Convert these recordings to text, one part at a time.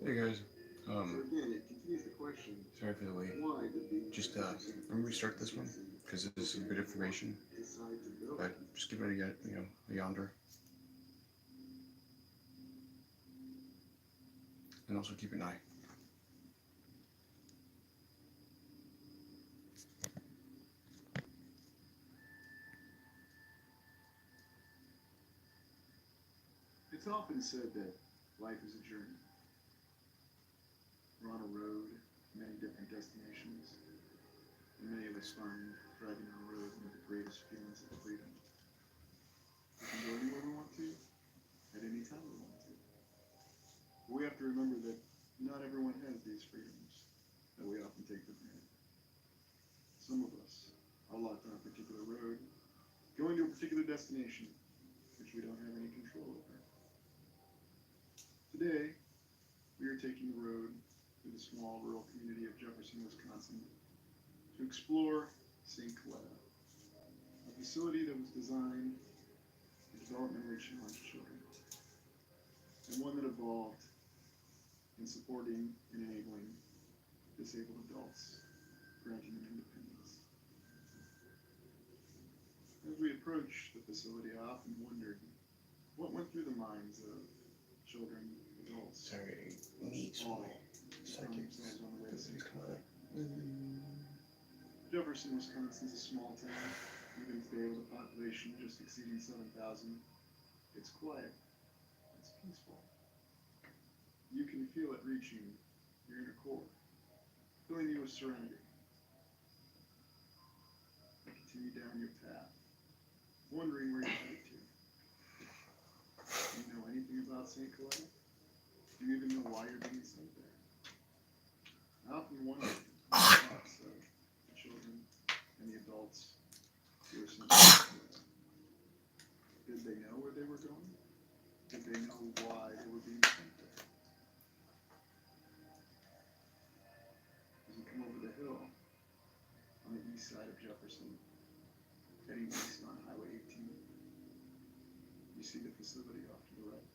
Hey guys, So again, it continues the question, sorry for the wait. why did the Just Jefferson let me restart this one presidency because this is a bit of information. decide to build? But just give it a yonder, and also keep an eye. It's often said that life is a journey. We're on a road, many different destinations, and many of us find driving on a road one of the greatest feelings of freedom. We can go anywhere we want to, at any time we want to. But we have to remember that not everyone has these freedoms that we often take for granted. Some of us are locked on a particular road, going to a particular destination, which we don't have any control over. Today, we are taking the road through the small rural community of Jefferson, Wisconsin, to explore St. Coletta, a facility that was designed for developmentally challenged children, and one that evolved in supporting and enabling disabled adults, granting them independence. As we approached the facility, I often wondered what went through the minds of children, adults, Sorry, needs all my who found seconds. themselves on the way to St. Coletta. Mm. Jefferson, Wisconsin is a small town. Even today, with a population just exceeding 7,000, it's quiet. It's peaceful. You can feel it reaching your inner core, filling you with serenity. You continue down your path, wondering where you're headed to. Do you know anything about St. Coletta? Do you even know why you're being sent there? I often wonder the thoughts of the children and the adults who were sent to St. Coletta. Did they know where they were going? Did they know why they were being sent there? As you come over the hill on the east side of Jefferson, heading east on Highway 18, you see the facility off to the right.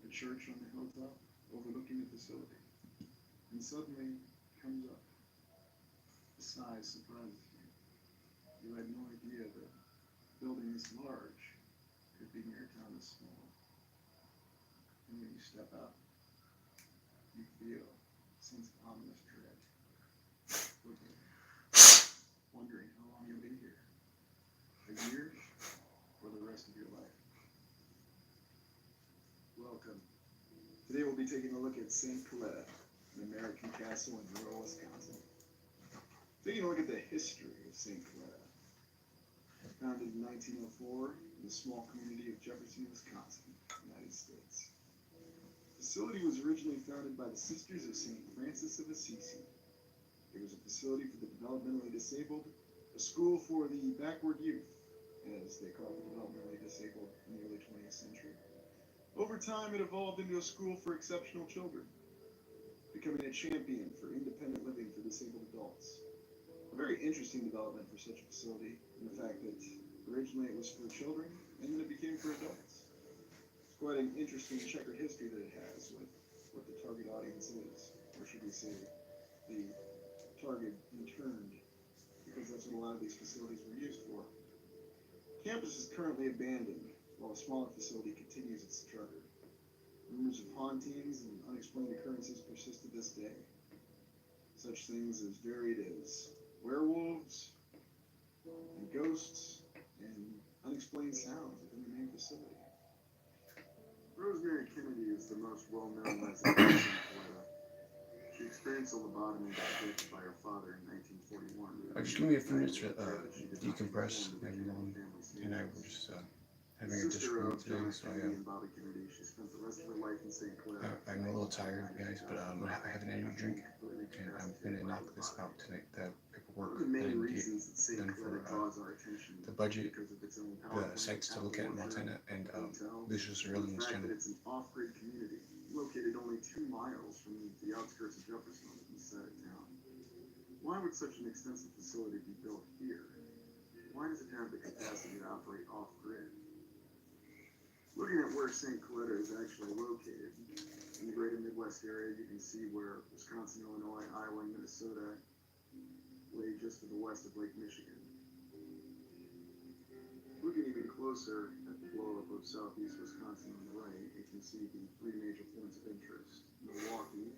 The church on the hilltop overlooking the facility. And suddenly comes up. The size surprises you. You had no idea that a building this large could be near a town this small. And when you step out, you feel a sense of ominous dread. Wondering how long you'll be here. A year or the rest of your life. Welcome. Today we'll be taking a look at St. Coletta, an American castle in rural Wisconsin. Taking a look at the history of St. Coletta. Founded in 1904 in the small community of Jefferson, Wisconsin, United States. The facility was originally founded by the Sisters of St. Francis of Assisi. It was a facility for the developmentally disabled, a school for the backward youth, as they called the developmentally disabled in the early 20th century. Over time, it evolved into a school for exceptional children, becoming a champion for independent living for disabled adults. A very interesting development for such a facility, in the fact that originally it was for children, and then it became for adults. It's quite an interesting checkered history that it has with what the target audience is, or should we say, the target interned, because that's what a lot of these facilities were used for. Campus is currently abandoned, while a smaller facility continues its struggle. Rumors of hauntings and unexplained occurrences persist to this day. Such things as varied as werewolves, and ghosts, and unexplained sounds within the main facility. Rosemary Kennedy is the most well-known resident of St. Coletta. She experienced a lobotomy by her father in 1941. Just give me a few minutes to decompress. Everyone and I were just having a disagreement today, so I'm a little tired, guys. But I have an energy drink, and I'm gonna knock this out tonight. The paperwork that I didn't get done for the budget, the sites to look at in Montana, and this is really in channel. It's an off-grid community located only 2 miles from the outskirts of Jefferson on the east side of town. Why would such an extensive facility be built here? Why does it have the capacity to operate off-grid? Looking at where St. Coletta is actually located in the greater Midwest area, you can see where Wisconsin, Illinois, Iowa, and Minnesota lay just to the west of Lake Michigan. Looking even closer at the blow-up of southeast Wisconsin on the right, you can see the three major points of interest. Milwaukee,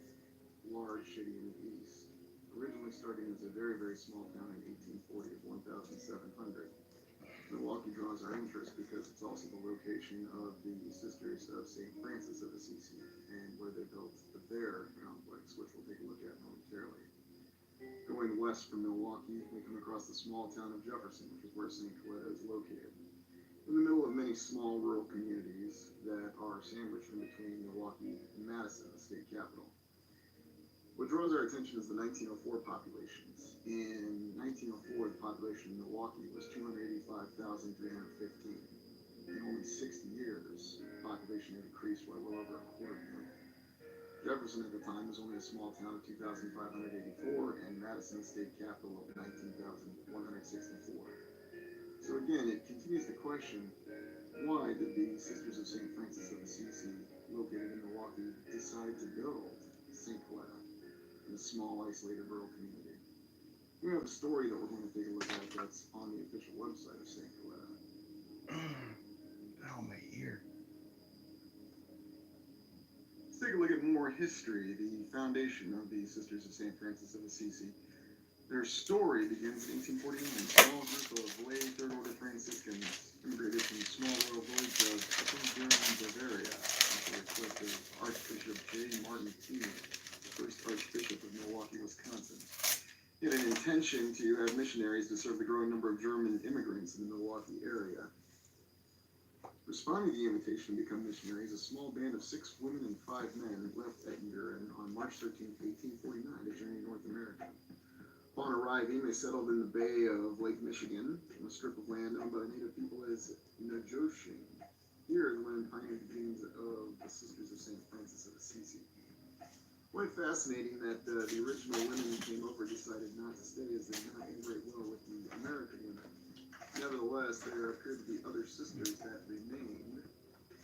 large city in the east, originally starting as a very, very small town in 1840 of 1,700. Milwaukee draws our interest because it's also the location of the Sisters of St. Francis of Assisi, and where they built the Bear complex, which we'll take a look at momentarily. Going west from Milwaukee, we come across the small town of Jefferson, which is where St. Coletta is located. In the middle of many small rural communities that are sandwiched in between Milwaukee and Madison, the state capital. What draws our attention is the 1904 populations. In 1904, the population in Milwaukee was 285,315. In only 60 years, the population had increased by well over a quarter million. Jefferson at the time was only a small town of 2,584, and Madison, the state capital, of 19,164. So again, it continues to question, why did the Sisters of St. Francis of Assisi, located in Milwaukee, decide to build St. Coletta, in a small, isolated rural community? We have a story that we're going to take a look at that's on the official website of St. Coletta. Oh, my ear. Let's take a look at more history, the foundation of the Sisters of St. Francis of Assisi. Their story begins in 1849. A small group of lay third-order Franciscans immigrated from the small rural village of Eppingen, Bavaria, at the request of Archbishop J. Martin Keenan, first Archbishop of Milwaukee, Wisconsin. He had an intention to have missionaries to serve the growing number of German immigrants in the Milwaukee area. Responding to the invitation to become missionaries, a small band of 6 women and 5 men left Eppingen on March 13, 1849 to journey North America. Upon arriving, they settled in the bay of Lake Michigan, on a strip of land owned by the native people as Najoshin. Here, the land pioneered the beginnings of the Sisters of St. Francis of Assisi. Quite fascinating that the original women who came over decided not to stay, as they did not integrate well with the American women. Nevertheless, there appear to be other sisters that remained,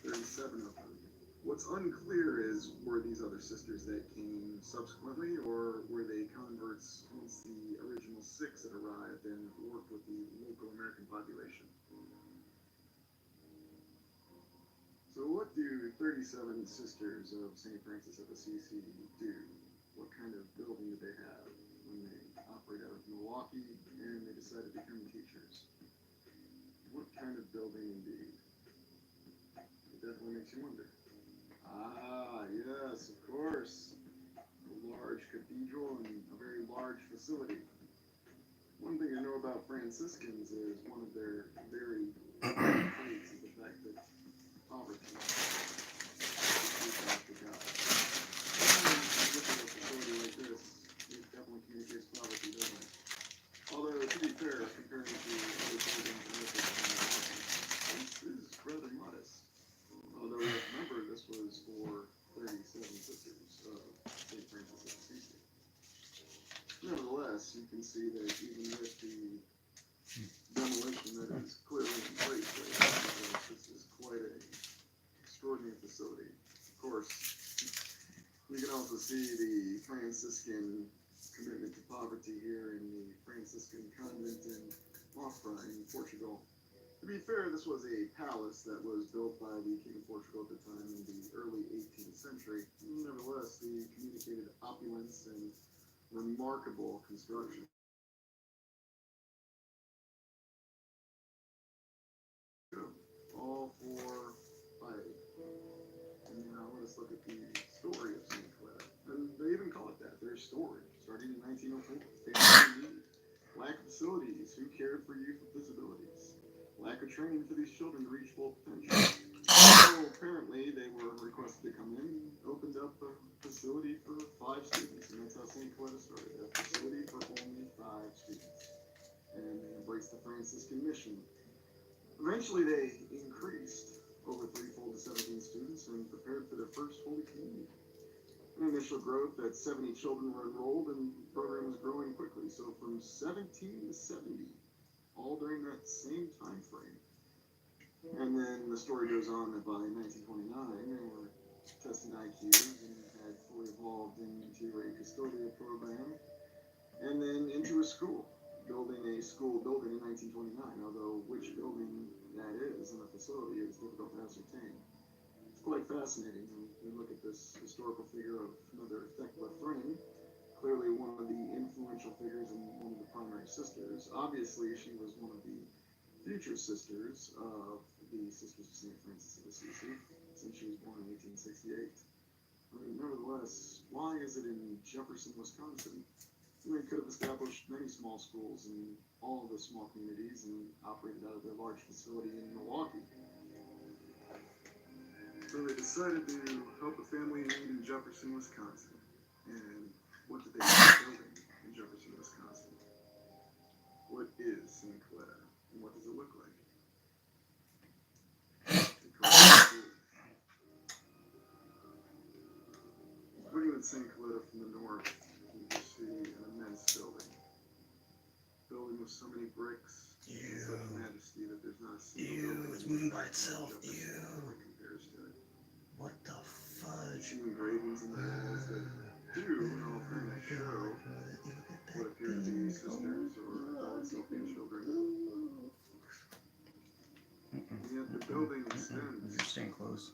37 of them. What's unclear is, were these other sisters that came subsequently, or were they converts once the original 6 had arrived and worked with the local American population? So what do 37 Sisters of St. Francis of Assisi do? What kind of building do they have when they operate out of Milwaukee and they decide to become teachers? What kind of building indeed? It definitely makes you wonder. Ah, yes, of course. A large cathedral and a very large facility. One thing I know about Franciscans is one of their very traits is the fact that poverty is the God. And looking at a facility like this, it definitely communicates poverty, doesn't it? Although, to be fair, comparing to other buildings and other things, this is rather modest. Although, remember, this was for 37 Sisters of St. Francis of Assisi. Nevertheless, you can see that even with the demolition that is clearly in place right now, this is quite an extraordinary facility. Of course, you can also see the Franciscan commitment to poverty here in the Franciscan convent in Mafra in Portugal. To be fair, this was a palace that was built by the King of Portugal at the time in the early 18th century. Nevertheless, the communicated opulence and remarkable construction. All for piety. And now let us look at the story of St. Coletta. And they even call it that, their story, starting in 1904. Family need, lack of facilities, who cared for youth with disabilities, lack of training for these children to reach full potential. So apparently they were requested to come in and opened up a facility for 5 students, and that's how St. Coletta started, a facility for only 5 students. And they embraced the Franciscan mission. Eventually they increased over threefold to 17 students and prepared for their first Holy Communion. An initial growth that 70 children were enrolled, and the program was growing quickly. So from 17 to 70, all during that same time frame. And then the story goes on that by 1929, they were testing IQs and had fully evolved into a custodial program and then into a school, building a school building in 1929, although which building that is in the facility is difficult to ascertain. It's quite fascinating when we look at this historical figure of Mother Thecla Thring, clearly one of the influential figures and one of the primary sisters. Obviously, she was one of the future sisters of the Sisters of St. Francis of Assisi, since she was born in 1868. I mean, nevertheless, why is it in Jefferson, Wisconsin? They could have established many small schools in all of the small communities and operated out of their large facility in Milwaukee. So they decided to help a family in need in Jefferson, Wisconsin. And what did they end up building in Jefferson, Wisconsin? What is St. Coletta, and what does it look like? Looking at St. Coletta from the north, you can see an immense building. Building with so many bricks, and such majesty that there's not a single building It's moving by itself. that compares to it. What the You fudge? see engravings in the walls that do, in all fairness, show what appear to be sisters or adult helping children. And yet the building extends You're staying close.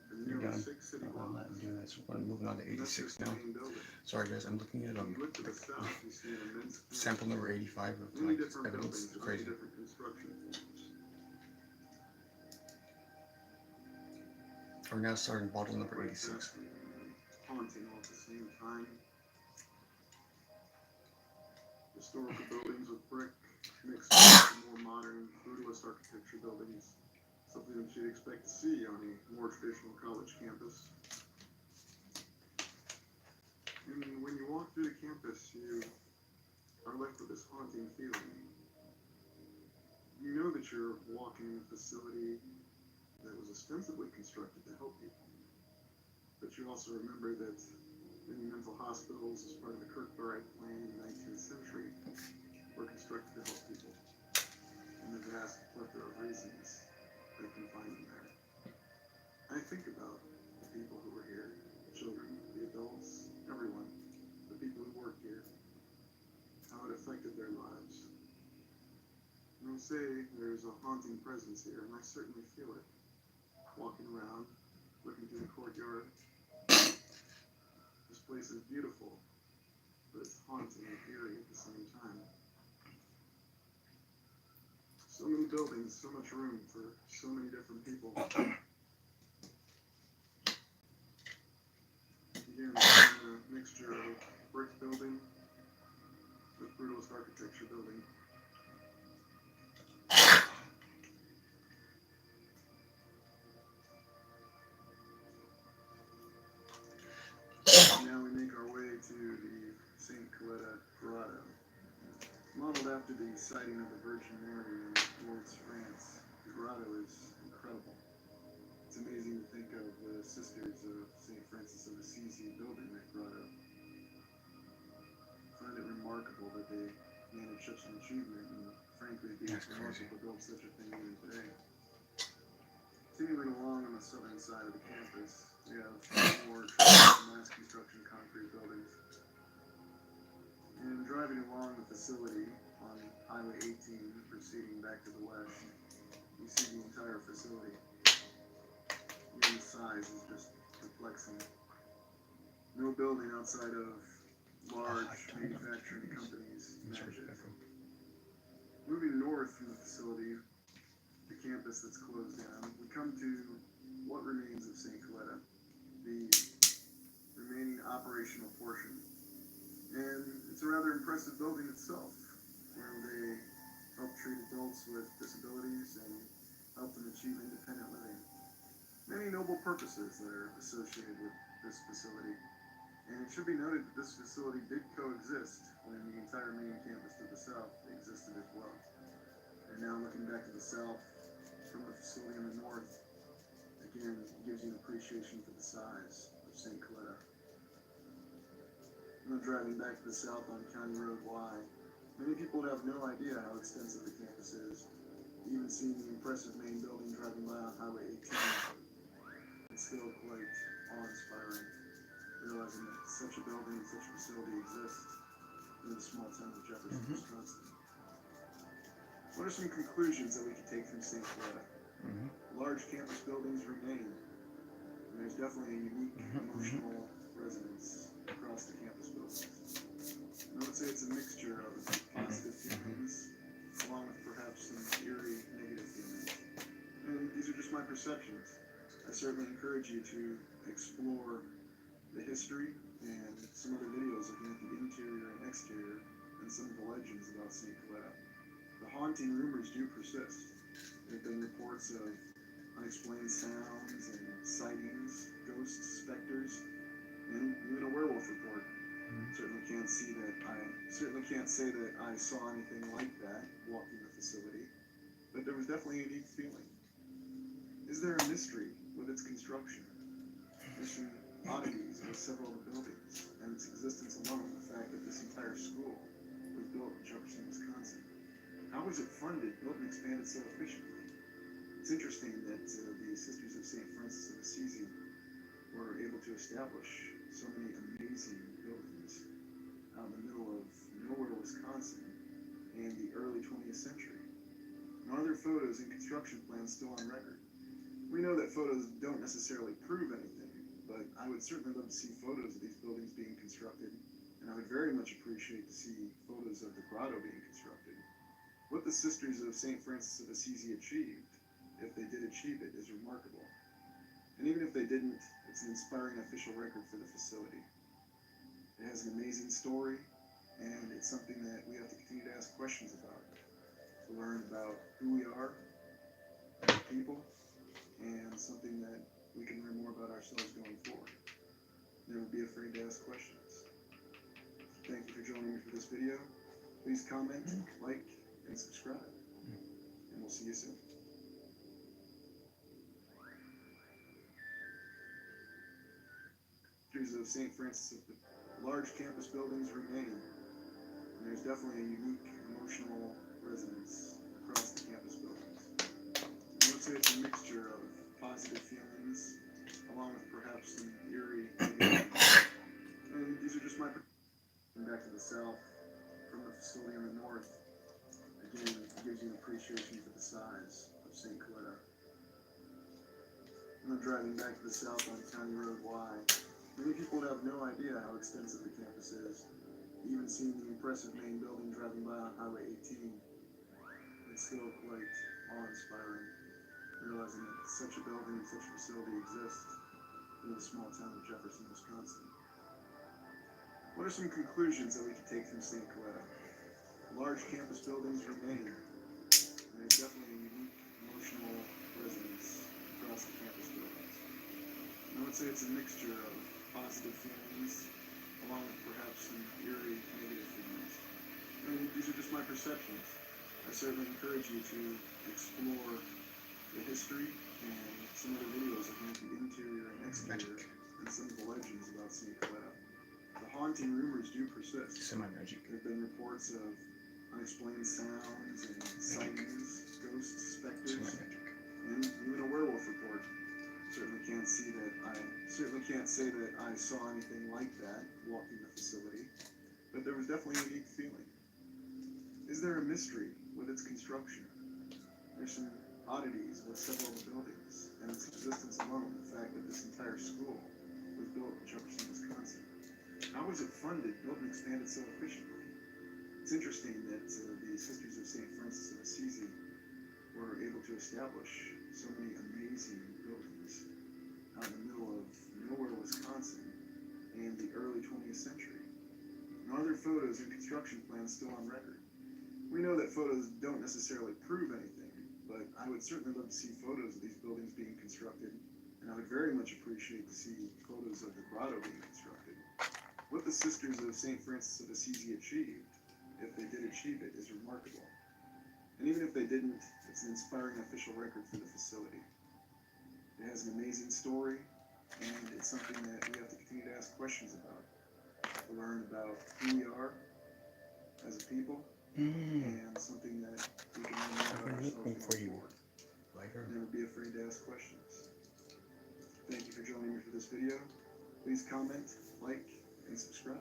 for You're nearly done. 6 city I'm blocks. not doing that. So we're moving on to And that's 86 just the now. main building. Sorry guys, I'm looking at When you look to the south, you see an immense sample number 85 of many like different evidence. buildings with Crazy. many different construction forms. We're now starting bottle number Quite 86. fascinating and haunting all at the same time. Historical buildings with brick mixed with more modern brutalist architecture buildings. Something that you'd expect to see on a more traditional college campus. And when you walk through the campus, you are left with this haunting feeling. You know that you're walking in a facility that was ostensibly constructed to help people. But you also remember that many mental hospitals, as part of the Kirkbride plan in the 19th century, were constructed to help people. And the vast plethora of reasons that can find them there. I think about the people who were here, the children, the adults, everyone, the people who work here, how it affected their lives. And I say there's a haunting presence here, and I certainly feel it. Walking around, looking through the courtyard. This place is beautiful, but it's haunting and eerie at the same time. So many buildings, so much room for so many different people. Again, a mixture of brick building with brutalist architecture building. Now we make our way to the St. Coletta Grotto. Modeled after the sighting of the Virgin Mary in Lourdes, France, the grotto is incredible. It's amazing to think of the Sisters of St. Francis of Assisi building that grotto. I find it remarkable that they managed such an achievement, and frankly, it'd be remarkable to build such a thing even today. Continuing along on the southern side of the campus, we have more traditional mass construction concrete buildings. And driving along the facility on Highway 18, proceeding back to the west, you see the entire facility. Even the size is just perplexing. No building outside of large manufacturing companies matches. Moving north from the facility, the campus that's closed down, we come to what remains of St. Coletta, the remaining operational portion. And it's a rather impressive building itself, where they help treat adults with disabilities and help them achieve independent living. Many noble purposes that are associated with this facility. And it should be noted that this facility did coexist when the entire main campus to the south existed as well. And now looking back to the south, from the facility in the north, again, gives you an appreciation for the size of St. Coletta. And then driving back to the south on County Road Y, many people would have no idea how extensive the campus is. Even seeing the impressive main building driving by on Highway 18, it's still quite awe-inspiring. realizing that such a building and such a facility exists in the small town of Jefferson, Wisconsin. What are some conclusions that we can take from St. Cloud? Large campus buildings remain, and there's definitely a unique emotional resonance across the campus buildings. And I would say it's a mixture of positive feelings, along with perhaps some eerie negative feelings. And these are just my perceptions. I certainly encourage you to explore the history and some other videos looking at the interior and exterior and some of the legends about St. Cloud. The haunting rumors do persist. There have been reports of unexplained sounds and sightings, ghosts, specters, and even a werewolf report. Certainly can't say that I saw anything like that walking the facility, but there was definitely a deep feeling. Is there a mystery with its construction? There's some oddities with several of the buildings, and its existence alone, the fact that this entire school was built in Jefferson, Wisconsin. How was it funded, built, and expanded so efficiently? It's interesting that the Sisters of St. Francis of Assisi were able to establish so many amazing buildings out in the middle of nowhere, Wisconsin, in the early 20th century. And are there photos and construction plans still on record? We know that photos don't necessarily prove anything, but I would certainly love to see photos of these buildings being constructed, and I would very much appreciate to see photos of the grotto being constructed. What the Sisters of St. Francis of Assisi achieved, if they did achieve it, is remarkable. And even if they didn't, it's an inspiring official record for the facility. It has an amazing story, and it's something that we have to continue to ask questions about, to learn about who we are as people, and something that we can learn more about ourselves going forward. Never be afraid to ask questions. Thank you for joining me for this video. Please comment, like, and subscribe, and we'll see you soon. Of St. Francis, large campus buildings remain, and there's definitely a unique emotional resonance across the campus buildings. I would say it's a mixture of positive feelings, along with perhaps some eerie negative feelings. And these are just my perspectives. Back to the south, from the facility on the north, again, it gives you an appreciation for the size of St. Cloud. And I'm driving back to the south on County Road Y. Many people would have no idea how extensive the campus is. Even seeing the impressive main building driving by on Highway 18, it's still quite awe-inspiring, realizing that such a building and such a facility exists in the small town of Jefferson, Wisconsin. What are some conclusions that we can take from St. Cloud? Large campus buildings remain, and there's definitely a unique emotional resonance across the campus buildings. And I would say it's a mixture of positive feelings, along with perhaps some eerie negative feelings. And these are just my perceptions. I certainly encourage you to explore the history and some other videos looking at the interior and exterior and some of the legends about St. Cloud. The haunting rumors do persist. Semi-magic. There have been reports of unexplained sounds and sightings, ghosts, specters, and even a werewolf report. Certainly can't say that I saw anything like that walking the facility, but there was definitely a unique feeling. Is there a mystery with its construction? There's some oddities with several of the buildings, and its existence alone, the fact that this entire school was built in Jefferson, Wisconsin. How was it funded, built, and expanded so efficiently? It's interesting that the Sisters of St. Francis of Assisi were able to establish so many amazing buildings out in the middle of nowhere, Wisconsin, in the early 20th century. And are there photos and construction plans still on record? We know that photos don't necessarily prove anything, but I would certainly love to see photos of these buildings being constructed, and I would very much appreciate to see photos of the grotto being constructed. What the Sisters of St. Francis of Assisi achieved, if they did achieve it, is remarkable. And even if they didn't, it's an inspiring official record for the facility. It has an amazing story, and it's something that we have to continue to ask questions about, to learn about who we are as a people, and something that we can learn more about ourselves going forward. Never be afraid to ask questions. Thank you for joining me for this video. Please comment, like, and subscribe.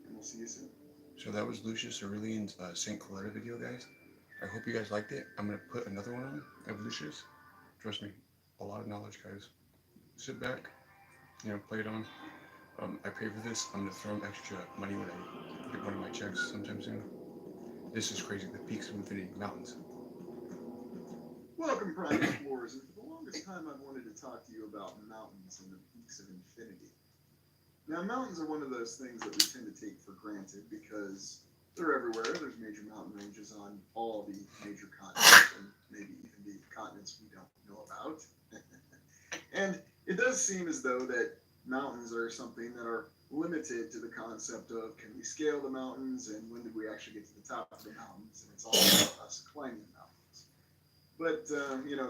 And we'll see you soon. So that was Lucius Aurelian's St. Coletta video, guys. I hope you guys liked it. I'm going to put another one on of Lucius. Trust me, a lot of knowledge, guys. Sit back, play it on. I pay for this. I'm going to throw in extra money when I get one of my checks sometime soon. This is crazy. The Peaks of Infinity Mountains. Welcome, Prime Explorers. And for the longest time, I've wanted to talk to you about mountains and the peaks of infinity. Now, mountains are one of those things that we tend to take for granted because they're everywhere. There's major mountain ranges on all the major continents, and maybe even the continents we don't know about. And it does seem as though that mountains are something that are limited to the concept of can we scale the mountains and when did we actually get to the top of the mountains, and it's all about us climbing the mountains. But,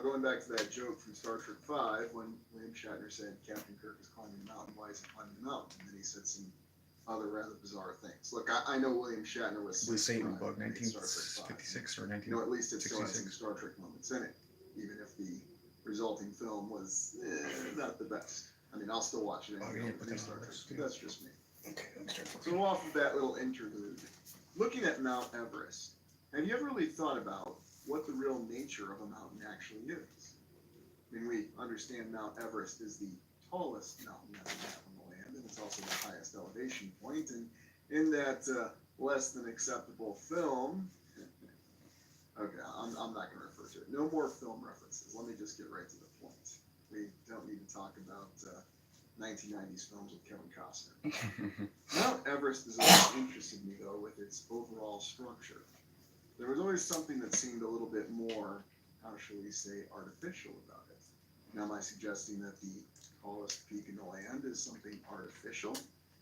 going back to that joke from Star Trek V, when William Shatner said Captain Kirk is climbing the mountain, why is he climbing the mountain? And then he said some other rather bizarre things. Look, I know William Shatner was The Satan Bug, 1956 or 1966. At least it still had some Star Trek moments in it, even if the resulting film was not the best. I mean, I'll still watch it anyway. That's just me. Okay, so off of that little interlude, looking at Mount Everest, have you ever really thought about what the real nature of a mountain actually is? I mean, we understand Mount Everest is the tallest mountain that we have on the land, and it's also the highest elevation point. And in that less than acceptable film, okay, I'm not going to refer to it. No more film references. Let me just get right to the point. We don't need to talk about 1990s films with Kevin Costner. Mount Everest has always interested me, though, with its overall structure. There was always something that seemed a little bit more, how shall we say, artificial about it. Now, am I suggesting that the tallest peak in the land is something artificial?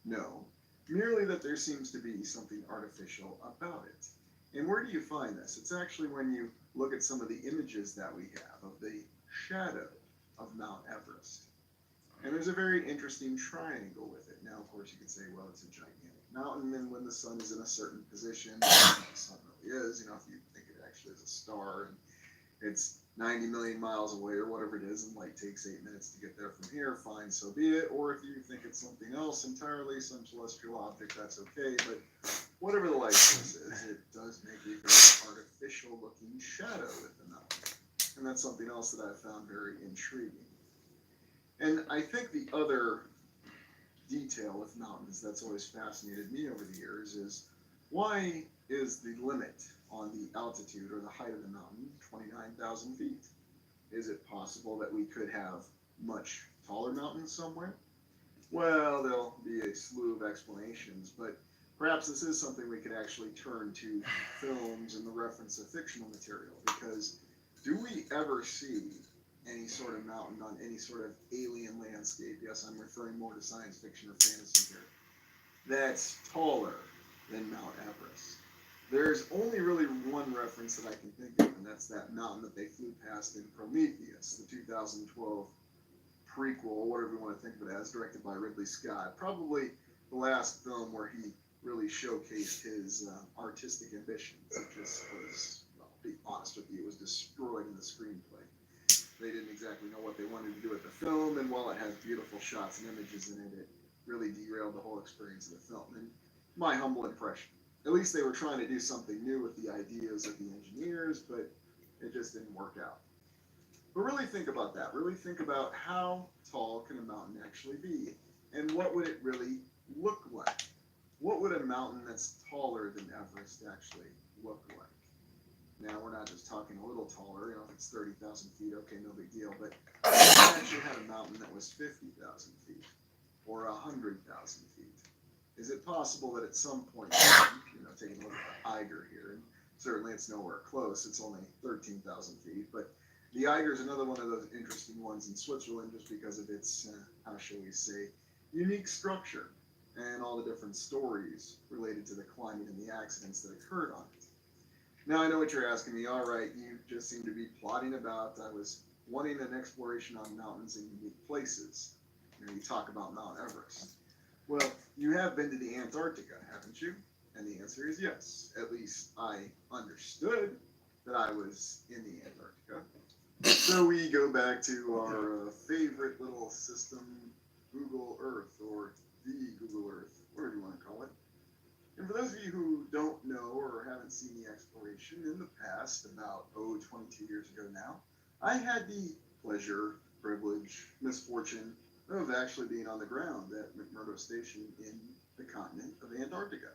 No, merely that there seems to be something artificial about it. And where do you find this? It's actually when you look at some of the images that we have of the shadow of Mount Everest. And there's a very interesting triangle with it. Now, of course, you could say, well, it's a gigantic mountain, and when the sun is in a certain position, the sun really is, if you think it actually is a star, and it's 90 million miles away or whatever it is, and light takes 8 minutes to get there from here, fine, so be it. Or if you think it's something else entirely, some celestial object, that's okay. But whatever the light source is, it does make a very artificial looking shadow with the mountain. And that's something else that I've found very intriguing. And I think the other detail with mountains that's always fascinated me over the years is, why is the limit on the altitude or the height of the mountain 29,000 feet? Is it possible that we could have much taller mountains somewhere? Well, there'll be a slew of explanations, but perhaps this is something we could actually turn to films and the reference of fictional material, because do we ever see any sort of mountain on any sort of alien landscape? Yes, I'm referring more to science fiction or fantasy here. That's taller than Mount Everest. There's only really one reference that I can think of, and that's that mountain that they flew past in Prometheus, the 2012 prequel, whatever you want to think of it as, directed by Ridley Scott. Probably the last film where he really showcased his artistic ambitions. It just was, well, to be honest with you, it was destroyed in the screenplay. They didn't exactly know what they wanted to do with the film, and while it has beautiful shots and images in it, it really derailed the whole experience of the film. And my humble impression, at least they were trying to do something new with the ideas of the engineers, but it just didn't work out. But really think about that. Really think about how tall can a mountain actually be, and what would it really look like? What would a mountain that's taller than Everest actually look like? Now, we're not just talking a little taller, if it's 30,000 feet, okay, no big deal, but if you actually had a mountain that was 50,000 feet, or 100,000 feet, is it possible that at some point, taking a look at the Eiger here, and certainly it's nowhere close, it's only 13,000 feet, but the Eiger is another one of those interesting ones in Switzerland just because of its, how shall we say, unique structure, and all the different stories related to the climbing and the accidents that occurred on it. Now, I know what you're asking me. All right, you just seem to be plotting about, I was wanting an exploration on mountains in unique places. You talk about Mount Everest. Well, you have been to the Antarctica, haven't you? And the answer is yes. At least I understood that I was in the Antarctica. So we go back to our favorite little system, Google Earth, or the haven't seen the exploration in the past, about 22 years ago now, I had the pleasure, privilege, misfortune of actually being on the ground at McMurdo Station in the continent of Antarctica.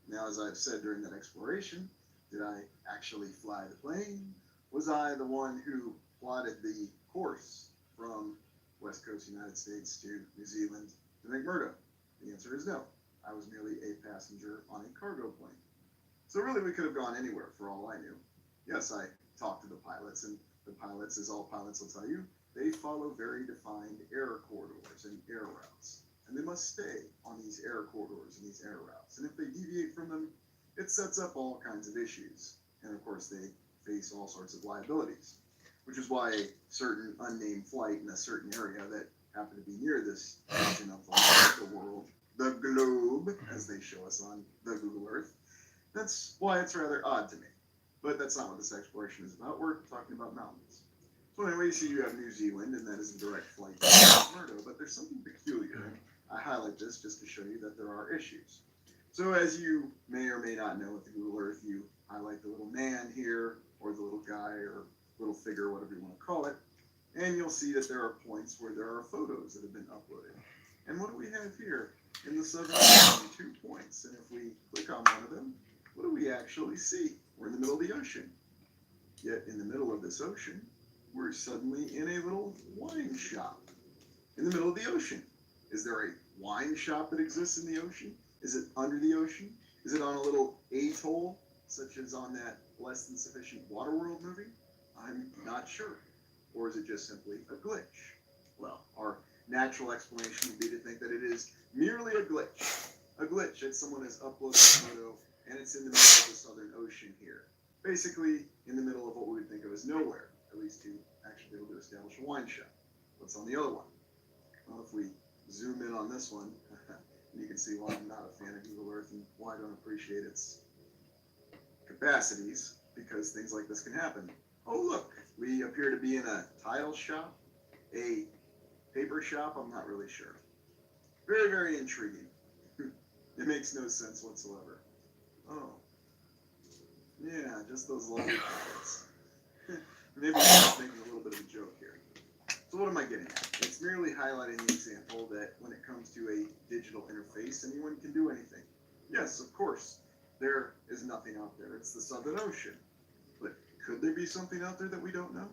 Now, as I've said during that exploration, did I actually fly the plane? Was I the one who plotted the course from West Coast United States to New Zealand to McMurdo? The answer is no. I was merely a passenger on a cargo plane. So really we could have gone anywhere for all I knew. Yes, I talked to the pilots, and the pilots, as all pilots will tell you, they follow very defined air corridors and air routes. And they must stay on these air corridors and these air routes. And if they deviate from them, it sets up all kinds of issues. And of course they face all sorts of liabilities, which is why a certain unnamed flight in a certain area that happened to be near this region of the world, the globe, as they show us on the Google Earth, that's why it's rather odd to me. But that's not what this exploration is about. We're talking about mountains. So anyway, you see you have New Zealand, and that is a direct flight to McMurdo, but there's something peculiar, and I highlight this just to show you that there are issues. So as you may or may not know with the Google Earth, you highlight the little man here, or the little guy, or little figure, whatever you want to call it, and you'll see that there are points where there are photos that have been uploaded. And what do we have here? In the southern ocean, 2 points, and if we click on one of them, what do we actually see? We're in the middle of the ocean. Yet in the middle of this ocean, we're suddenly in a little wine shop. In the middle of the ocean. Is there a wine shop that exists in the ocean? Is it under the ocean? Is it on a little atoll, such as on that Less Than Sufficient Waterworld movie? I'm not sure. Or is it just simply a glitch? Well, our natural explanation would be to think that it is merely a glitch. A glitch that someone has uploaded a photo, and it's in the middle of the Southern Ocean here. Basically, in the middle of what we would think of as nowhere, at least to actually be able to establish a wine shop. What's on the other one? Well, if we zoom in on this one, you can see why I'm not a fan of Google Earth and why I don't appreciate its capacities, because things like this can happen. Oh, look, we appear to be in a tile shop, a paper shop, I'm not really sure. Very, very intriguing. It makes no sense whatsoever. Oh. Yeah, just those lovely comments. Maybe I'm just making a little bit of a joke here. So what am I getting at? It's merely highlighting the example that when it comes to a digital interface, anyone can do anything. Yes, of course, there is nothing out there. It's the Southern Ocean. But could there be something out there that we don't know?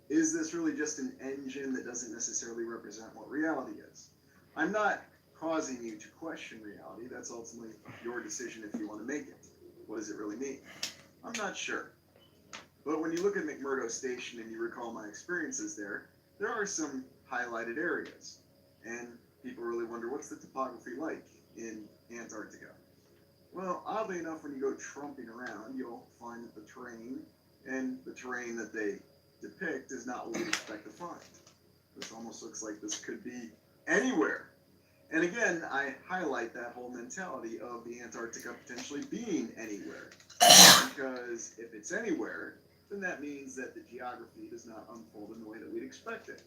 Is this really just an engine that doesn't necessarily represent what reality is? I'm not causing you to question reality. That's ultimately your decision if you want to make it. What does it really mean? I'm not sure. But when you look at McMurdo Station and you recall my experiences there are some highlighted areas. And people really wonder, what's the topography like in Antarctica? Well, oddly enough, when you go trumping around, you'll find that the terrain that they depict is not what we expect to find. This almost looks like this could be anywhere. And again, I highlight that whole mentality of the Antarctica potentially being anywhere. Because if it's anywhere, then that means that the geography does not unfold in the way that we'd expect it.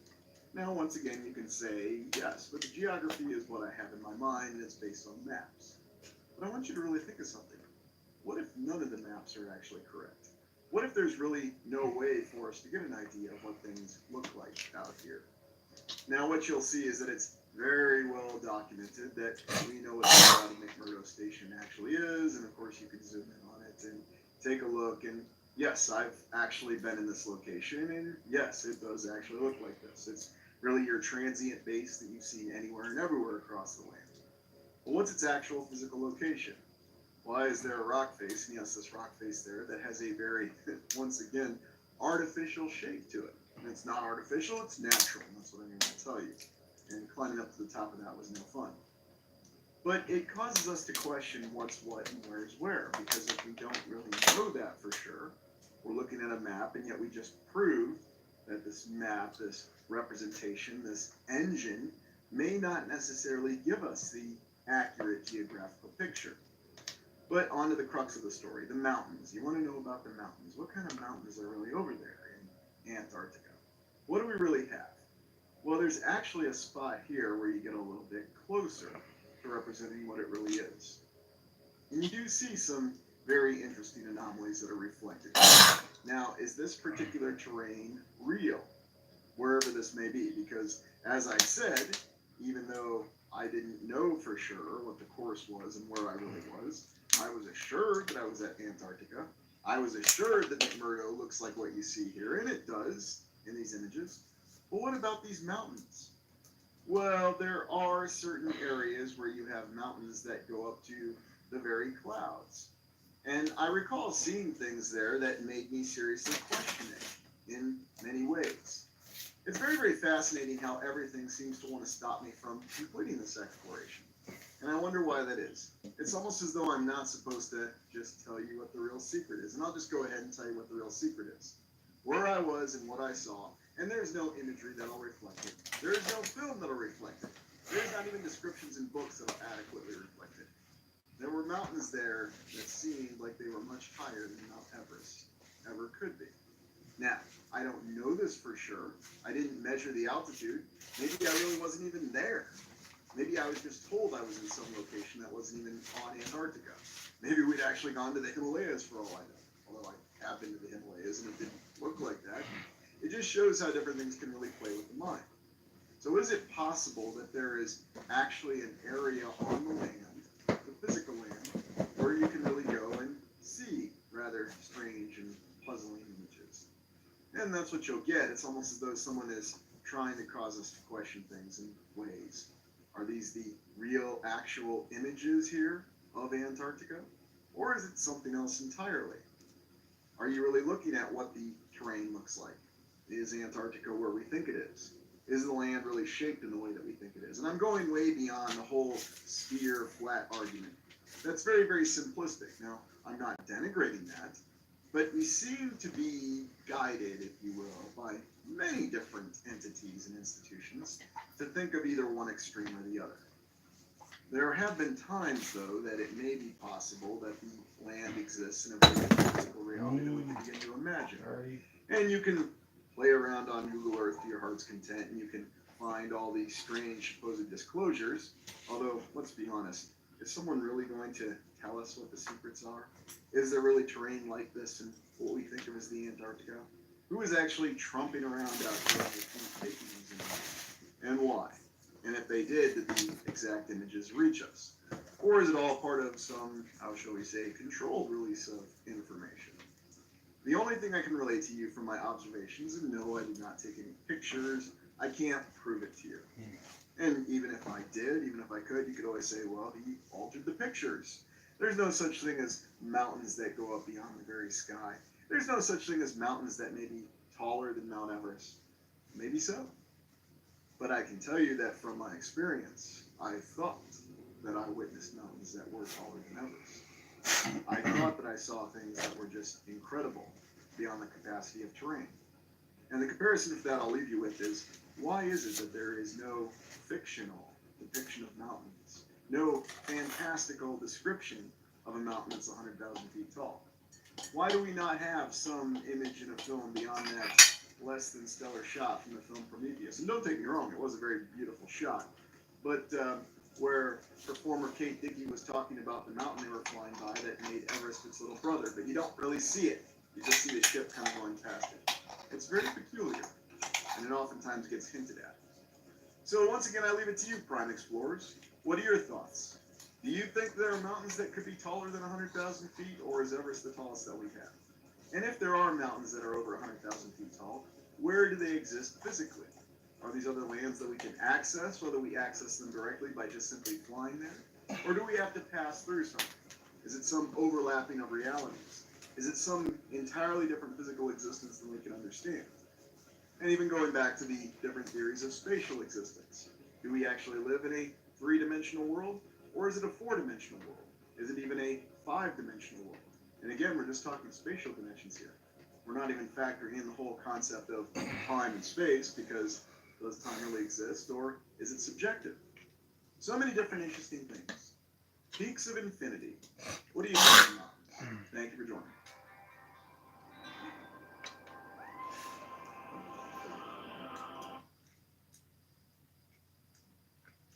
Now, once again, you can say, yes, but the geography is what I have in my mind, and it's based on maps. But I want you to really think of something. What if none of the maps are actually correct? What if there's really no way for us to get an idea of what things look like out here? Now, what you'll see is that it's very well documented that we know what the layout of McMurdo Station actually is, and of course you can zoom in on it and take a look, and yes, I've actually been in this location, and yes, it does actually look like this. It's really your transient base that you see anywhere and everywhere across the land. Well, what's its actual physical location? Why is there a rock face, and yes, this rock face there, that has a very, once again, artificial shape to it. And it's not artificial, it's natural, and that's what I'm going to tell you. And climbing up to the top of that was no fun. But it causes us to question what's what and where's where, because if we don't really know that for sure, we're looking at a map, and yet we just proved that this map, this representation, this engine, may not necessarily give us the accurate geographical picture. But on to the crux of the story, the mountains. You want to know about the mountains. What kind of mountains are really over there in Antarctica? What do we really have? Well, there's actually a spot here where you get a little bit closer to representing what it really is. And you do see some very interesting anomalies that are reflected. Now, is this particular terrain real, wherever this may be? Because, as I said, even though I didn't know for sure what the course was and where I really was, I was assured that I was at Antarctica. I was assured that McMurdo looks like what you see here, and it does in these images. But what about these mountains? Well, there are certain areas where you have mountains that go up to the very clouds. And I recall seeing things there that made me seriously question it in many ways. It's very, very fascinating how everything seems to want to stop me from completing this exploration. And I wonder why that is. It's almost as though I'm not supposed to just tell you what the real secret is. And I'll just go ahead and tell you what the real secret is. Where I was and what I saw, and there's no imagery that'll reflect it. There is no film that'll reflect it. There's not even descriptions in books that'll adequately reflect it. There were mountains there that seemed like they were much higher than Mount Everest ever could be. Now, I don't know this for sure. I didn't measure the altitude. Maybe I really wasn't even there. Maybe I was just told I was in some location that wasn't even on Antarctica. Maybe we'd actually gone to the Himalayas for all I know. Although I have been to the Himalayas and it didn't look like that. It just shows how different things can really play with the mind. So is it possible that there is actually an area on the land, the physical land, where you can really go and see rather strange and puzzling images? And that's what you'll get. It's almost as though someone is trying to cause us to question things in ways. Are these the real, actual images here of Antarctica? Or is it something else entirely? Are you really looking at what the terrain looks like? Is Antarctica where we think it is? Is the land really shaped in the way that we think it is? And I'm going way beyond the whole sphere flat argument. That's very, very simplistic. Now, I'm not denigrating that, but we seem to be guided, if you will, by many different entities and institutions to think of either one extreme or the other. There have been times, though, that it may be possible that the land exists in a very physical reality that we can begin to imagine. And you can play around on Google Earth to your heart's content, and you can find all these strange supposed disclosures. Although, let's be honest, is someone really going to tell us what the secrets are? Is there really terrain like this in what we think of as the Antarctica? Who is actually trumping around out there and taking these images? And why? And if they did the exact images reach us? Or is it all part of some, how shall we say, controlled release of information? The only thing I can relate to you from my observations, and no, I did not take any pictures, I can't prove it to you. And even if I did, even if I could, you could always say, well, he altered the pictures. There's no such thing as mountains that go up beyond the very sky. There's no such thing as mountains that may be taller than Mount Everest. Maybe so. But I can tell you that from my experience, I thought that I witnessed mountains that were taller than Everest. I thought that I saw things that were just incredible beyond the capacity of terrain. And the comparison for that I'll leave you with is, why is it that there is no fictional depiction of mountains? No fantastical description of a mountain that's 100,000 feet tall? Why do we not have some image in a film beyond that less than stellar shot from the film Prometheus? And don't take me wrong, it was a very beautiful shot. But where performer Kate Dickey was talking about the mountain they were flying by that made Everest its little brother, but you don't really see it. You just see the ship kind of going past it. It's very peculiar, and it oftentimes gets hinted at. So once again, I leave it to you, Prime Explorers. What are your thoughts? Do you think there are mountains that could be taller than 100,000 feet, or is Everest the tallest that we have? And if there are mountains that are over 100,000 feet tall, where do they exist physically? Are these other lands that we can access, whether we access them directly by just simply flying there? Or do we have to pass through something? Is it some overlapping of realities? Is it some entirely different physical existence than we can understand? And even going back to the different theories of spatial existence. Do we actually live in a three-dimensional world? Or is it a four-dimensional world? Is it even a five-dimensional world? And again, we're just talking spatial dimensions here. We're not even factoring in the whole concept of time and space, because does time really exist, or is it subjective? So many different interesting things. Peaks of infinity. What do you think about? Thank you for joining.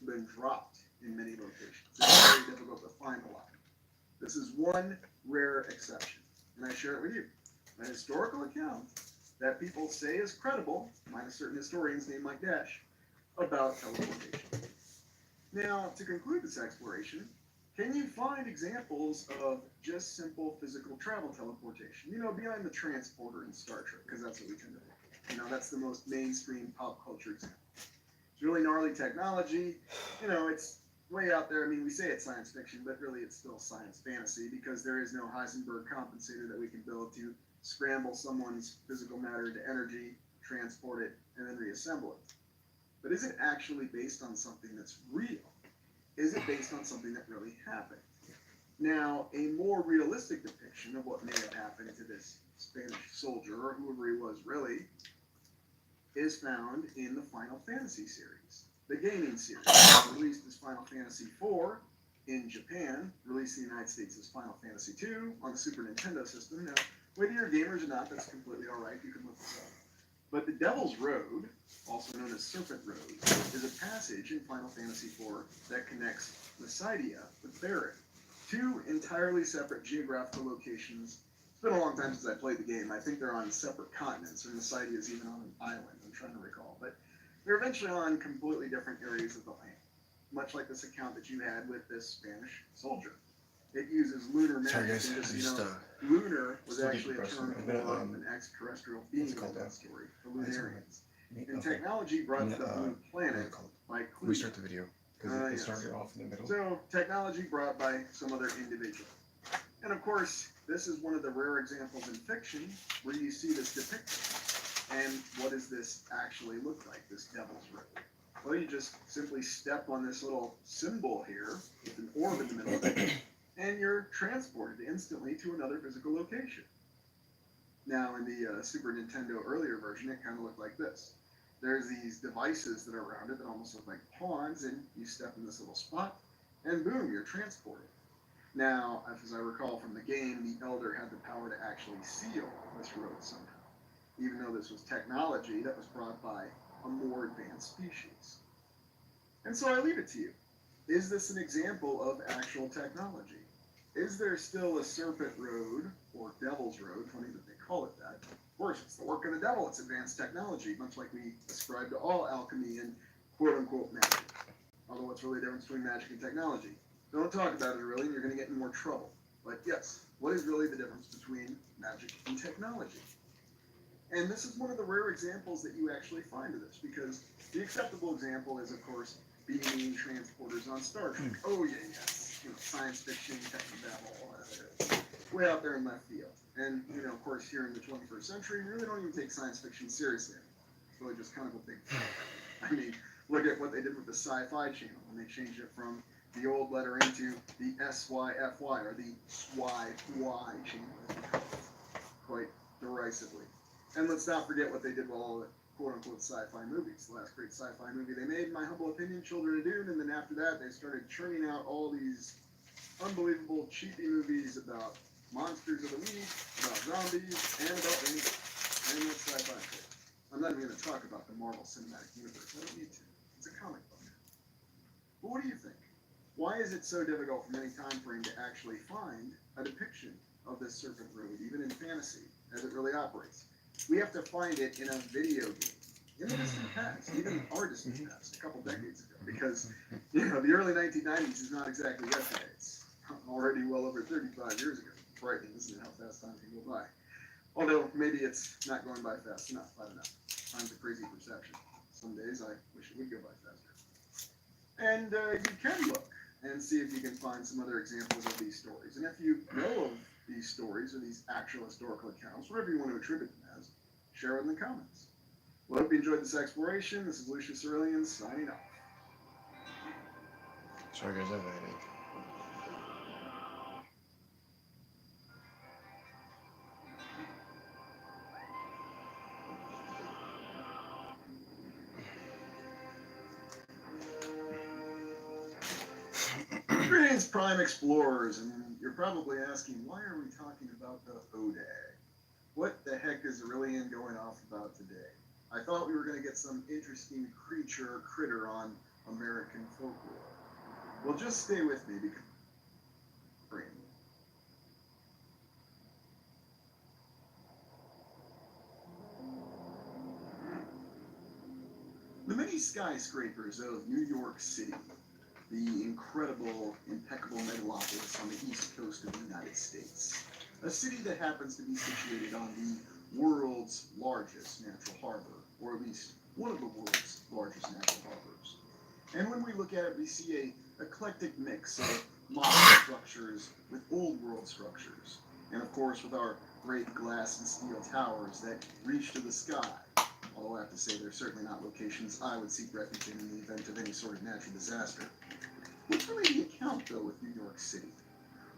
Been dropped in many locations. It's very difficult to find a lot. This is one rare exception, and I share it with you. A historical account that people say is credible, minus certain historians named Mike Dash, about teleportation. Now, to conclude this exploration, can you find examples of just simple physical travel teleportation? You know, behind the transporter in Star Trek, because that's what we tend to do. You know, that's the most mainstream pop culture example. It's really gnarly technology. You know, it's way out there. I mean, we say it's science fiction, but really it's still science fantasy because there is no Heisenberg compensator that we can build to scramble someone's physical matter into energy, transport it, and then reassemble it. But is it actually based on something that's real? Is it based on something that really happened? Now, a more realistic depiction of what may have happened to this Spanish soldier, or whoever he was really, is found in the Final Fantasy series, the gaming series, released as Final Fantasy IV in Japan, released in the United States as Final Fantasy II on the Super Nintendo system. Now, whether you're gamers or not, that's completely all right. You can look this up. But the Devil's Road, also known as Serpent Road, is a passage in Final Fantasy IV that connects Mysidia with Barret, two entirely separate geographical locations. It's been a long time since I played the game. I think they're on separate continents, or Mysidia is even on an island, I'm trying to recall. But they're eventually on completely different areas of the land, much like this account that you had with this Spanish soldier. It uses lunar magic. Sorry guys, and I just, just lunar was still actually a depressed term a for bit, an extraterrestrial being in that story, the Lunarians. And okay. technology brought to the blue planet by Clunia. Restart the video because it Yes. started off in the middle. So, technology brought by some other individual. And of course, this is one of the rare examples in fiction where you see this depicted. And what does this actually look like, this Devil's Road? Well, you just simply step on this little symbol here with an orb in the middle of it, and you're transported instantly to another physical location. Now, in the Super Nintendo earlier version, it kind of looked like this. There's these devices that are around it that almost look like pawns, and you step in this little spot, and boom, you're transported. Now, as I recall from the game, the Elder had the power to actually seal this road somehow, even though this was technology that was brought by a more advanced species. And so I leave it to you. Is this an example of actual technology? Is there still a Serpent Road, or Devil's Road, funny that they call it that? Of course, it's the work of the devil, it's advanced technology, much like we ascribe to all alchemy and quote-unquote magic. Although what's really the difference between magic and technology? Don't talk about it really, and you're going to get in more trouble. But yes, what is really the difference between magic and technology? And this is one of the rare examples that you actually find of this, because the acceptable example is, of course, beaming transporters on Star Trek. Oh yeah, yes. You know, science fiction, technobabble, way out there in left field. And, you know, of course, here in the 21st century, we really don't even take science fiction seriously. It's really just kind of a big thing. I mean, look at what they did with the Sci-Fi Channel when they changed it from the old letter into the SYFY, or the SWY channel, quite derisively. And let's not forget what they did with all the quote-unquote sci-fi movies. The last great sci-fi movie they made, in my humble opinion, Children of Dune, and then after that, they started churning out all these unbelievable cheapy movies about monsters of the week, about zombies, and about angels. And that's sci-fi shit. I'm not even going to talk about the Marvel Cinematic Universe. I don't need to. It's a comic book. But what do you think? Why is it so difficult from any time frame to actually find a depiction of this Serpent Road, even in fantasy, as it really operates? We have to find it in a video game, in the distant past, even our distant past, a couple decades ago, because, you know, the early 1990s is not exactly yesterday. It's already well over 35 years ago. Frightening, isn't it, how fast time can go by? Although, maybe it's not going by fast enough, I don't know. Time's a crazy perception. Some days I wish it would go by faster. And you can look and see if you can find some other examples of these stories. And if you know of these stories or these actual historical accounts, whatever you want to attribute them as, share it in the comments. Well, I hope you enjoyed this exploration. This is Lucius Aurelian signing off. Sorry guys, I've had it. Greetings, Prime Explorers, and you're probably asking, why are we talking about the Hodag? What the heck is Aurelian going off about today? I thought we were going to get some interesting creature or critter on American folklore. Well, just stay with me because skyscrapers of New York City, the incredible, impeccable megalopolis on the east coast of the United States. A city that happens to be situated on the world's largest natural harbor, or at least one of the world's largest natural harbors. And when we look at it, we see a eclectic mix of modern structures with old world structures. And of course, with our great glass and steel towers that reach to the sky. Although I have to say, they're certainly not locations I would seek refuge in the event of any sort of natural disaster. What's really the account, though, with New York City?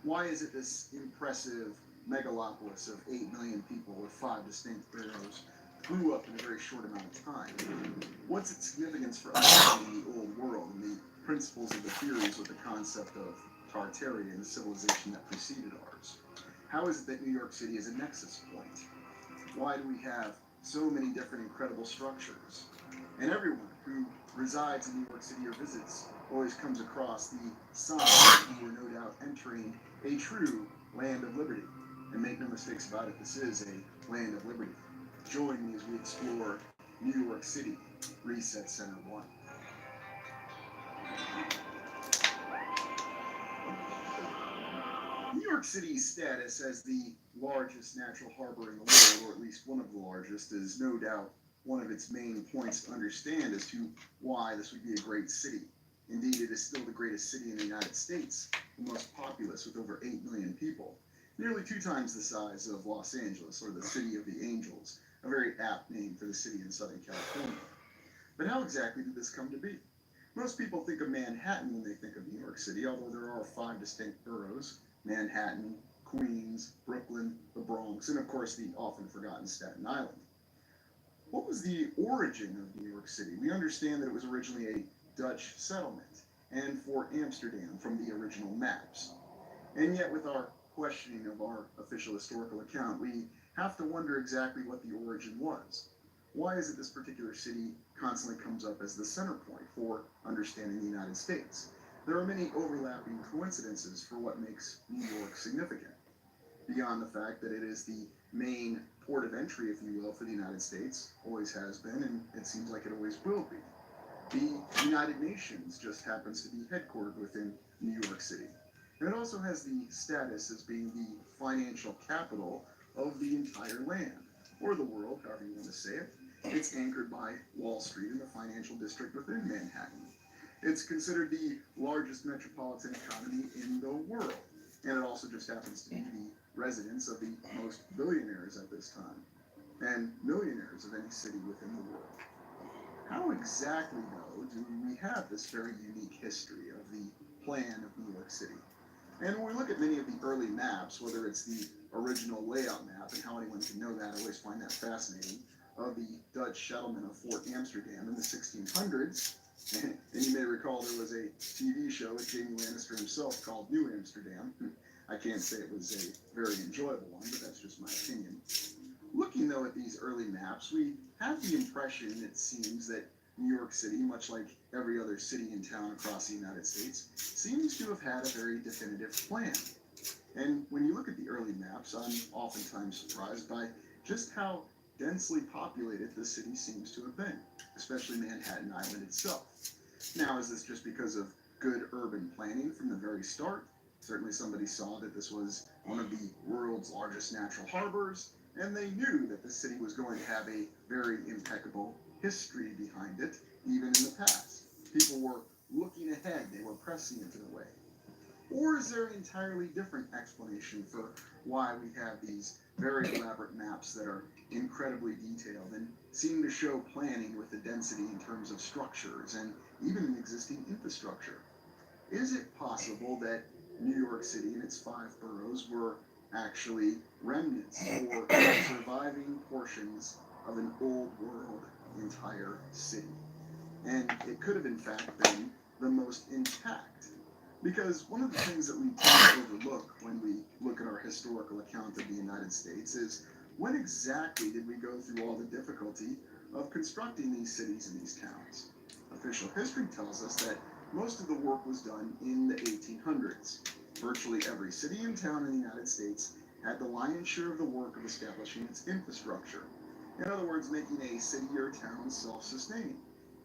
Why is it this impressive megalopolis of 8 million people with 5 distinct boroughs blew up in a very short amount of time? What's its significance for understanding the old world and the principles of the theories with the concept of Tartaria and the civilization that preceded ours? How is it that New York City is a nexus point? Why do we have so many different incredible structures? And everyone who resides in New York City or visits always comes across the sign that you are no doubt entering a true land of liberty. And make no mistakes about it, this is a land of liberty. Join me as we explore New York City, Reset Center 1. New York City's status as the largest natural harbor in the world, or at least one of the largest, is no doubt one of its main points to understand as to why this would be a great city. Indeed, it is still the greatest city in the United States, the most populous with over 8 million people, nearly 2 times the size of Los Angeles, or the City of the Angels, a very apt name for the city in Southern California. But how exactly did this come to be? Most people think of Manhattan when they think of New York City, although there are 5 distinct boroughs: Manhattan, Queens, Brooklyn, the Bronx, and of course the often forgotten Staten Island. What was the origin of New York City? We understand that it was originally a Dutch settlement, and Fort Amsterdam from the original maps. And yet, with our questioning of our official historical account, we have to wonder exactly what the origin was. Why is it this particular city constantly comes up as the center point for understanding the United States? There are many overlapping coincidences for what makes New York significant, beyond the fact that it is the main port of entry, if you will, for the United States, always has been, and it seems like it always will be. The United Nations just happens to be headquartered within New York City. And it also has the status as being the financial capital of the entire land, or the world, however you want to say it. It's anchored by Wall Street and the financial district within Manhattan. It's considered the largest metropolitan economy in the world, and it also just happens to be the residence of the most billionaires at this time, and millionaires of any city within the world. How exactly, though, do we have this very unique history of the plan of New York City? And when we look at many of the early maps, whether it's the original layout map, and how anyone can know that, I always find that fascinating, of the Dutch settlement of Fort Amsterdam in the 1600s, and you may recall there was a TV show with Jamie Lannister himself called New Amsterdam. I can't say it was a very enjoyable one, but that's just my opinion. Looking, though, at these early maps, we have the impression, it seems, that New York City, much like every other city and town across the United States, seems to have had a very definitive plan. And when you look at the early maps, I'm oftentimes surprised by just how densely populated the city seems to have been, especially Manhattan Island itself. Now, is this just because of good urban planning from the very start? Certainly somebody saw that this was one of the world's largest natural harbors, and they knew that the city was going to have a very impeccable history behind it, even in the past. People were looking ahead, they were pressing it in a way. Or is there an entirely different explanation for why we have these very elaborate maps that are incredibly detailed and seem to show planning with the density in terms of structures and even an existing infrastructure? Is it possible that New York City and its 5 boroughs were actually remnants or surviving portions of an old world entire city? And it could have in fact been the most intact. Because one of the things that we tend to overlook when we look at our historical account of the United States is, when exactly did we go through all the difficulty of constructing these cities and these towns? Official history tells us that most of the work was done in the 1800s. Virtually every city and town in the United States had the lion's share of the work of establishing its infrastructure. In other words, making a city or town self-sustaining.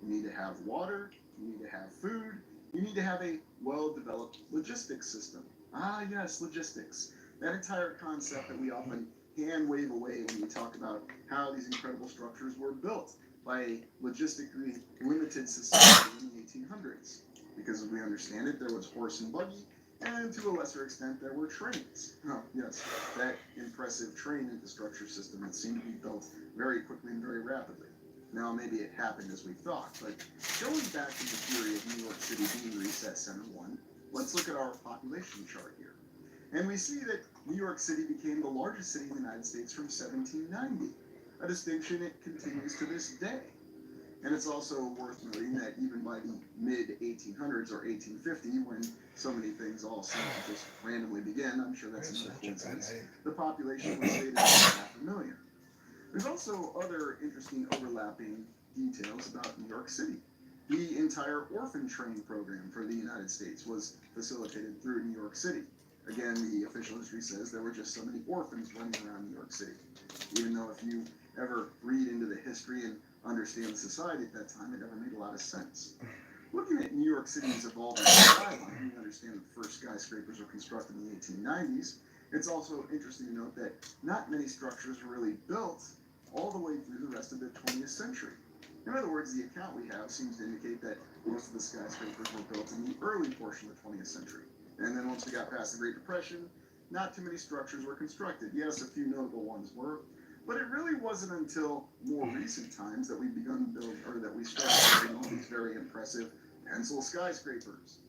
You need to have water, you need to have food, you need to have a well-developed logistics system. Ah, yes, logistics. That entire concept that we often hand wave away when we talk about how these incredible structures were built by a logistically limited society in the 1800s. Because as we understand it, there was horse and buggy, and to a lesser extent, there were trains. Oh, yes, that impressive train infrastructure system that seemed to be built very quickly and very rapidly. Now, maybe it happened as we thought, but going back to the theory of New York City being reset center one, let's look at our population chart here. And we see that New York City became the largest city in the United States from 1790, a distinction it continues to this day. And it's also worth noting that even by the mid-1800s or 1850, when so many things all seem to just randomly begin, I'm sure that's another coincidence, the population was stated at 500,000. There's also other interesting overlapping details about New York City. The entire orphan training program for the United States was facilitated through New York City. Again, the official history says there were just so many orphans running around New York City. Even though if you ever read into the history and understand the society at that time, it never made a lot of sense. Looking at New York City's evolving skyline, we understand that the first skyscrapers were constructed in the 1890s. It's also interesting to note that not many structures were really built all the way through the rest of the 20th century. In other words, the account we have seems to indicate that most of the skyscrapers were built in the early portion of the 20th century. And then once we got past the Great Depression, not too many structures were constructed. Yes, a few notable ones were, but it really wasn't until more recent times that we started building all these very impressive pencil skyscrapers.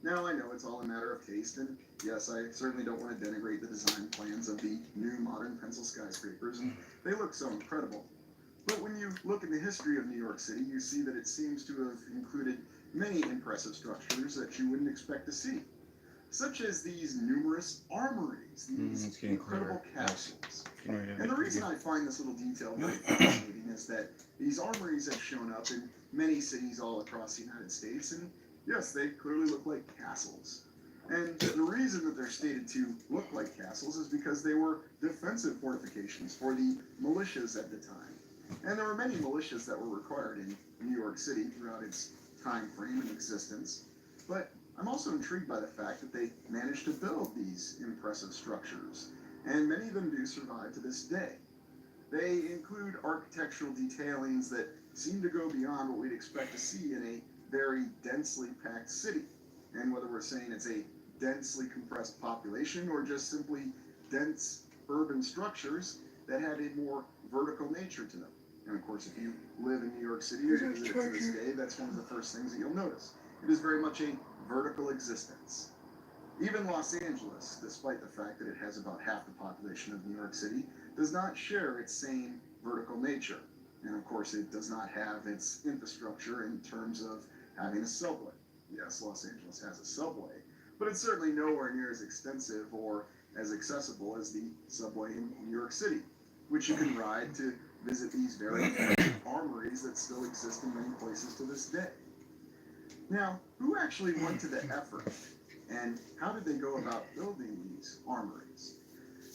Now I know it's all a matter of taste, and yes, I certainly don't want to denigrate the design plans of the new modern pencil skyscrapers, and they look so incredible. But when you look at the history of New York City, you see that it seems to have included many impressive structures that you wouldn't expect to see, such as these numerous armories, these incredible castles. And the reason I find this little detail very fascinating is that these armories have shown up in many cities all across the United States, and yes, they clearly look like castles. And the reason that they're stated to look like castles is because they were defensive fortifications for the militias at the time. And there were many militias that were required in New York City throughout its time frame and existence. But I'm also intrigued by the fact that they managed to build these impressive structures, and many of them do survive to this day. They include architectural detailings that seem to go beyond what we'd expect to see in a very densely packed city. And whether we're saying it's a densely compressed population or just simply dense urban structures that had a more vertical nature to them. And of course, if you live in New York City or visit it to this day, that's one of the first things that you'll notice. It is very much a vertical existence. Even Los Angeles, despite the fact that it has about half the population of New York City, does not share its same vertical nature. And of course, it does not have its infrastructure in terms of having a subway. Yes, Los Angeles has a subway, but it's certainly nowhere near as extensive or as accessible as the subway in New York City, which you can ride to visit these very armories that still exist in many places to this day. Now, who actually went to the effort, and how did they go about building these armories?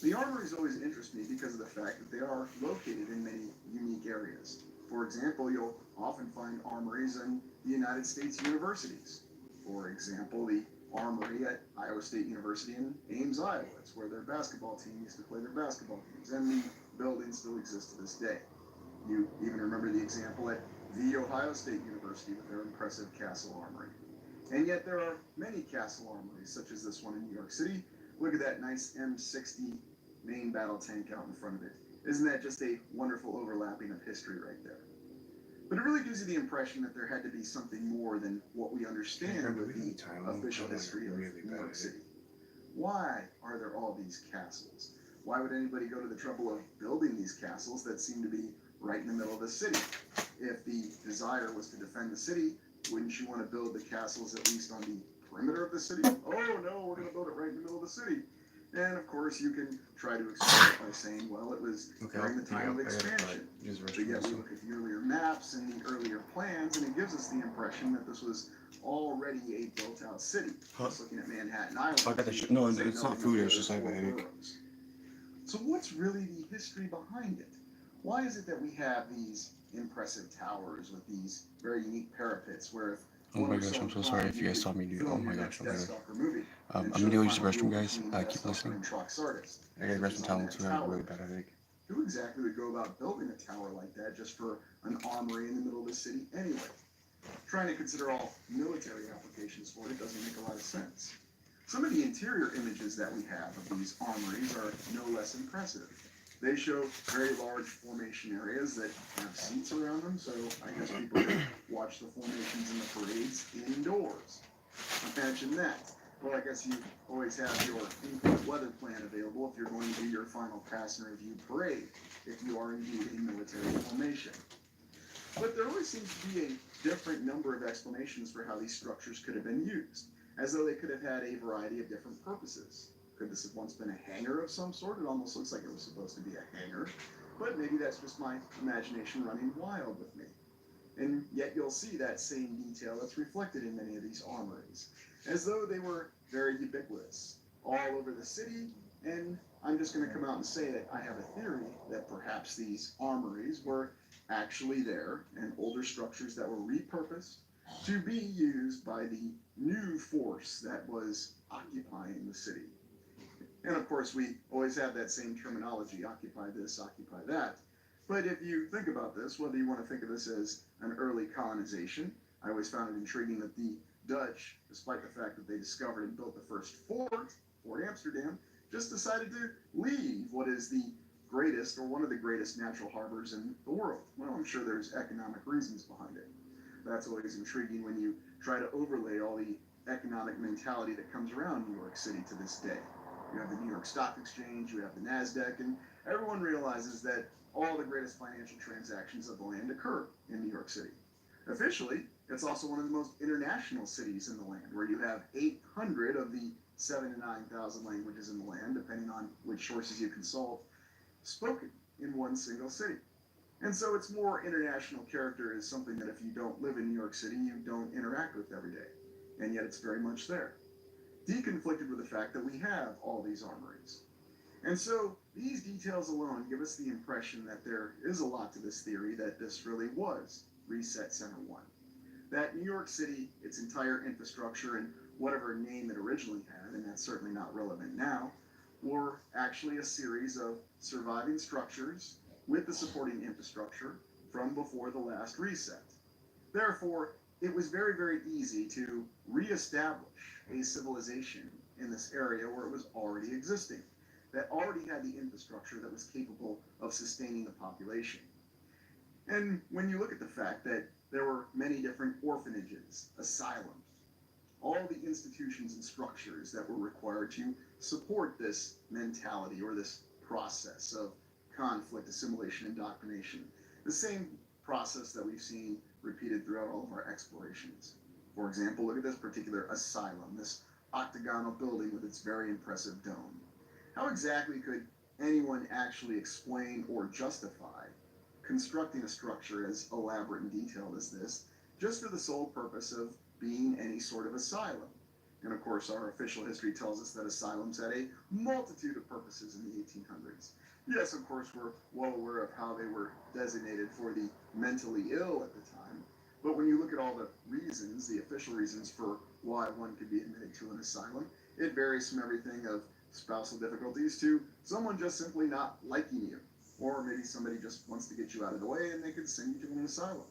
The armories always interest me because of the fact that they are located in many unique areas. For example, you'll often find armories in the United States universities. For example, the armory at Iowa State University in Ames, Iowa. It's where their basketball team used to play their basketball games, and the building still exists to this day. You even remember the example at The Ohio State University with their impressive castle armory. And yet there are many castle armories, such as this one in New York City. Look at that nice M60 main battle tank out in front of it. Isn't that just a wonderful overlapping of history right there? But it really gives you the impression that there had to be something more than what we understand with the official history of New York City. Why are there all these castles? Why would anybody go to the trouble of building these castles that seem to be right in the middle of the city? If the desire was to defend the city, wouldn't you want to build the castles at least on the perimeter of the city? Oh no, we're going to build it right in the middle of the city. And of course, you can try to explain it by saying, well, it was during the time of expansion. But yet we look at the earlier maps and the earlier plans, and it gives us the impression that this was already a built-out city. Just looking at Manhattan Island. I got the no, it's not food. It's just I have a headache. So what's really the history behind it? Why is it that we have these impressive towers with these very unique parapets where if Oh my gosh, I'm so sorry if you guys saw me do. Oh my gosh, I'm sorry. I'm gonna go use the restroom, guys. Keep listening. I gotta rest my towel too. I have a really bad headache. Who exactly would go about building a tower like that just for an armory in the middle of the city anyway? Trying to consider all military applications for it doesn't make a lot of sense. Some of the interior images that we have of these armories are no less impressive. They show very large formation areas that have seats around them, so I guess people can watch the formations and the parades indoors. Imagine that. Well, I guess you always have your input weather plan available if you're going to do your final pass and review parade, if you are indeed in military formation. But there always seems to be a different number of explanations for how these structures could have been used, as though they could have had a variety of different purposes. Could this have once been a hangar of some sort? It almost looks like it was supposed to be a hangar, but maybe that's just my imagination running wild with me. And yet you'll see that same detail that's reflected in many of these armories, as though they were very ubiquitous, all over the city. And I'm just going to come out and say that I have a theory that perhaps these armories were actually there and older structures that were repurposed to be used by the new force that was occupying the city. And of course, we always have that same terminology, occupy this, occupy that. But if you think about this, whether you want to think of this as an early colonization, I always found it intriguing that the Dutch, despite the fact that they discovered and built the first fort, Fort Amsterdam, just decided to leave what is the greatest or one of the greatest natural harbors in the world. Well, I'm sure there's economic reasons behind it. That's always intriguing when you try to overlay all the economic mentality that comes around New York City to this day. You have the New York Stock Exchange, you have the NASDAQ, and everyone realizes that all the greatest financial transactions of the land occur in New York City. Officially, it's also one of the most international cities in the land, where you have 800 of the 7,000 to 9,000 languages in the land, depending on which sources you consult, spoken in one single city. And so its more international character is something that if you don't live in New York City, you don't interact with every day. And yet it's very much there. Deconflicted with the fact that we have all these armories. And so these details alone give us the impression that there is a lot to this theory that this really was Reset Center 1. That New York City, its entire infrastructure and whatever name it originally had, and that's certainly not relevant now, were actually a series of surviving structures with the supporting infrastructure from before the last reset. Therefore, it was very, very easy to reestablish a civilization in this area where it was already existing, that already had the infrastructure that was capable of sustaining the population. And when you look at the fact that there were many different orphanages, asylums, all the institutions and structures that were required to support this mentality or this process of conflict, assimilation, indoctrination, the same process that we've seen repeated throughout all of our explorations. For example, look at this particular asylum, this octagonal building with its very impressive dome. How exactly could anyone actually explain or justify constructing a structure as elaborate and detailed as this, just for the sole purpose of being any sort of asylum? And of course, our official history tells us that asylums had a multitude of purposes in the 1800s. Yes, of course, we're well aware of how they were designated for the mentally ill at the time. But when you look at all the reasons, the official reasons for why one could be admitted to an asylum, it varies from everything of spousal difficulties to someone just simply not liking you. Or maybe somebody just wants to get you out of the way and they could send you to an asylum.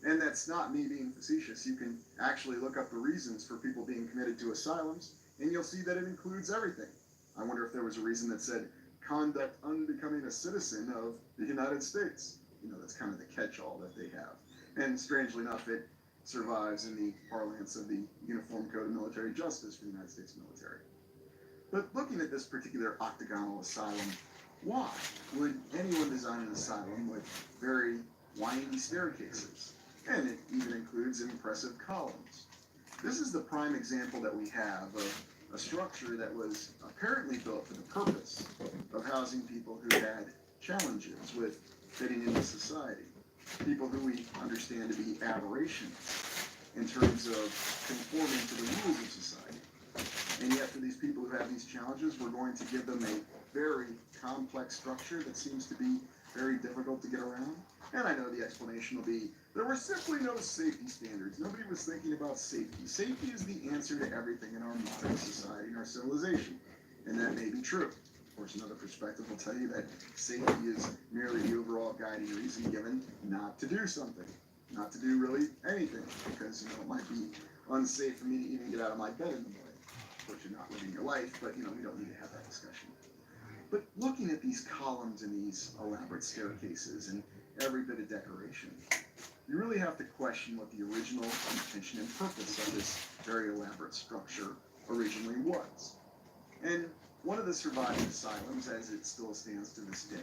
And that's not me being facetious. You can actually look up the reasons for people being committed to asylums, and you'll see that it includes everything. I wonder if there was a reason that said, conduct unbecoming a citizen of the United States. You know, that's kind of the catch-all that they have. And strangely enough, it survives in the parlance of the Uniform Code of Military Justice for the United States military. But looking at this particular octagonal asylum, why would anyone design an asylum with very windy staircases? And it even includes impressive columns. This is the prime example that we have of a structure that was apparently built for the purpose of housing people who had challenges with fitting into society, people who we understand to be aberrations in terms of conforming to the rules of society. And yet for these people who have these challenges, we're going to give them a very complex structure that seems to be very difficult to get around. And I know the explanation will be, there were simply no safety standards. Nobody was thinking about safety. Safety is the answer to everything in our modern society and our civilization. And that may be true. Of course, another perspective will tell you that safety is merely the overall guiding reason given not to do something, not to do really anything, because it might be unsafe for me to even get out of my bed in the morning. Of course, you're not living your life, but we don't need to have that discussion. But looking at these columns and these elaborate staircases and every bit of decoration, you really have to question what the original intention and purpose of this very elaborate structure originally was. And one of the surviving asylums, as it still stands to this day,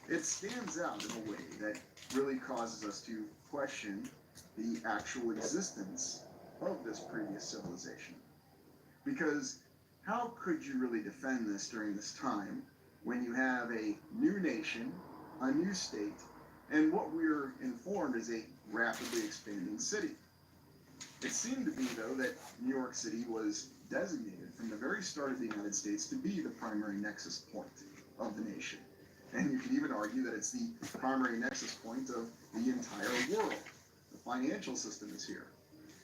it stands out in a way that really causes us to question the actual existence of this previous civilization. Because how could you really defend this during this time when you have a new nation, a new state, and what we're informed is a rapidly expanding city? It seemed to be, though, that New York City was designated from the very start of the United States to be the primary nexus point of the nation. And you could even argue that it's the primary nexus point of the entire world. The financial system is here.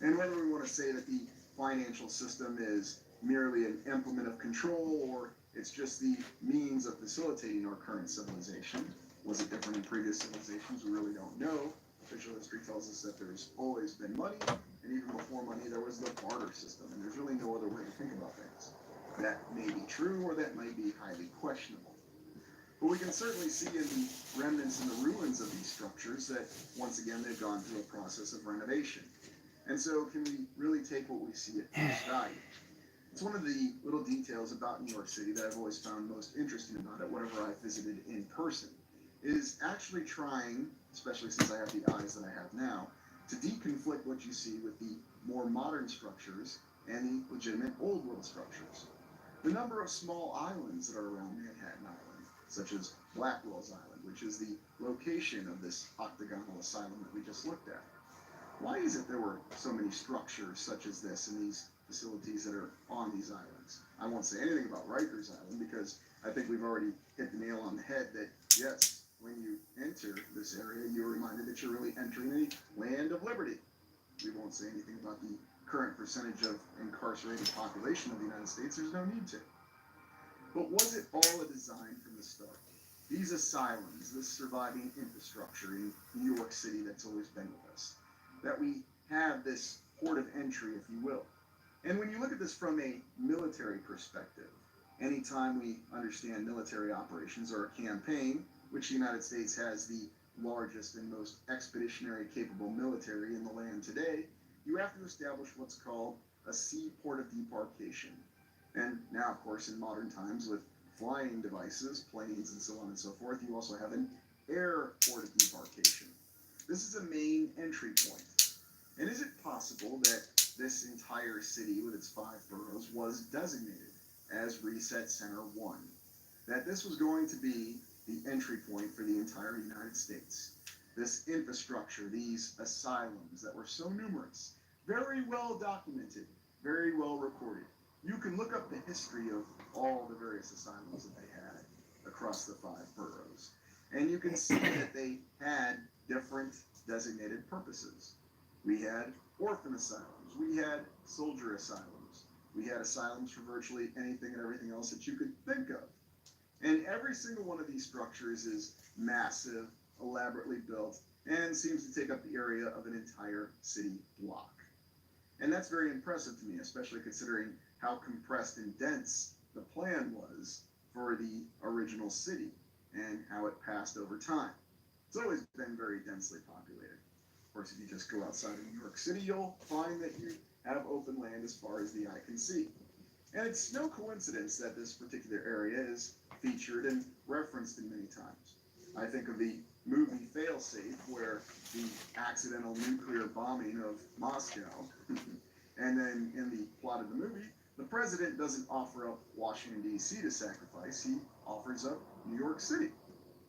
And whether we want to say that the financial system is merely an implement of control or it's just the means of facilitating our current civilization, was it different in previous civilizations? We really don't know. Official history tells us that there's always been money, and even before money there was the barter system, and there's really no other way to think about things. That may be true or that may be highly questionable. But we can certainly see in the remnants and the ruins of these structures that, once again, they've gone through a process of renovation. And so can we really take what we see at face value? It's one of the little details about New York City that I've always found most interesting about it, whenever I've visited in person, is actually trying, especially since I have the eyes that I have now, to deconflict what you see with the more modern structures and the legitimate old world structures. The number of small islands that are around Manhattan Island, such as Blackwell's Island, which is the location of this octagonal asylum that we just looked at. Why is it there were so many structures such as this and these facilities that are on these islands? I won't say anything about Rikers Island because I think we've already hit the nail on the head that, yes, when you enter this area, you're reminded that you're really entering a land of liberty. We won't say anything about the current percentage of incarcerated population of the United States. There's no need to. But was it all a design from the start? These asylums, this surviving infrastructure in New York City that's always been with us, that we have this port of entry, if you will. And when you look at this from a military perspective, anytime we understand military operations or a campaign, which the United States has the largest and most expeditionary capable military in the land today, you have to establish what's called a seaport of debarkation. And now, of course, in modern times with flying devices, planes and so on and so forth, you also have an airport of debarkation. This is a main entry point. And is it possible that this entire city with its 5 boroughs was designated as Reset Center 1? That this was going to be the entry point for the entire United States. This infrastructure, these asylums that were so numerous, very well documented, very well recorded. You can look up the history of all the various asylums that they had across the 5 boroughs. And you can see that they had different designated purposes. We had orphan asylums. We had soldier asylums. We had asylums for virtually anything and everything else that you could think of. And every single one of these structures is massive, elaborately built, and seems to take up the area of an entire city block. And that's very impressive to me, especially considering how compressed and dense the plan was for the original city and how it passed over time. It's always been very densely populated. Of course, if you just go outside of New York City, you'll find that you have open land as far as the eye can see. And it's no coincidence that this particular area is featured and referenced in many times. I think of the movie Failsafe, where the accidental nuclear bombing of Moscow, and then in the plot of the movie, the president doesn't offer up Washington, D.C. to sacrifice, he offers up New York City,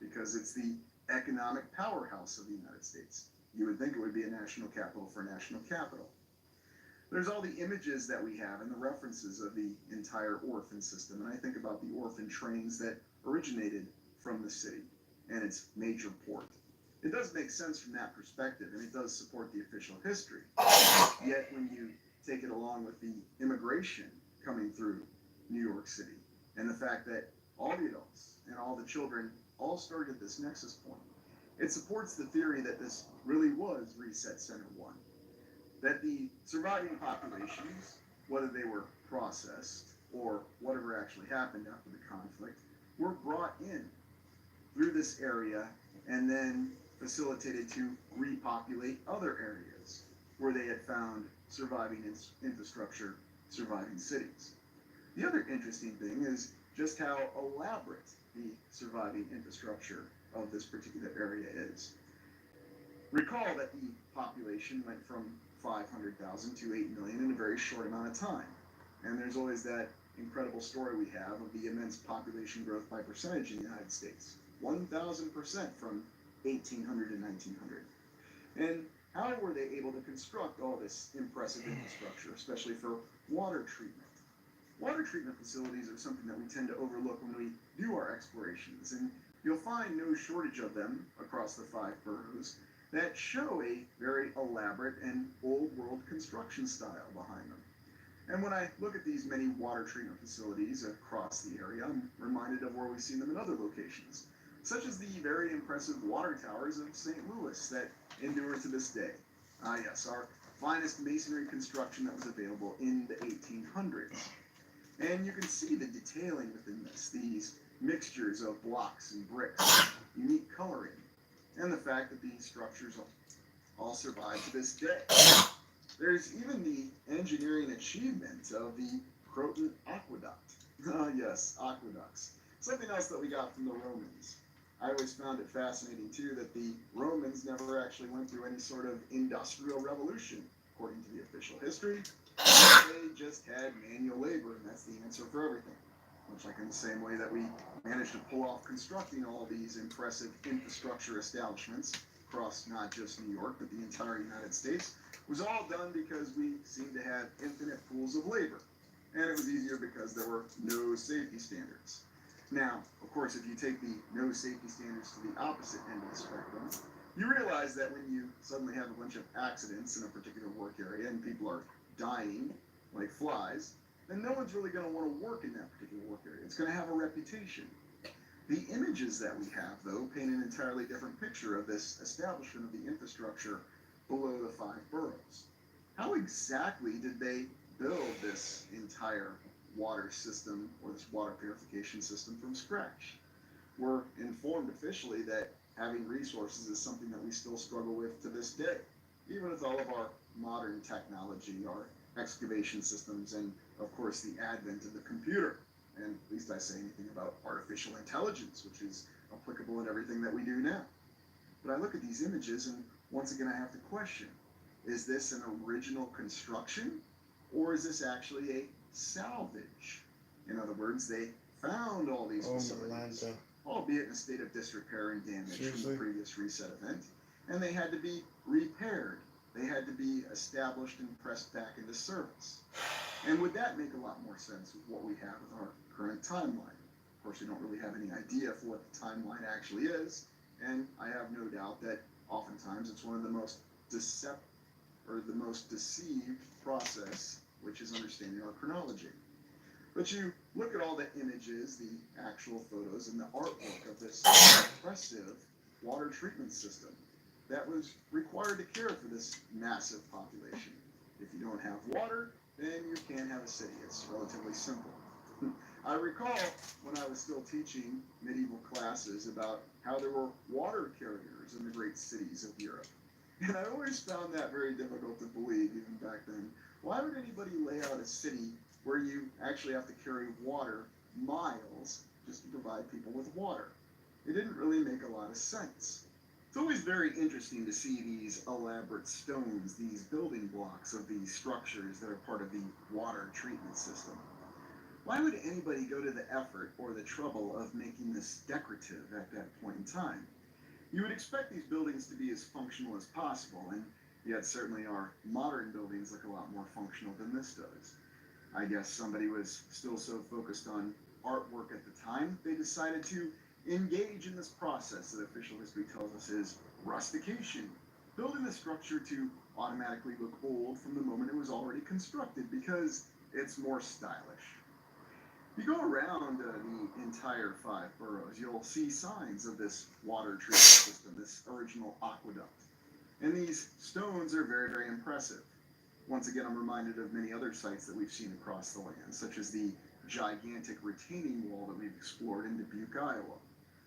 because it's the economic powerhouse of the United States. You would think it would be a national capital for a national capital. There's all the images that we have and the references of the entire orphan system, and I think about the orphan trains that originated from the city. and its major port. It does make sense from that perspective, and it does support the official history. Yet when you take it along with the immigration coming through New York City, and the fact that all the adults and all the children all started at this nexus point, it supports the theory that this really was Reset Center 1. That the surviving populations, whether they were processed or whatever actually happened after the conflict, were brought in through this area and then facilitated to repopulate other areas where they had found surviving infrastructure, surviving cities. The other interesting thing is just how elaborate the surviving infrastructure of this particular area is. Recall that the population went from 500,000 to 8 million in a very short amount of time. And there's always that incredible story we have of the immense population growth by percentage in the United States. 1,000% from 1800 to 1900. And how were they able to construct all this impressive infrastructure, especially for water treatment? Water treatment facilities are something that we tend to overlook when we do our explorations, and you'll find no shortage of them across the 5 boroughs that show a very elaborate and old world construction style behind them. And when I look at these many water treatment facilities across the area, I'm reminded of where we've seen them in other locations, such as the very impressive water towers of St. Louis that endure to this day. Yes, our finest masonry construction that was available in the 1800s. And you can see the detailing within this, these mixtures of blocks and bricks, unique coloring, and the fact that these structures all survive to this day. There's even the engineering achievement of the Croton Aqueduct. Yes, aqueducts. Something else that we got from the Romans. I always found it fascinating too that the Romans never actually went through any sort of industrial revolution, according to the official history. They just had manual labor, and that's the answer for everything. Much like in the same way that we managed to pull off constructing all these impressive infrastructure establishments across not just New York, but the entire United States, was all done because we seemed to have infinite pools of labor. And it was easier because there were no safety standards. Now, of course, if you take the no safety standards to the opposite end of the spectrum, you realize that when you suddenly have a bunch of accidents in a particular work area and people are dying like flies, then no one's really going to want to work in that particular work area. It's going to have a reputation. The images that we have, though, paint an entirely different picture of this establishment of the infrastructure below the 5 boroughs. How exactly did they build this entire water system or this water purification system from scratch? We're informed officially that having resources is something that we still struggle with to this day, even with all of our modern technology, our excavation systems, and of course the advent of the computer. And at least I say anything about artificial intelligence, which is applicable in everything that we do now. But I look at these images and once again I have to question, is this an original construction or is this actually a salvage? In other words, they found all these facilities, albeit in a state of disrepair and damage from the previous reset event, and they had to be repaired. They had to be established and pressed back into service. And would that make a lot more sense with what we have with our current timeline? Of course, we don't really have any idea for what the timeline actually is, and I have no doubt that oftentimes it's one of the most deceived process, which is understanding our chronology. But you look at all the images, the actual photos, and the artwork of this impressive water treatment system that was required to care for this massive population. If you don't have water, then you can't have a city. It's relatively simple. I recall when I was still teaching medieval classes about how there were water carriers in the great cities of Europe. And I always found that very difficult to believe, even back then. Why would anybody lay out a city where you actually have to carry water miles just to provide people with water? It didn't really make a lot of sense. It's always very interesting to see these elaborate stones, these building blocks of these structures that are part of the water treatment system. Why would anybody go to the effort or the trouble of making this decorative at that point in time? You would expect these buildings to be as functional as possible, and yet certainly our modern buildings look a lot more functional than this does. I guess somebody was still so focused on artwork at the time, they decided to engage in this process that official history tells us is rustication, building the structure to automatically look old from the moment it was already constructed because it's more stylish. You go around the entire five boroughs, you'll see signs of this water treatment system, this original aqueduct. And these stones are very, very impressive. Once again, I'm reminded of many other sites that we've seen across the land, such as the gigantic retaining wall that we've explored in Dubuque, Iowa.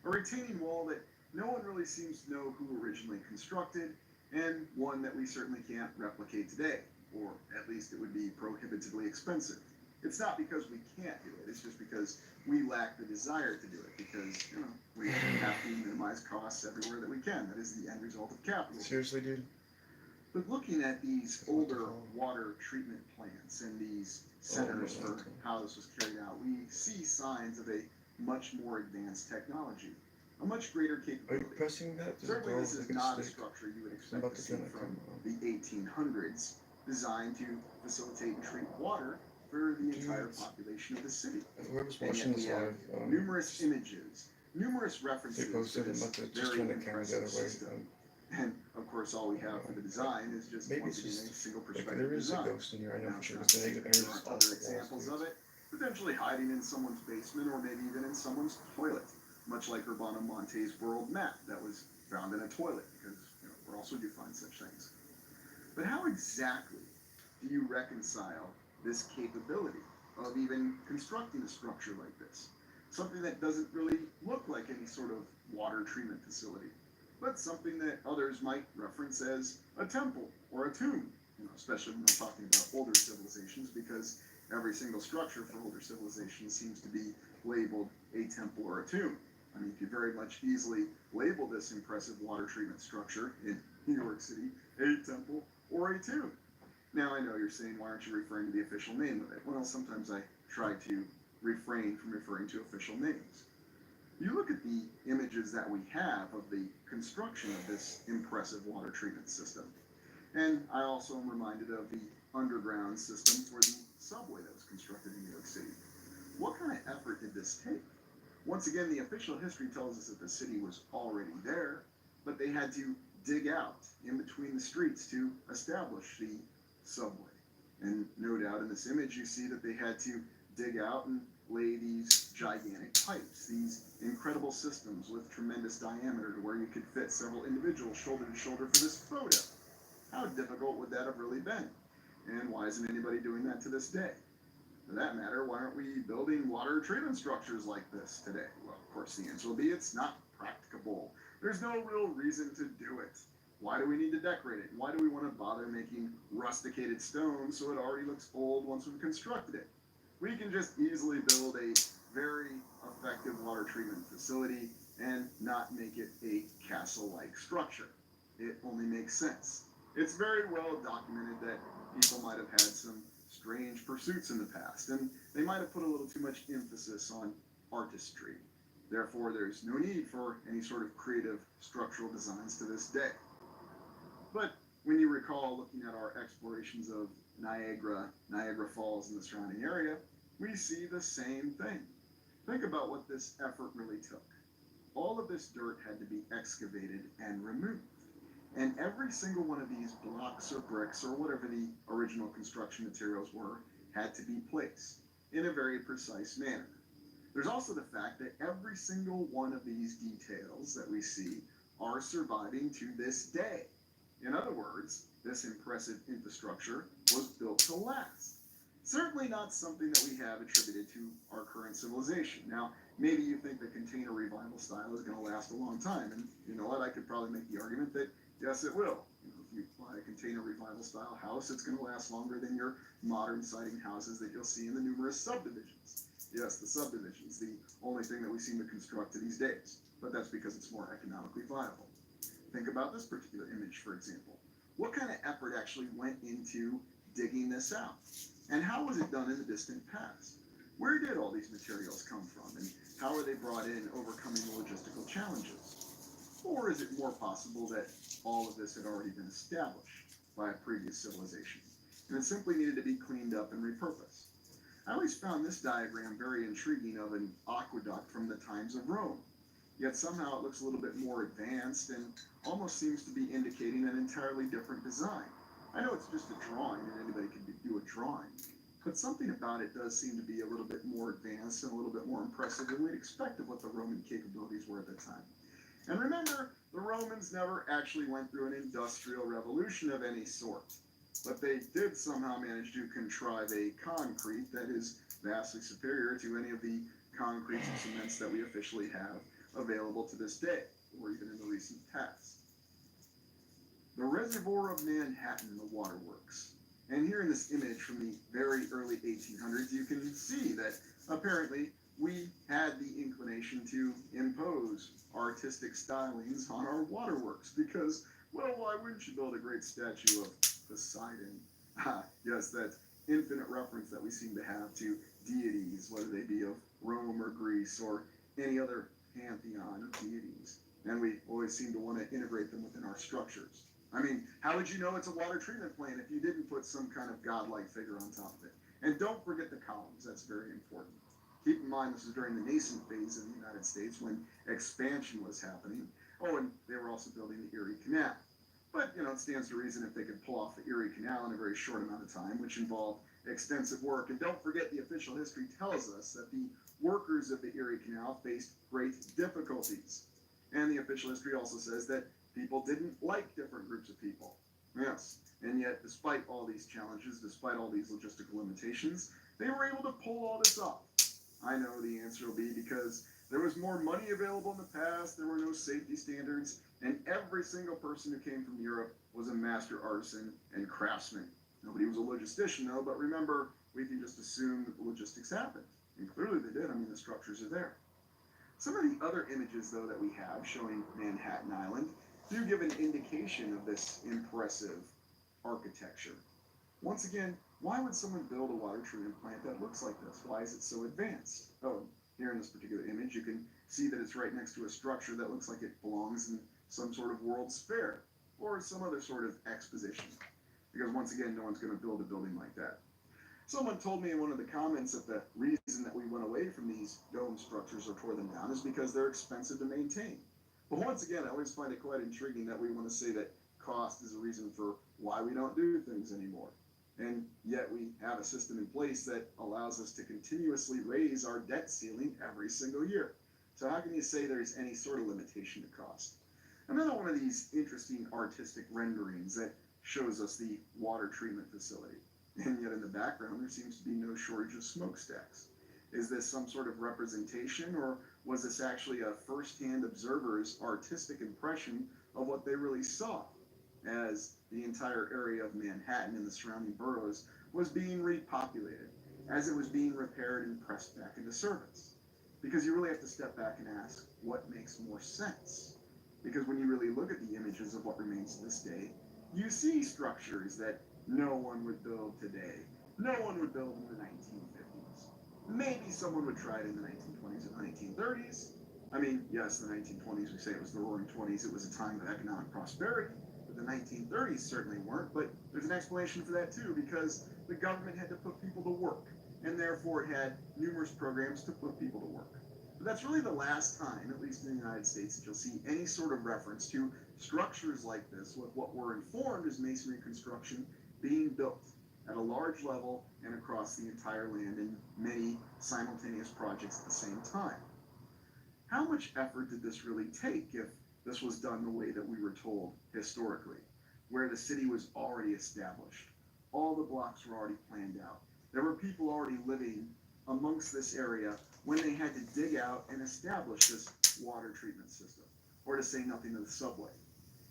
A retaining wall that no one really seems to know who originally constructed, and one that we certainly can't replicate today, or at least it would be prohibitively expensive. It's not because we can't do it, it's just because we lack the desire to do it, because, we have to minimize costs everywhere that we can. That is the end result of capitalism. Seriously, dude? But looking at these older water treatment plants and these centers for how this was carried out, we see signs of a much more advanced technology, a much greater Are you capability. pressing that? Certainly, this is not a structure you would expect to see from the 1800s, designed to facilitate and treat water for the entire population of the city. Whoever's And watching yet we this have live, numerous images, numerous they references to posted it, this not just very trying to camera the impressive other way. system. And of course, all we have for the design is just Maybe once it's again a just, single like, perspective there is a design. ghost in here, I know Now, for sure. it's It's not the to negative say energy there aren't other examples of it, potentially hiding in someone's basement or maybe even in someone's toilet, much like Urbano Monte's world map that was found in a toilet, because where else would you find such things? But how exactly do you reconcile this capability of even constructing a structure like this? Something that doesn't really look like any sort of water treatment facility, but something that others might reference as a temple or a tomb, especially when we're talking about older civilizations, because every single structure for older civilizations seems to be labeled a temple or a tomb. I mean, you could very much easily label this impressive water treatment structure in New York City a temple or a tomb. Now, I know you're saying, why aren't you referring to the official name of it? Well, sometimes I try to refrain from referring to official names. You look at the images that we have of the construction of this impressive water treatment system, and I also am reminded of the underground system for the subway that was constructed in New York City. What kind of effort did this take? Once again, the official history tells us that the city was already there, but they had to dig out in between the streets to establish the subway. And no doubt in this image you see that they had to dig out and lay these gigantic pipes, these incredible systems with tremendous diameter to where you could fit several individuals shoulder to shoulder for this photo. How difficult would that have really been? And why isn't anybody doing that to this day? For that matter, why aren't we building water treatment structures like this today? Well, of course, the answer will be it's not practicable. There's no real reason to do it. Why do we need to decorate it? Why do we want to bother making rusticated stone so it already looks old once we've constructed it? We can just easily build a very effective water treatment facility and not make it a castle-like structure. It only makes sense. It's very well documented that people might have had some strange pursuits in the past, and they might have put a little too much emphasis on artistry. Therefore, there's no need for any sort of creative structural designs to this day. But when you recall looking at our explorations of Niagara Falls and the surrounding area, we see the same thing. Think about what this effort really took. All of this dirt had to be excavated and removed. And every single one of these blocks or bricks or whatever the original construction materials were had to be placed in a very precise manner. There's also the fact that every single one of these details that we see are surviving to this day. In other words, this impressive infrastructure was built to last. Certainly not something that we have attributed to our current civilization. Now, maybe you think the container revival style is going to last a long time, and you know what, I could probably make the argument that yes, it will. If you buy a container revival style house, it's going to last longer than your modern siding houses that you'll see in the numerous subdivisions. Yes, the subdivisions, the only thing that we seem to construct these days, but that's because it's more economically viable. Think about this particular image, for example. What kind of effort actually went into digging this out? And how was it done in the distant past? Where did all these materials come from, and how are they brought in overcoming the logistical challenges? Or is it more possible that all of this had already been established by a previous civilization, and it simply needed to be cleaned up and repurposed? I always found this diagram very intriguing of an aqueduct from the times of Rome. yet somehow it looks a little bit more advanced and almost seems to be indicating an entirely different design. I know it's just a drawing and anybody can do a drawing, but something about it does seem to be a little bit more advanced and a little bit more impressive than we'd expect of what the Roman capabilities were at the time. And remember, the Romans never actually went through an industrial revolution of any sort, but they did somehow manage to contrive a concrete that is vastly superior to any of the concretes and cements that we officially have available to this day, or even in the recent past. The Reservoir of Manhattan, the waterworks. And here in this image from the very early 1800s, you can see that apparently we had the inclination to impose artistic stylings on our waterworks because, well, why wouldn't you build a great statue of Poseidon? Yes, that infinite reference that we seem to have to deities, whether they be of Rome or Greece or any other pantheon of deities. And we always seem to want to integrate them within our structures. I mean, how would you know it's a water treatment plant if you didn't put some kind of godlike figure on top of it? And don't forget the columns, that's very important. Keep in mind this is during the nascent phase of the United States when expansion was happening. Oh, and they were also building the Erie Canal. But, you know, it stands to reason if they could pull off the Erie Canal in a very short amount of time, which involved extensive work. And don't forget the official history tells us that the workers of the Erie Canal faced great difficulties. And the official history also says that people didn't like different groups of people. Yes, and yet despite all these challenges, despite all these logistical limitations, they were able to pull all this off. I know the answer will be because there was more money available in the past, there were no safety standards, and every single person who came from Europe was a master artisan and craftsman. Nobody was a logistician though, but remember, we can just assume that the logistics happened. And clearly they did, I mean the structures are there. Some of the other images though that we have showing Manhattan Island do give an indication of this impressive architecture. Once again, why would someone build a water treatment plant that looks like this? Why is it so advanced? Oh, here in this particular image, you can see that it's right next to a structure that looks like it belongs in some sort of World's Fair or some other sort of exposition. Because once again, no one's going to build a building like that. Someone told me in one of the comments that the reason that we went away from these dome structures or tore them down is because they're expensive to maintain. But once again, I always find it quite intriguing that we want to say that cost is a reason for why we don't do things anymore. And yet we have a system in place that allows us to continuously raise our debt ceiling every single year. So how can you say there's any sort of limitation to cost? Another one of these interesting artistic renderings that shows us the water treatment facility. And yet in the background, there seems to be no shortage of smokestacks. Is this some sort of representation, or was this actually a first-hand observer's artistic impression of what they really saw as the entire area of Manhattan and the surrounding boroughs was being repopulated, as it was being repaired and pressed back into service? Because you really have to step back and ask, what makes more sense? Because when you really look at the images of what remains to this day, you see structures that no one would build today. No one would build in the 1950s. Maybe someone would try it in the 1920s and 1930s. I mean, yes, the 1920s, we say it was the roaring 20s. It was a time of economic prosperity. But the 1930s certainly weren't. But there's an explanation for that, too, because the government had to put people to work. And therefore, it had numerous programs to put people to work. But that's really the last time, at least in the United States, that you'll see any sort of reference to structures like this with what we're informed as masonry construction being built at a large level and across the entire land in many simultaneous projects at the same time. How much effort did this really take if this was done the way that we were told historically, where the city was already established? All the blocks were already planned out. There were people already living amongst this area when they had to dig out and establish this water treatment system, or to say nothing of the subway.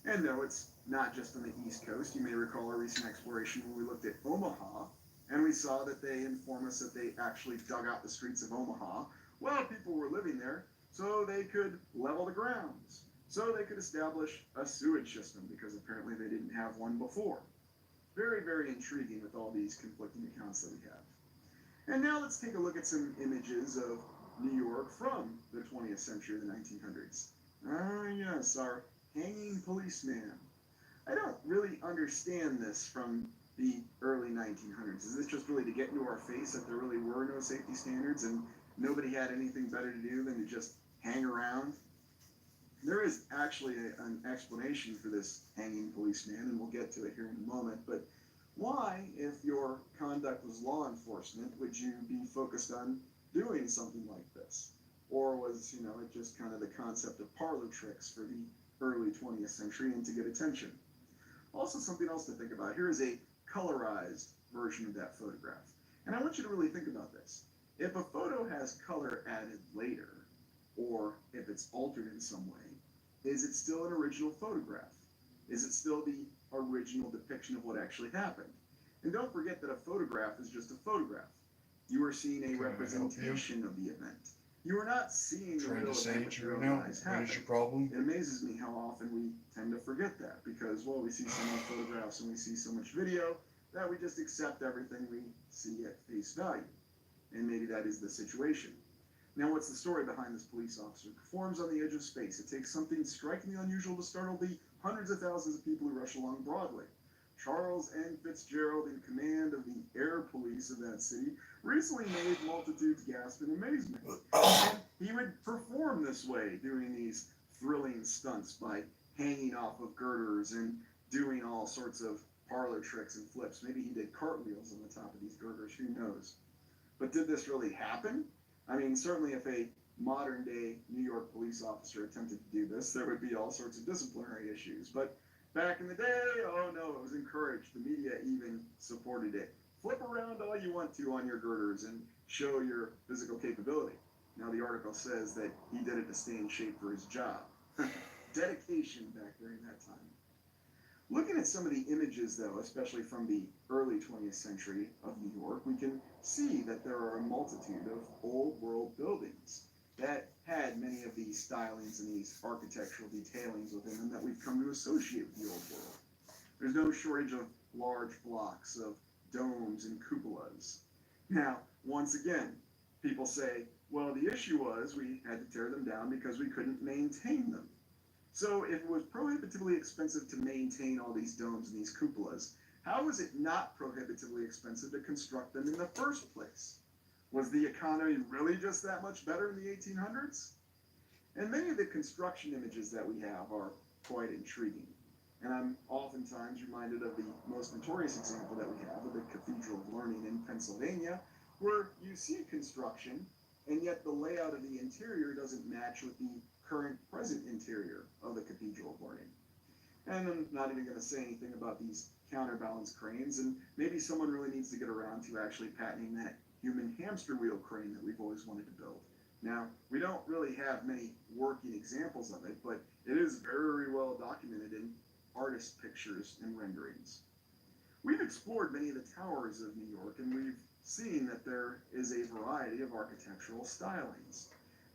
And no, it's not just on the East Coast. You may recall our recent exploration when we looked at Omaha, and we saw that they informed us that they actually dug out the streets of Omaha. Well, people were living there, so they could level the grounds, so they could establish a sewage system, because apparently they didn't have one before. Very, very intriguing with all these conflicting accounts that we have. And now let's take a look at some images of New York from the 20th century, the 1900s. Ah, yes, our hanging policeman. I don't really understand this from the early 1900s. Is this just really to get into our face that there really were no safety standards and nobody had anything better to do than to just hang around? There is actually an explanation for this hanging policeman, and we'll get to it here in a moment, but why, if your conduct was law enforcement, would you be focused on doing something like this? Or was, it just kind of the concept of parlor tricks for the early 20th century and to get attention? Also, something else to think about. Here is a colorized version of that photograph. And I want you to really think about this. If a photo has color added later, or if it's altered in some way, is it still an original photograph? Is it still the original depiction of what actually happened? And don't forget that a photograph is just a photograph. You are seeing a representation of the event. You are not seeing the real event with your own eyes happen. What is your problem? It amazes me how often we tend to forget that because, well, we see so many photographs and we see so much video that we just accept everything we see at face value. And maybe that is the situation. Now, what's the story behind this police officer? Performs on the edge of space. It takes something strikingly unusual to startle the hundreds of thousands of people who rush along Broadway. Charles N. Fitzgerald, in command of the air police of that city, recently made multitudes gasp in amazement. And he would perform this way, doing these thrilling stunts by hanging off of girders and doing all sorts of parlor tricks and flips. Maybe he did cartwheels on the top of these girders, who knows? But did this really happen? I mean, certainly if a modern day New York police officer attempted to do this, there would be all sorts of disciplinary issues. But back in the day, oh no, it was encouraged. The media even supported it. Flip around all you want to on your girders and show your physical capability. Now the article says that he did it to stay in shape for his job. Dedication back during that time. Looking at some of the images, though, especially from the early 20th century of New York, we can see that there are a multitude of old world buildings that had many of these stylings and these architectural detailings within them that we've come to associate with the old world. There's no shortage of large blocks of domes and cupolas. Now, once again, people say, well, the issue was we had to tear them down because we couldn't maintain them. So if it was prohibitively expensive to maintain all these domes and these cupolas, how was it not prohibitively expensive to construct them in the first place? Was the economy really just that much better in the 1800s? And many of the construction images that we have are quite intriguing. And I'm oftentimes reminded of the most notorious example that we have of the Cathedral of Learning in Pennsylvania, where you see construction, and yet the layout of the interior doesn't match with the current present interior of the Cathedral of Learning. And I'm not even going to say anything about these counterbalance cranes, and maybe someone really needs to get around to actually patenting that human hamster wheel crane that we've always wanted to build. Now, we don't really have many working examples of it, but it is very well documented in artist pictures and renderings. We've explored many of the towers of New York, and we've seen that there is a variety of architectural stylings.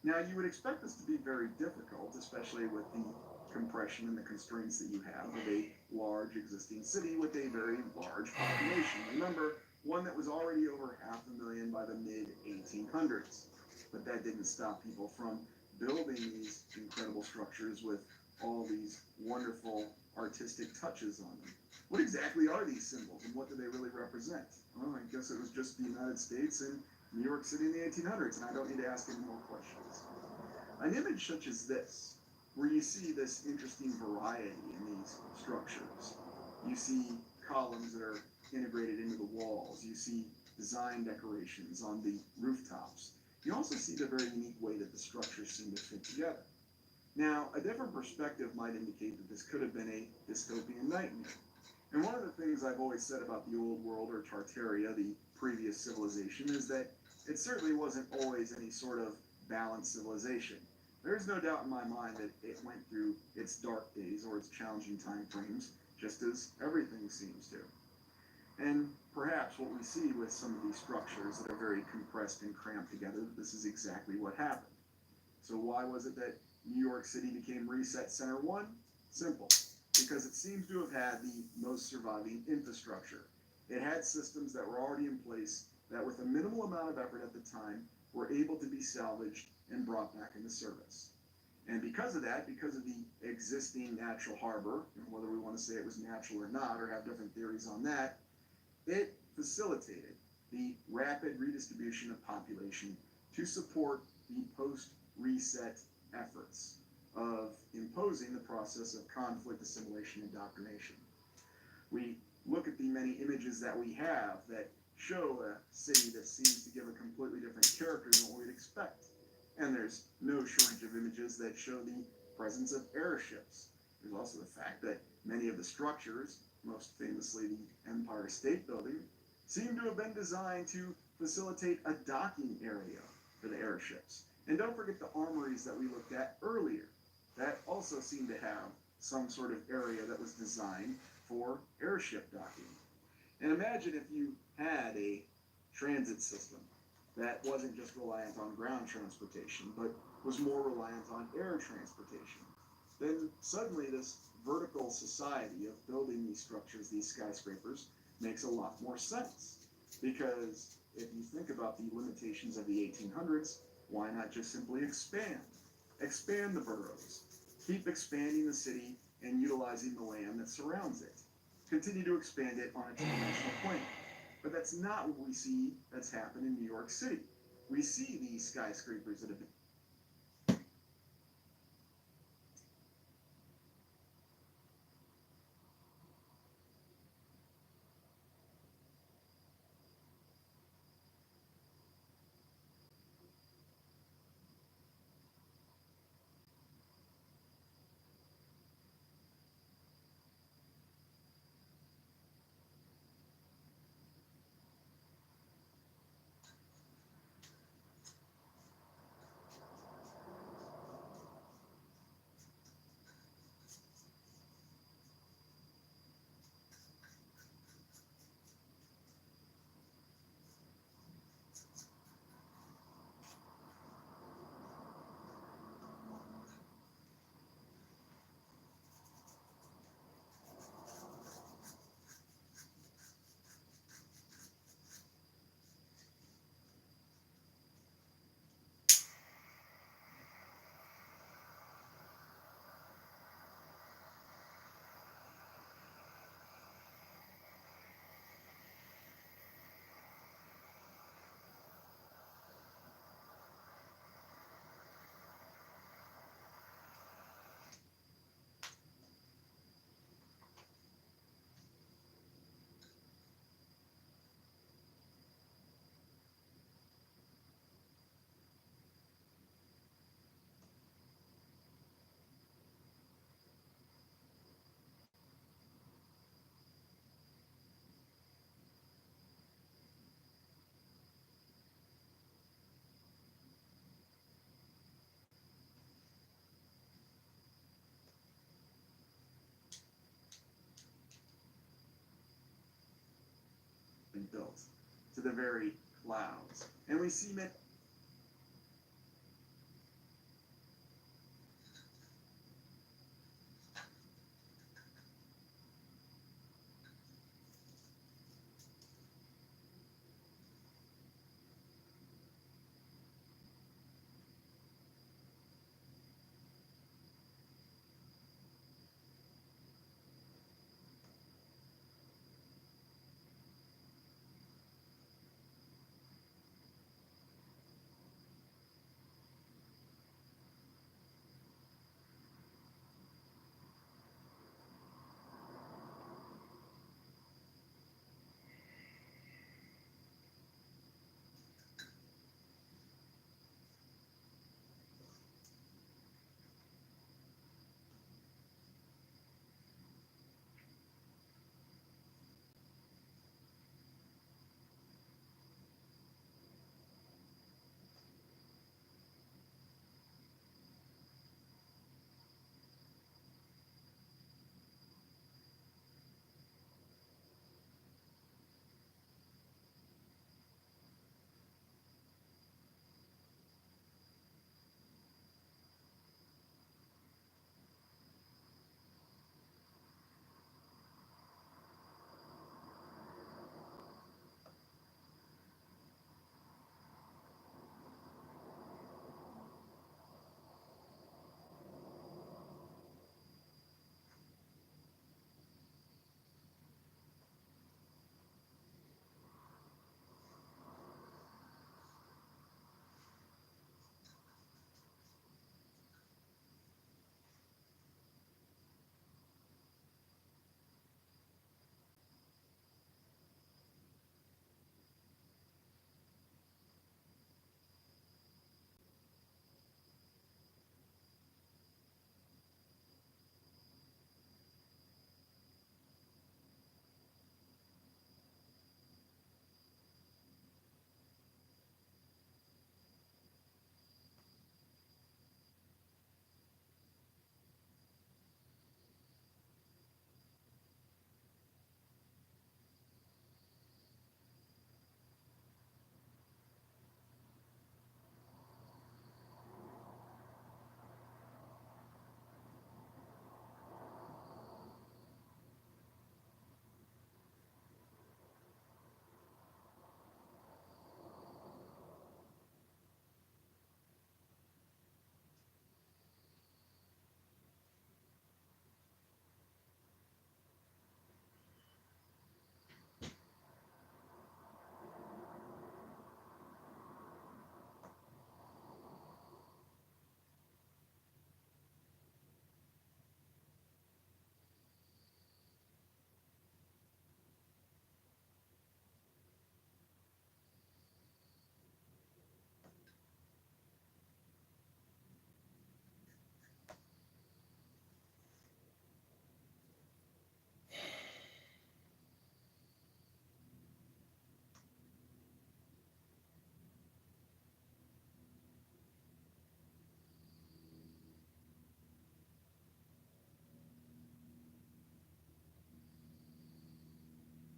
Now, you would expect this to be very difficult, especially with the compression and the constraints that you have of a large existing city with a very large population. Remember, one that was already over 500,000 by the mid-1800s. But that didn't stop people from building these incredible structures with all these wonderful artistic touches on them. What exactly are these symbols, and what do they really represent? Well, I guess it was just the United States and New York City in the 1800s, and I don't need to ask any more questions. An image such as this, where you see this interesting variety in these structures. You see columns that are integrated into the walls. You see design decorations on the rooftops. You also see the very unique way that the structures seem to fit together. Now, a different perspective might indicate that this could have been a dystopian nightmare. And one of the things I've always said about the old world, or Tartaria, the previous civilization, is that it certainly wasn't always any sort of balanced civilization. There's no doubt in my mind that it went through its dark days or its challenging time frames, just as everything seems to. And perhaps what we see with some of these structures that are very compressed and cramped together, this is exactly what happened. So why was it that New York City became Reset Center 1? Simple. Because it seems to have had the most surviving infrastructure. It had systems that were already in place that with a minimal amount of effort at the time were able to be salvaged and brought back into service. And because of that, because of the existing natural harbor, and whether we want to say it was natural or not, or have different theories on that, it facilitated the rapid redistribution of population to support the post-reset efforts. of imposing the process of conflict, assimilation, and indoctrination. We look at the many images that we have that show a city that seems to give a completely different character than what we'd expect. And there's no shortage of images that show the presence of airships. There's also the fact that many of the structures, most famously the Empire State Building, seem to have been designed to facilitate a docking area for the airships. And don't forget the armories that we looked at earlier. That also seemed to have some sort of area that was designed for airship docking. And imagine if you had a transit system that wasn't just reliant on ground transportation, but was more reliant on air transportation. Then suddenly this vertical society of building these structures, these skyscrapers, makes a lot more sense. Because if you think about the limitations of the 1800s, why not just simply expand? Expand the boroughs. Keep expanding the city and utilizing the land that surrounds it. Continue to expand it on a two-dimensional plane. But that's not what we see that's happened in New York City. We see these skyscrapers that have been built to the very clouds. And we see many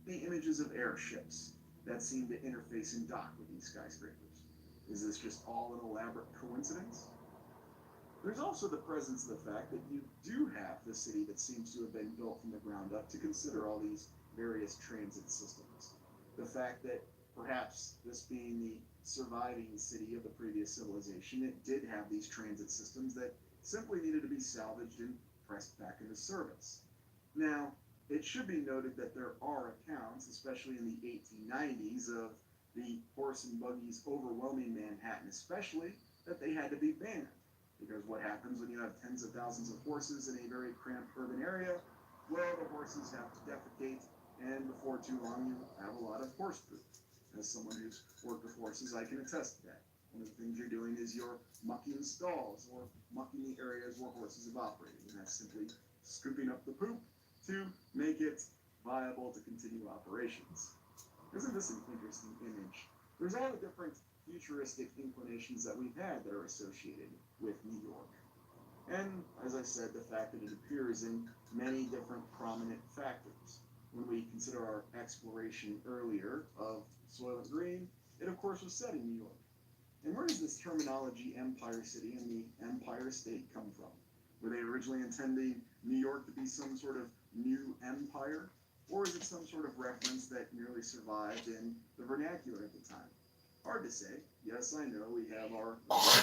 the images of airships that seem to interface and dock with these skyscrapers. Is this just all an elaborate coincidence? There's also the presence of the fact that you do have the city that seems to have been built from the ground up to consider all these various transit systems. The fact that perhaps this being the surviving city of the previous civilization, it did have these transit systems that simply needed to be salvaged and pressed back into service. Now, it should be noted that there are accounts, especially in the 1890s, of the horse and buggies overwhelming Manhattan, especially that they had to be banned. Because what happens when you have tens of thousands of horses in a very cramped urban area? Well, the horses have to defecate, and before too long you have a lot of horse poop. As someone who's worked with horses, I can attest to that. One of the things you're doing is you're mucking stalls or mucking the areas where horses have operated, and that's simply scooping up the poop to make it viable to continue operations. Isn't this an interesting image? There's all the different futuristic inclinations that we've had that are associated with New York. And, as I said, the fact that it appears in many different prominent factors. When we consider our exploration earlier of Soylent Green, it of course was set in New York. And where does this terminology Empire City and the Empire State come from? Were they originally intending New York to be some sort of new empire? Or is it some sort of reference that merely survived in the vernacular at the time? Hard to say. Yes, I know we have our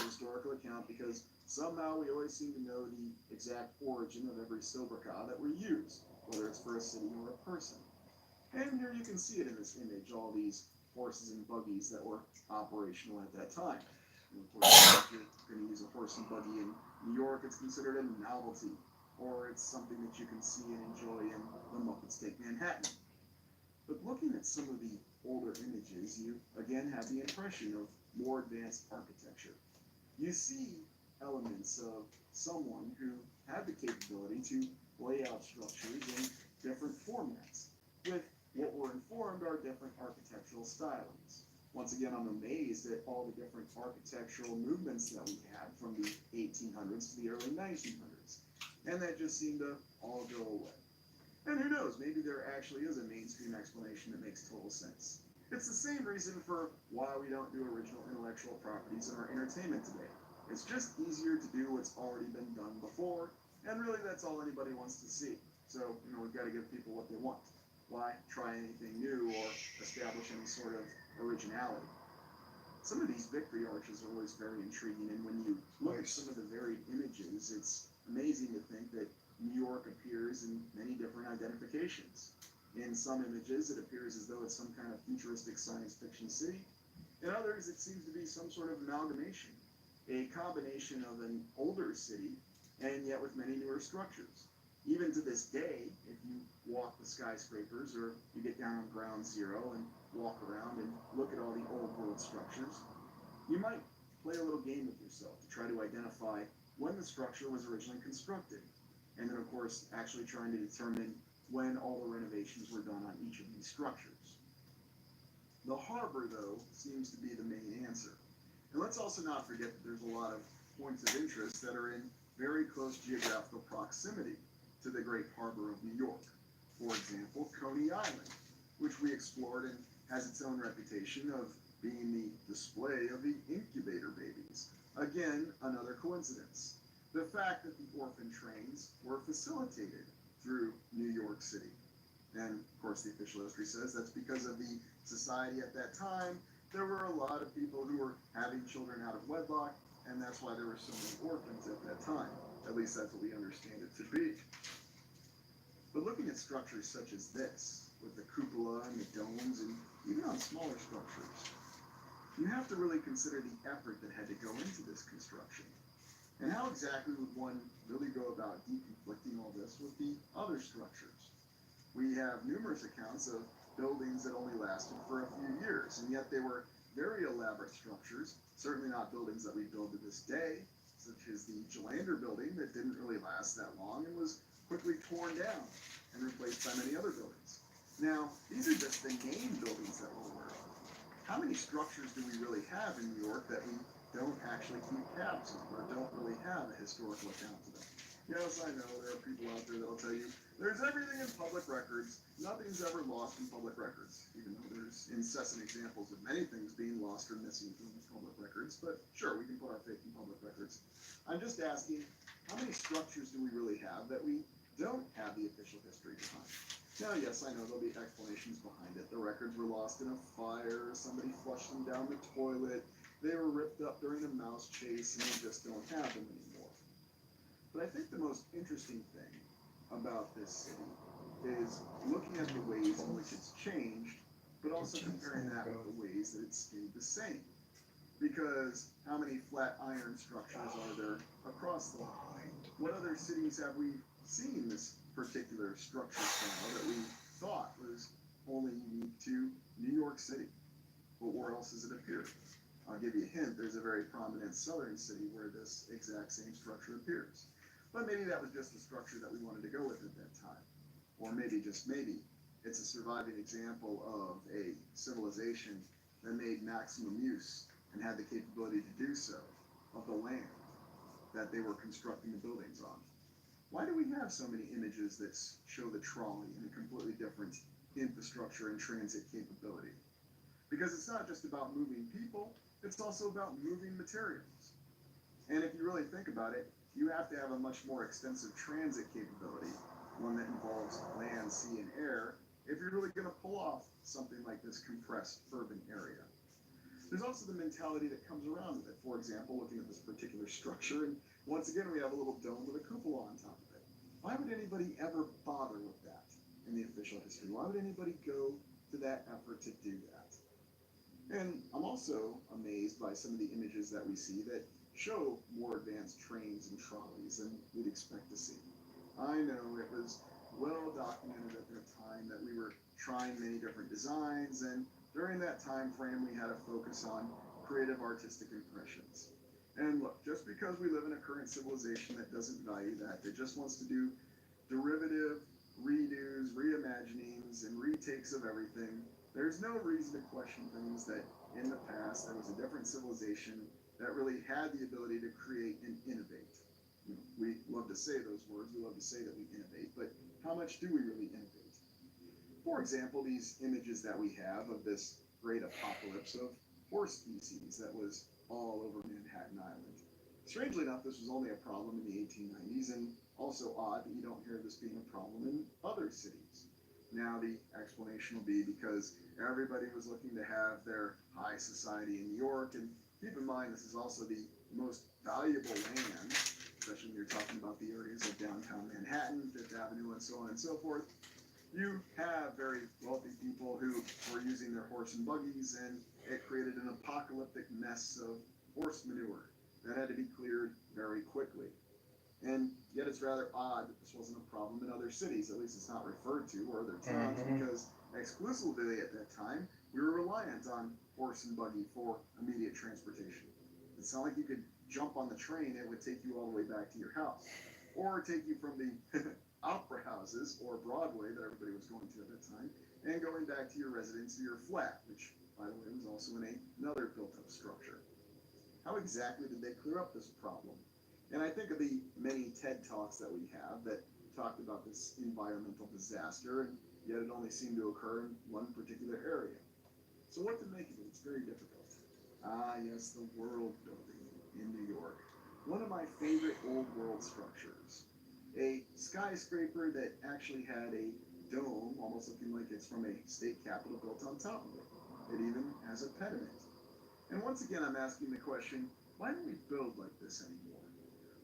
historical account because somehow we always seem to know the exact origin of every sobriquet that we use, whether it's for a city or a person. And here you can see it in this image, all these horses and buggies that were operational at that time. And of course, if you're going to use a horse and buggy in New York, it's considered a novelty, or it's something that you can see and enjoy in the Muppets Take Manhattan. But looking at some of the older images, you again have the impression of more advanced architecture. You see elements of someone who had the capability to lay out structures in different formats, with what we're informed are different architectural stylings. Once again, I'm amazed at all the different architectural movements that we had from the 1800s to the early 1900s, and that just seemed to all go away. And who knows, maybe there actually is a mainstream explanation that makes total sense. It's the same reason for why we don't do original intellectual properties in our entertainment today. It's just easier to do what's already been done before, and really that's all anybody wants to see. So, we've got to give people what they want. Why try anything new or establish any sort of originality? Some of these victory arches are always very intriguing, and when you look at some of the varied images, it's amazing to think that New York appears in many different identifications. In some images, it appears as though it's some kind of futuristic science fiction city. In others, it seems to be some sort of amalgamation, a combination of an older city and yet with many newer structures. Even to this day, if you walk the skyscrapers or you get down on ground zero and walk around and look at all the old world structures, you might play a little game with yourself to try to identify when the structure was originally constructed. And then, of course, actually trying to determine when all the renovations were done on each of these structures. The harbor, though, seems to be the main answer. And let's also not forget that there's a lot of points of interest that are in very close geographical proximity to the Great Harbor of New York. For example, Coney Island, which we explored and has its own reputation of being the display of the incubator babies. Again, another coincidence. The fact that the orphan trains were facilitated through New York City. And, of course, the official history says that's because of the society at that time. There were a lot of people who were having children out of wedlock, and that's why there were so many orphans at that time. At least that's what we understand it to be. But looking at structures such as this, with the cupola and the domes, and even on smaller structures, you have to really consider the effort that had to go into this construction. And how exactly would one really go about deconflicting all this with the other structures? We have numerous accounts of buildings that only lasted for a few years, and yet they were very elaborate structures, certainly not buildings that we build to this day, such as the Gelander building that didn't really last that long and was quickly torn down and replaced by many other buildings. Now, these are just the name buildings that we're aware of. How many structures do we really have in New York that we don't actually keep tabs on or don't really have a historical account of them? Yes, I know there are people out there that'll tell you there's everything in public records. Nothing's ever lost in public records, even though there's incessant examples of many things being lost or missing from public records. But sure, we can put our faith in public records. I'm just asking, how many structures do we really have that we don't have the official history behind? Now, yes, I know there'll be explanations behind it. The records were lost in a fire, somebody flushed them down the toilet, they were ripped up during a mouse chase, and we just don't have them anymore. But I think the most interesting thing about this city is looking at the ways in which it's changed, but also comparing that with the ways that it's stayed the same. Because how many flat iron structures are there across the line? What other cities have we seen this particular structure style that we thought was only unique to New York City? But where else has it appeared? I'll give you a hint, there's a very prominent southern city where this exact same structure appears. But maybe that was just the structure that we wanted to go with at that time. Or maybe, just maybe, it's a surviving example of a civilization that made maximum use and had the capability to do so of the land that they were constructing the buildings on. Why do we have so many images that show the trolley in a completely different infrastructure and transit capability? Because it's not just about moving people, it's also about moving materials. And if you really think about it, you have to have a much more extensive transit capability, one that involves land, sea, and air, if you're really going to pull off something like this compressed urban area. There's also the mentality that comes around with it. For example, looking at this particular structure, and once again we have a little dome with a cupola on top of it. Why would anybody ever bother with that in the official history? Why would anybody go to that effort to do that? And I'm also amazed by some of the images that we see that show more advanced trains and trolleys than we'd expect to see. I know it was well documented at the time that we were trying many different designs, and during that time frame we had to focus on creative artistic impressions. And look, just because we live in a current civilization that doesn't value that just wants to do derivative redos, reimaginings, and retakes of everything, there's no reason to question things that in the past there was a different civilization that really had the ability to create and innovate. We love to say those words, we love to say that we innovate, but how much do we really innovate? For example, these images that we have of this great apocalypse of horse species that was all over Manhattan Island. Strangely enough, this was only a problem in the 1890s, and also odd that you don't hear this being a problem in other cities. Now the explanation will be because everybody was looking to have their high society in New York, and keep in mind this is also the most valuable land, especially when you're talking about the areas of downtown Manhattan, Fifth Avenue, and so on and so forth. You have very wealthy people who were using their horse and buggies, and it created an apocalyptic mess of horse manure that had to be cleared very quickly. And yet it's rather odd that this wasn't a problem in other cities, at least it's not referred to, or other towns, because exclusively at that time, we were reliant on horse and buggy for immediate transportation. It's not like you could jump on the train, it would take you all the way back to your house, or take you from the opera houses or Broadway that everybody was going to at that time, and going back to your residence or your flat, which, by the way, was also in another built-up structure. How exactly did they clear up this problem? And I think of the many TED Talks that we have that talked about this environmental disaster, and yet it only seemed to occur in one particular area. So what to make of it? It's very difficult. Ah, yes, the World Building in New York. One of my favorite old world structures. A skyscraper that actually had a dome, almost looking like it's from a state capitol built on top of it. It even has a pediment. And once again, I'm asking the question, why don't we build like this anymore?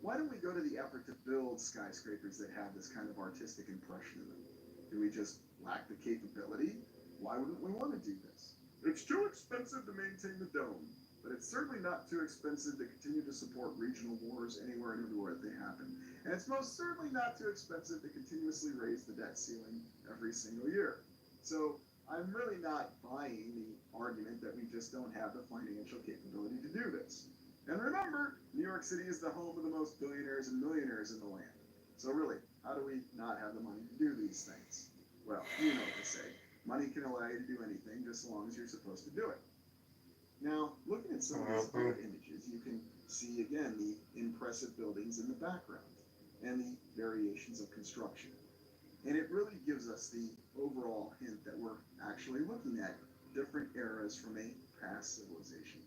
Why don't we go to the effort to build skyscrapers that have this kind of artistic impression in them? Do we just lack the capability? Why wouldn't we want to do this? It's too expensive to maintain the dome, but it's certainly not too expensive to continue to support regional wars anywhere and everywhere that they happen. And it's most certainly not too expensive to continuously raise the debt ceiling every single year. So I'm really not buying the argument that we just don't have the financial capability to do this. And remember, New York City is the home of the most billionaires and millionaires in the land. So really, how do we not have the money to do these things? Well, you know what to say. Money can allow you to do anything just as long as you're supposed to do it. Now, looking at some of these other images, you can see again the impressive buildings in the background. and the variations of construction. And it really gives us the overall hint that we're actually looking at different eras from a past civilization.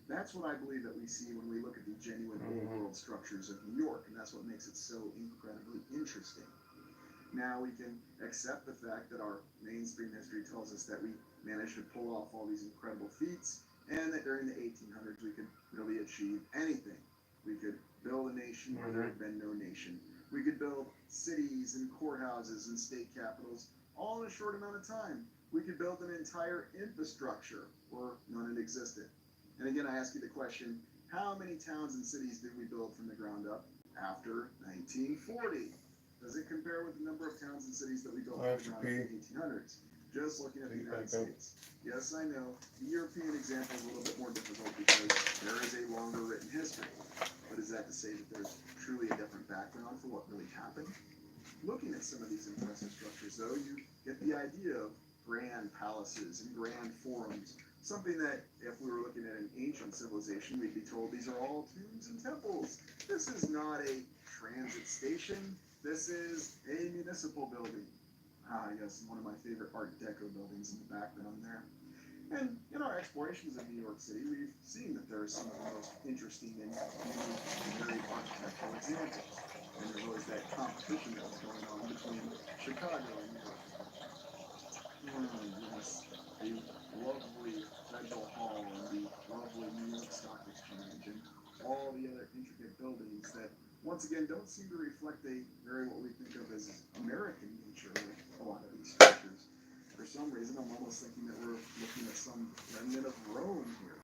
That's what I believe that we see when we look at the genuine old world structures of New York, and that's what makes it so incredibly interesting. Now we can accept the fact that our mainstream history tells us that we managed to pull off all these incredible feats, and that during the 1800s we could really achieve anything. We could build a nation where there had been no nation. We could build cities and courthouses and state capitals all in a short amount of time. We could build an entire infrastructure where none had existed. And again, I ask you the question, how many towns and cities did we build from the ground up after 1940? Does it compare with the number of towns and cities that we built from the ground up in the 1800s? Just looking at the United States. Yes, I know, the European example is a little bit more difficult because there is a longer written history. But is that to say that there's truly a different background for what really happened? Looking at some of these impressive structures, though, you get the idea of grand palaces and grand forums. Something that, if we were looking at an ancient civilization, we'd be told these are all tombs and temples. This is not a transit station. This is a municipal building. Ah, yes, one of my favorite Art Deco buildings in the background there. And in our explorations of New York City, we've seen that there are some of the most interesting and unique and varied architectural examples. And there's always that competition that was going on between Chicago and New York. Yes, the lovely Federal Hall and the lovely New York Stock Exchange and all the other intricate buildings that, once again, don't seem to reflect a very what we think of as American nature with a lot of these structures. For some reason, I'm almost thinking that we're looking at some remnant of Rome here.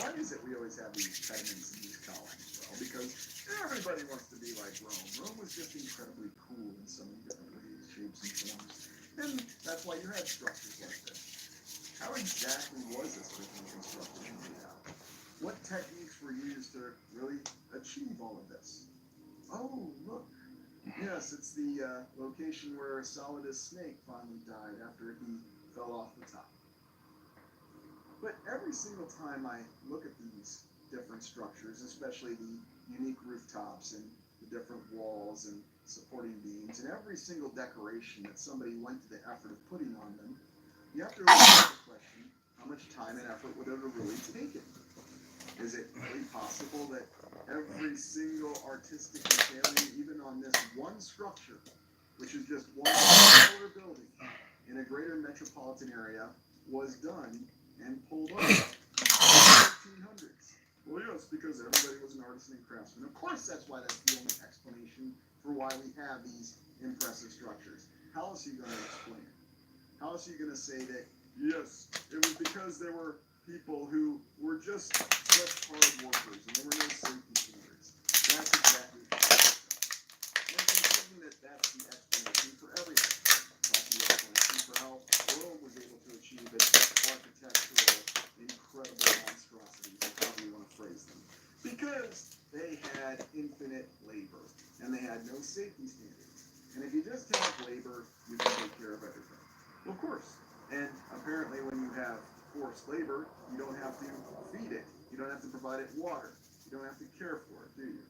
Why is it we always have these pediments and these columns? Well, because everybody wants to be like Rome. Rome was just incredibly cool in so many different ways, shapes, and forms. And that's why you had structures like this. How exactly was this originally constructed and laid out? What techniques were used to really achieve all of this? Oh, look. Yes, it's the location where Solidus Snake finally died after he fell off the top. But every single time I look at these different structures, especially the unique rooftops and the different walls and supporting beams, and every single decoration that somebody went to the effort of putting on them, you have to really ask the question, how much time and effort would it have really taken? Is it really possible that every single artistic detail, even on this one structure, which is just one smaller building in a greater metropolitan area, was done and pulled off in the 1800s? Well, yes, because everybody was an artisan and craftsman. Of course, that's why that's the only explanation for why we have these impressive structures. How else are you going to explain it? How else are you going to say that, yes, it was because there were people who were just such hard workers and there were no safety standards? That's exactly what it is. And considering that that's the explanation for everything. That's the explanation for how Rome was able to achieve its architectural incredible monstrosities, or however you want to phrase them. Because they had infinite labor and they had no safety standards. And if you just have labor, you can take care of everything. Well, of course. And apparently when you have forced labor, you don't have to feed it. You don't have to provide it water. You don't have to care for it, do you?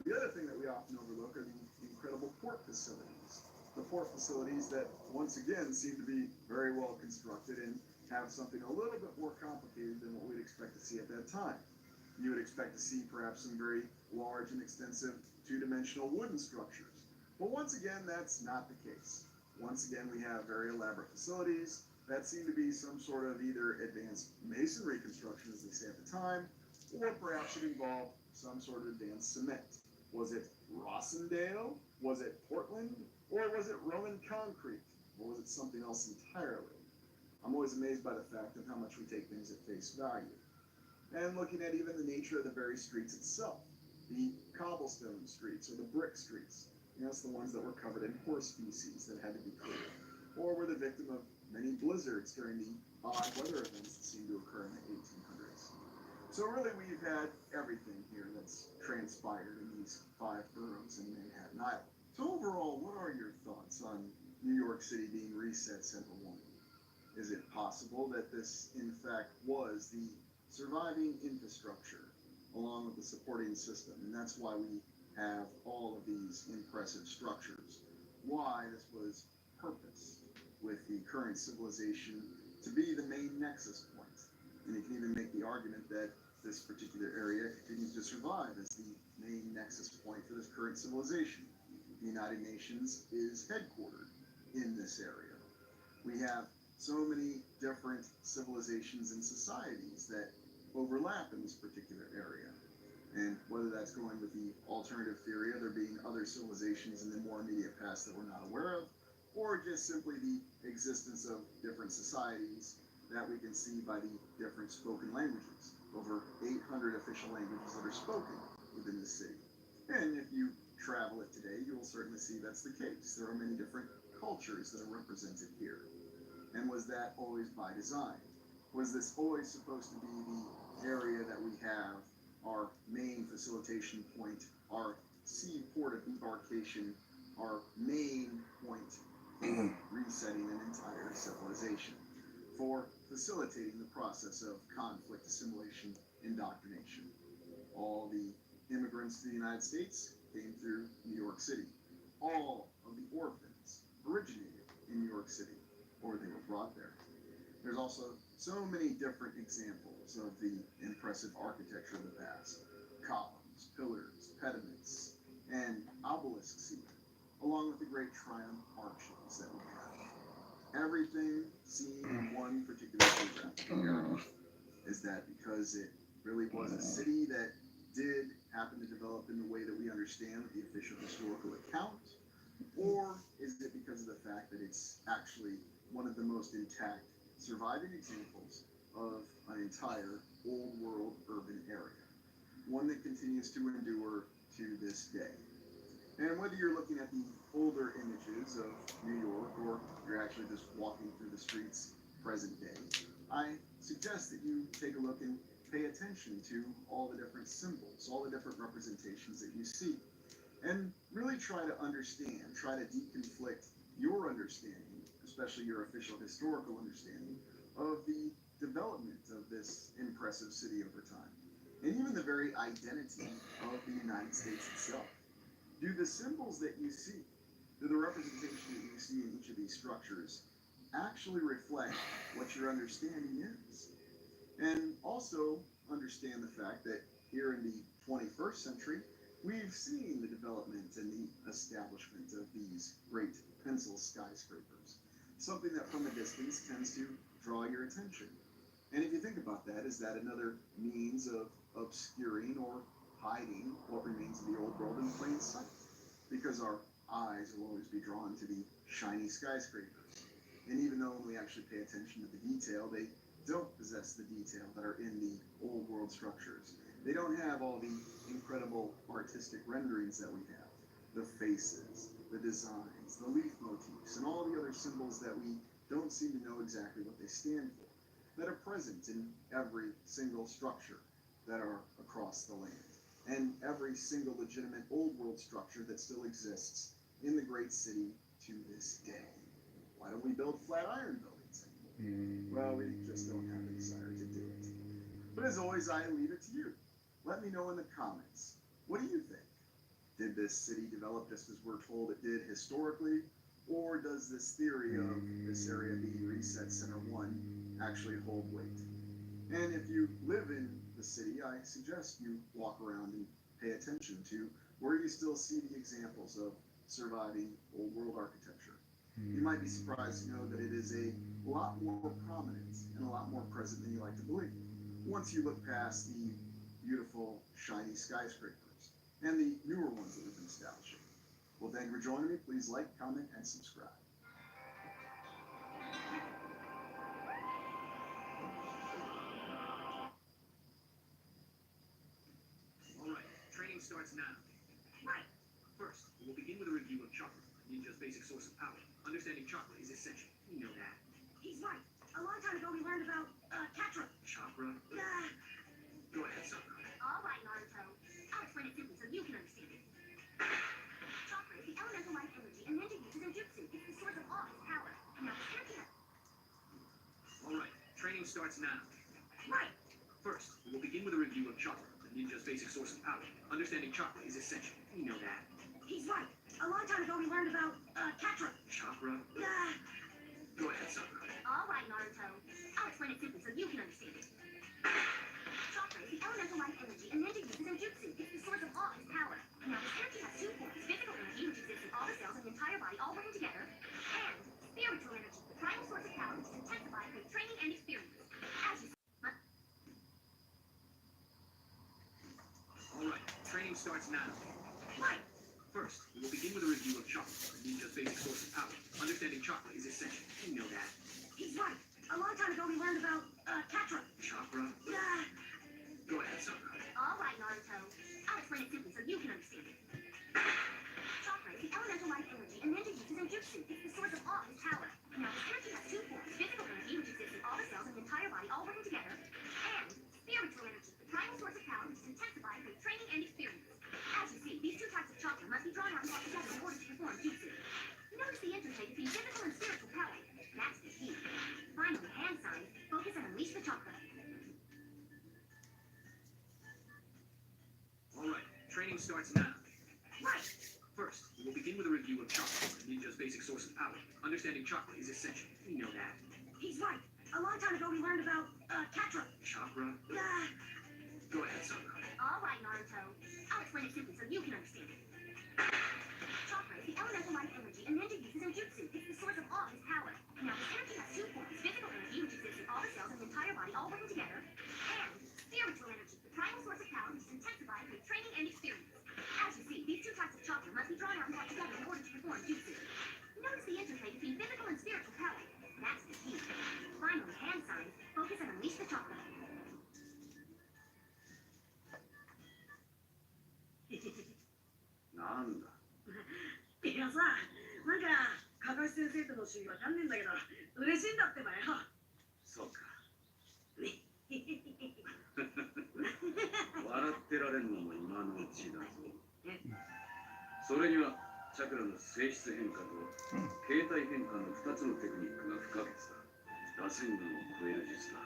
The other thing that we often overlook are the incredible port facilities. The port facilities that, once again, seem to be very well constructed and have something a little bit more complicated than what we'd expect to see at that time. You would expect to see perhaps some very large and extensive two-dimensional wooden structures. But once again, that's not the case. Once again, we have very elaborate facilities that seem to be some sort of either advanced masonry construction, as they say at the time, or perhaps it involved some sort of advanced cement. Was it Rossendale? Was it Portland? Or was it Roman concrete? Or was it something else entirely? I'm always amazed by the fact of how much we take things at face value. And looking at even the nature of the very streets itself, the cobblestone streets or the brick streets, that's the ones that were covered in horse feces that had to be cleared, or were the victim of many blizzards during the odd weather events that seemed to occur in the 1800s. So really we've had everything here that's transpired in these 5 boroughs in Manhattan Island. So overall, what are your thoughts on New York City being reset Central 1? Is it possible that this, in fact, was the surviving infrastructure along with the supporting system, and that's why we have all of these impressive structures. Why this was purposed with the current civilization to be the main nexus point. And you can even make the argument that this particular area continues to survive as the main nexus point for this current civilization. The United Nations is headquartered in this area. We have so many different civilizations and societies that overlap in this particular area. And whether that's going with the alternative theory of there being other civilizations in the more immediate past that we're not aware of, or just simply the existence of different societies that we can see by the different spoken languages. Over 800 official languages that are spoken within the city. And if you travel it today, you will certainly see that's the case. There are many different cultures that are represented here. And was that always by design? Was this always supposed to be the area that we have our main facilitation point, our seaport of debarkation, our main point for resetting an entire civilization, for facilitating the process of conflict assimilation indoctrination? All the immigrants to the United States came through New York City. All of the orphans originated in New York City, or they were brought there. There's also so many different examples of the impressive architecture of the past. Columns, pillars, pediments, and obelisks even, along with the great triumph arches that we have. Everything seen in one particular geographic area. Is that because it really was a city that did happen to develop in the way that we understand with the official historical account? Or is it because of the fact that it's actually one of the most intact surviving examples of an entire old world urban area? One that continues to endure to this day. And whether you're looking at the older images of New York or you're actually just walking through the streets present day, I suggest that you take a look and pay attention to all the different symbols, all the different representations that you see, and really try to understand, try to deconflict your understanding, especially your official historical understanding, of the development of this impressive city over time, and even the very identity of the United States itself. Do the symbols that you see, do the representation that you see in each of these structures actually reflect what your understanding is? And also understand the fact that here in the 21st century, we've seen the development and the establishment of these great pencil skyscrapers, something that from a distance tends to draw your attention. And if you think about that, is that another means of obscuring or hiding what remains of the old world in plain sight? Because our eyes will always be drawn to the shiny skyscrapers. And even though when we actually pay attention to the detail, they don't possess the detail that are in the old world structures. They don't have all the incredible artistic renderings that we have. The faces, the designs, the leaf motifs, and all the other symbols that we don't seem to know exactly what they stand for, that are present in every single structure that are across the land, and every single legitimate old world structure that still exists in the great city to this day. Why don't we build flat iron buildings anymore? Well, we just don't have the desire to do it. But as always, I leave it to you. Let me know in the comments. What do you think? Did this city develop just as we're told it did historically? Or does this theory of this area being Reset Center 1 actually hold weight? And if you live in the city, I suggest you walk around and pay attention to where you still see the examples of surviving old world architecture. You might be surprised to know that it is a lot more prominent and a lot more present than you like to believe, once you look past the beautiful, shiny skyscrapers and the newer ones that we've been establishing. Well, thank you for joining me. Please like, comment, and subscribe. All right, training starts now. Right. First, we'll begin with a review of chakra, Ninja's basic source of power. Understanding chakra is essential. You know that. He's right. A long time ago we learned about, Katra. Chakra? Go ahead, Sakura. All right, Naruto. I'll explain it simply so you can understand it. Chakra is the elemental life energy and Ninja uses in jutsu. It's the source of all his power. Now, Katra. All right, training starts now. Right. First, we'll begin with a review of chakra, ninja's basic source of power. Understanding chakra is essential. You know that. He's right. A long time ago we learned about, Katra. Chakra? Go ahead, Sakura. All right, Naruto. I'll explain it simply so you can understand it. Chakra is the elemental life energy a ninja uses in jutsu. It's the source of all his power. Now, this energy has two forms: physical energy, which exists in all the cells in the entire body, all working together, and spiritual energy, the primal source of power, which is intensified through training and experience. As you All right, training starts now. right. First, we will begin with a review of chakra, a ninja's basic source of power. Understanding chakra is essential. You know that. He's right. A long time ago we learned about, Katra. Chakra? Go ahead, Sakura. All right, Naruto. I'll explain it simply so you can understand it. Chakra is the elemental life energy a ninja uses in jutsu. It's the source of all his power. Now, this energy has two forms: physical energy, which exists in all the cells in the entire body, all working together, and spiritual energy, the primal source of power, which is intensified through training and experience. As you see, these two types of chakra must be drawn out and brought together in order to perform jutsu. Notice the interplay between physical and spiritual power. That's the key. Finally, hand signs. Focus and unleash the chakra. All right, training starts now. Right. First, we will begin with a review of chakra, a ninja's basic source of power. Understanding chakra is essential. You know that. He's right. A long time ago we learned about, Katra. Chakra? Go ahead, Sakura. All right, Naruto. I'll explain it simply so you can understand it. Chakra is the elemental life energy a ninja uses in jutsu. It's the source of all his power. Now, this energy has two forms: physical energy, which exists in all the cells in the entire body, all working together, and spiritual energy, the primal source of power, which is intensified through training and experience. As you see, these two types of chakra must be drawn out and brought together in order to perform jutsu. Notice the interplay between physical and spiritual power. That's the key. Finally, hand signs. Focus and unleash the chakra. なんだ。いやさ、なんか、かかし先生との修行わかんねえんだけど、嬉しいんだってばよ。そうか。ね笑ってられんのも今のうちだぞ。それには、チャクラの性質変化と形態変化の2つのテクニックが不可欠だ。螺旋岩を超える術だ。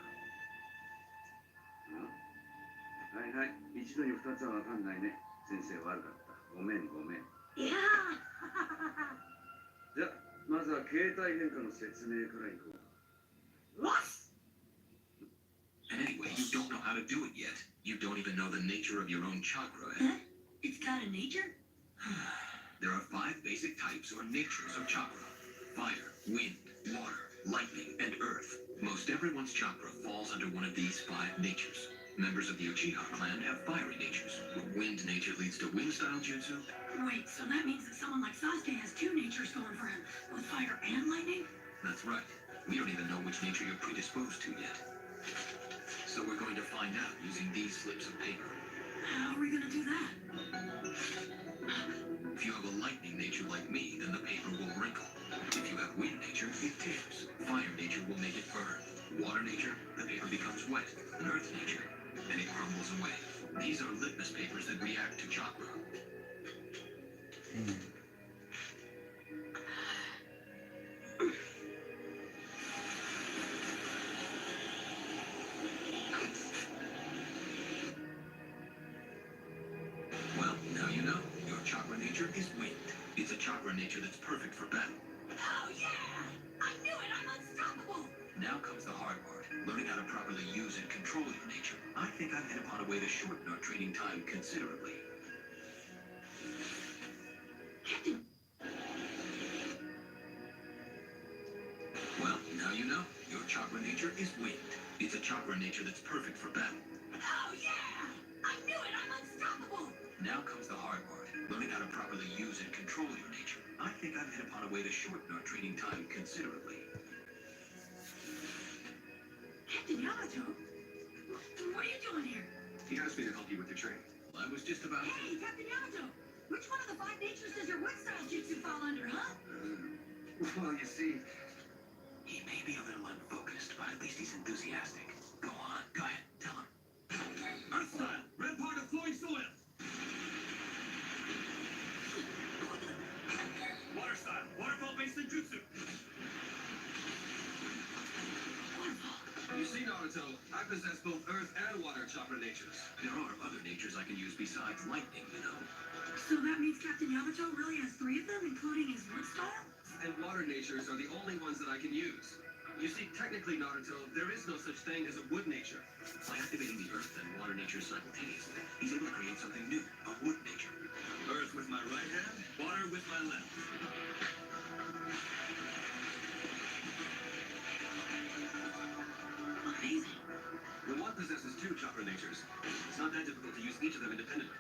はいはい、一度に2つはわかんないね。先生悪かった。ごめんごめん。いやじゃあ、まずは形態変化の説明からいこう。ー、わっ And anyway, you don't know how to do it yet. You don't even know the nature of your own chakra. Huh? It's got a nature? There are 5 basic types or natures of chakra: fire, wind, water, lightning, and earth. Most everyone's chakra falls under one of these 5 natures. Members of the Uchiha clan have fiery natures. Wind nature leads to wind-style jutsu. Wait, so that means that someone like Sasuke has 2 natures going for him, with fire and lightning? That's right. We don't even know which nature you're predisposed to yet. So we're going to find out using these slips of paper. How are we gonna do that? If you have a lightning nature like me, then the paper will wrinkle. If you have wind nature, it tears. Fire nature will make it burn. Water nature, the paper becomes wet. And earth nature, and it crumbles away. These are litmus papers that react to chakra. Well, now you know. Your chakra nature is wind. It's a chakra nature that's perfect for battle. Oh yeah! I knew it! I'm unstoppable! Now comes the hard part, learning how to properly use and control your nature. I think I've hit upon a way to shorten our training time considerably. Captain, Well, now you know. Your chakra nature is wind. It's a chakra nature that's perfect for battle. oh yeah! I knew it! I'm unstoppable! Now comes the hard part, learning how to properly use and control your nature. I think I've hit upon a way to shorten our training time considerably. Captain Yamato? What are you doing here? He asked me to help you with your training. I was just about... Hey, Captain Yamato! Which one of the 5 natures does your wood-style jutsu fall under, huh? Well, you see, He may be a little unfocused, but at least he's enthusiastic. Go on, go ahead, tell him. Earth style, red part of flowing soil. Water style, waterfall based in jutsu. you see, Naruto, I I possess both earth and water chakra natures. There are other natures I can use besides lightning, you know. So that means Captain Yamato really has 3 of them, including his wood style? And water natures are the only ones that I can use. You see, technically, Naruto, there is no such thing as a wood nature. By activating the earth and water natures simultaneously, he's able to create something new, a wood nature. Earth with my right hand, water with my left. Amazing. When one possesses 2 chakra natures, it's not that difficult to use each of them independently.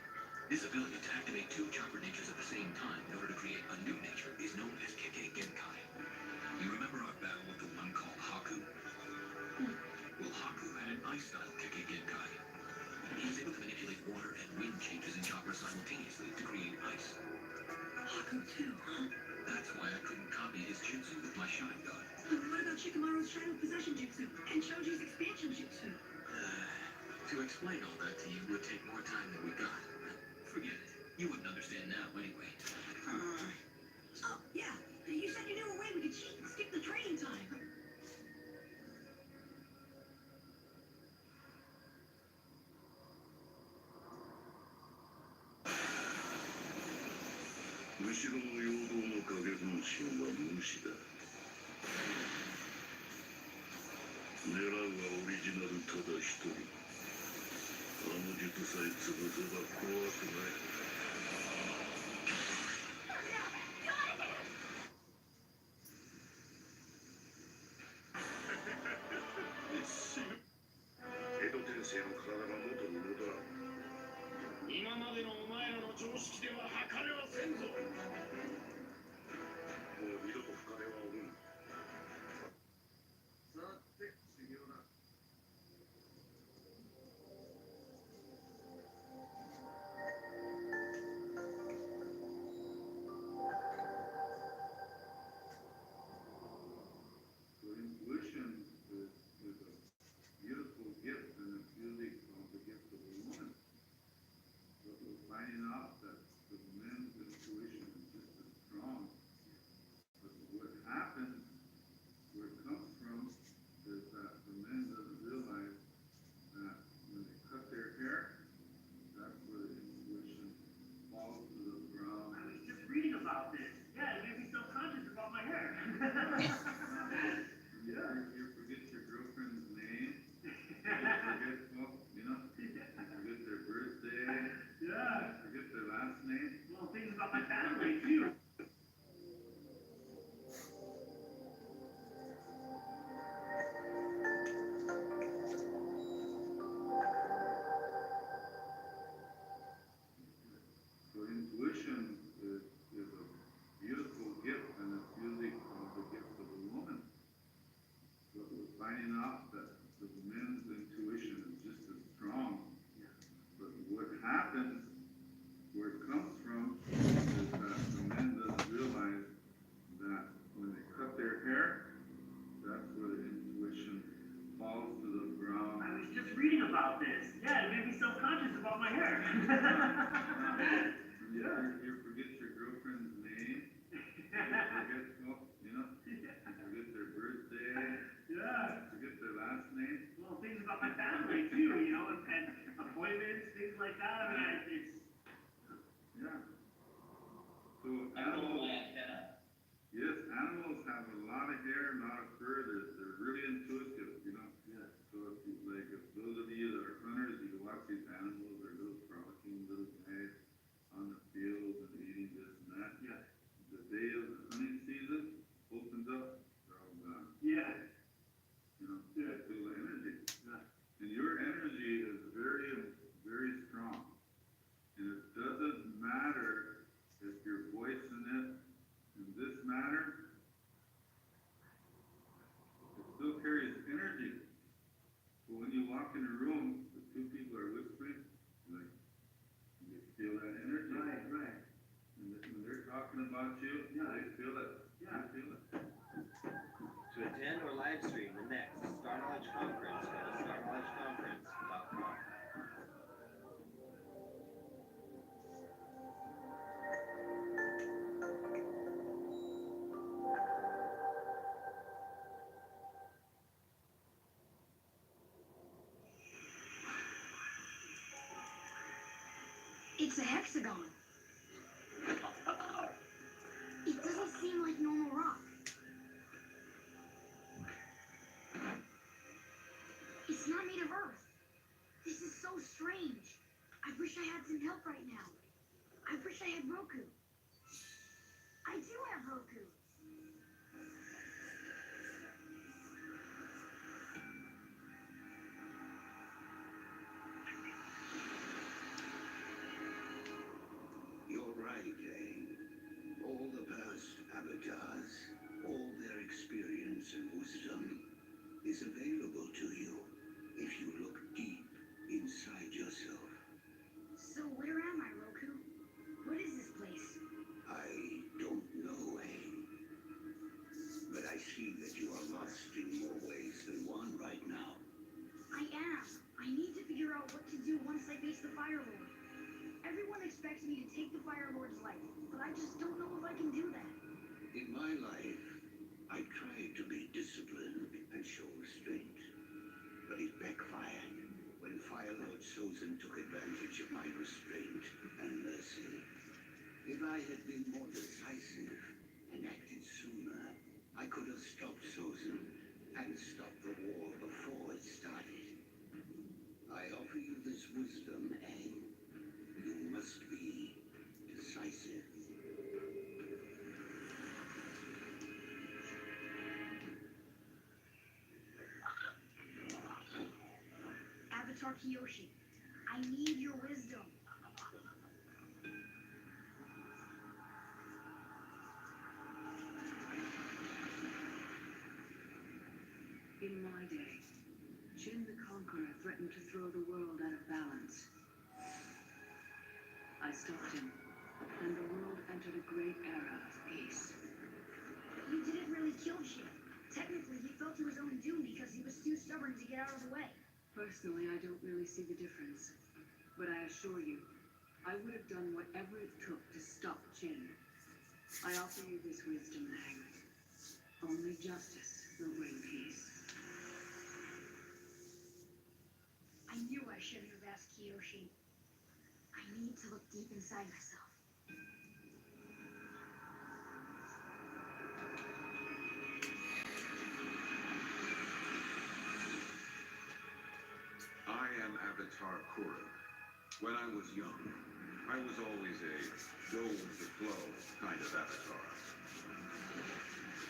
This ability to activate 2 chakra natures at the same time in order to create a new nature is known as Kekkei Genkai. You remember our battle with the one called Haku? Well, Haku had an ice-style Kekkei Genkai. He was able to manipulate water and wind changes in chakra simultaneously to create ice. Haku too, huh? That's why I couldn't copy his jutsu with my Sharingan. What about Shikamaru's Shadow Possession Jutsu and Choji's Expansion Jutsu? To explain all that to you would take more time than we got. Forget it. You wouldn't understand now anyway. Oh, yeah. You said you knew a way we could cheat and skip the training time. 後ろの陽動の影分身は無視だ。狙うはオリジナルただ一人。あの術さえ潰せば怖くない。江戸天聖の体が元に戻らん。今までのお前らの常識では測れはせんぞ。もう二度と深手は負う。さて修行だ。Intuition is a beautiful gift and it's usually the gift of a woman. But we're finding out that the men's intuition is just as strong. But what happens, where it comes from, is that the men doesn't realize that when they cut their hair, that's where the intuition falls to the ground. I was just reading about this. Yeah, it made me self-conscious about my hair. Yeah, you forget your girlfriend's name. You forget, well, you know, you forget their birthday. Yeah. Forget their last name. Well, things about my family, too. So intuition is a beautiful gift, and it's usually the gift of a woman. But we're finding out that the men's intuition is just as strong. But what happens, where it comes from, is that the men doesn't realize that when they cut their hair, that's where the intuition falls to the ground. I was just reading about this. Yeah, it made me self-conscious about my hair. Yeah, you forget your girlfriend's name. You forget, well, you know, you forget their birthday. Yeah. Forget their last name. Well, things about my family, too, you know, and appointments, things like that. I mean, it's... Yeah. So animals, yes, animals have a lot of hair, a lot of fur. They're really intuitive, you know. Yeah. So if those of you that are hunters, you can watch these animals. They're little frolicking little guys on the field and eating this and that. Yeah. The day of the hunting season opens up, they're all gone. Yeah. You know, Yeah. they feel the energy. Yeah. And your energy is very, very strong. And it doesn't matter if you're voicing it in this manner, it still carries energy. But when you walk in a room, the two people are whispering, like, you feel that energy. Right, right. And when they're talking about you, Yeah. they feel it. Yeah. They feel it. To attend or live stream the next Star Knowledge Conference, go to starknowledgeconference.com. It's a hexagon. It doesn't seem like normal rock. It's not made of earth. This is so strange. I wish I had some help right now. I wish I had Roku. I do have Roku. You're right, Aang. All the past avatars, all their experience and wisdom is available to you if you look deep inside yourself. So where am I, Roku? What is this place? I don't know, Aang. But I see that you are lost in more ways than one right now. I am. I need to figure out what to do once I face the Fire Lord. Everyone expects me to take the Fire Lord's life, but I just don't know if I can do that. In my life, I tried to be disciplined and show restraint. But it backfired when Fire Lord Sozin took advantage of my restraint and mercy. If I had been more decisive and acted sooner, I could have stopped Sozin and stopped the war before it started. I offer you this wisdom, Aang. You must be decisive. Avatar Kyoshi, I need your wisdom. In my day, Jin the Conqueror threatened to throw the world out of balance. I stopped him, and the world entered a great era of peace. You didn't really kill Jin. Technically, he fell to his own doom because he was too stubborn to get out of the way. Personally, I don't really see the difference. But I assure you, I would have done whatever it took to stop Jin. I offer you this wisdom, Aang. Only justice will bring peace. I knew I shouldn't have asked Kyoshi. I need to look deep inside myself. I am Avatar Korra. When I was young, I was always a go with the flow kind of avatar.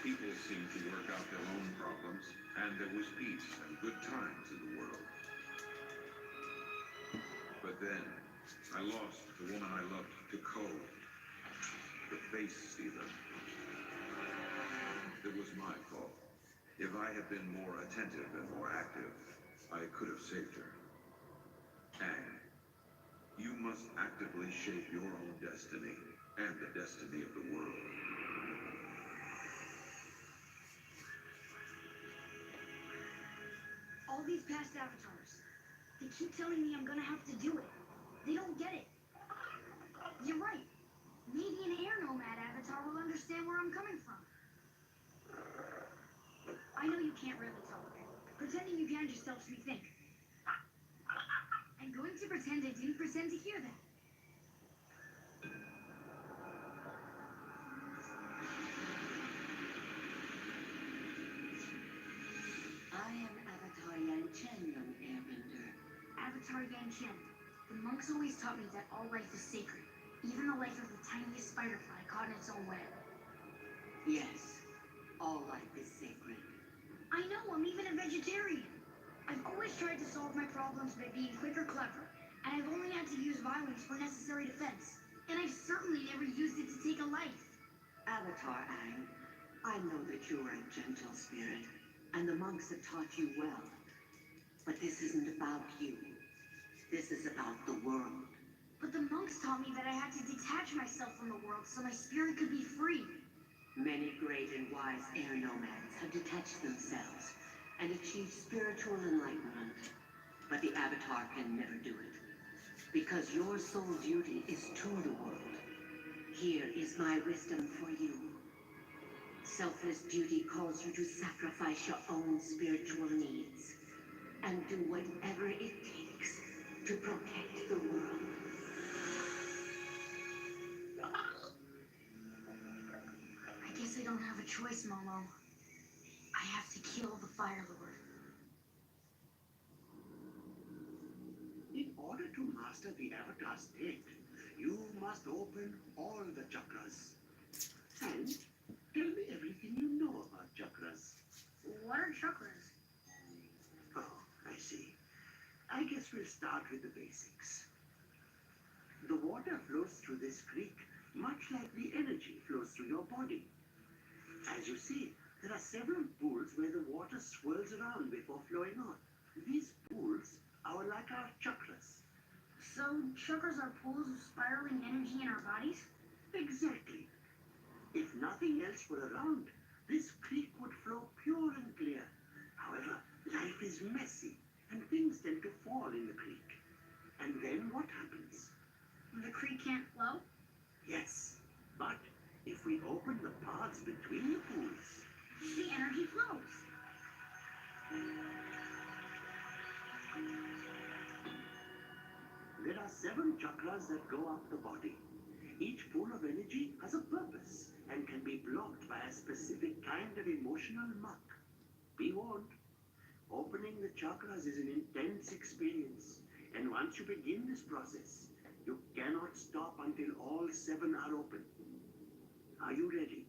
People seemed to work out their own problems, and there was peace and good times in the world. But then, I lost the woman I loved to cold, the face stealer. It was my fault. If I had been more attentive and more active, I could have saved her. Aang, you must actively shape your own destiny and the destiny of the world. All these past avatars, they keep telling me I'm gonna have to do it. They don't get it. You're right. Maybe an air nomad avatar will understand where I'm coming from. I know you can't really talk. Pretending you can just helps me think. I'm going to pretend I didn't pretend to hear that. I am Avatar Yang Chen, young airbender. Avatar Yang Chen. The monks always taught me that all life is sacred. Even the life of the tiniest spider fly caught in its own web. Yes, all life is sacred. I know, I'm even a vegetarian. I've always tried to solve my problems by being quick or clever, and I've only had to use violence for necessary defense. And I've certainly never used it to take a life. Avatar Aang, I know that you are a gentle spirit, and the monks have taught you well. But this isn't about you. This is about the world. But the monks taught me that I had to detach myself from the world so my spirit could be free. Many great and wise air nomads have detached themselves and achieved spiritual enlightenment. But the Avatar can never do it, because your sole duty is to the world. Here is my wisdom for you. Selfless duty calls you to sacrifice your own spiritual needs and do whatever it takes to protect the world. don't have a choice, Momo. I have to kill the Fire Lord. In order to master the Avatar state, you must open all the chakras. And tell me everything you know about chakras. What are chakras? Oh, I see. I guess we'll start with the basics. The water flows through this creek much like the energy flows through your body. As you see, there are several pools where the water swirls around before flowing on. These pools are like our chakras. So, chakras are pools of spiraling energy in our bodies? Exactly. If nothing else were around, this creek would flow pure and clear. However, life is messy, and things tend to fall in the creek. And then what happens? The creek can't flow? Yes, but if we open the paths between the pools, The energy flows. there are 7 chakras that go up the body. Each pool of energy has a purpose and can be blocked by a specific kind of emotional muck. Be warned, opening the chakras is an intense experience, and once you begin this process, you cannot stop until all 7 are open. Are you ready?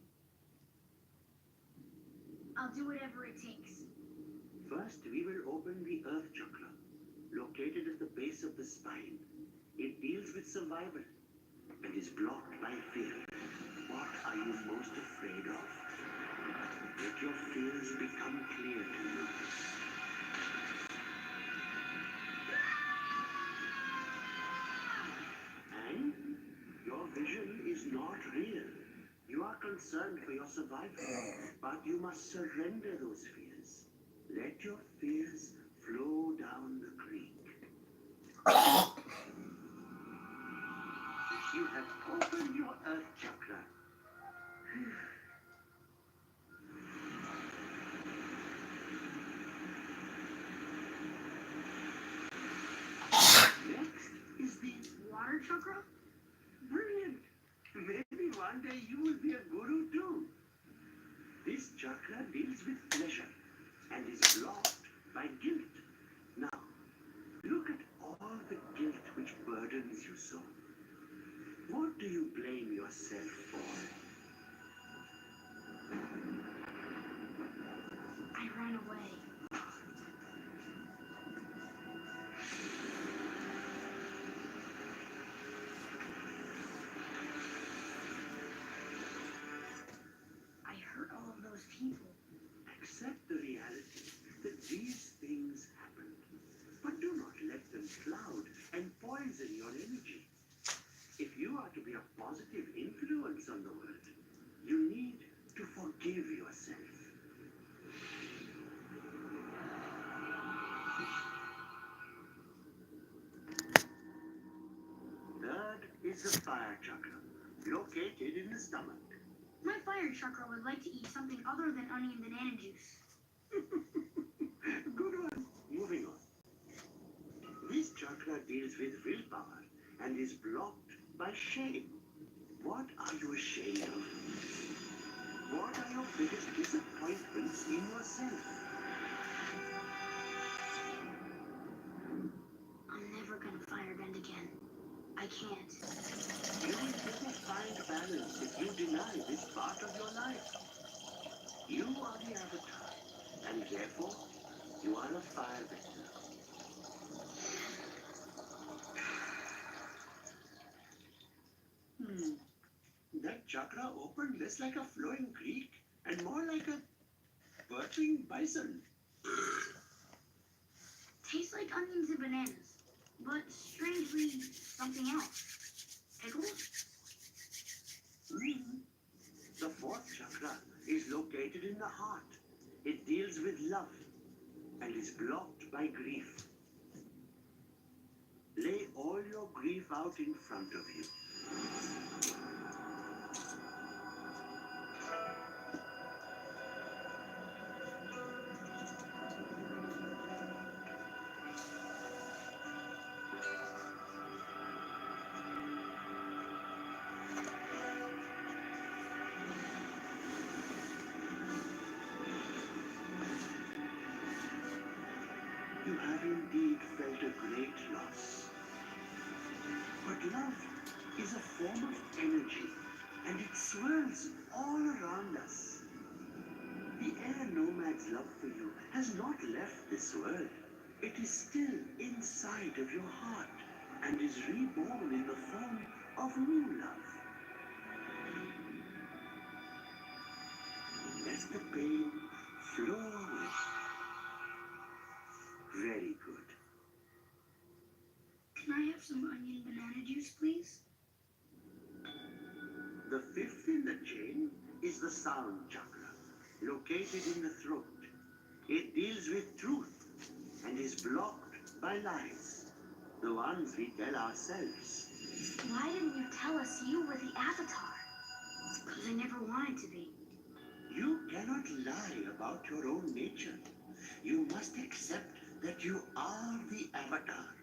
I'll do whatever it takes. First, we will open the Earth Chakra, located at the base of the spine. It deals with survival and is blocked by fear. What are you most afraid of? Let your fears become clear to you. And your vision is not real. You are concerned for your survival, but you must surrender those fears. Let your fears flow down the creek. You have opened your Earth Chakra. Next is the Water chakra? brilliant. Maybe one day you will be a guru too. This chakra deals with pleasure and is blocked by guilt. Now, look at all the guilt which burdens you so. What do you blame yourself for? I ran away. I hurt all of those people. Accept the reality that these things happen, but do not let them cloud and poison your energy. If you are to be a positive influence on the world, you need to forgive yourself. Third is the fire chakra, located in the stomach. My fire chakra would like to eat something other than onion banana juice. Good one. Moving on. This chakra deals with willpower and is blocked by shame. What are you ashamed of? What are your biggest disappointments in yourself? I'm never gonna firebend again. I can't. You will never find balance if you deny this part of your life. You are the Avatar, and therefore you are a firebender. That chakra opened less like a flowing creek and more like a birthing bison. Tastes like onions and bananas, but strangely something else. Pickles? The fourth chakra is located in the heart. It deals with love and is blocked by grief. Lay all your grief out in front of you. us. But love is a form of energy, and it swirls all around us. The air nomad's love for you has not left this world. It is still inside of your heart and is reborn in the form of new love. Let the pain flow away. Very good. Can I have some onion banana juice, please? The fifth in the chain is the sound chakra, located in the throat. It deals with truth and is blocked by lies, the ones we tell ourselves. Why didn't you tell us you were the Avatar? Because I never wanted to be. You cannot lie about your own nature. You must accept that you are the Avatar.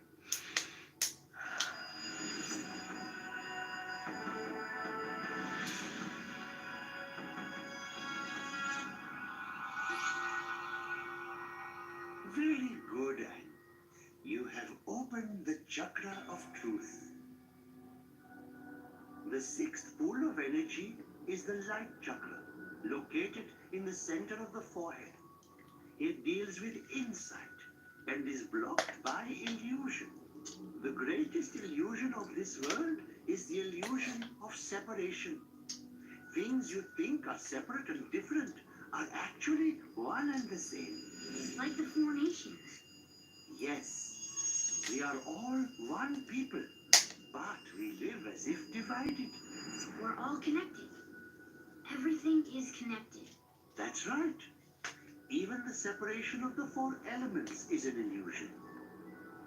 Very good, Anne. You have opened the chakra of truth. The sixth pool of energy is the light chakra, located in the center of the forehead. It deals with insight and is blocked by illusion. The greatest illusion of this world is the illusion of separation. Things you think are separate and different are actually one and the same. Like the Four Nations. Yes, we are all one people, but we live as if divided. We're all connected. Everything is connected. That's right. Even the separation of the four elements is an illusion.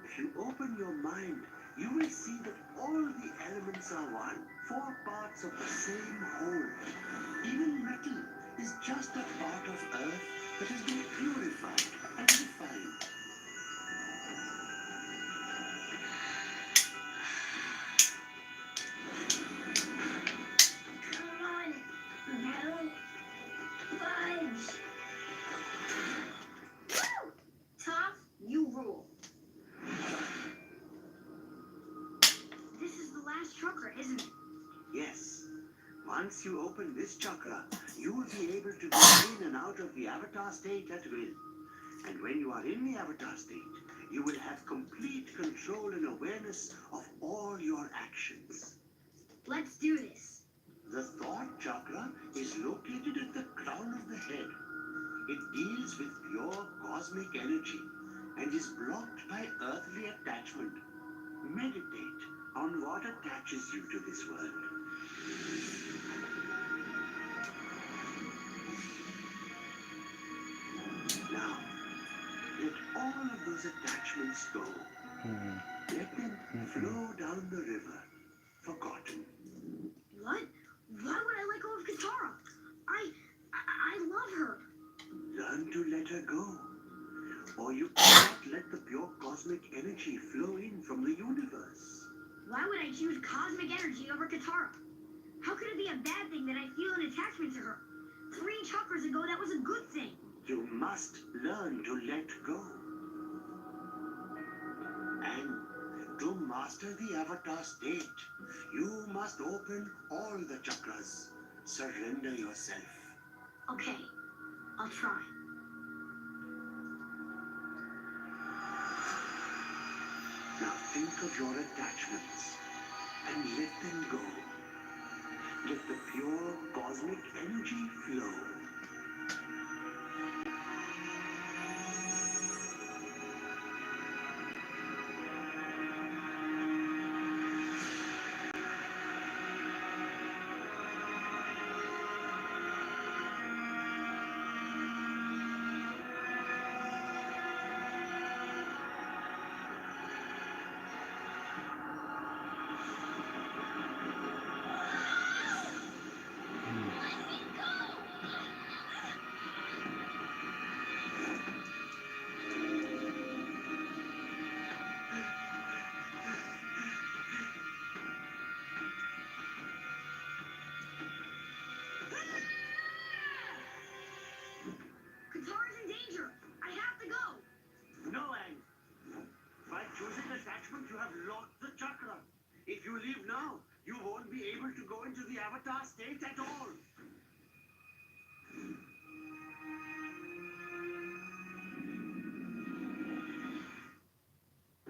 If you open your mind, you will see that all the elements are one, four parts of the same whole. Even metal is just a part of earth that has been purified and refined. Come on, metal fudge. Woo! Toph, you rule. This is the last chakra, isn't it? Yes. Once you open this chakra, you will be able to go in and out of the avatar state at will. And when you are in the avatar state, you will have complete control and awareness of all your actions. Let's do this. The thought chakra is located at the crown of the head. It deals with pure cosmic energy and is blocked by earthly attachment. Meditate on what attaches you to this world. Now, let all of those attachments go. Let them flow down the river, forgotten. What? Why would I let go of Katara? I love her. Learn to let her go, or you cannot let the pure cosmic energy flow in from the universe. Why would I choose cosmic energy over Katara? How could it be a bad thing that I feel an attachment to her? 3 chakras ago, that was a good thing. You must learn to let go. And to master the avatar state, you must open all the chakras. Surrender yourself. Okay, I'll try. Now think of your attachments and let them go. Let the pure cosmic energy flow. leave now, you won't be able to go into the Avatar state at all.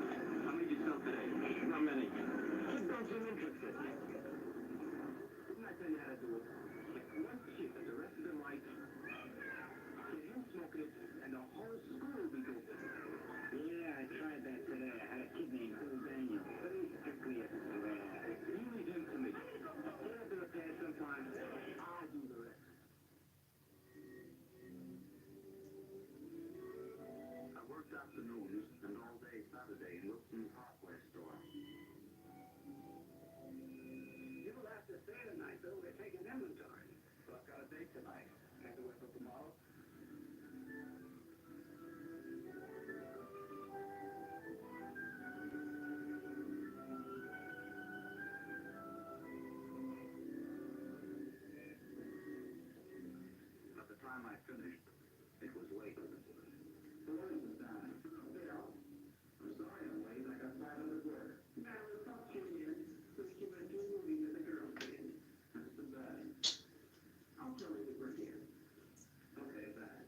How many did you sell today? Not many. Just don't seem interested. Didn't I tell you how to do it? Like one shit that the rest of their life. Get him smoking it, and the whole school will be good. Yeah, I tried that today. I had a kid named Bill Daniel. But he's strictly a threat. You leave him to me. He'll do it there sometimes. I'll do the rest. I worked afternoons and all day Saturday in Wilson's hardware store. You'll have to stay tonight, though. They're taking inventory. Well, I've got a date tonight. Can't do it for tomorrow. By the time I finished, it was late. The words is done. Bill, I'm sorry I'm late. I got tired of work. Now, it's not curious. Let's give it to a movie that the girls did. That's the bad. I'll tell you that we're here. Okay, bye.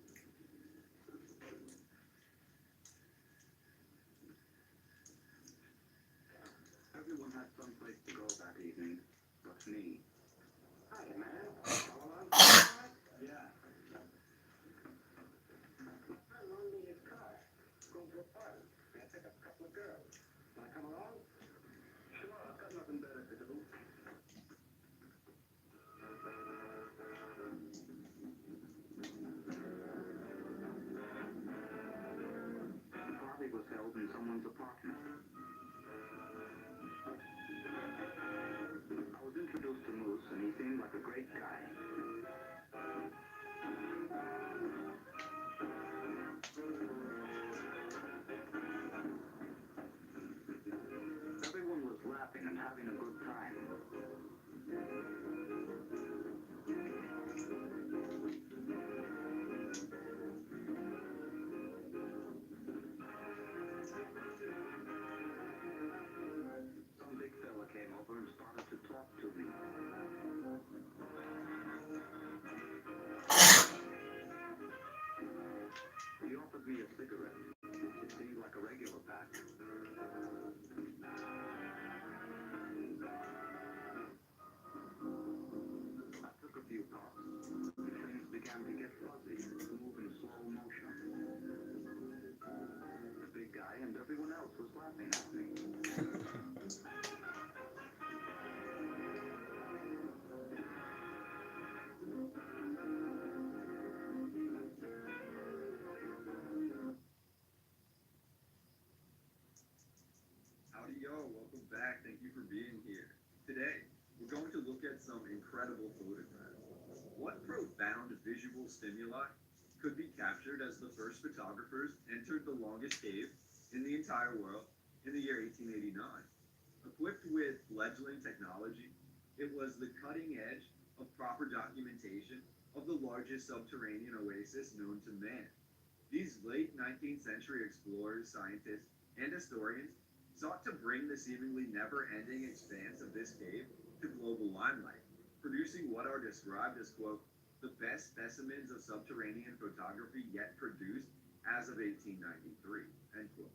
Everyone had someplace to go that evening, but me. Hi, man. All on? Yeah. I loaned me his car. Going to a party. I took a couple of girls. Wanna come along? Sure, I've got nothing better to do. The party was held in someone's apartment. I was introduced to Moose, and he seemed like a great guy. Everyone was laughing and having a good time. Some big fella came over and started to talk to me. He offered me a cigarette. It seemed like a regular pack. I took a few puffs. Things began to get fuzzy, move in slow motion. The big guy and everyone else was laughing at me. Howdy yo, welcome back. Thank you for being here. Today, we're going to look at some incredible photographs. What profound visual stimuli could be captured as the first photographers entered the longest cave in the entire world in the year 1889? Equipped with fledgling technology, it was the cutting edge of proper documentation of the largest subterranean oasis known to man. These late 19th century explorers, scientists, and historians sought to bring the seemingly never-ending expanse of this cave to global limelight, producing what are described as, quote, the best specimens of subterranean photography yet produced as of 1893, end quote.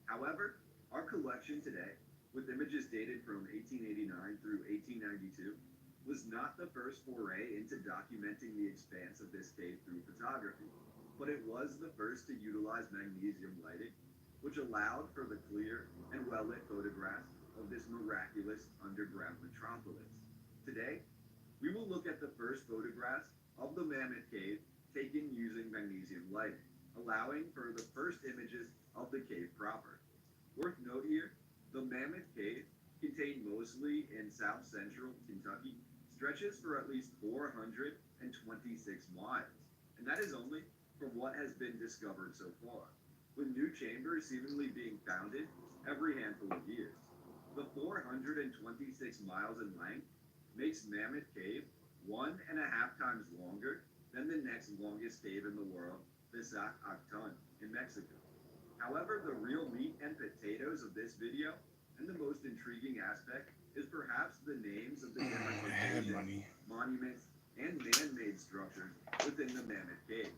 However, our collection today, with images dated from 1889 through 1892, was not the first foray into documenting the expanse of this cave through photography, but it was the first to utilize magnesium lighting, which allowed for the clear and well-lit photographs of this miraculous underground metropolis. Today, we will look at the first photographs of the Mammoth Cave taken using magnesium lighting, allowing for the first images of the cave proper. Worth note here, the Mammoth Cave, contained mostly in south-central Kentucky, stretches for at least 426 miles, and that is only from what has been discovered so far, with new chambers seemingly being founded every handful of years. The 426 miles in length makes Mammoth Cave 1.5 times longer than the next longest cave in the world, the Sac Acton in Mexico. However, the real meat and potatoes of this video, and the most intriguing aspect, is perhaps the names of the different I had locations, money. monuments, and man-made structures within the Mammoth Cave.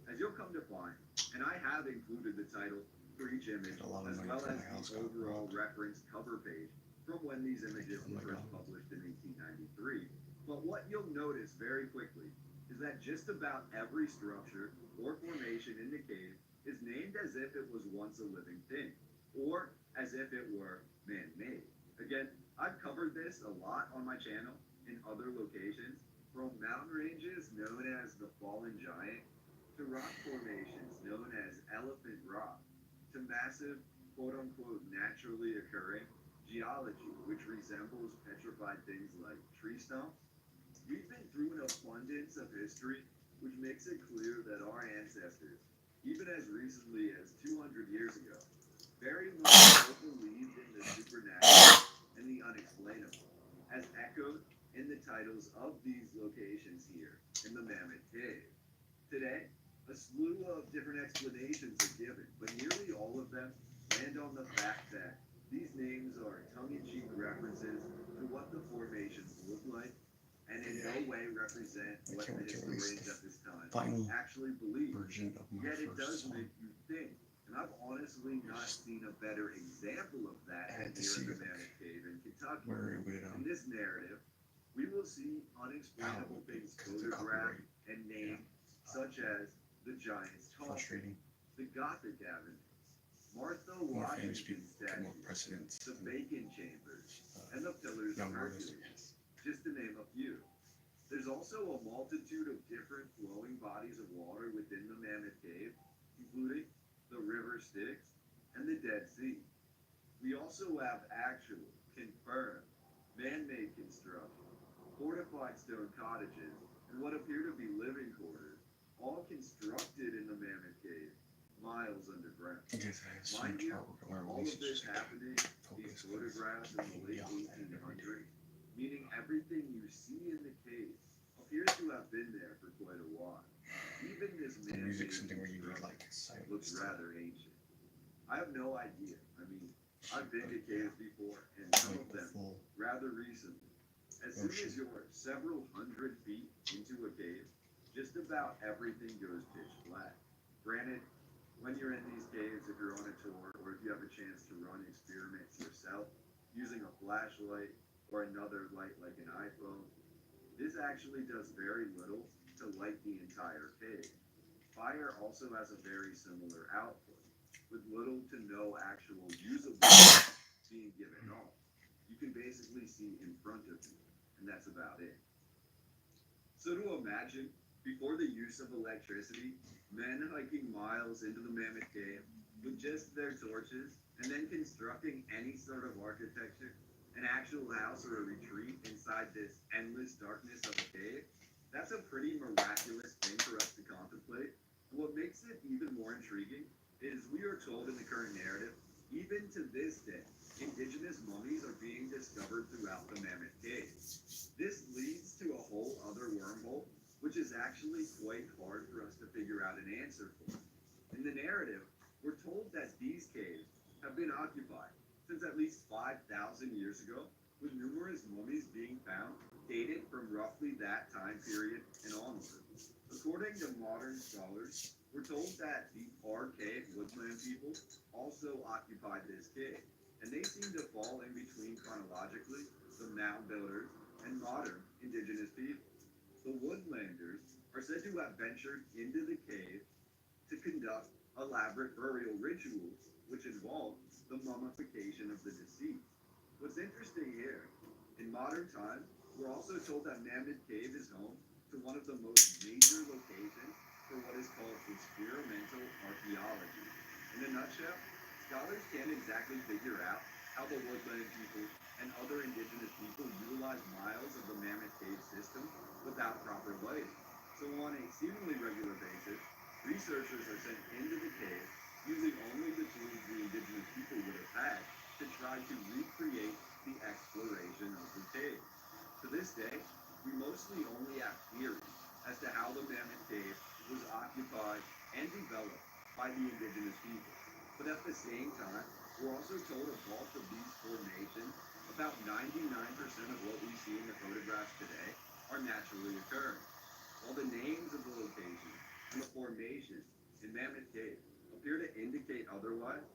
As you'll come to find, and I have included the title for each image, A lot of as money well for as my house the got overall robbed. reference cover page from when these images Oh were my first God. published in 1893. But what you'll notice very quickly is that just about every structure or formation in the cave is named as if it was once a living thing, or as if it were man-made. Again, I've covered this a lot on my channel in other locations, from mountain ranges known as the Fallen Giant, to rock formations known as Elephant Rock, to massive, quote-unquote, naturally occurring geology, which resembles petrified things like tree stumps. We've been through an abundance of history, which makes it clear that our ancestors, even as recently as 200 years ago, very much so believed in the supernatural and the unexplainable, as echoed in the titles of these locations here in the Mammoth Cave. Today, a slew of different explanations are given, but nearly all of them land on the fact that these names are tongue-in-cheek references to what the formations look like, and in no way represent I what can't the wait to release historians the at this time final actually believe. version of my Yet it does first song. make you think, and I've honestly not seen a better example of that I had than to here in see the it, Mammoth Cave in Kentucky. where it would In this narrative, we will see unexplainable things because of the photographed copyright. and named, such as the Giant's Tall, Frustrating. the Gothic Avenue, Martha More famous Washington people get more statue, precedence the than Bacon Chambers, uh, and the Pillars of young artists. Hercules, just to name a few. There's also a multitude of different flowing bodies of water within the Mammoth Cave, including the River Styx and the Dead Sea. We also have actual, confirmed, man-made construction, fortified stone cottages, and what appear to be living quarters, all constructed in the Mammoth Cave, miles underground. I guess I have so Mind much you, artwork on my all release. of this Just like happening, these focus. photographs in the late Yeah, I never 1800s, meaning everything you see in the cave appears to have been there for quite a while. Even this The man-made music's something where you need construction like silence. looks rather ancient. I have no idea. I mean, I've been to caves before, and some Like of the them full rather recently. As soon ocean. as you're several hundred feet into a cave, just about everything goes pitch black. Granted, when you're in these caves, if you're on a tour, or if you have a chance to run experiments yourself using a flashlight or another light like an iPhone, this actually does very little to light the entire cave. Fire also has a very similar output, with little to no actual usable light being given off. You can basically see in front of you, and that's about it. So to imagine, before the use of electricity, men hiking miles into the Mammoth Cave with just their torches, and then constructing any sort of architecture, an actual house or a retreat inside this endless darkness of a cave, that's a pretty miraculous thing for us to contemplate. And what makes it even more intriguing is we are told in the current narrative, even to this day, indigenous mummies are being discovered throughout the Mammoth Cave. This leads to a whole other wormhole, which is actually quite hard for us to figure out an answer for. In the narrative, we're told that these caves have been occupied since at least 5,000 years ago, with numerous mummies being found dated from roughly that time period and onward. According to modern scholars, we're told that the archaic woodland people also occupied this cave, and they seem to fall in between chronologically the mound builders and modern indigenous people. The woodlanders are said to have ventured into the cave to conduct elaborate burial rituals, which involve the mummification of the deceased. What's interesting here, in modern times, we're also told that Mammoth Cave is home to one of the most major locations for what is called experimental archaeology. In a nutshell, scholars can't exactly figure out how the woodland people and other indigenous people utilize miles of the Mammoth Cave system without proper lighting. So on a seemingly regular basis, researchers are sent into the cave using only the tools the indigenous people would have had to try to recreate the exploration of the cave. To this day, we mostly only have theories as to how the Mammoth Cave was occupied and developed by the indigenous people. But at the same time, we're also told a bulk of these formations About 99% of what we see in the photographs today are naturally occurring, while the names of the location and the formation in Mammoth Cave appear to indicate otherwise.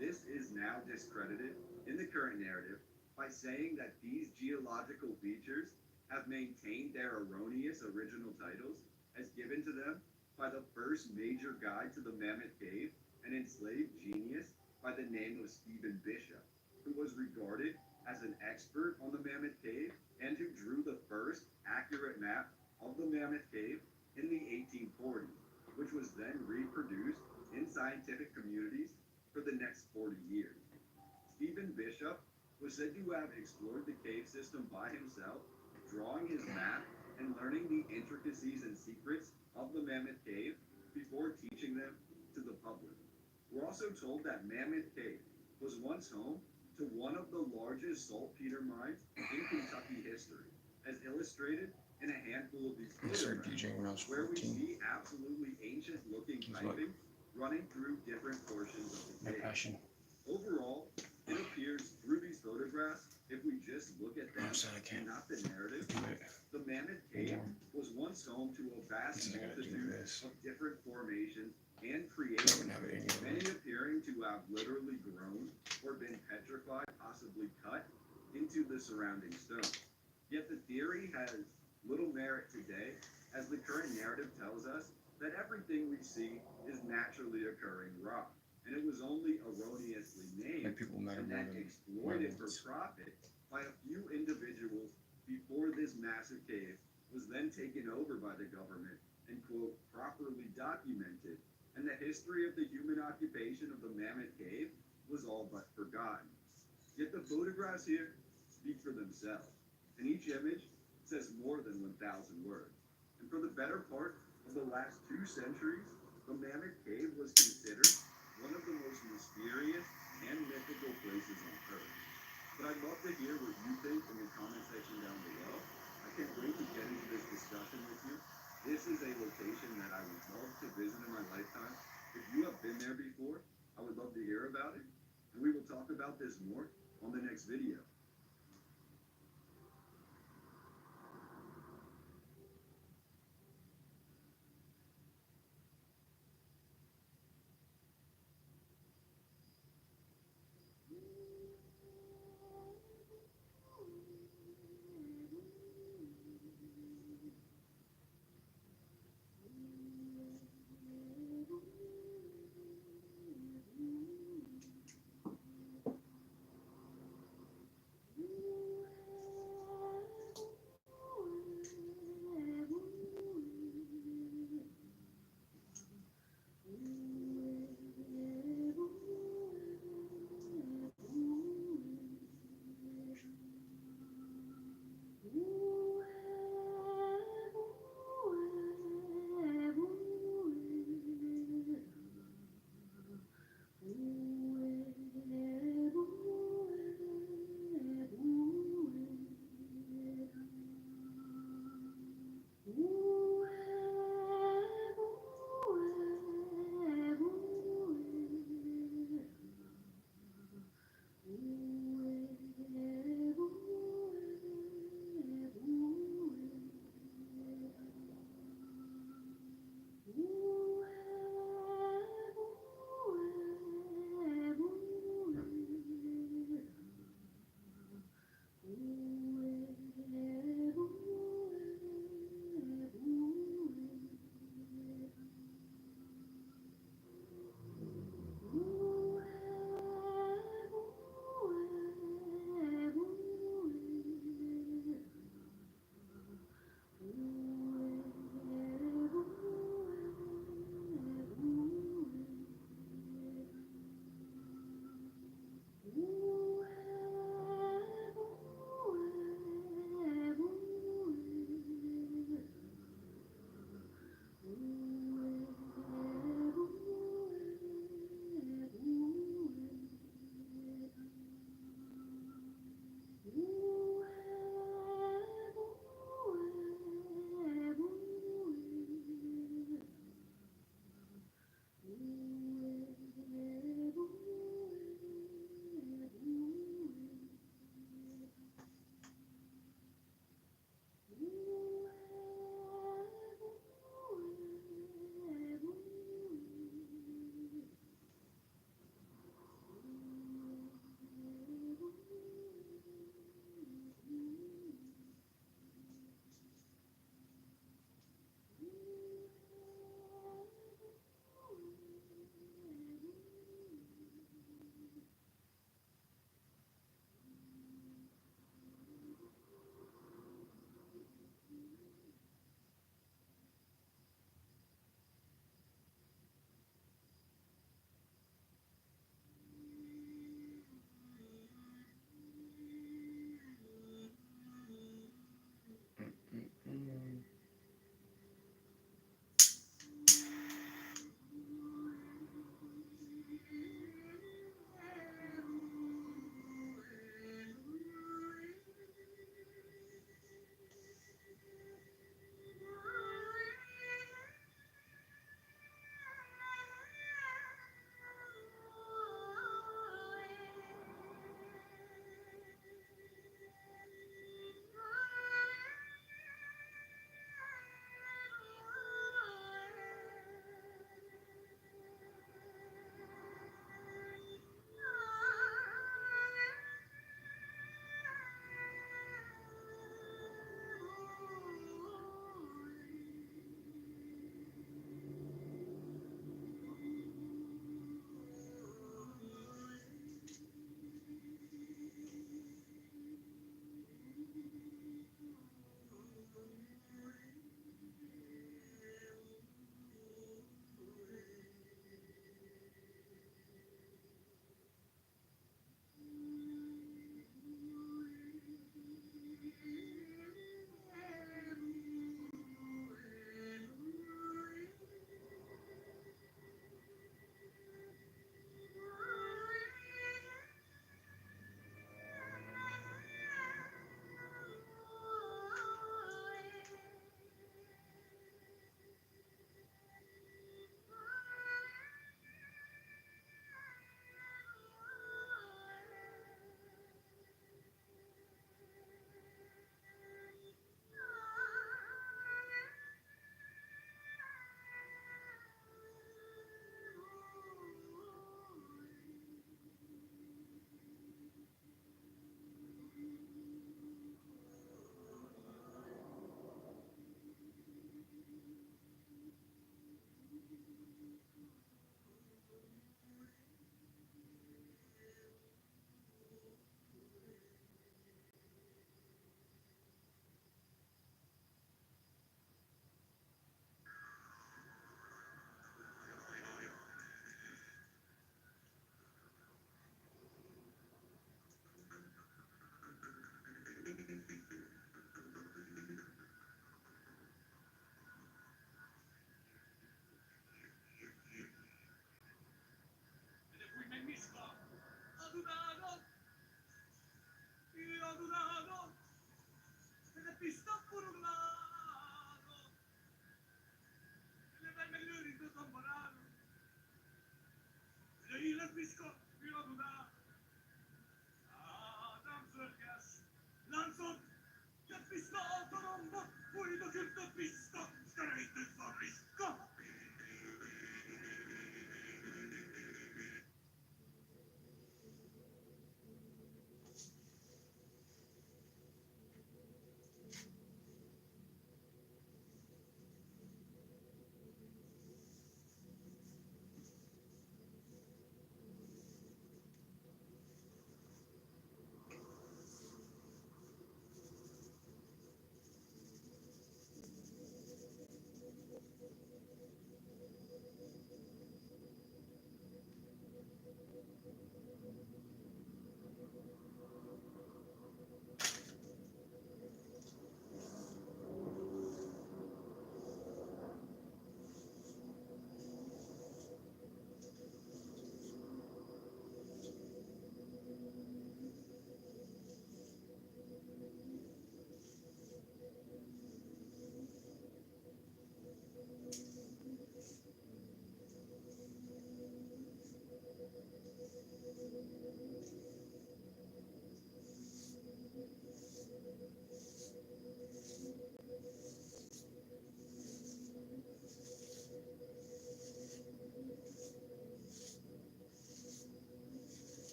This is now discredited in the current narrative by saying that these geological features have maintained their erroneous original titles as given to them by the first major guide to the Mammoth Cave, an enslaved genius by the name of Stephen Bishop, who was regarded as an expert on the Mammoth Cave and who drew the first accurate map of the Mammoth Cave in the 1840s, which was then reproduced in scientific communities for the next 40 years. Stephen Bishop was said to have explored the cave system by himself, drawing his map and learning the intricacies and secrets of the Mammoth Cave before teaching them to the public. We're also told that Mammoth Cave was once home to one of the largest saltpeter mines in Kentucky history, as illustrated in a handful of these I started photographs, DJing when I was where we 14. see absolutely ancient-looking It was like piping running through different portions of the my cave. passion. Overall, it appears through these photographs, if we just look at them I'm sad I and can't not the narrative, do it the Mammoth Cave anymore. was once home to a vast Because I gotta do multitude this. of different formations and I creations, wouldn't have it many anyway. appearing to have literally grown or been petrified, possibly cut into the surrounding stone. Yet the theory has little merit today, as the current narrative tells us that everything we see is naturally occurring rock, and it was only erroneously Like named people matter and more then than exploited for words. profit by a few individuals before this massive cave was then taken over by the government and, quote, properly documented, and the history of the human occupation of the Mammoth Cave was all but forgotten. Yet the photographs here speak for themselves, and each image says more than 1,000 words. And for the better part of the last 2 centuries, the Mammoth Cave was considered one of the most mysterious and mythical places on Earth. But I'd love to hear what you think in the comment section down below. I can't wait to get into this discussion with you. This is a location that I would love to visit in my lifetime. If you have been there before, I would love to hear about it. And we will talk about this more on the next video.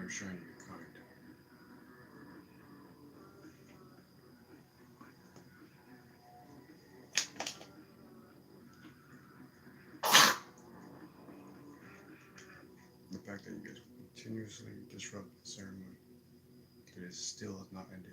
I'm trying to be kind. The fact that you guys continuously disrupt the ceremony, it is still has not ended.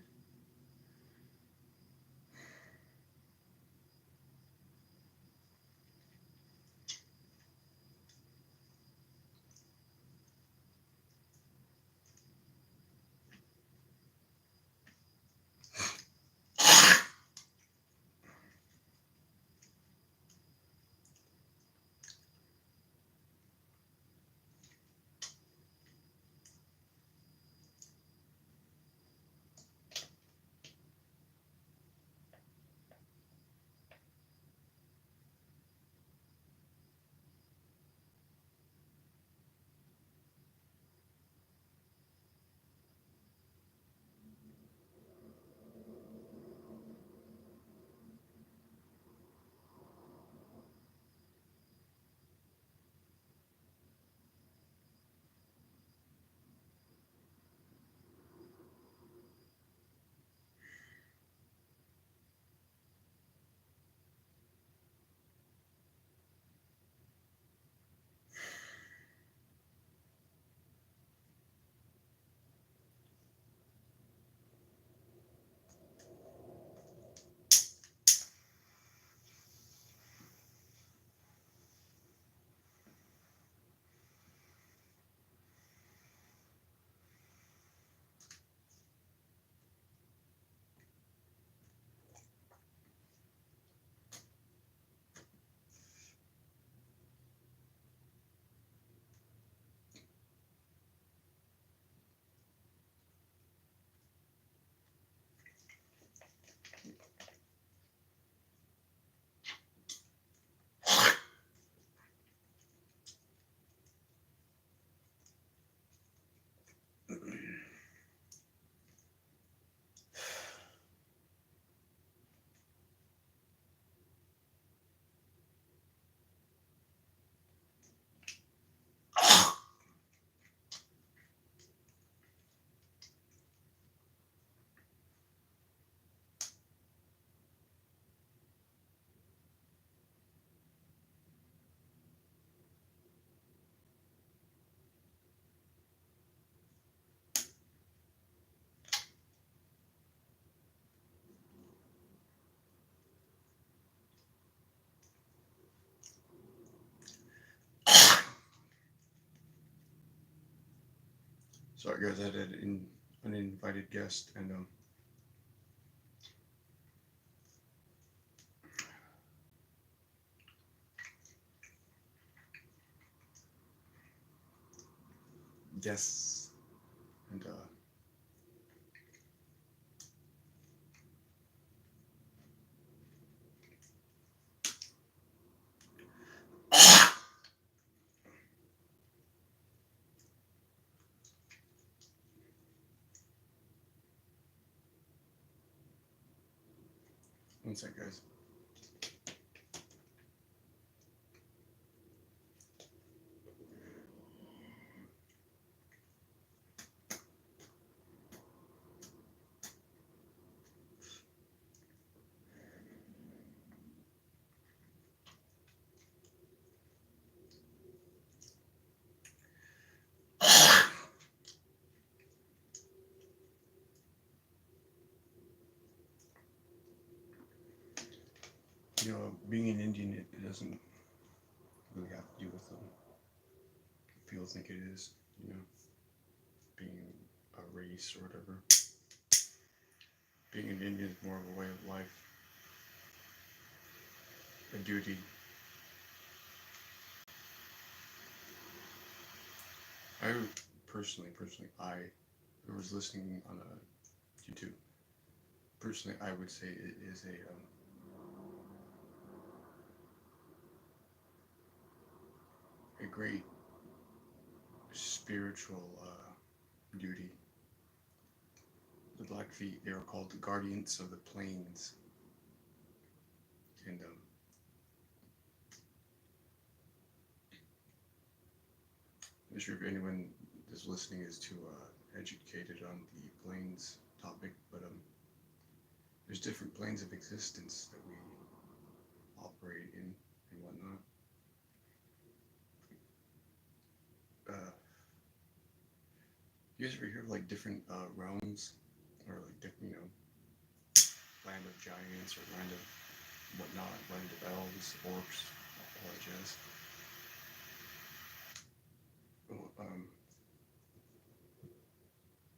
Sorry guys, I had an uninvited guest and guests and one sec guys. You know, being an Indian, it doesn't really have to do with people think it is, you know, being a race or whatever. Being an Indian is more of a way of life, a duty. I personally, I was listening on a YouTube. Personally, I would say it is a great spiritual duty. The Blackfeet, they were called the guardians of the plains, and I'm sure if anyone that's listening is too educated on the planes topic, but there's different planes of existence that we operate in and whatnot. You guys ever hear of like different realms, or like different, land of giants or land of whatnot, land of elves, orcs, all that jazz?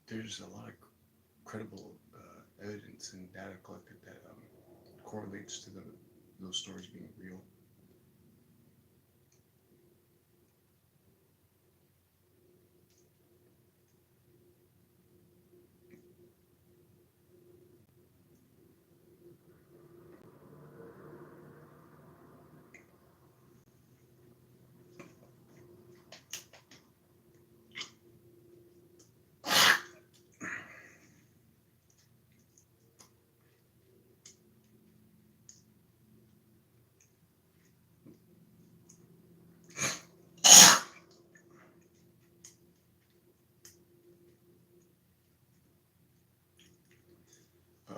There's a lot of credible evidence and data collected that correlates to those stories being real.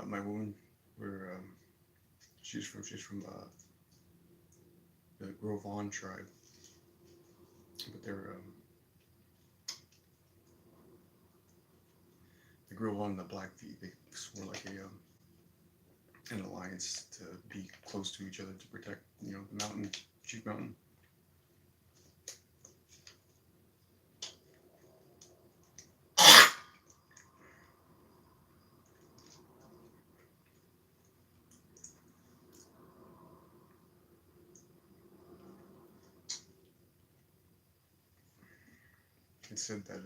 My woman, she's from the Grovan tribe, but they're the Grovan and the Blackfeet. They swore like an alliance to be close to each other to protect, the mountain, Chief Mountain. It said that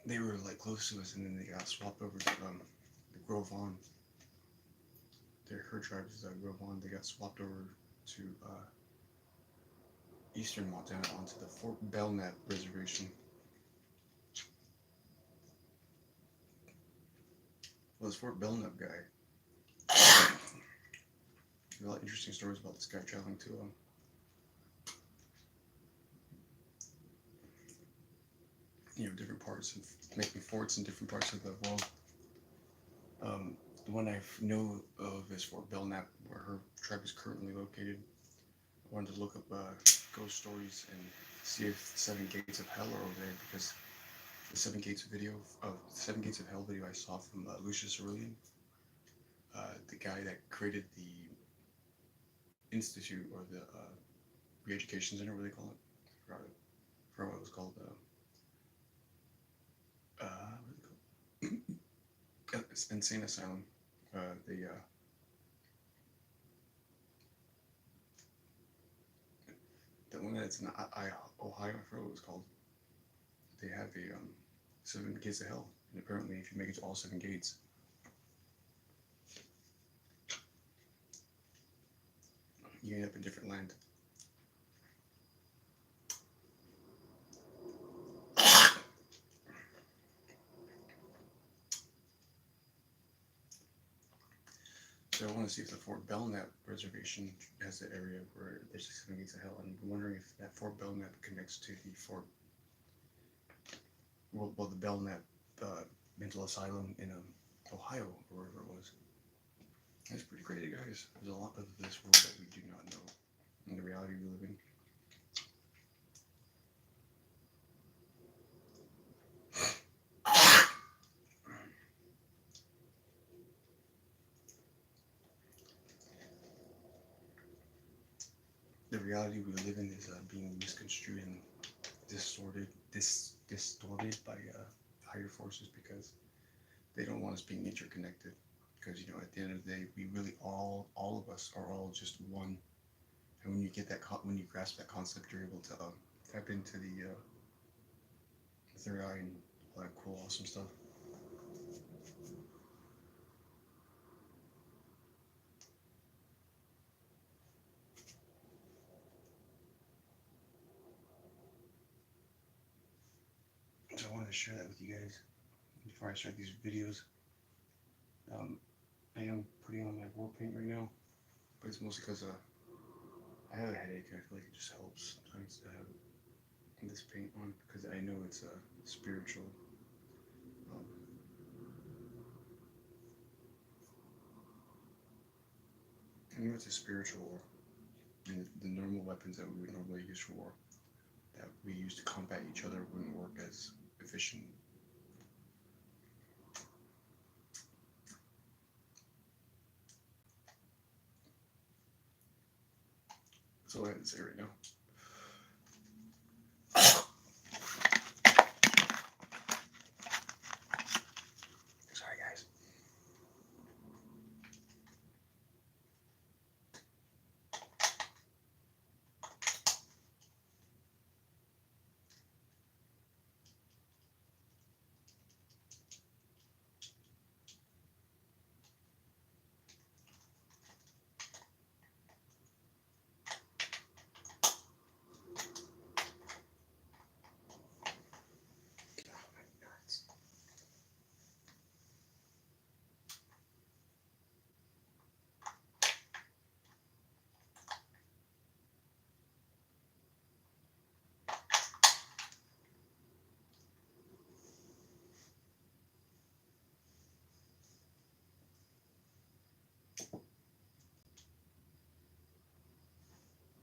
they were like close to us, and then they got swapped over to the Grovan. Her tribe is Grovan. They got swapped over to eastern Montana onto the Fort Belknap Reservation. Well, this Fort Belknap guy, there's a lot of interesting stories about this guy traveling to different parts and making forts in different parts of the world. The one I know of is Fort Belknap, where her tribe is currently located. I wanted to look up ghost stories and see if the Seven Gates of Hell are over there, because the Seven Gates of Hell video I saw from Lucius Aurelian, the guy that created the institute, or the re-education center, what do they call it? I forgot what it was called. It's Insane Asylum. The one that's in Ohio, I forgot what it was called. They have a 7 gates of hell, and apparently, if you make it to all 7 gates, you end up in different land. So I want to see if the Fort Belknap Reservation has an area where there's 7 gates of hell, and I'm wondering if that Fort Belknap connects to the the Belknap mental asylum in Ohio, or wherever it was. That's pretty crazy, guys. There's a lot of this world that we do not know, in the reality we live in. The reality we live in is being misconstrued and distorted by higher forces, because they don't want us being interconnected. Because at the end of the day, we really all of us are all just one. And when you get that, when you grasp that concept, you're able to tap into the third eye and all that cool, awesome stuff. So I wanted to share that with you guys. before I start these videos. I am putting on my war paint right now, but it's mostly because I have a headache and I feel like it just helps sometimes to have this paint on because I know it's a spiritual. I know it's a spiritual war, and the normal weapons that we would normally use for war, that we use to combat each other, wouldn't work as efficient. That's all I have to say right now. Sorry, guys.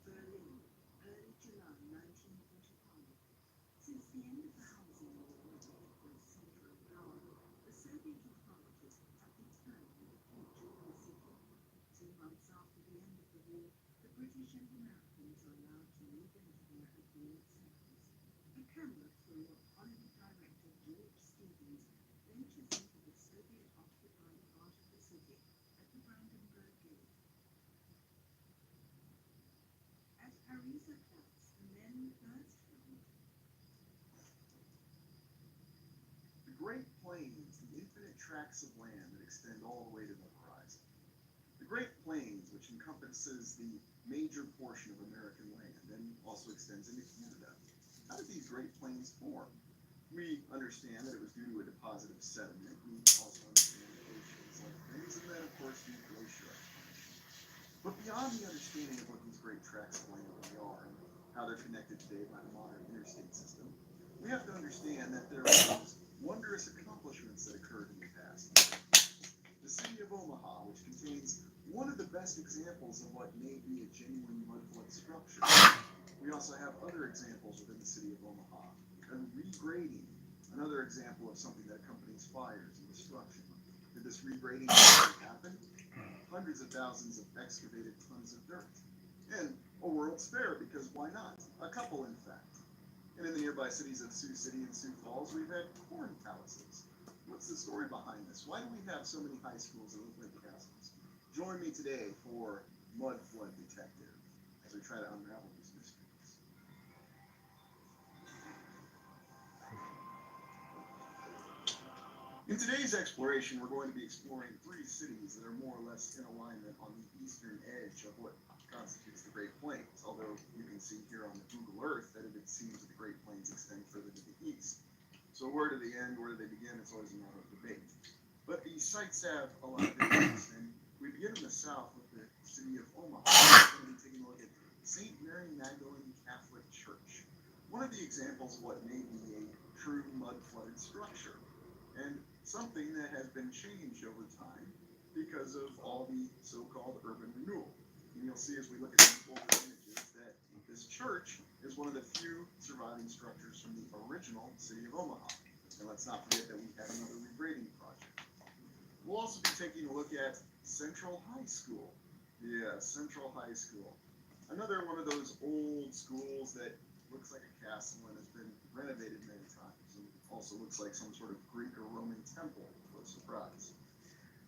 Berlin, early July 1945. Since the end of the housing war in Hitler's Central Power, the Soviet authorities have determined the future of the city. 2 months after the end of the war, the British and Americans are allowed to move into their agreed sectors. A camera crew of Hollywood director George Stevens ventures into the Soviet-occupied part of the city at the Brandenburg Gate. At Pariserplatz, the men first filmed. The Great Plains, the infinite tracts of land that extend all the way to the horizon. The Great Plains, which encompasses the major portion of American land and also extends into Canada. How did these Great Plains form? We understand that it was due to a deposit of sediment. We also understand that oceans like things, and then of course the glacier exploration. But beyond the understanding of what these great tracts of land really are and how they're connected today by the modern interstate system, we have to understand that there was wondrous accomplishments that occurred in the past. The city of Omaha, which contains one of the best examples of what may be a genuine mudflood structure. We also have other examples within the city of Omaha. And regrading, another example of something that accompanies fires and destruction. Did this regrading actually happen? Hundreds of thousands of excavated tons of dirt. And a World's Fair, because why not? A couple, in fact. And in the nearby cities of Sioux City and Sioux Falls, we've had corn palaces. What's the story behind this? Why do we have so many high schools that look like castles? Join me today for Mud Flood Detective as we try to unravel these mysteries. In today's exploration, we're going to be exploring 3 cities that are more or less in alignment on the eastern edge of what constitutes the Great Plains, although you can see here on the Google Earth that it seems that the Great Plains extend further to the east. So where do they end, where do they begin, it's always a matter of debate. But these sites have a lot of differences, and we begin in the south with the city of Omaha. We're going to be taking a look at St. Mary Magdalene Catholic Church, one of the examples of what may be a true mud-flooded structure, and something that has been changed over time because of all the so-called urban renewal. And you'll see as we look at these older images that this church is one of the few surviving structures from the original city of Omaha. And let's not forget that we have another regrading project. We'll also be taking a look at Central High School. Yeah, Central High School. Another one of those old schools that looks like a castle and has been renovated many times. And also looks like some sort of Greek or Roman temple. What a surprise.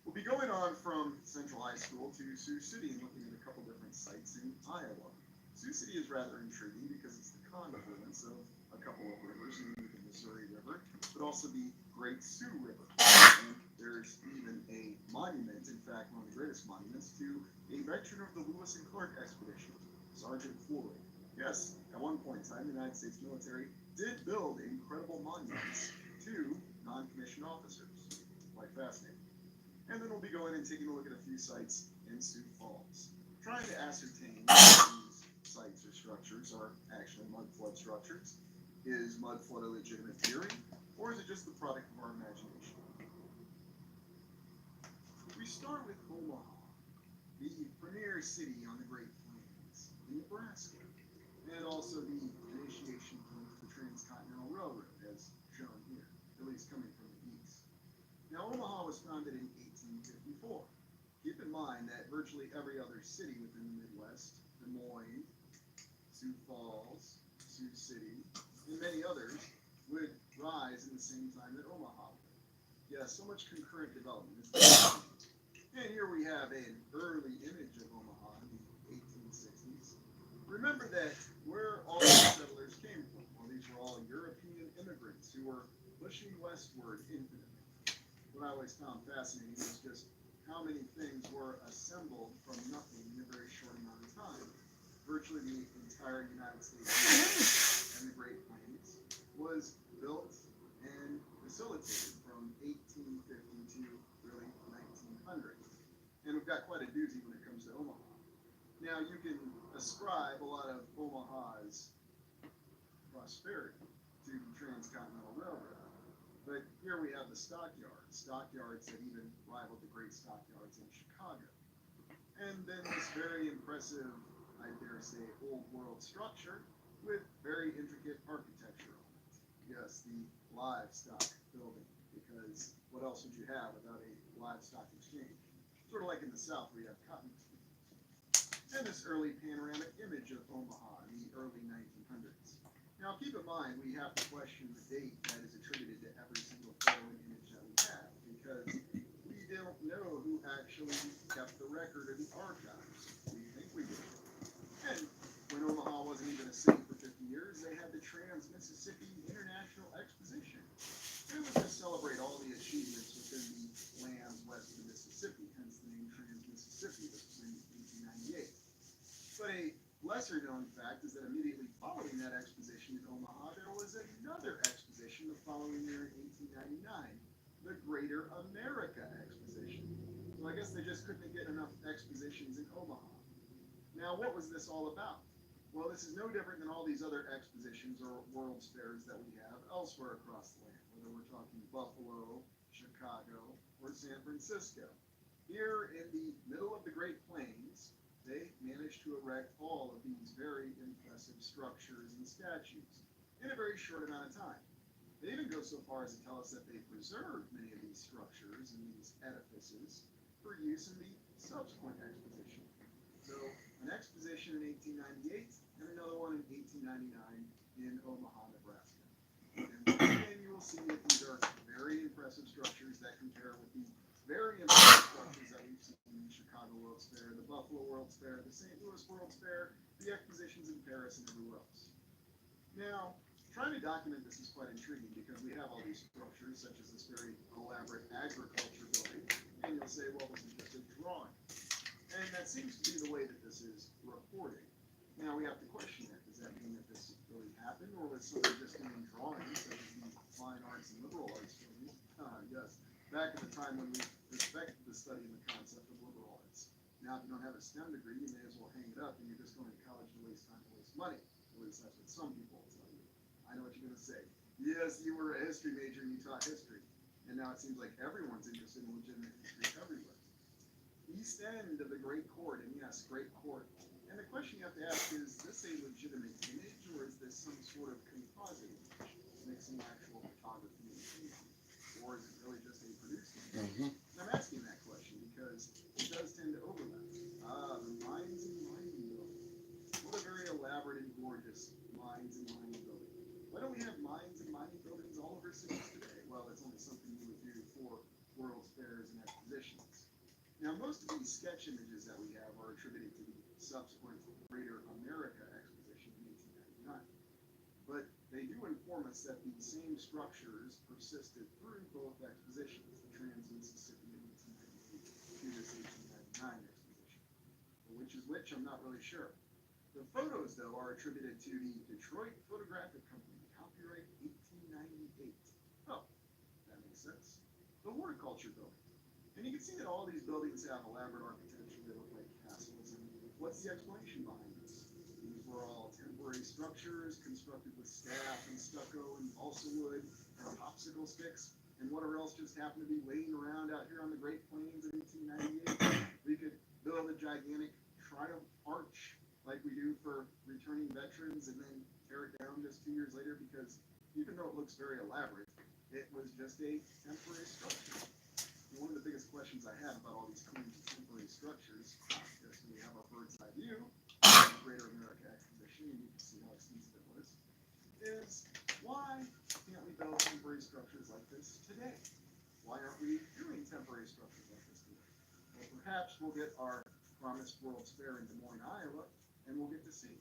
We'll be going on from Central High School to Sioux City and looking at a couple different sites in Iowa. Sioux City is rather intriguing because it's the confluence of a couple of rivers, namely the Missouri River, but also the Great Sioux River. And there's even a monument, in fact, one of the greatest monuments, to a veteran of the Lewis and Clark expedition, Sergeant Floyd. Yes, at one point in time, the United States military did build incredible monuments to non-commissioned officers. officers. Quite fascinating. And then we'll be going and taking a look at a few sites in Sioux Falls, trying to ascertain if these sites or structures are actually mud flood structures. Is mud flood a legitimate theory, or is it just the product of our imagination? We start with Omaha, the premier city on the Great Plains in Nebraska, and also the initiation point of the Transcontinental Railroad, as shown here, at least coming from the east. Now, Omaha was founded in 1854. Keep in mind that virtually every other city within the Midwest, Des Moines, Sioux Falls, Sioux City, and many others, would rise in the same time that Omaha would. Yeah, so much concurrent development. And here we have an early image of Omaha in the 1860s. Remember that where all the settlers came from. Well, these were all European immigrants who were pushing westward infinitely. What I always found fascinating was just how many things were assembled from nothing in a very short amount of time. Virtually the entire United States and the Great Plains was built and facilitated from 1850 to really 1900. And we've got quite a doozy when it comes to Omaha. Now, you can ascribe a lot of Omaha's prosperity to the Transcontinental Railroad. But here we have the stockyards that even rivaled the great stockyards in Chicago. And then this very impressive, I dare say, old world structure with very intricate architecture on it. Yes, the livestock building, because what else would you have without a livestock exchange? Sort of like in the South where you have cotton exchange. And this early panoramic image of Omaha in the early 1900s. Now keep in mind, we have to question the date that is attributed to every single photo and image that we have, because we don't know who actually kept the record of the archives. We think we did. And when Omaha wasn't even a city for 50 years, they had the Trans-Mississippi International Exposition. It was to celebrate all the achievements within the lands west of the Mississippi, hence the name Trans-Mississippi. This was in 1898. But a lesser known fact is that immediately following that exposition in Omaha, there was another exposition the following year in 1899, the Greater America Exposition. So I guess they just couldn't get enough expositions in Omaha. Now, what was this all about? Well, this is no different than all these other expositions or World's Fairs that we have elsewhere across the land, whether we're talking Buffalo, Chicago, or San Francisco. Here in the middle of the Great Plains, they managed to erect all of these very impressive structures and statues in a very short amount of time. They even go so far as to tell us that they preserved many of these structures and these edifices for use in the subsequent exposition. So an exposition in 1898 and another one in 1899 in Omaha, Nebraska. And then you will see that these are very impressive structures that compare with the very impressive structures that we've seen in the Chicago World's Fair, the Buffalo World's Fair, the St. Louis World's Fair, the expositions in Paris, and everywhere else. Now, trying to document this is quite intriguing because we have all these structures, such as this very elaborate agriculture building, and you'll say, well, this is just a drawing. And that seems to be the way that this is reported. Now, we have to question that. Does that mean that this really happened, or was somebody just doing drawings, such as the fine arts and liberal arts field? Yes. Back at the time when we respected the study and the concept of liberal arts. Now, if you don't have a STEM degree, you may as well hang it up and you're just going to college to waste time to waste money. At least that's what some people will tell you. I know what you're going to say. Yes, you were a history major and you taught history. And now it seems like everyone's interested in legitimate history everywhere. East end of the Great Court, and yes, Great Court. And the question you have to ask is this a legitimate image, or is this some sort of composite image, mixing actual photography and painting? Or is it really just a produced image? And I'm asking that question because it does tend to overlap. The mines and mining building. What a very elaborate and gorgeous mines and mining building. Why don't we have mines and mining buildings all over cities today? Well, it's only something you would do for World's Fairs and expositions. Now, most of these sketch images that we have are attributed to the subsequent Greater America Exposition in 1899. But they do inform us that the same structures persisted through both expositions, the Trans-Mississippi in 1898 to this 1899 exposition. But which is which, I'm not really sure. The photos, though, are attributed to the Detroit Photographic Company, copyright 1898. Oh, that makes sense. the horticulture building. And you can see that all these buildings have elaborate architecture. They look like castles. And what's the explanation behind this? These were all temporary structures constructed with staff and stucco and balsa wood and popsicle sticks and whatever else just happened to be laying around out here on the Great Plains in 1898. We could build a gigantic triumph arch like we do for returning veterans and then tear it down just 2 years later because even though it looks very elaborate, it was just a temporary structure. And one of the biggest questions I have about all these claims of temporary structures, just when we have a bird's eye view of the Greater America Exposition, and you can see how extensive it was, is why can't we build temporary structures like this today? Why aren't we doing temporary structures like this today? Well, perhaps we'll get our promised World's Fair in Des Moines, Iowa, and we'll get to see.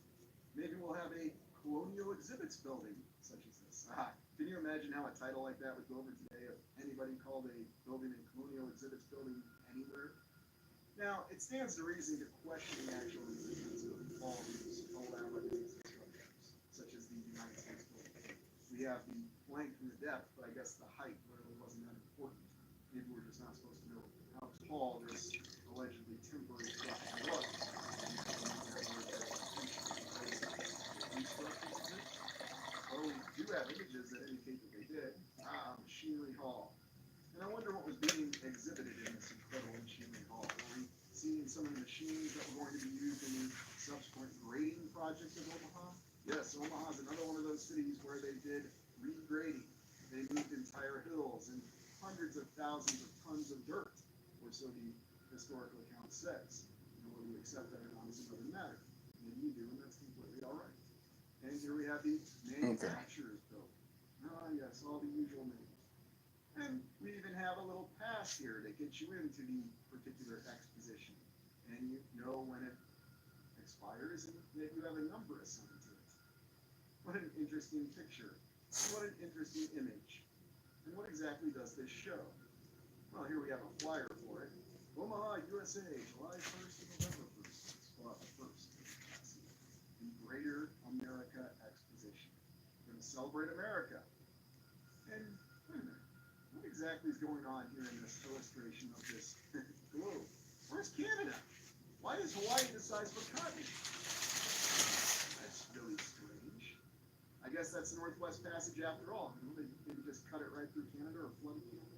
Maybe we'll have a colonial exhibits building such as this. Can you imagine how a title like that would go over today if anybody called a building a colonial exhibits building anywhere? Now, it stands to reason to question the actual existence of all these elaborate structures, such as the United States building. We have the length and the depth, but I guess the height really wasn't that important. Maybe we're just not supposed to know how tall this allegedly temporary structure was. Well, we do have images that indicate that they did. Machinery Hall. And I wonder what was being exhibited in this incredible machinery hall. Were we seeing some of the machines that were going to be used in the subsequent grading project of Omaha? Yes, Omaha is another one of those cities where they did regrading. They moved entire hills and hundreds of thousands of tons of dirt, or so the historical account says. And whether you accept that or not is another matter. Maybe you do, and that's completely all right. And here we have the manufacturers building. Ah, yes, all the usual names. And we even have a little pass here to get you into the particular exposition. And you know when it expires and that you have a number assigned to it. What an interesting picture. What an interesting image. And what exactly does this show? Well, here we have a flyer for it. Omaha, USA, July 1st to November 1st. Well, 1st. The Greater America Exposition. We're going to celebrate America. And wait a minute. What exactly is going on here in this illustration of this globe? Where's Canada? Why does Hawaii decide for cotton? That's really strange. I guess that's the Northwest Passage after all. They just cut it right through Canada or flood Canada.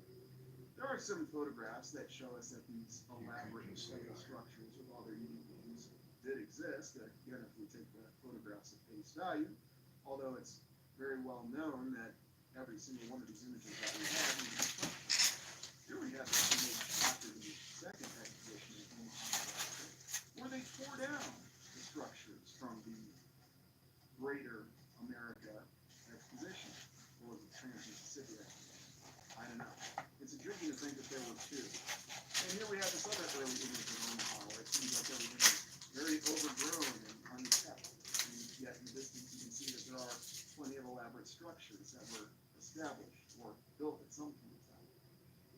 There are some photographs that show us that these elaborate structures with all their unique names did exist. Again, if we take the photographs at face value, although it's very well known that every single one of these images that we have in the structure. Here we have this image after the second exposition in Omaha, Nebraska, where they tore down the structures from the Greater America Exposition, or was it Trans-Mississippi Exposition? I don't know. It's intriguing to think that there were two. And here we have this other early image of Omaha, where it seems like everything is very overgrown and unkept. And yet in the distance you can see that there are plenty of elaborate structures that were established or built at some point in time.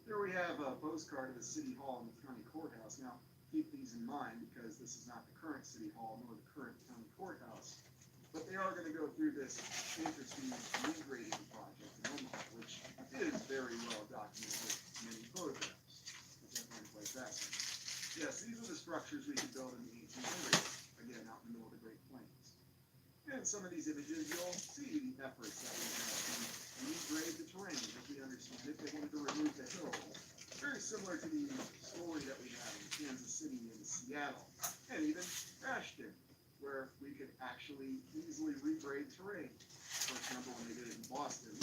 Here we have a postcard of the City Hall and the County Courthouse. Now, keep these in mind because this is not the current City Hall nor the current County Courthouse, but they are going to go through this interesting regrading project in Omaha, which is very well documented with many photographs, which I find quite fascinating. Yes, these are the structures we could build in the 1800s, again, out in the middle of the Great Plains. In some of these images, you'll see the efforts that we have to regrade the terrain, as we understand it. They wanted to remove the hills. Very similar to the story that we have in Kansas City and Seattle, and even Ashton, where we could actually easily regrade terrain. For example, when they did it in Boston,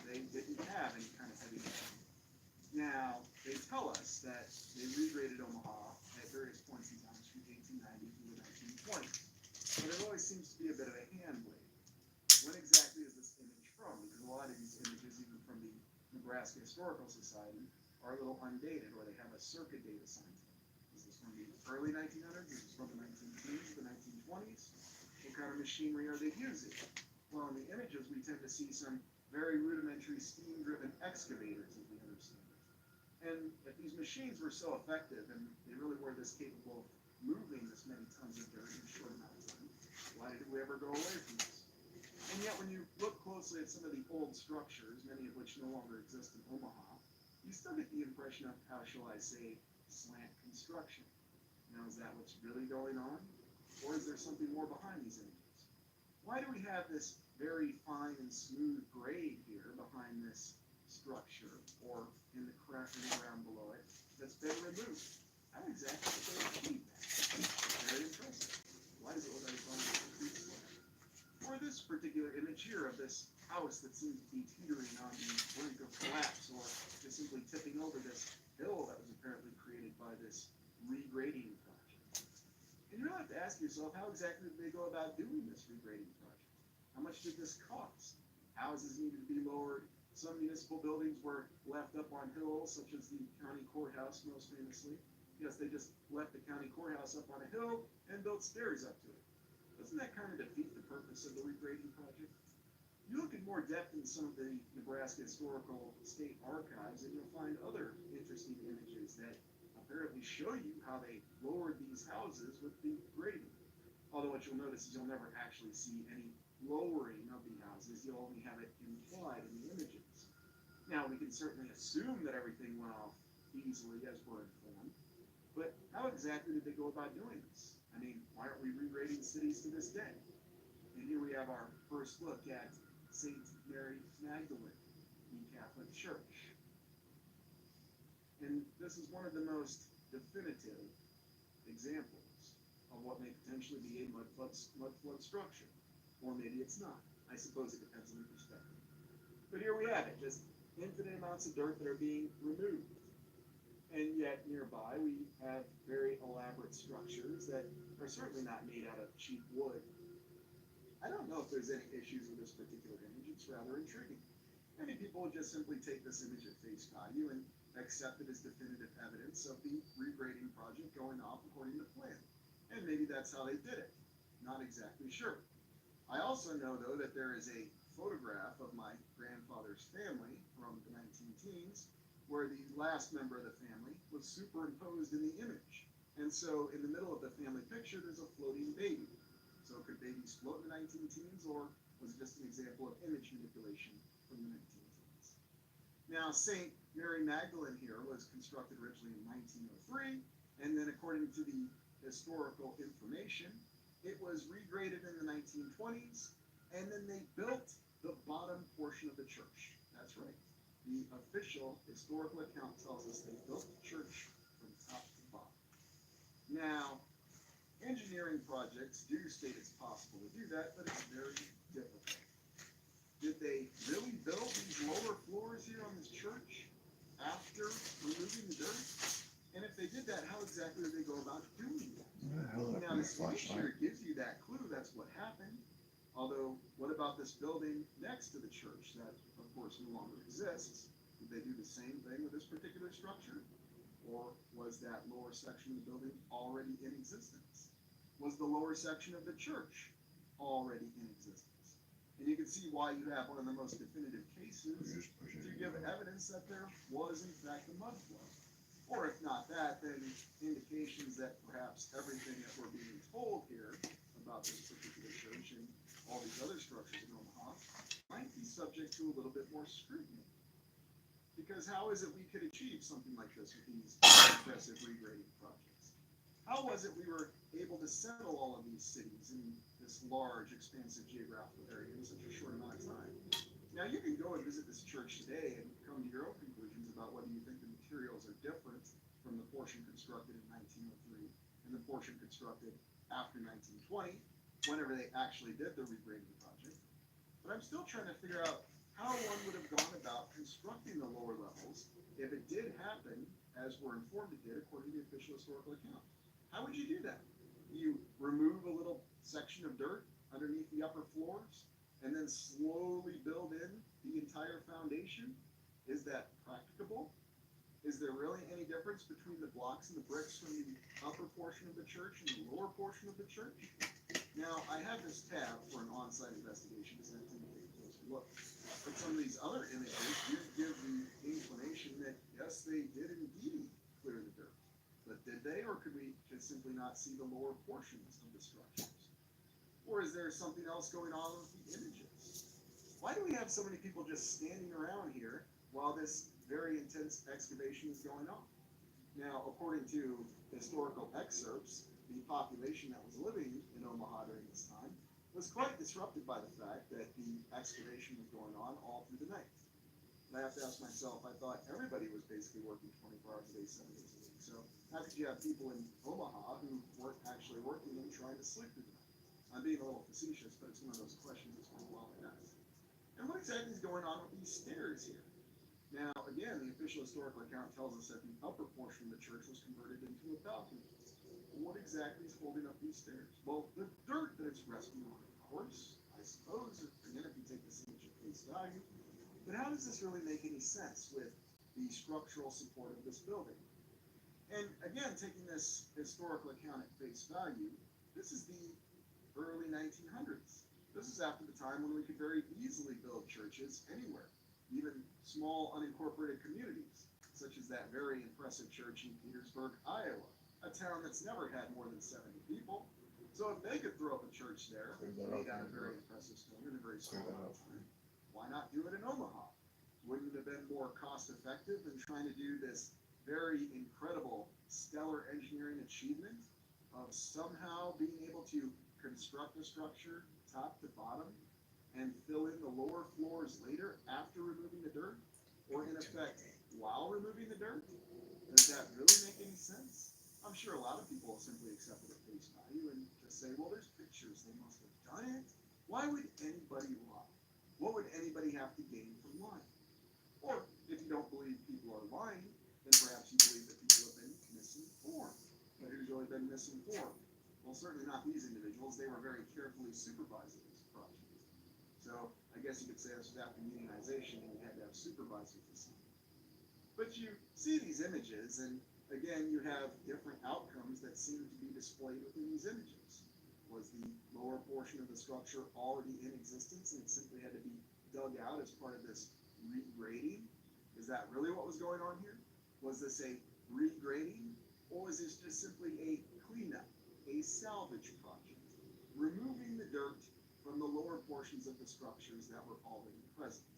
they didn't have any kind of heavy machine. Now, they tell us that they regraded Omaha at various points in time from 1890 through the 1920s. But it always seems to be a bit of a hand wave. When exactly is this image from? Because a lot of these images, even from the Nebraska Historical Society, are a little undated, or they have a circa date assigned to them. Is this from the early 1900s? Is this from the 1910s, the 1920s? What kind of machinery are they using? Well, in the images, we tend to see some very rudimentary steam-driven excavators, as we understand it. And if these machines were so effective, and they really were this capable of moving this many tons of dirt in a short amount of time, why did we ever go away from this? And yet, when you look closely at some of the old structures, many of which no longer exist in Omaha, you still still get the impression of, how shall I say, slant construction. Now, is that what's really going on? Or is there something more behind these images? Why do we have this very fine and smooth grade here behind this structure, or in the ground below it, that's been removed? How exactly did they achieve that? Very impressive. Why does it look like it's on a concrete slab? Or this particular image here of this house that seems to be teetering on the brink of collapse, or just simply tipping over this hill that was apparently created by this regrading project. And you have to ask yourself, how exactly did they go about doing this regrading project? How much did this cost? Houses needed to be lowered. Some municipal buildings were left up on hills, such as the county courthouse, most famously. Yes, they just left the county courthouse up on a hill and built stairs up to it. Doesn't that kind of defeat the purpose of the regrading project? You look in more depth in some of the Nebraska Historical State Archives, and you'll find other interesting images that apparently show you how they lowered these houses with the grading. Although what you'll notice is you'll never actually see any lowering of the houses. You'll only have it implied in the images. Now, we can certainly assume that everything went off easily as we're informed, but how exactly did they go about doing this? I mean, why aren't we regrading cities to this day? And here we have our first look at St. Mary Magdalene, the Catholic Church. And this is one of the most definitive examples of what may potentially be a mud flood structure. Or maybe it's not. I suppose it depends on the perspective. But here we have it, just infinite amounts of dirt that are being removed. And yet nearby we have very elaborate structures that are certainly not made out of cheap wood. I don't know if there's any issues with this particular image. It's rather intriguing. Many people would just simply take this image at face value and accept it as definitive evidence of the regrading project going off according to plan. And maybe that's how they did it. Not exactly sure. I also know, though, that there is a photograph of my grandfather's family from the 19-teens where the last member of the family was superimposed in the image. And so in the middle of the family picture, there's a floating baby. So could babies float in the 19-teens, or was it just an example of image manipulation from the 19-teens? Now, St. Mary Magdalene here was constructed originally in 1903, and then according to the historical information, it was regraded in the 1920s, and then they built the bottom portion of the church. That's right. The official historical account tells us they built the church from top to bottom. Now, engineering projects do state it's possible to do that, but it's very difficult. Did they really build these lower floors here on this church after removing the dirt? And if they did that, how exactly did they go about doing that? Now, this image here gives you that clue. That's what happened. Although, what about this building next to the church that, of course, no longer exists? Did they do the same thing with this particular structure? Or was that lower section of the building already in existence? Was the lower section of the church already in existence? And you can see why you have one of the most definitive cases to give evidence that there was, in fact, a mud flood. Or if not that, then indications that perhaps everything that we're being told here about this particular church and all these other structures in Omaha might be subject to a little bit more scrutiny. Because how is it we could achieve something like this with these impressive regrading projects? How was it we were able to settle all of these cities in this large, expansive geographical area in such a short amount of time? Now, you can go and visit this church today and come to your own conclusions about whether you think the materials are different from the portion constructed in 1903 and the portion constructed after 1920, whenever they actually did the regrading project. But I'm still trying to figure out how one would have gone about constructing the lower levels if it did happen, as we're informed it did, according to the official historical account. How would you do that? You remove a little section of dirt underneath the upper floors and then slowly build in the entire foundation? Is that practicable? Is there really any difference between the blocks and the bricks from the upper portion of the church and the lower portion of the church? Now, I have this tab for an on-site investigation because I tend to take a closer look. But some of these other images do give the inclination that, yes, they did indeed clear the dirt. But did they, or could we just simply not see the lower portions of the structures? Or is there something else going on with the images? Why do we have so many people just standing around here while this very intense excavation is going on. Now, according to historical excerpts, the population that was living in Omaha during this time was quite disrupted by the fact that the excavation was going on all through the night. And I have to ask myself, I thought everybody was basically working 24 hours a day, 7 days a week. So how could you have people in Omaha who weren't actually working and trying to sleep through the night? I'm being a little facetious, but it's one of those questions that's been well asked. And what exactly is going on with these stairs here? Now, again, the official historical account tells us that the upper portion of the church was converted into a balcony. What exactly is holding up these stairs? Well, the dirt that it's resting on, of course, I suppose, again, if you take this image at face value. But how does this really make any sense with the structural support of this building? And again, taking this historical account at face value, this is the early 1900s. This is after the time when we could very easily build churches anywhere, even small unincorporated communities, such as that very impressive church in Petersburg, Iowa, a town that's never had more than 70 people. So if they could throw up a church there, made out of very impressive stone in a very small amount of time, why not do it in Omaha? Wouldn't it have been more cost effective than trying to do this very incredible stellar engineering achievement of somehow being able to construct a structure top to bottom and fill in the lower floors later after removing the dirt? Or in effect, while removing the dirt? Does that really make any sense? I'm sure a lot of people simply accept it at face value and just say, well, there's pictures, they must have done it. Why would anybody lie? What would anybody have to gain from lying? Or if you don't believe people are lying, then perhaps you believe that people have been misinformed. But who's really been misinformed? Well, certainly not these individuals. They were very carefully supervising this project. So I guess you could say this was after unionization and you had to have supervisors assigned. But you see these images, and again, you have different outcomes that seem to be displayed within these images. Was the lower portion of the structure already in existence and it simply had to be dug out as part of this regrading? Is that really what was going on here? Was this a regrading, or was this just simply a cleanup, a salvage project, removing the dirt from the lower portions of the structures that were already present?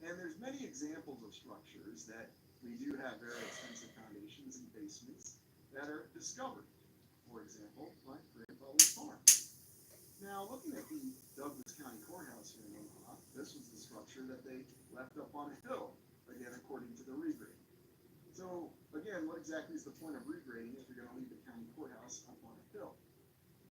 And there's many examples of structures that we do have very extensive foundations and basements that are discovered. For example, my grandfather's farm. Now, looking at the Douglas County Courthouse here in Omaha, this was the structure that they left up on a hill, again, according to the regrading. So, again, what exactly is the point of regrading if you're going to leave the county courthouse up on a hill?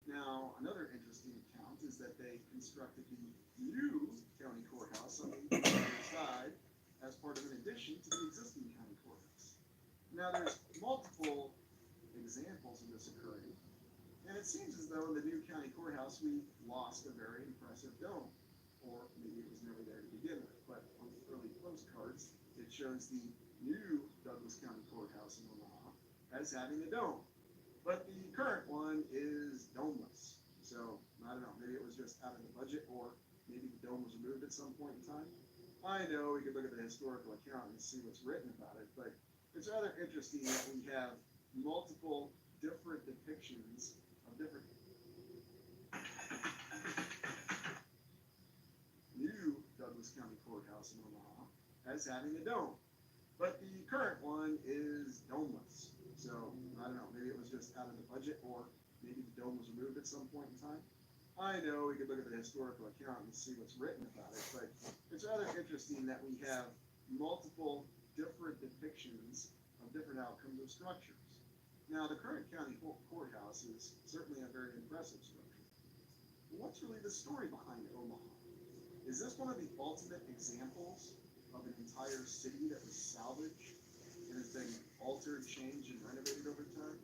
Now, another interesting account is that they constructed the new county courthouse on the other side as part of an addition to the existing county courthouse. Now, there's multiple examples of this occurring, and it seems as though in the new county courthouse we lost a very impressive dome, or maybe it was never there to begin with, but on the early postcards it shows the new Douglas County Courthouse in Omaha as having a dome, but the current one is domeless. So, I don't know, maybe it was just out of the budget, or maybe the dome was removed at some point in time. I know we could look at the historical account and see what's written about it, but it's rather interesting that we have multiple different depictions of different new Douglas County Courthouse in Omaha as having a dome, but the current one is domeless. So, I don't know, maybe it was just out of the budget, or maybe the dome was removed at some point in time. I know we could look at the historical account and see what's written about it, but it's rather interesting that we have multiple different depictions of different outcomes of structures. Now, the current county courthouse is certainly a very impressive structure. But what's really the story behind Omaha? Is this one of the ultimate examples of an entire city that was salvaged and has been altered, changed, and renovated over time?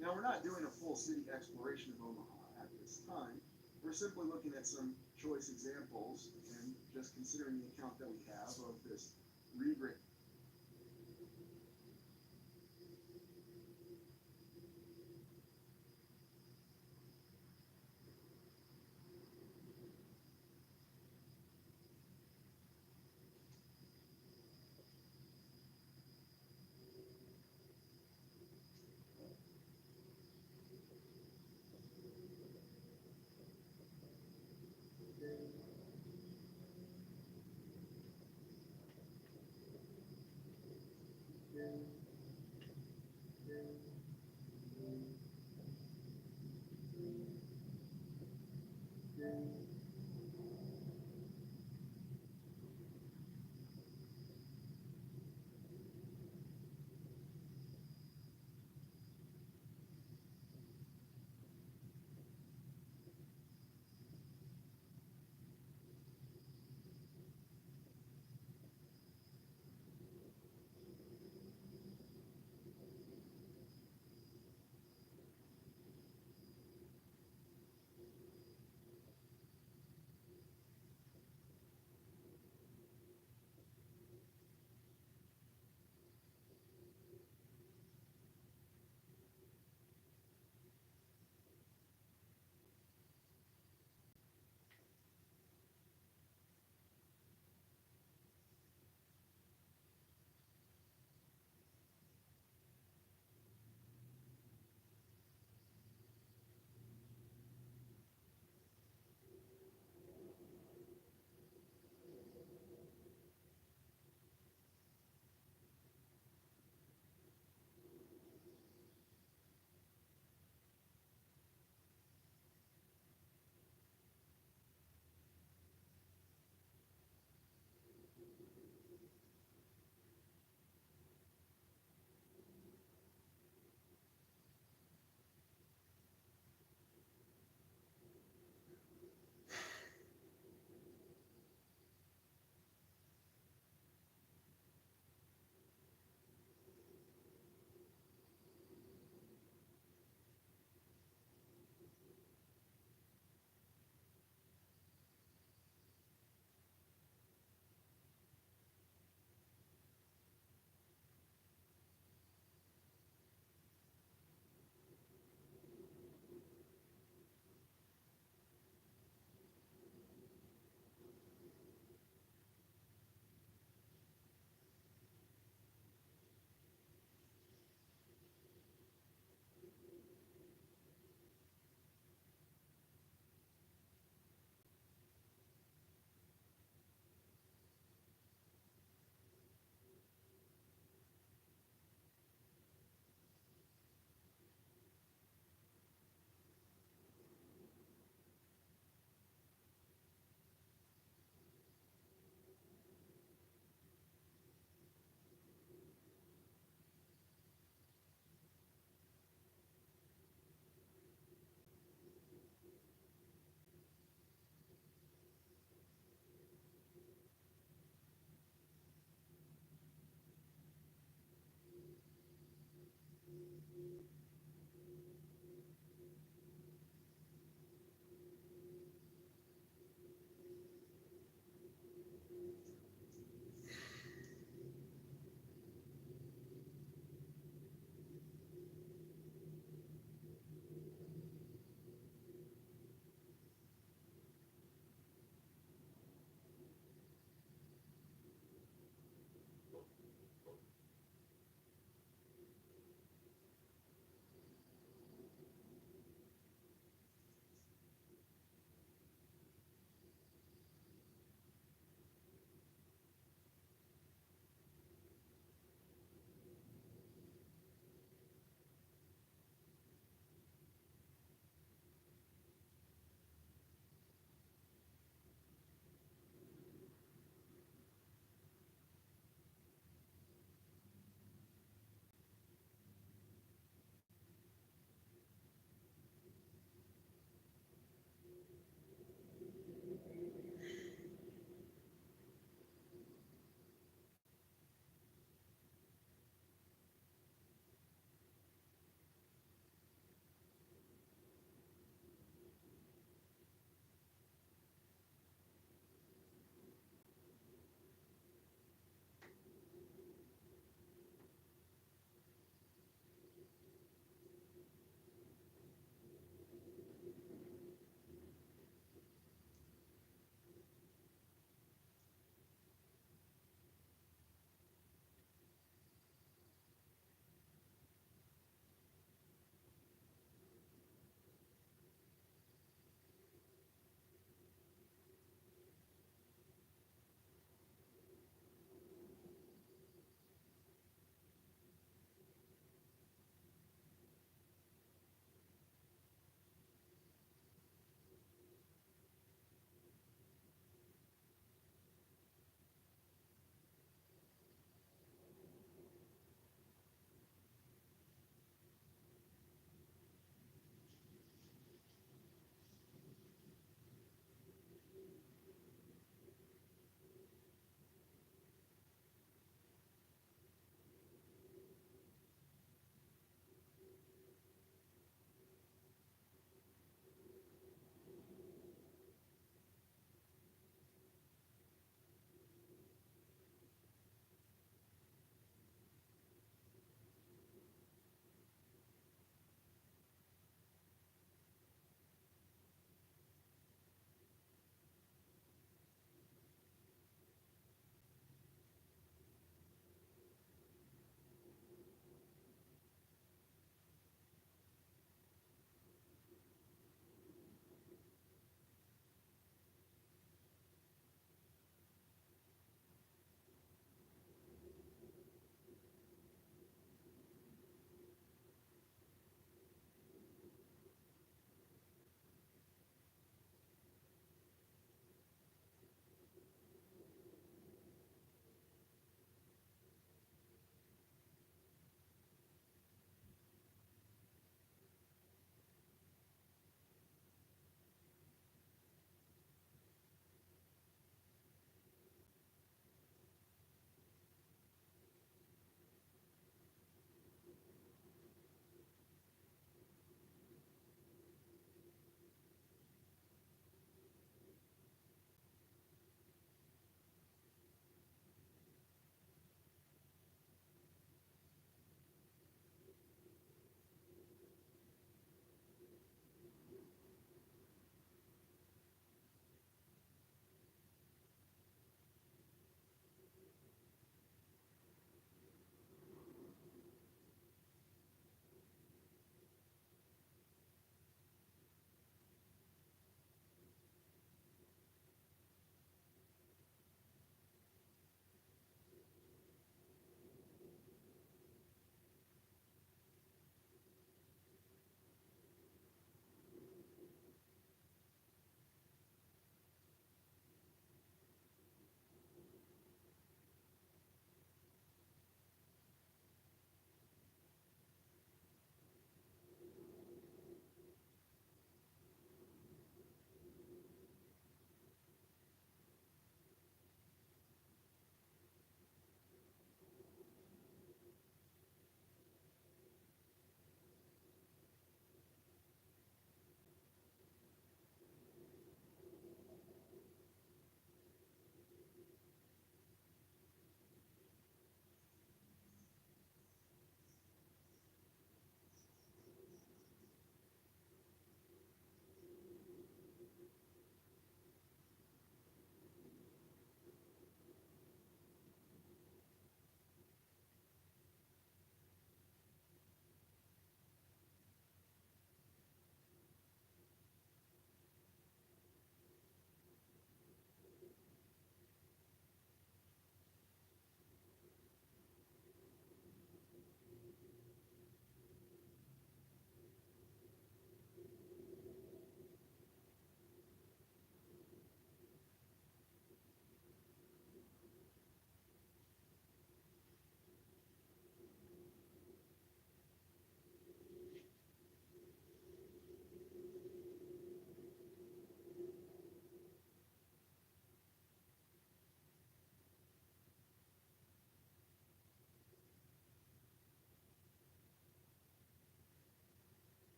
Now, we're not doing a full city exploration of Omaha at this time. We're simply looking at some choice examples and just considering the account that we have of this regrading.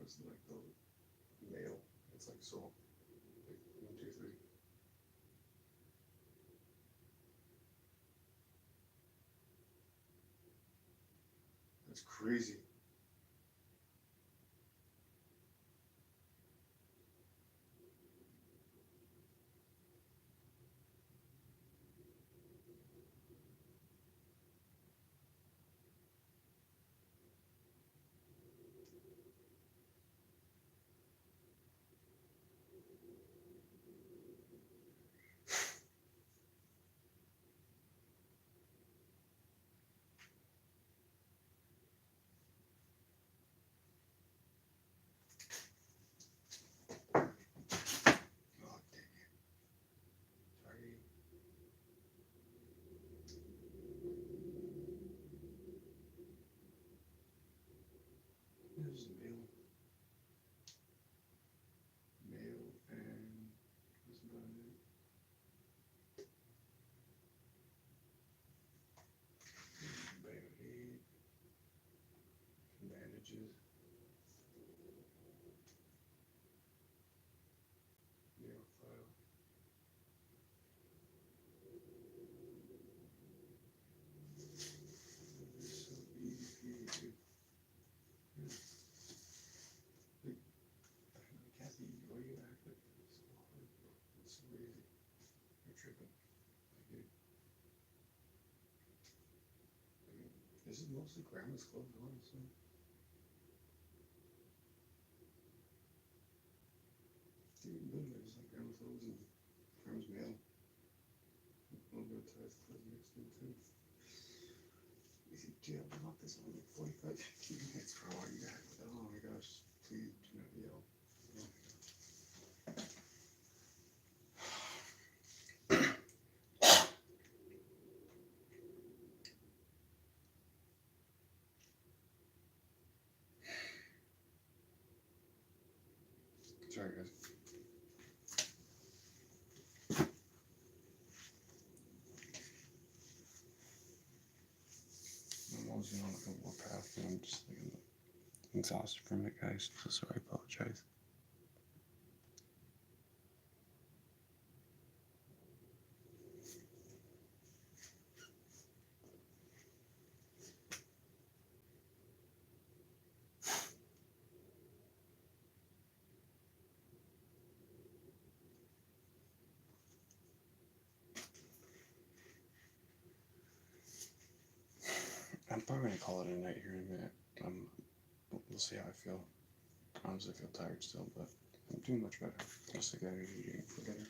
is like the male. It's like so. Like 1, 2, 3. That's crazy. Oh, dang it. Sorry. There's male. Male and that's about it. Baby. Bandages. Nail file. It's so easy, dude. Yeah. Like, Kathy, why you act like it's so hard, bro? It's so easy. You're tripping. Like, dude. I mean, this is mostly grandma's clothes, honestly. Dude, literally, it's like grandma's clothes and grandma's mail. A little bit of ties clothes mixed in too. Dude, I've been off this on like 45, 50 minutes for all you guys. Oh my gosh, please do not yell. Oh my gosh. Sorry, guys. I'm always on like a warpath and I'm just like I'm exhausted from it, guys. So sorry, I apologize. I'm probably gonna call it a night here in a minute. We'll see how I feel. Honestly, I feel tired still, but I'm doing much better. Just like I usually do for dinner.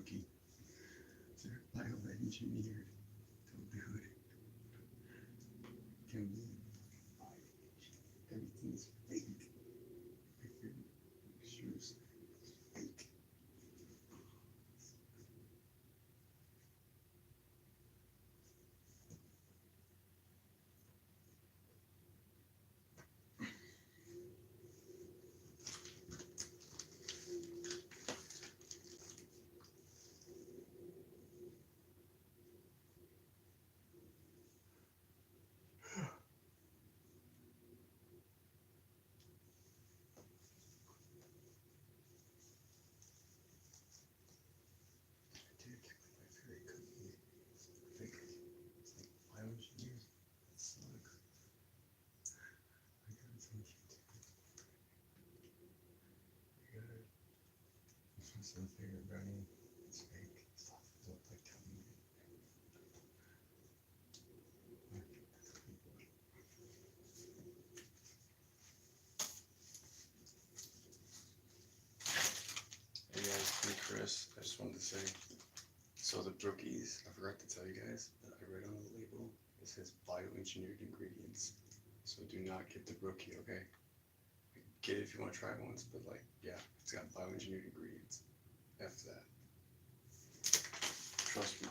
rookie. They're bioengineered to do it. Can be everything's fake. If your shoes fake. Dude, that's very cookie. Fake. It's like bioengineered. It sucks. I got it on YouTube. I got it. This one's my favorite brownie. It's fake. Stuff is up like telling me. Hey guys, me Chris. I just wanted to say, so the brookies, I forgot to tell you guys, but I read on the label, it says bioengineered ingredients. So do not get the brookie, okay? Get it if you want to try it once, but like, yeah, it's got bioengineered ingredients. After that. Trust me.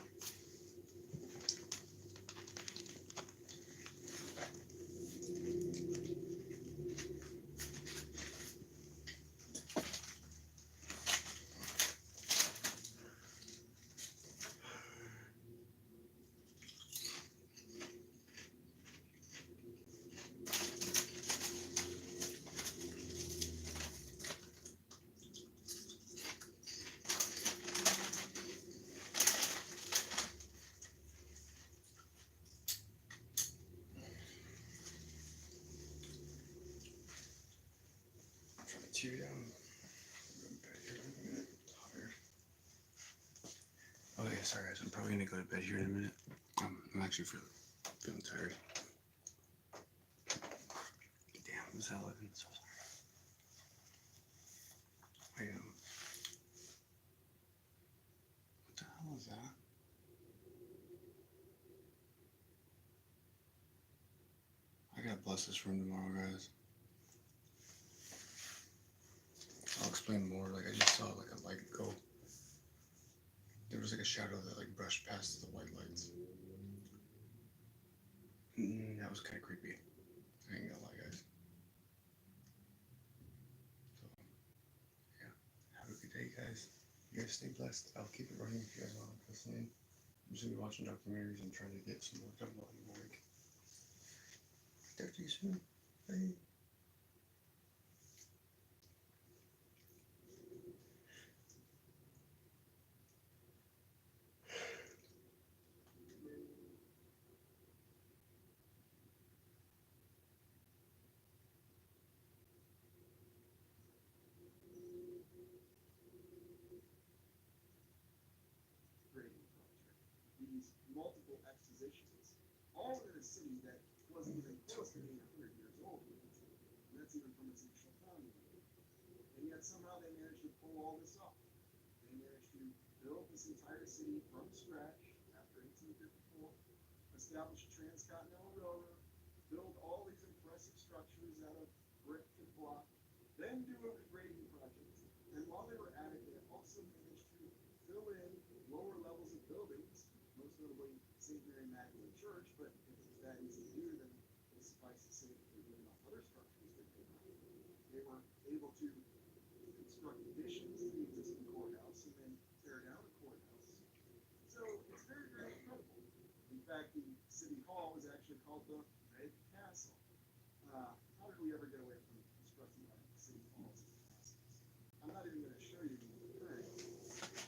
Chew down. I'm bed here in a minute. I'm tired. Oh yeah, sorry guys. I'm probably gonna go to bed here in a minute. I'm actually feeling tired. Damn, it's 11. So sorry. Wait, what the hell is that? I gotta bless this room tomorrow, guys. I'll explain more. Like I just saw like a light go. There was like a shadow that like brushed past the white lights. That was kind of creepy. I ain't gonna lie, guys. So yeah, have a good day, guys. You guys stay blessed. I'll keep it running if you guys want to listen. I'm just gonna be watching documentaries and trying to get some more done while I'm awake. Talk to you soon. Bye. Grading project. These multiple expositions, all in a city that wasn't even close to being 100 years old. And that's even from its initial founding. And yet somehow they managed to pull all this off. They managed to build this entire city from scratch after 1854, establish a transcontinental railroad, build all these impressive structures out of brick and block, then do a regrading project. And while they were at it, they also managed to fill in lower levels of buildings, most notably St. Mary Magdalene Church, but if it was that easy to do, then it suffice to say that they were doing other structures that they were able to construct additions to the existing courthouse and then tear down the courthouse. So it's very, very incredible. In fact, the city hall was actually called the Red Castle. How did we ever get away from constructing our city halls as castles? I'm not even going to show you the current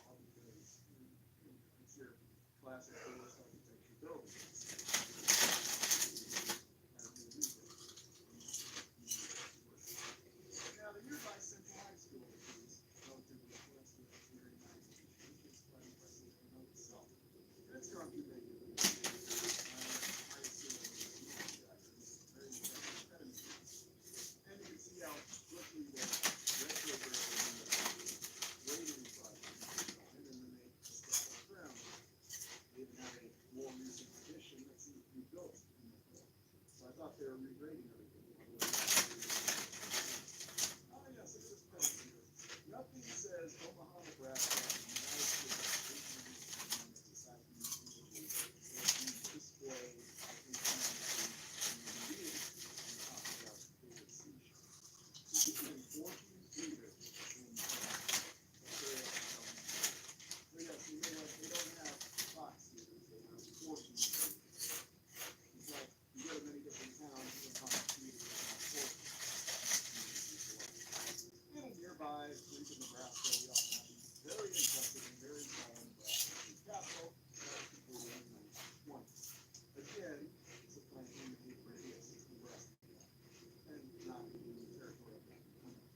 hall because it's your classic English architecture buildings. Now, the nearby Central High School, which is relatively close to the Mary Magdalene Church, is quite impressive in and of itself. And it's gone through many and you can see how quickly the retrograde and the grading project and then they regrading of it. Oh yes, look at this post here. Nothing says Omaha, Nebraska, and the United States society display they don't have box theaters, they have 14 theaters. It's like you go to many different towns, you can find theaters that have 14 theaters. And nearby, Lincoln, Nebraska, we also have these very impressive and very tall Nebraska State Capitol that was completed in 1920. Again, supplanting the previous Nebraska and not being the territory of that country.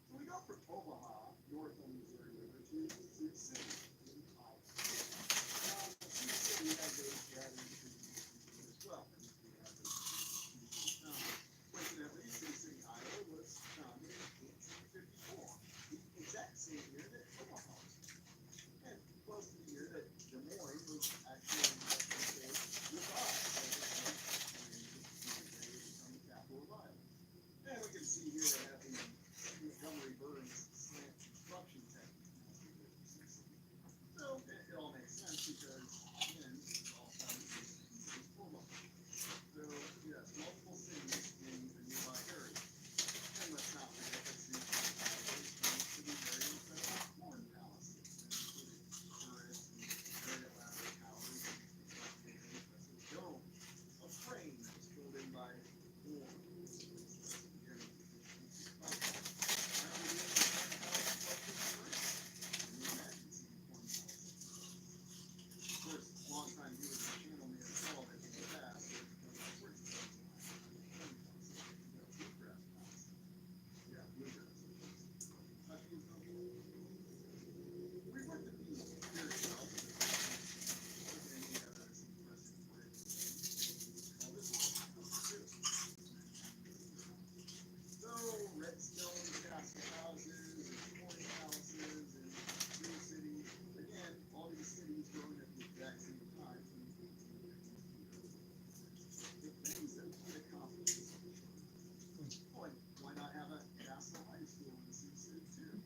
So we go from Omaha, north on the Missouri River, to Sioux City in Iowa. Now, Sioux City has a rather intriguing history as well. We have a coincidentally, Sioux City, Iowa was founded in 1854, the exact same year that Omaha was. And close to the year that Des Moines was actually revived become the capital of Iowa. And we can see here they have the Montgomery Burns slant construction technique. So it all makes sense because, again, it's all found in Omaha. So, yes, multiple cities in the nearby area. And let's not forget that Sioux City, Iowa is going to be very impressive corn palaces, including turrets and very elaborate towers and very impressive domes, a frame that was filled in by corn. Of course, long-time viewers of the channel may recall that in the past, there was a bluegrass palace. Yeah, bluegrass. We went to the very south of the and we have this impressive bridge. Called this one. So, redstone castle houses, and corn palaces, and Sioux City. Again, all these cities growing at the exact same time. The things that we accomplished. Boy, why not have a castle high school in Sioux City too?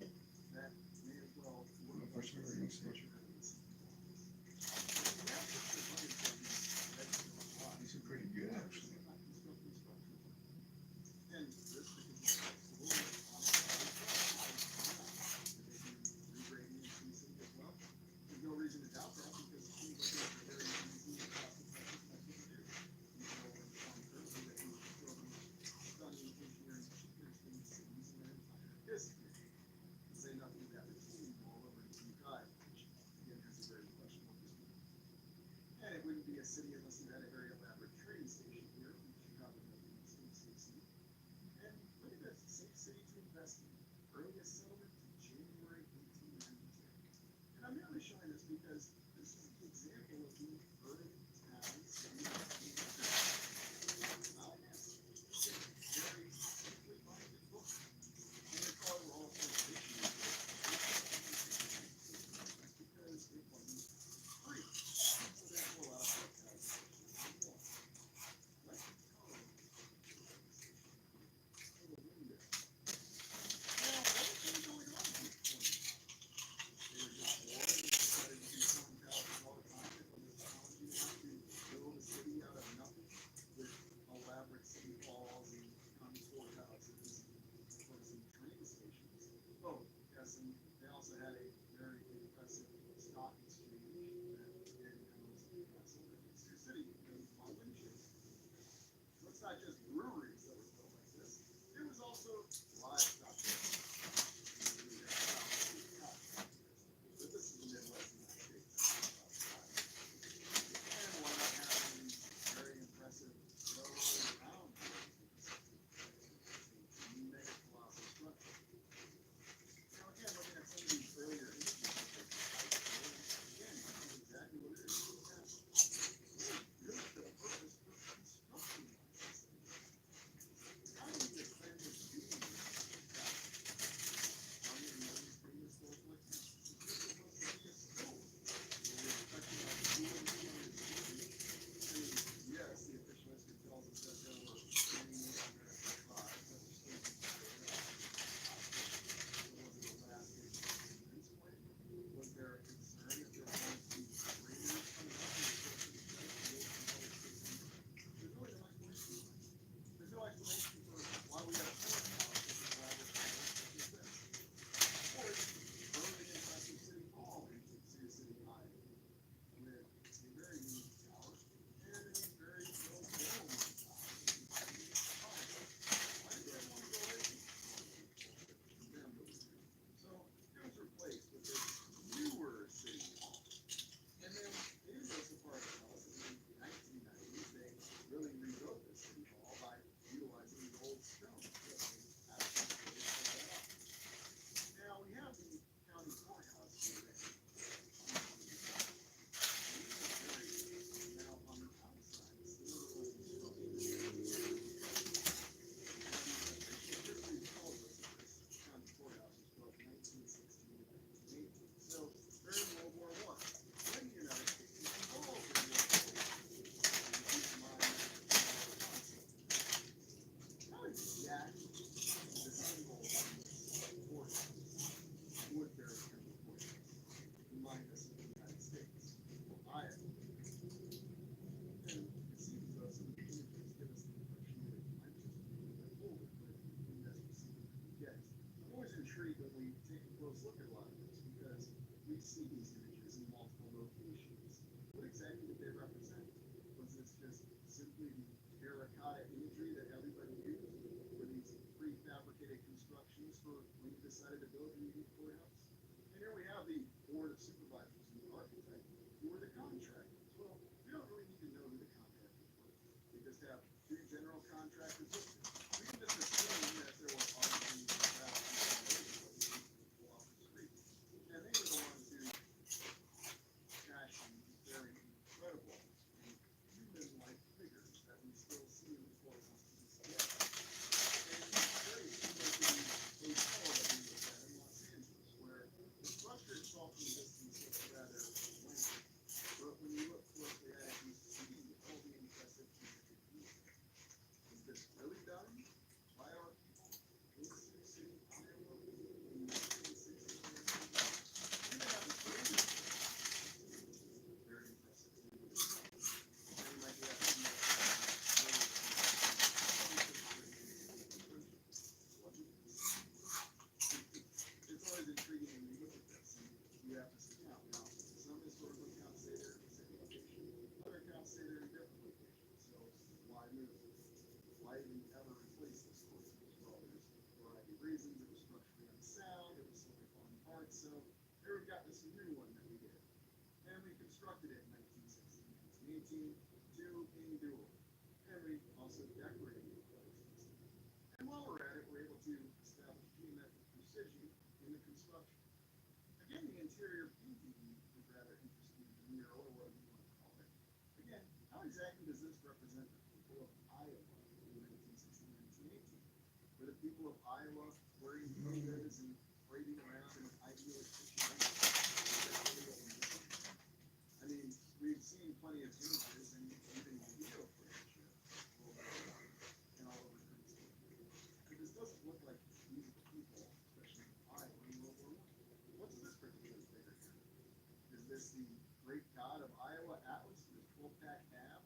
That may as well work. First we were in Sioux City. These are pretty good, actually. And this because it's flexible and regrading in Sioux City as well. There's no reason to doubt that because it seems like it's a very easy and cost-effective method to do. You can go and find currently that you can build the most stunning engineering achievements in cities in their entire history. To say nothing of that routine all over the UK, which again has a very questionable history. And it wouldn't be a city unless you had a very elaborate train station here, which you probably know in Sioux City. And look at this, Sioux City's investment, earliest settlement in January 1892. And I'm merely showing this because this is the example of the urban town city. Now, yes, it's a very simply minded book. And they probably were also issued because it wasn't free. So therefore, a lot of folks had to pay more. Let's go. The window. Now, what was going on here? They were just bored and decided to do close look at a lot of this because we see these images in multiple locations. What exactly did they represent? Was this just simply the terracotta imagery that everybody used? Were these prefabricated constructions for when you decided to build your unique courthouse? And here we have the board of supervisors and the architect who were the contractors. Well, we don't really need to know who the contractors were. We just have two general contractors listed. We can just assume that there were obviously people off the street. And they were the ones who fashioned very incredible and human-like figures that we still see in the courthouse to this day. And it's very similar to the hotel that we looked at in Los Angeles, where the structure itself from a distance looks rather lengthy. But when you look closely at it, you see all the impressive intricate detail. Is this really done by our people in Sioux City, Iowa, in 1960? Even at the greatest, very impressive. And you might be asking, it's always intriguing when you look at this and you have to sit down. Now, some historical accounts say they're in the same location, other accounts say they're in different locations. So why move? Why even ever replace this courthouse? Well, there's a variety of reasons. It was structurally unsound, it was slowly falling apart. So here we've got this new one that we did. And we constructed it in 1916, 1918 to endure. And we also decorated it quite extensively. And while we're at it, we're able to establish geometric precision in the construction. Again, the interior painting is rather interesting, the mural or whatever you want to call it. Again, how exactly does this represent the people of Iowa in 1916, 1918? Were the people of Iowa wearing togas and parading around in an idyllic situation? I mean, we've seen plenty of images and even video footage and all over the country. But this doesn't look like these are the people, especially in Iowa in World War I. What's this particular figure here? Is this the great god of Iowa, Atlas, with 12-pack ab?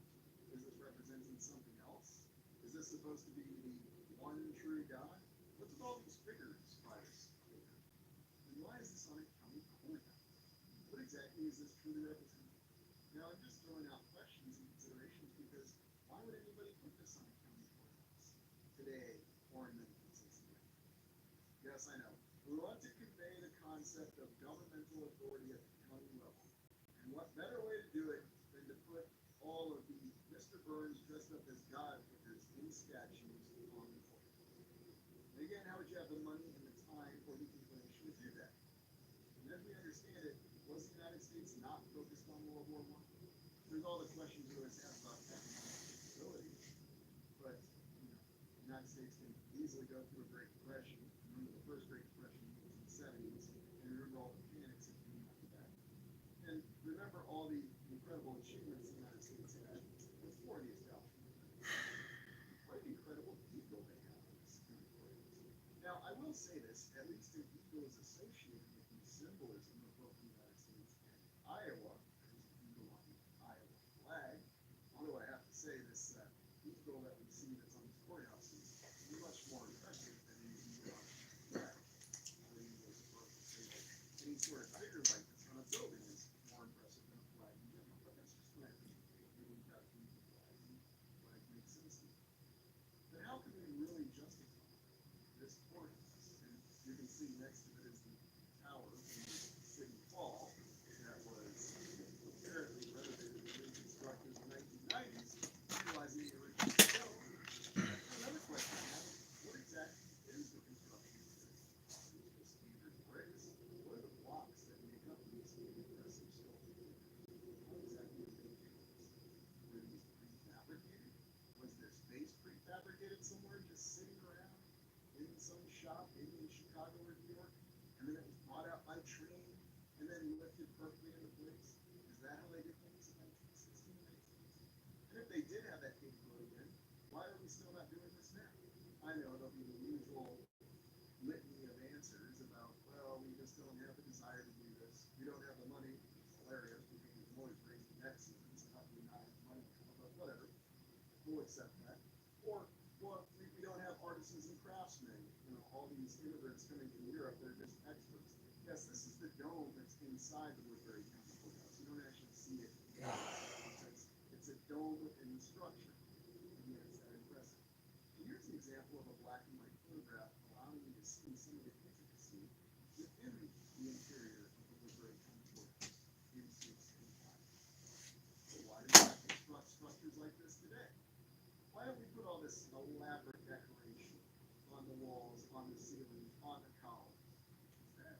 Is this representing something else? Is this supposed to be the one true God? What's with all these figures by this figure? And why is this on a county courthouse? What exactly is this truly representing? Now, I'm just throwing out questions and considerations because why would anybody put this on a county courthouse today or in 1968? Yes, I know. We want to convey the concept of governmental authority at the county level. And what better way to do it than to put all of the Mr. Burns dressed up as God figures in statues on the court? And again, how would you have the money and the time or the inclination to do that? And as we understand it, was the United States not focused on World War I? There's all the questions you always have about economic stability, but the United States can easily go through a Great Depression. Remember the first Great Depression was in the 70s, and remember all the panics that came after that. And remember all the incredible achievements the United States had before the establishment. What an incredible ego they have in this country. Now, I will say this, at least an ego is associated with the symbolism of both the United States and Iowa. There's an eagle on the Iowa flag. Although I have to say, this eagle that we see that's on this courthouse is much more impressive than any eagle on the flag. The eagle is supposed to say that any sort of figure like this on a building is more impressive than a flag in general. But that's just my opinion. Maybe we've got to keep the flag, and flag makes sense to me. But how can we really justify this courthouse? And you can see next to it is the tower from the City Hall that was apparently renovated and reconstructed in the 1990s, utilizing the original stone. Another question I have is, what exactly is the construction material? Is it just standard bricks? What are the blocks that make up these impressive sculptures? How exactly did they do this? Were these prefabricated? Was their space prefabricated somewhere just sitting around in some shop, maybe in Chicago or New York, and then it was brought out by train and then lifted perfectly into place? Is that how they did things in 1916, 1918? And if they did have that capability then, why are we still not doing this now? I know there'll be the usual litany of answers about, well, we just don't have the desire to do this. We don't have the money. It's hilarious because we can always raise the debt ceiling, so how do we not have money? But whatever. We'll accept that. Or, well, we don't have artisans and craftsmen. All these immigrants coming from Europe, they're just experts. Yes, this is the dome that's inside the Woodbury County Courthouse. You don't actually see it because it's a dome within the structure. And yet it's that impressive. And here's an example of a black and white photograph allowing you to see some of the intricacy within the interior of the Woodbury County Courthouse in 1605. So why do we not construct structures like this today? Why don't we put all this elaborate decoration on the walls, on the ceilings, on the columns? Instead,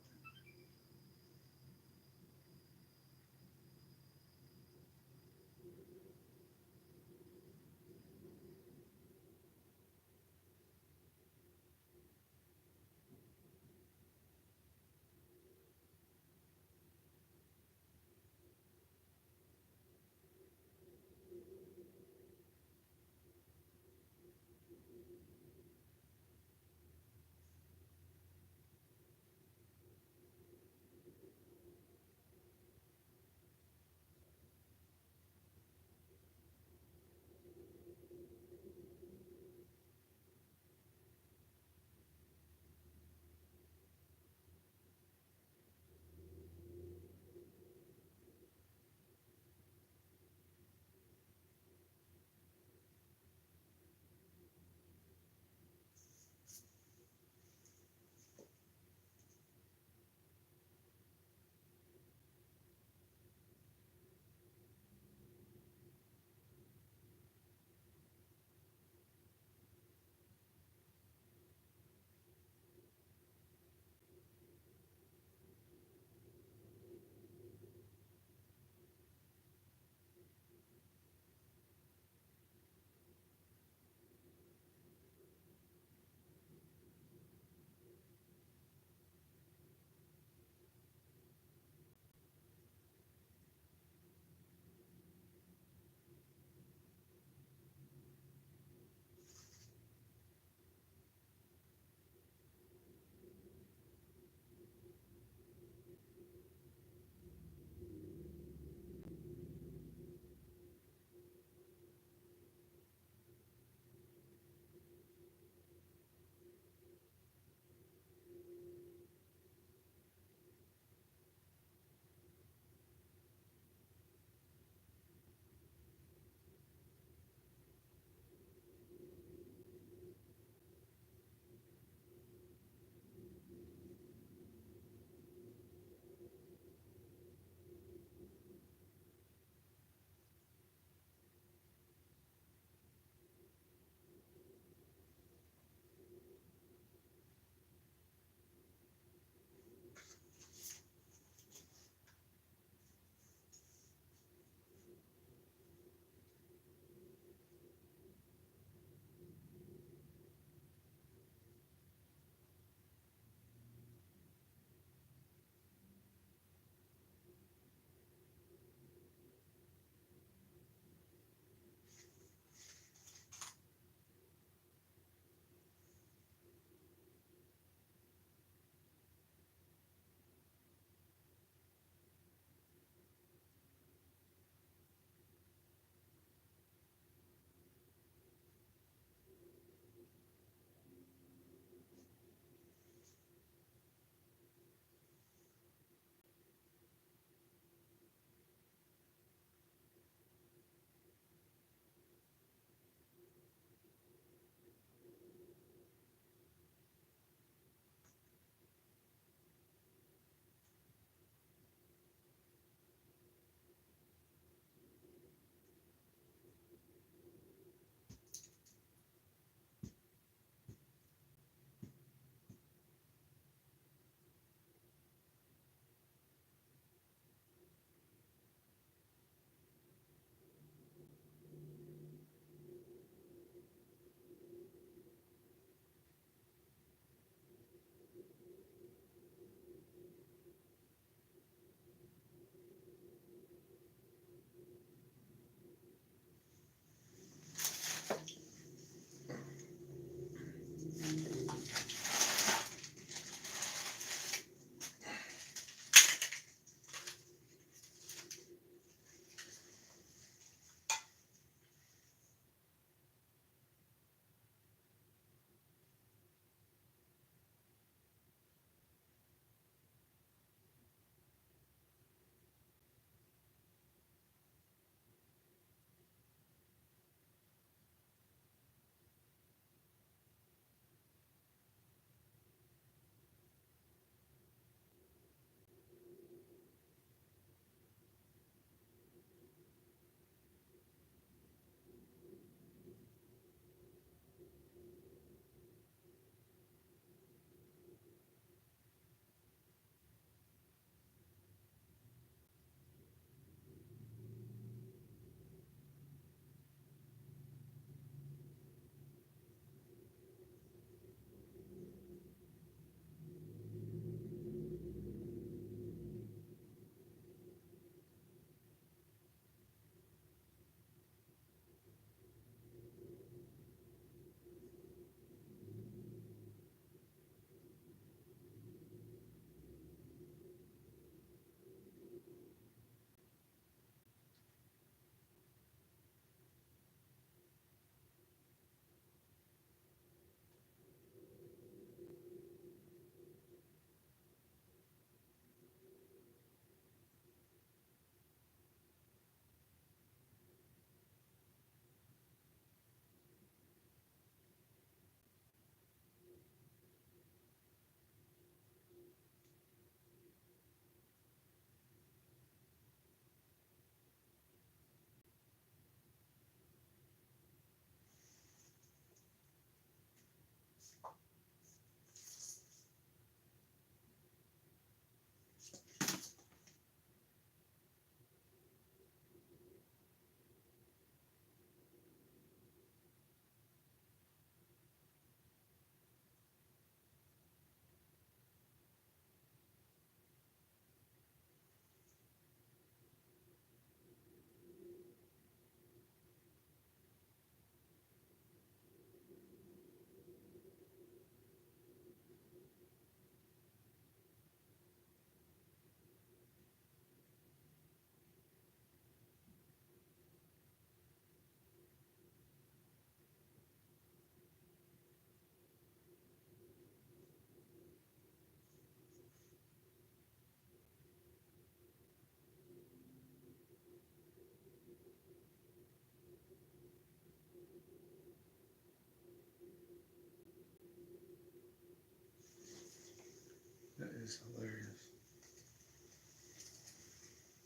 That is hilarious.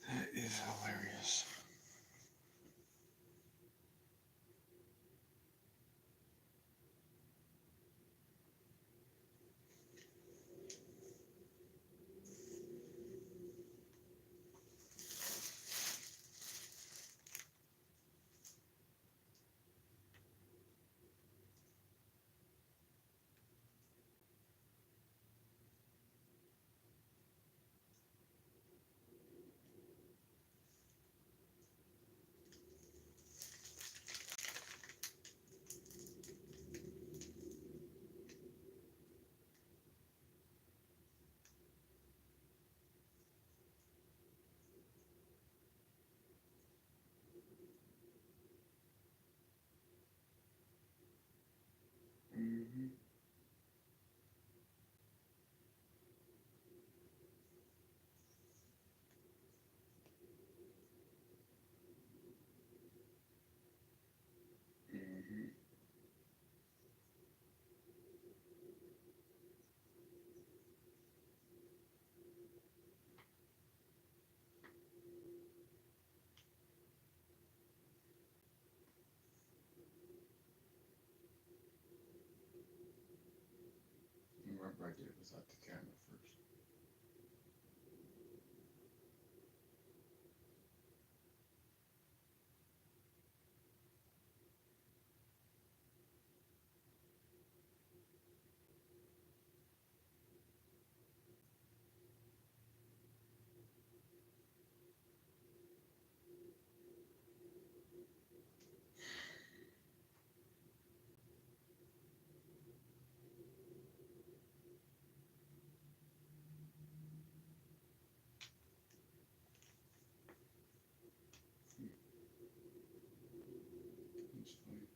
That is hilarious. Mm-hmm. Mm-hmm. Remember, I did it without the camera first. That's funny.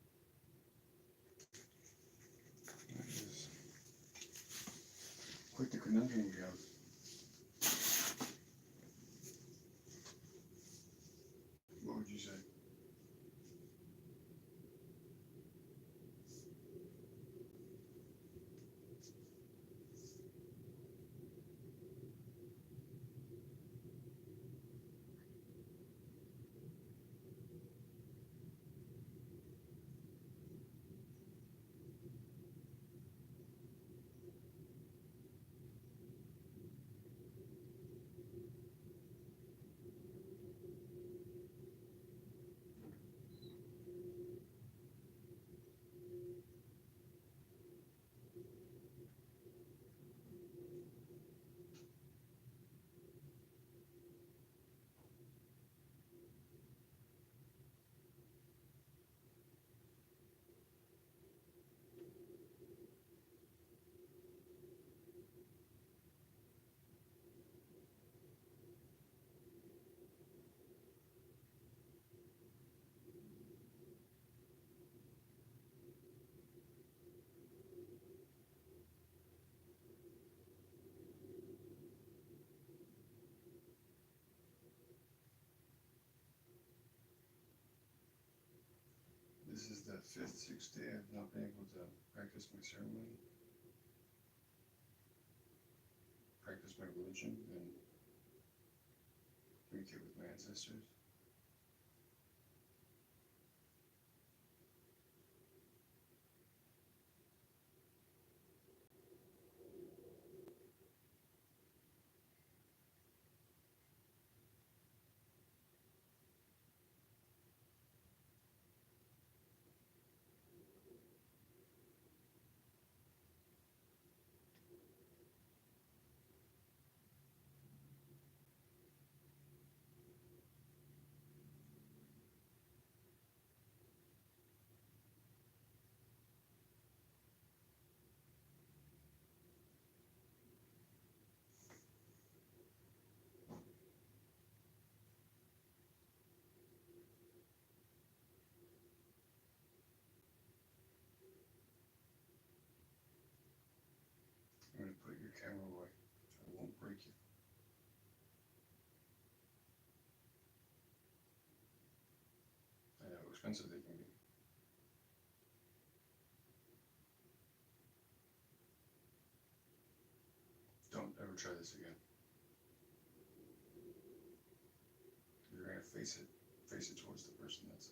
That is quite the conundrum we have. What would you say? This is the 5th, 6th day I've not been able to practice my ceremony, practice my religion, and communicate with my ancestors. I'm going to put your camera away so I won't break it. I know how expensive they can be. Don't ever never try this again. You're gonna face it towards the person that's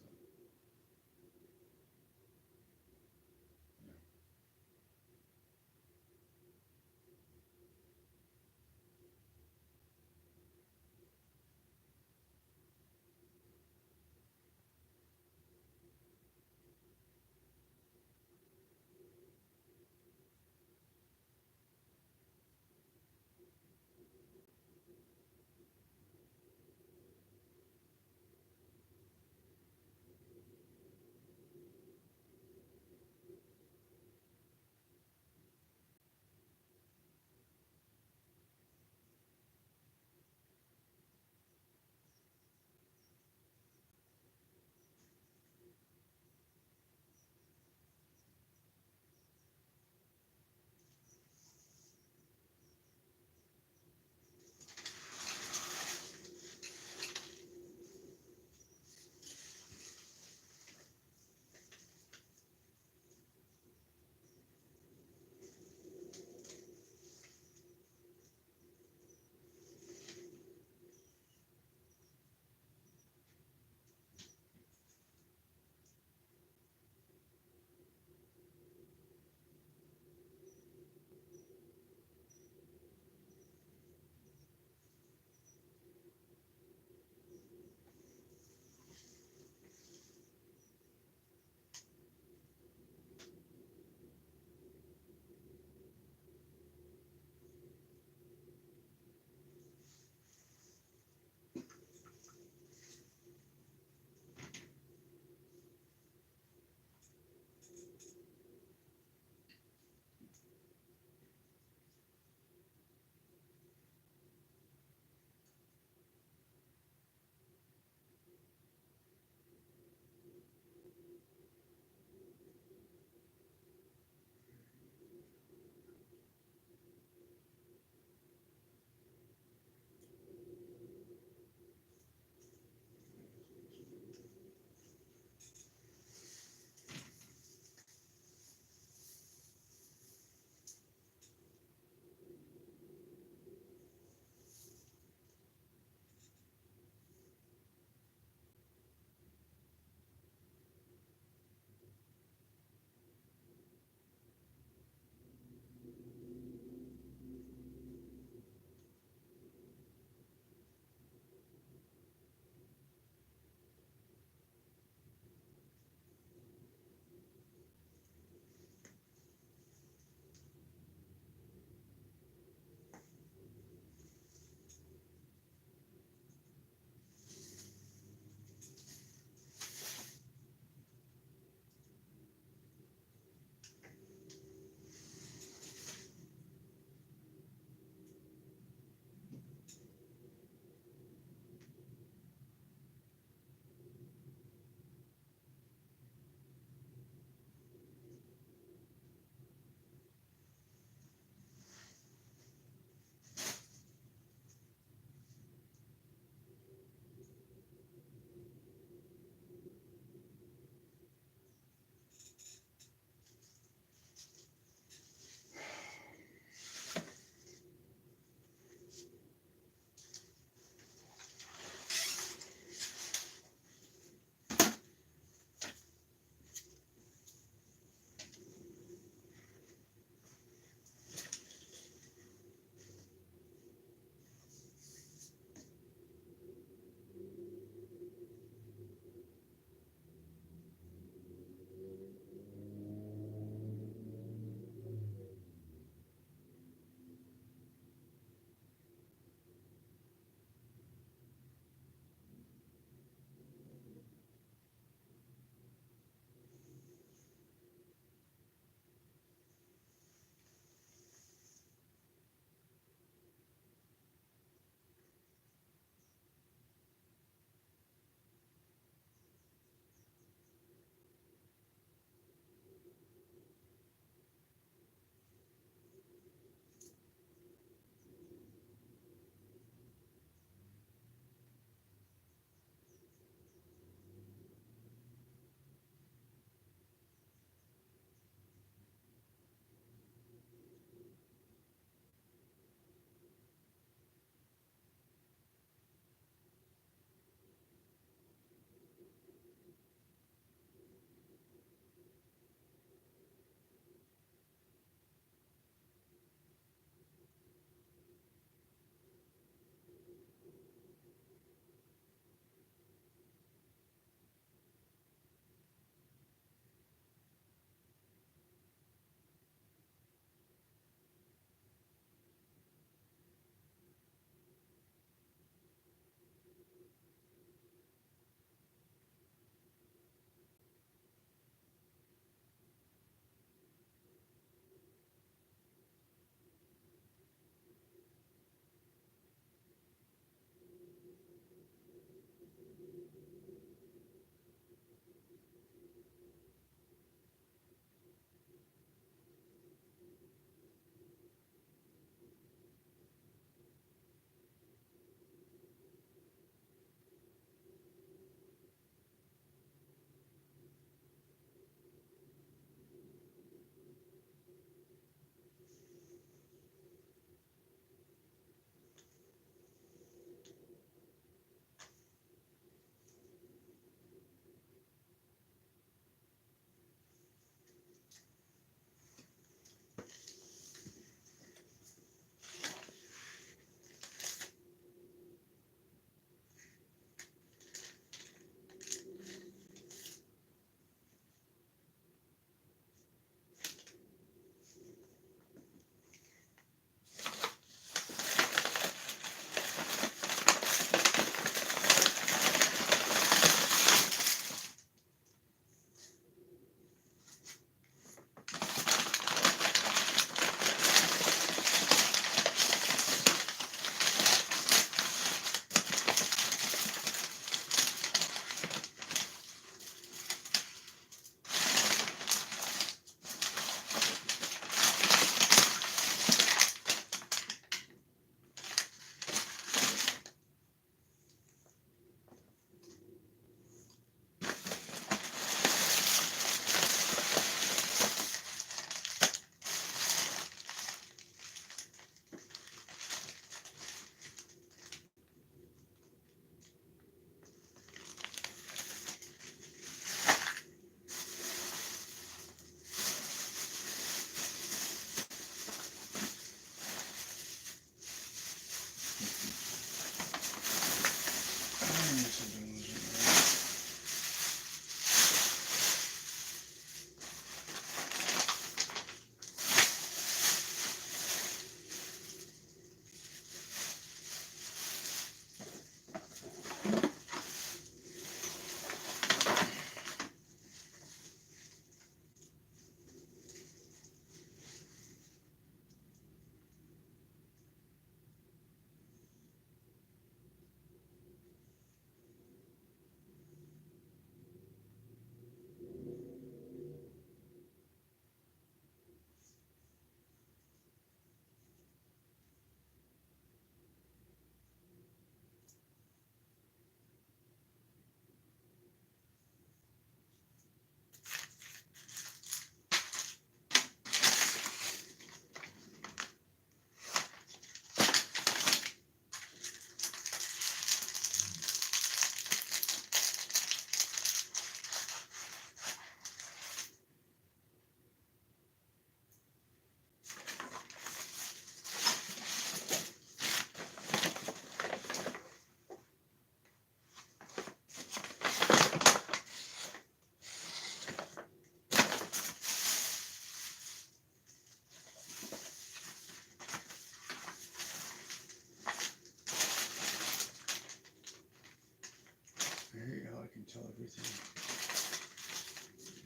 tell everything,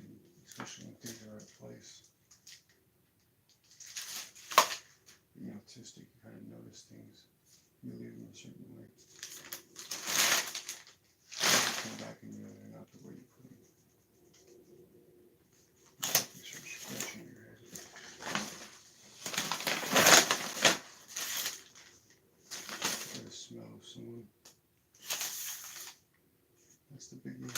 and especially when things are out of place. Being autistic, you kind of notice things. You leave them a certain way. You come back and you know they're not the way you put them. You start scratching your head. Get a smell of someone. That's the big one.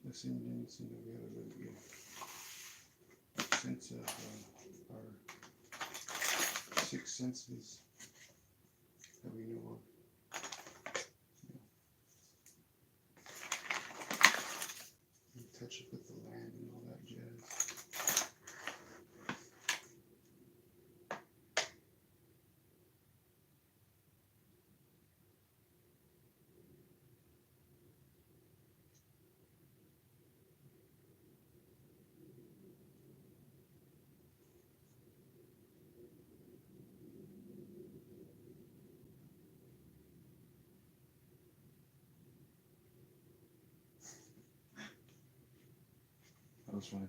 Us Indians, we have a really good sense of our six senses that we know of. We touch it with the land and all that jazz. That was fun.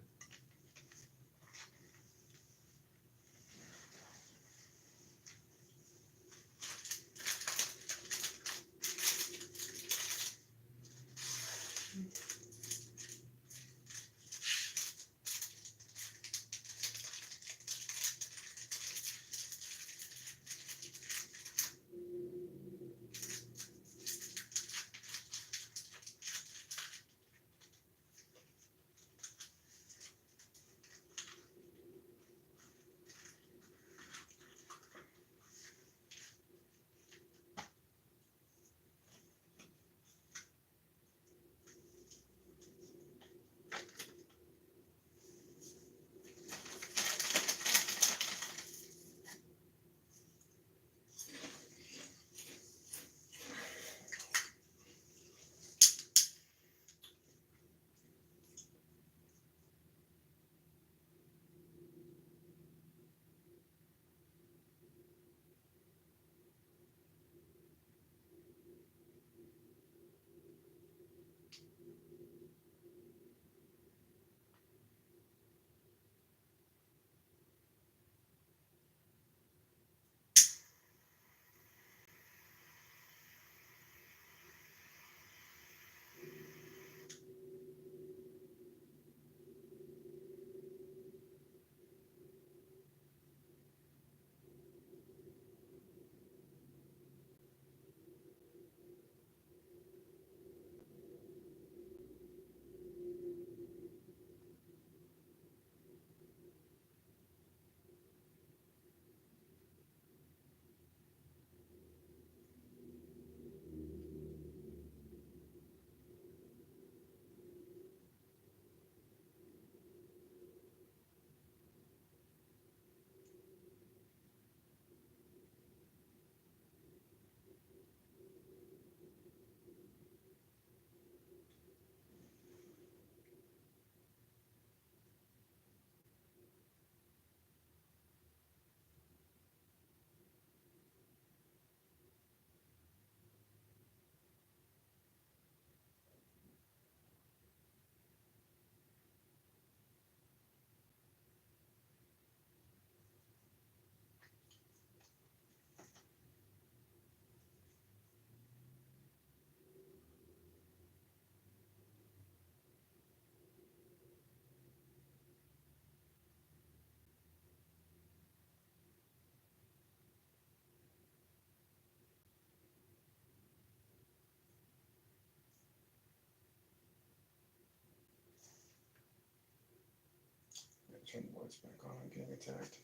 Turn the lights back on. I'm getting attacked.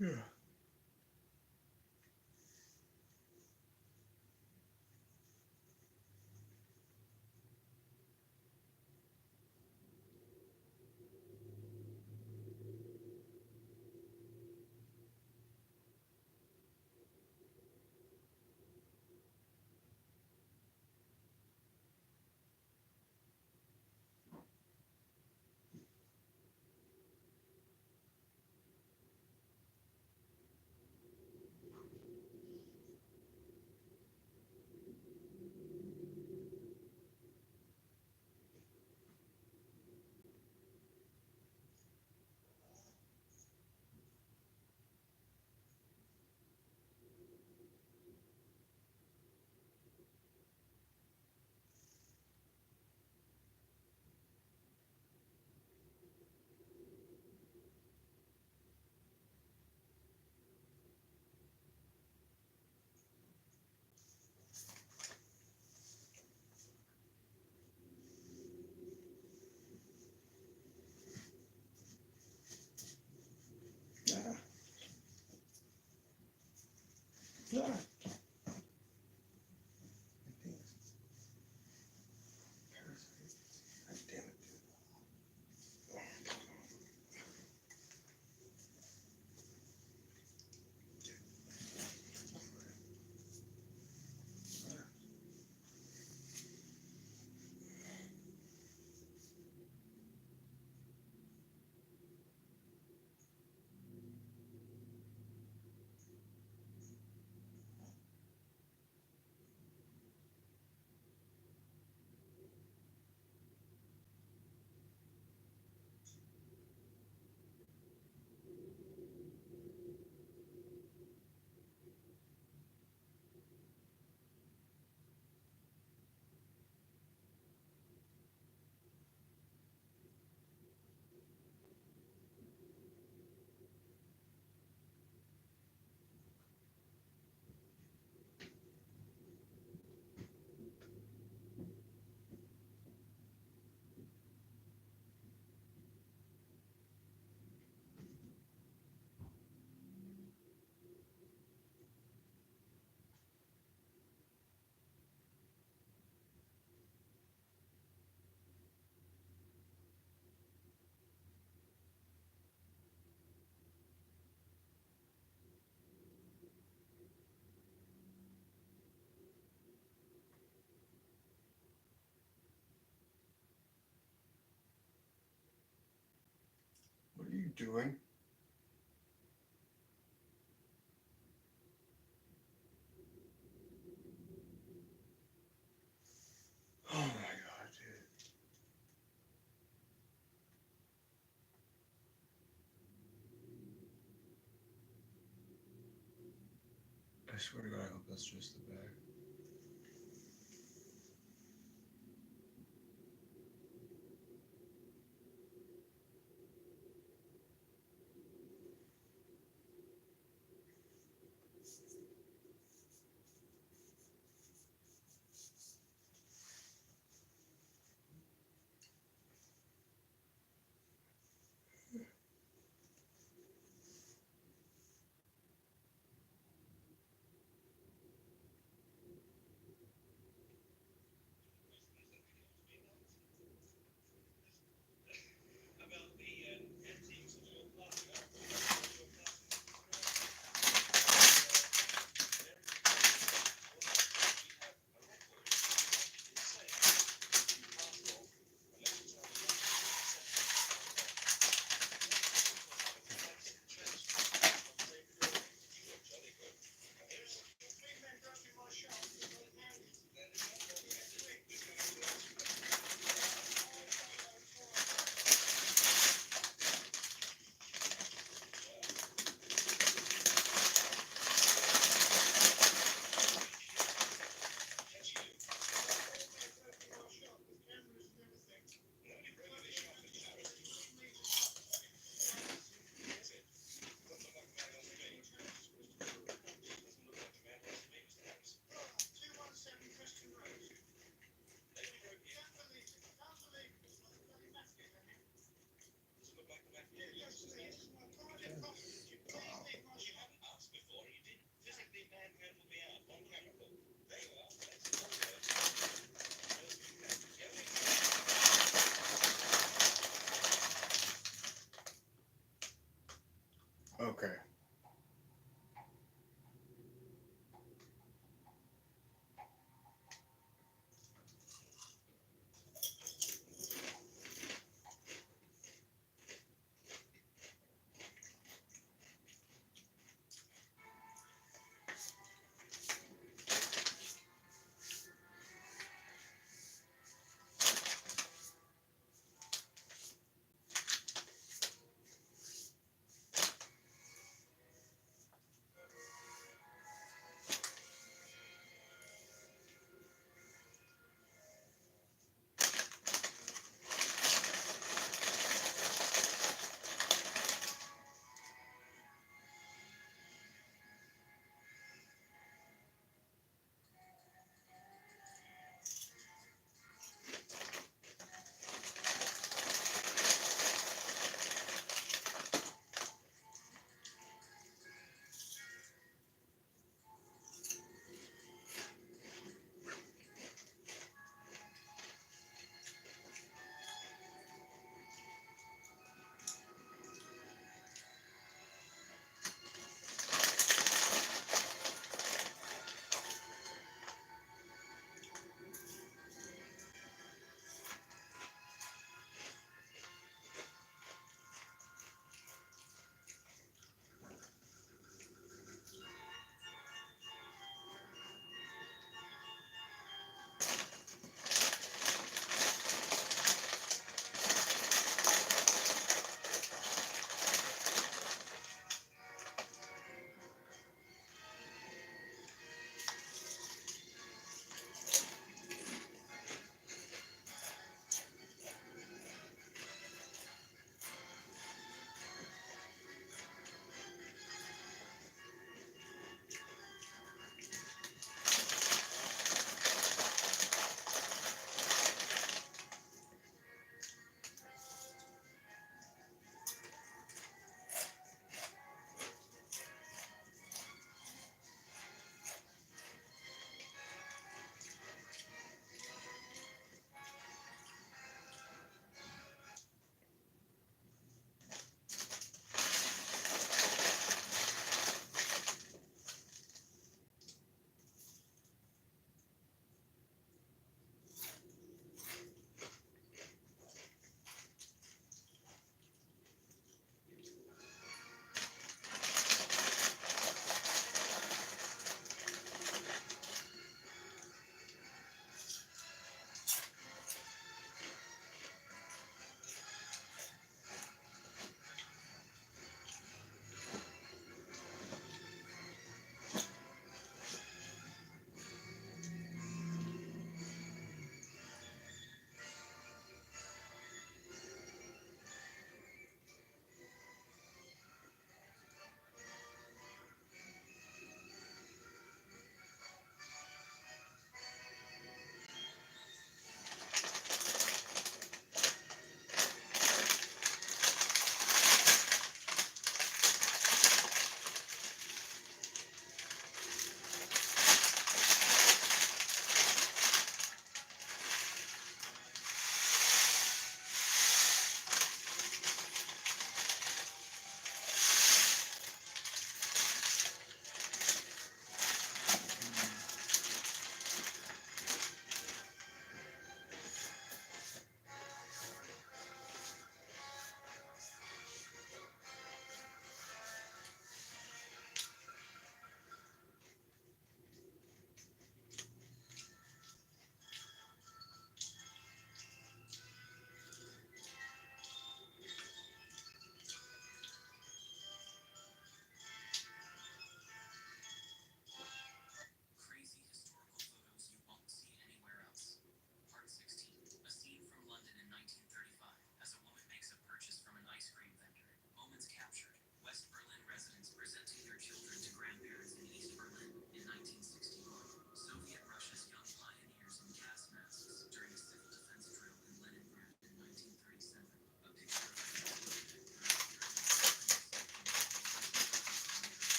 Yeah. doing? Oh my god, dude. I swear to God, I hope that's just the bag. Okay.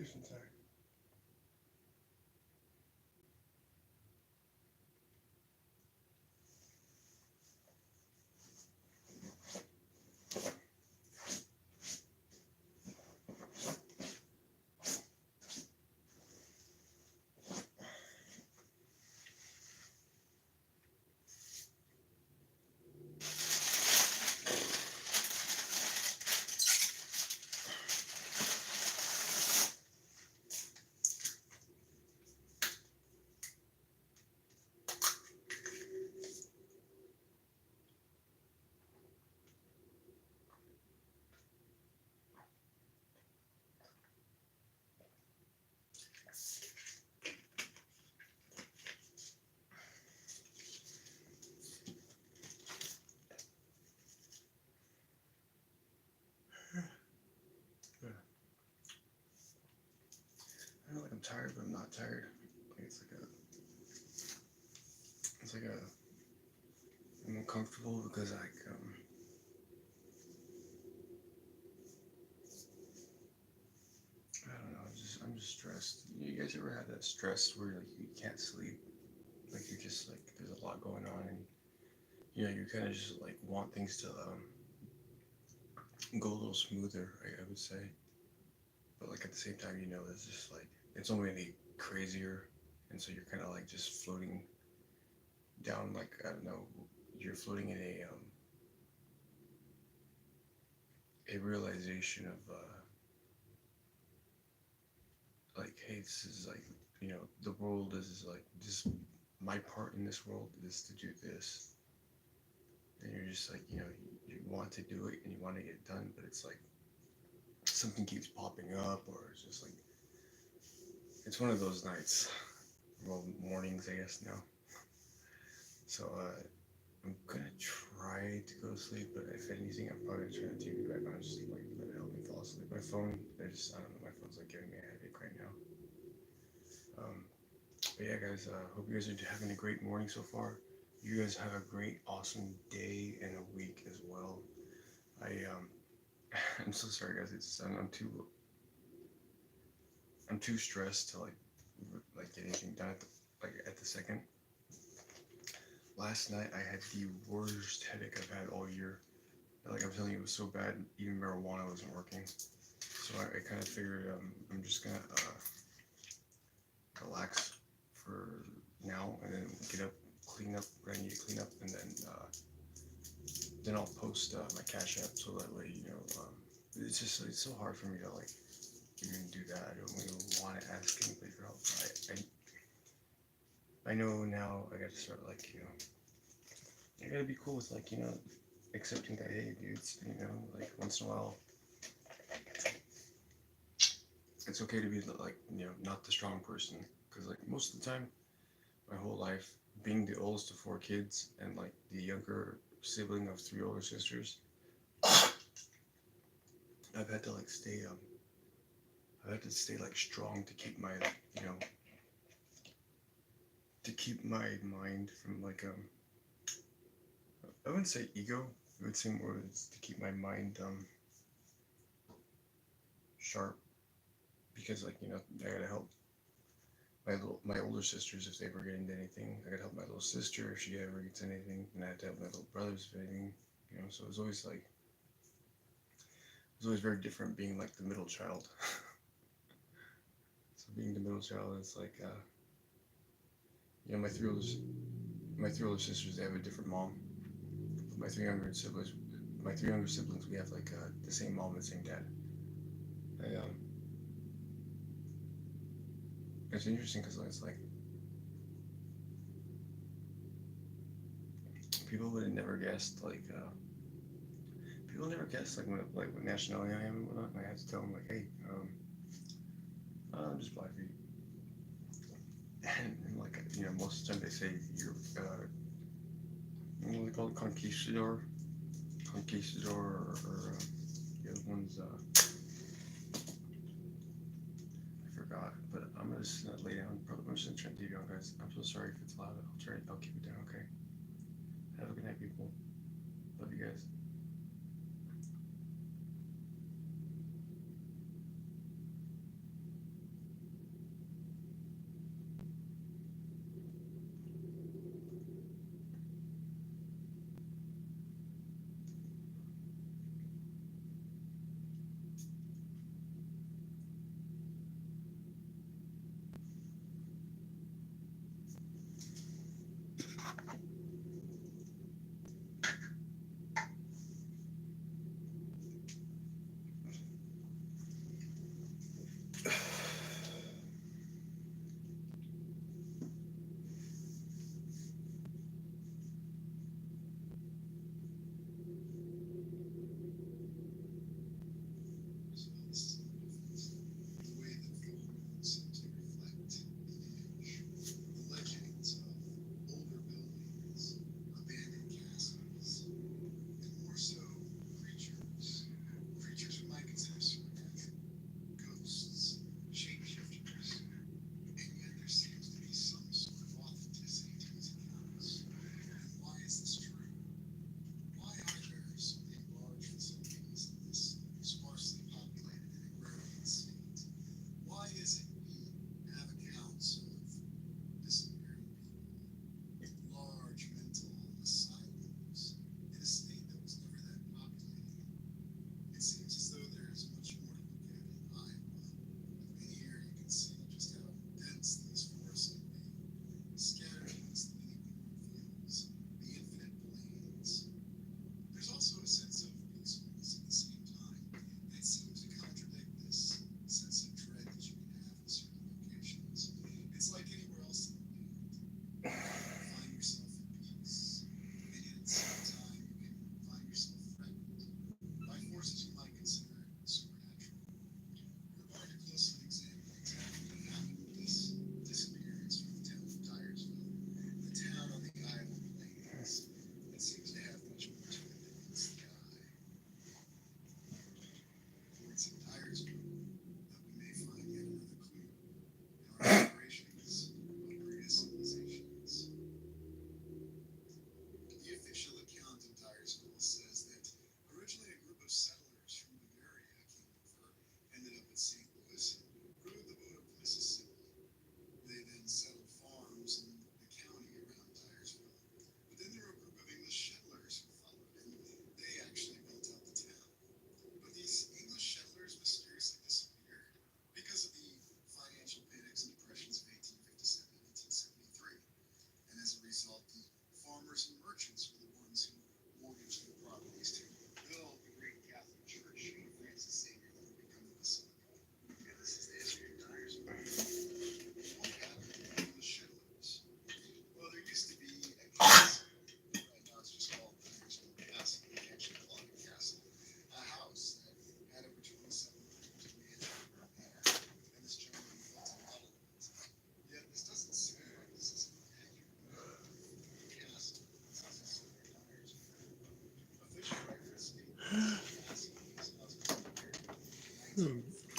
juice inside. I feel like I'm tired, but I'm not tired. Like I'm uncomfortable because I don't know. I'm just stressed. You guys ever had that stress where like you can't sleep? Like you're just like there's a lot going on, and you kind of just like want things to go a little smoother. I would say, but like at the same time, it's just like it's only any crazier, and so you're kind of like just floating down. Like I don't know, you're floating in a realization of like, hey, this is like, the world is like just my part in this world is to do this, and you're just like, you want to do it and you want to get it done, but it's like something keeps popping up, or it's just like it's one of those nights, well, mornings, I guess now. So I'm gonna try to go to sleep, but if anything, I'm probably gonna turn the TV back on, just like let it help me fall asleep. My phone, I don't know, my phone's like giving me a headache right now. But yeah, guys, hope you guys are having a great morning so far. You guys have a great, awesome day and a week as well. I'm so sorry, guys. I'm too stressed to like get anything done at the second. Last night I had the worst headache I've had all year. Like I'm telling you, it was so bad, even marijuana wasn't working. So I kind of figured I'm just gonna relax for now, and then get up, clean up what I need to clean up, and then I'll post my Cash App, so that way it's so hard for me to like even do that. I don't really want to ask anybody for help. I know now I got to start like I gotta be cool with like accepting that, hey dudes, like once in a while it's okay to be like not the strong person, because like most of the time my whole life being the oldest of 4 kids and like the younger sibling of 3 older sisters, I've had to like stay like strong to keep my to keep my mind from like I wouldn't say ego, I would say more it's to keep my mind sharp, because like I gotta help my older sisters if they ever get into anything. I gotta help my little sister if she ever gets anything, and I had to help my little brothers if anything, so it was always very different being like the middle child. So being the middle child is like my three older sisters, they have a different mom. My three younger siblings, we have like the same mom and the same dad. It's interesting because it's like people would have never guessed what nationality I am and whatnot. And I had to tell them like, hey, I'm just Blackfeet. And like most of the time they say you're what do they call it, conquistador, or the other one's I forgot. But I'm gonna just lay down. I'm just gonna turn the TV on, guys. I'm so sorry if it's loud. I'll keep it down. Okay. Have a good night, people. Love you guys.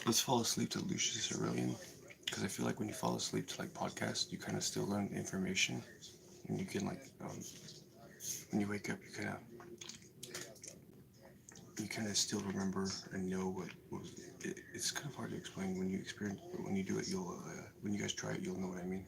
Let's fall asleep to Lucius Aurelian, because I feel like when you fall asleep to like podcasts, you kind of still learn information, and you can like when you wake up, you kind of still remember and know what was. It's kind of hard to explain when you experience, but when you do it, you'll when you guys try it, you'll know what I mean.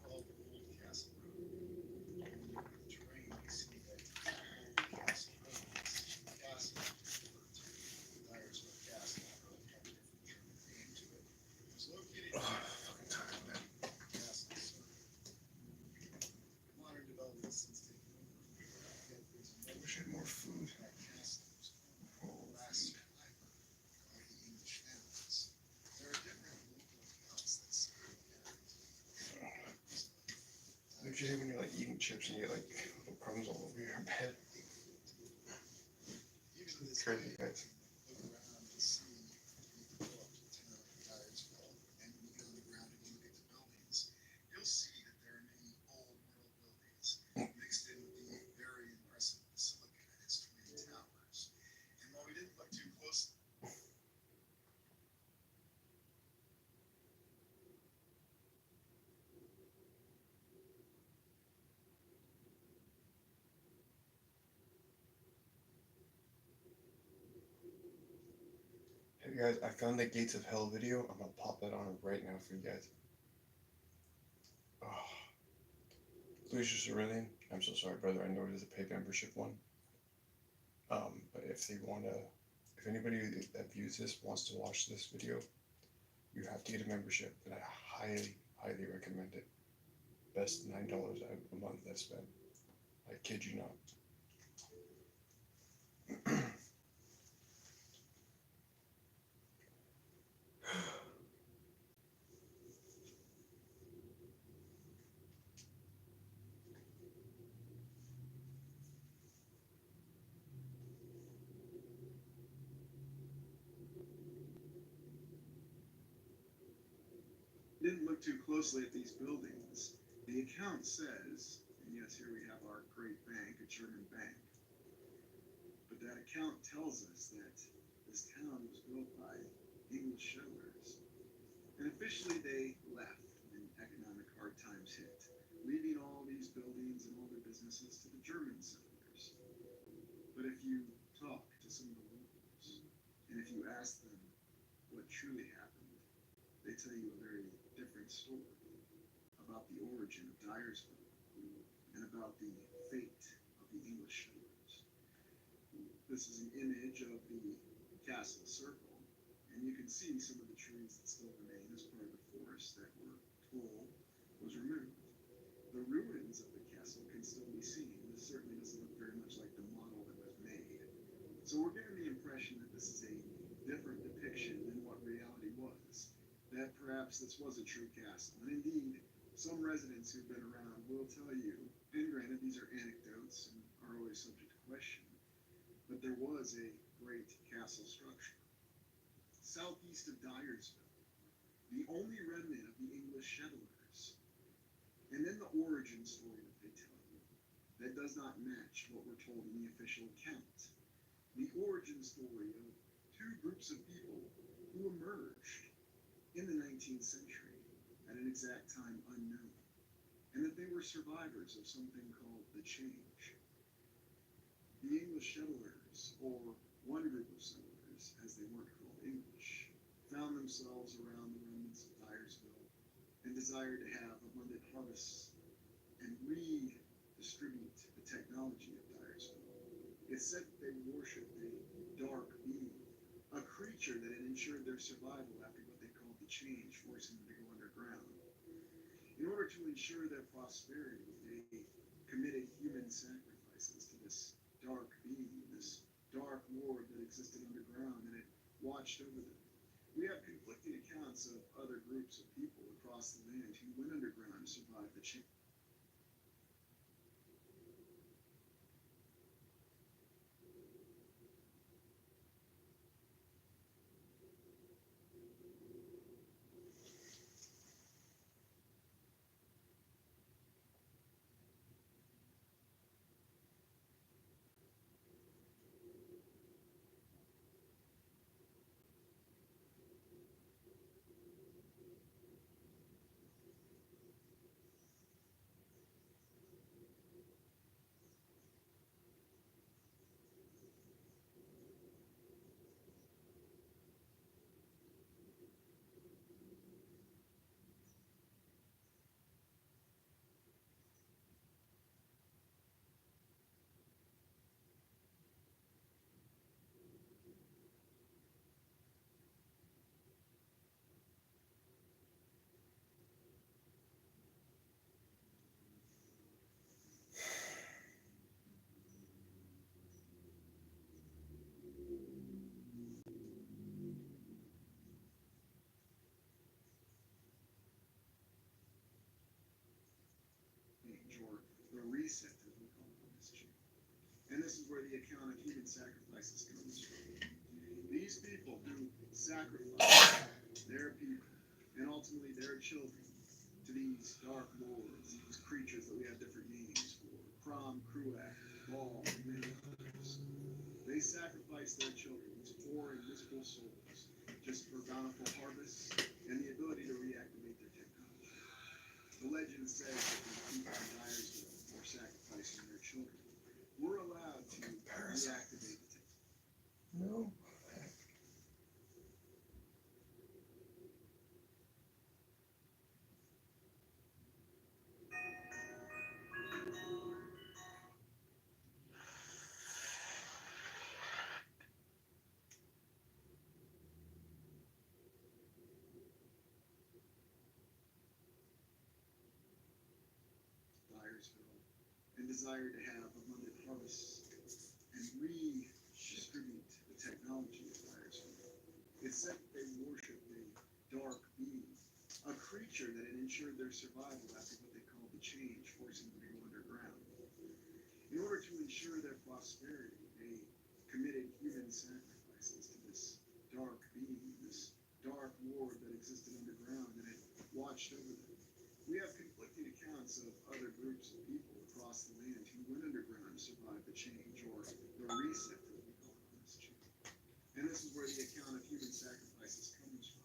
Don't you hate when you're like eating chips and you get like little crumbs all over your bed? It's crazy, guys. Hey guys, I found the Gates of Hell video. I'm gonna pop that on right now for you guys. Oh. Lucius Aurelian, I'm so sorry, brother. I know it is a paid membership one. But if anybody that views this wants to watch this video, you have to get a membership, and I highly, highly recommend it. Best $9 a month I've spent. I kid you not. Didn't look too closely at these buildings. The account says, and yes, here we have our great bank, a German bank. But that account tells us that this town was built by English settlers. And officially they left when economic hard times hit, leaving all these buildings and all their businesses to the German settlers. But if you talk to some of the locals, and if you ask them what truly happened, they tell you a very different story about the origin of Dyersville and about the fate of the English settlers. This is an image of the castle circle, and you can see some of the trees that still remain as part of the forest that were told was removed. The ruins of the castle can still be seen. This certainly doesn't look very much like the model that was made. So we're getting the impression that this is a different depiction than what reality was. That perhaps this was a true castle. And indeed, some residents who've been around will tell you, and granted these are anecdotes and are always subject to question, but there was a great castle structure. Southeast of Dyersville, the only remnant of the English settlers. And then the origin story that they tell you, that does not match what we're told in the official account. The origin story of two groups of people who emerged in the 19th century at an exact time unknown, and that they were survivors of something called the Change. The English settlers, or one group of settlers, as they weren't called English, found themselves around the remnants of Dyersville and desired to have abundant harvests and redistribute the technology of Dyersville. It's said that they worshipped a dark being, a creature that had ensured their survival after what they called the Change, forcing them to go underground. In order to ensure their prosperity, they committed human sacrifices to this dark being, this dark lord that existed underground and had watched over them. We have conflicting accounts of other groups of people across the land who went underground to survive the Change. reset, as we call it on this chain. And this is where the account of human sacrifices comes from. These people who sacrifice their people and ultimately their children to these dark lords, these creatures that we have different names for, Crom, Kruak, Baal, and many others. They sacrifice their children, these poor and miserable souls, just for bountiful harvests and the ability to reactivate their technology. The legend says that the people in Dyersville, before sacrificing their children, were allowed to reactivate the technology. No. Dyersville, and desired to have abundant harvests and redistribute the technology of Dyersville. It said that they worshipped a dark being, a creature that had ensured their survival after what they called the change, forcing them to go underground. In order to ensure their prosperity, they committed human sacrifices to this dark being, this dark lord that existed underground and had watched over them. We have conflicting accounts of other groups of people across the land who went underground to survive the change, or the reset that we call it on this chain. And this is where the account of human sacrifices comes from.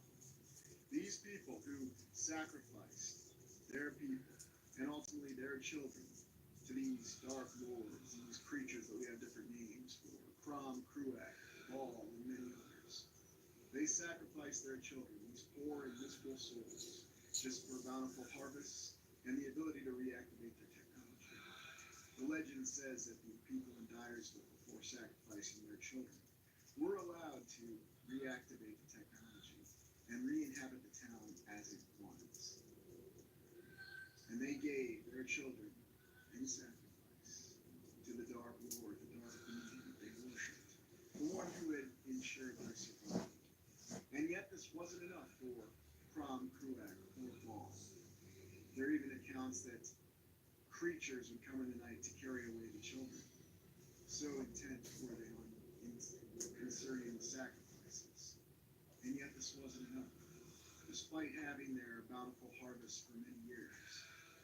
These people who sacrificed their people and ultimately their children to these dark lords, these creatures that we have different names for, Crom, Kruak, Baal, and many others. They sacrificed their children, these poor and miserable souls, just for bountiful harvests and the ability to reactivate their technology. The legend says that the people in Dyersville, before sacrificing their children, were allowed to reactivate the technology and re-inhabit the town as it was. And they gave their children in sacrifice to the dark lord, the dark being that they worshipped, the one who had ensured their survival. And yet this wasn't enough for Crom, Kruak, or Baal. There are even accounts that creatures would come in the night to carry away the children. So intent were they on concerning the sacrifices. And yet this wasn't enough. Despite having their bountiful harvest for many years,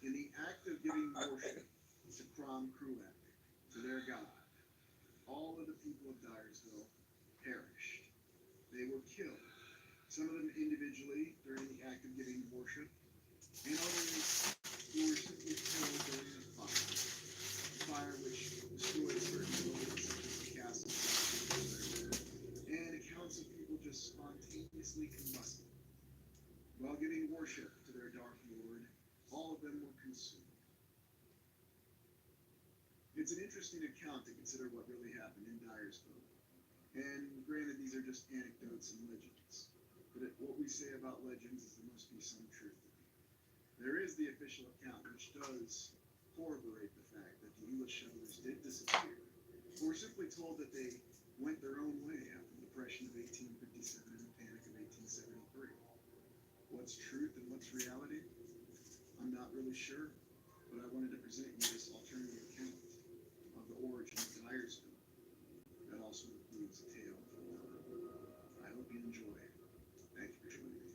in the act of giving worship to Crom, Kruak, to their god, all of the people of Dyersville perished. They were killed. Some of them individually during the act of giving worship, and others who were simply killed during a fire which destroyed certain buildings such as the castle and accounts of people just spontaneously combusting. While giving worship to their dark lord, all of them were consumed. It's an interesting account to consider what really happened in Dyersville. And granted, these are just anecdotes and legends. But what we say about legends is there must be some truth to it. There is the official account, which does corroborate the fact that the English settlers did disappear. We're simply told that they went their own way after the Depression of 1857 and the Panic of 1873. What's truth and what's reality? I'm not really sure, but I wanted to present you this alternative account of the origin of Dyersville. That also includes a tale from I hope you enjoy it. Thank you for joining me.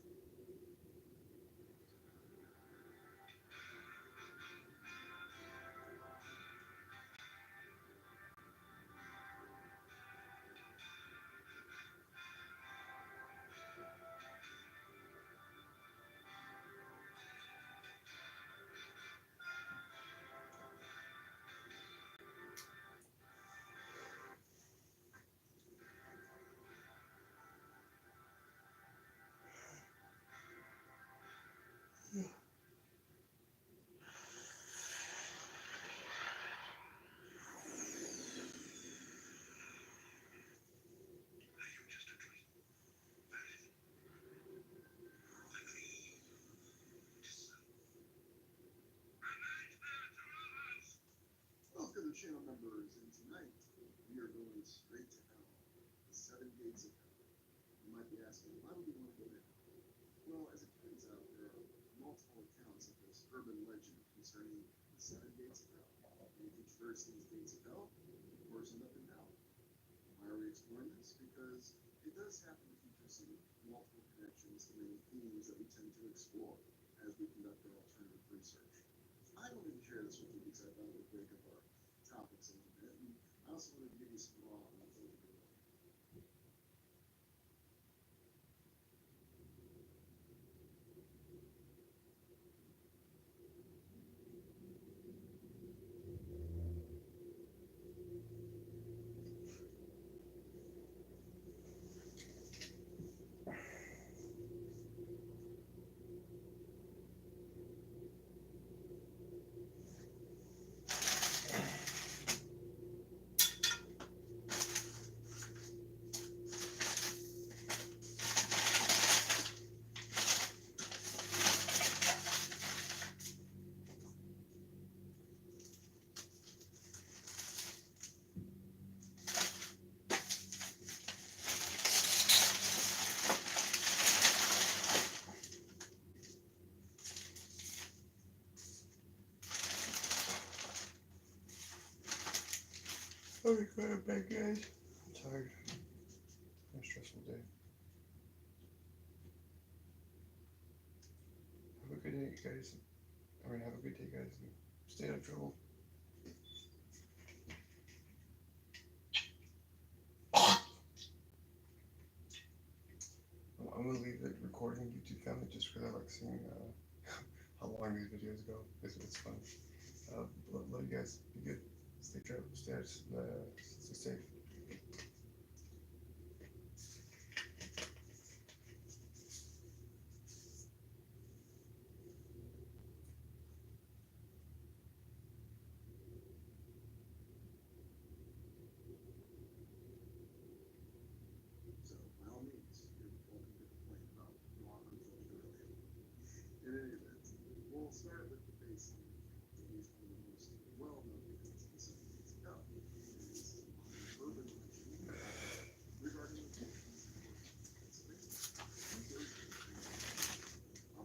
Welcome, channel members, and tonight we are going straight to hell. The 7 gates of hell. You might be asking, why would we want to go to hell? Well, as it turns out, there are multiple accounts of this urban legend concerning the 7 gates of hell. And if each person's gates of hell, of course, end up in hell. Why are we exploring this? Because it does happen to feature some multiple connections to many themes that we tend to explore as we conduct our alternative research. I wanted to share this with you because I thought it would break up our topics a little bit, and I also wanted to give you some raw and unfiltered. Okay, glad I'm back, guys. I'm tired. Been a stressful day. Have a good day, guys. Have a good day, guys. And stay out of trouble. I'm gonna leave the recording YouTube family just because I like seeing how long these videos go. It's fun. Love you guys. Be good. Stay safe. So, by all means, you're welcome to complain about raw and unfiltered earlier. In any event, we'll start with the baseline. At least one of the most well-known events in some gates of hell is urban legend regarding locations in Pennsylvania.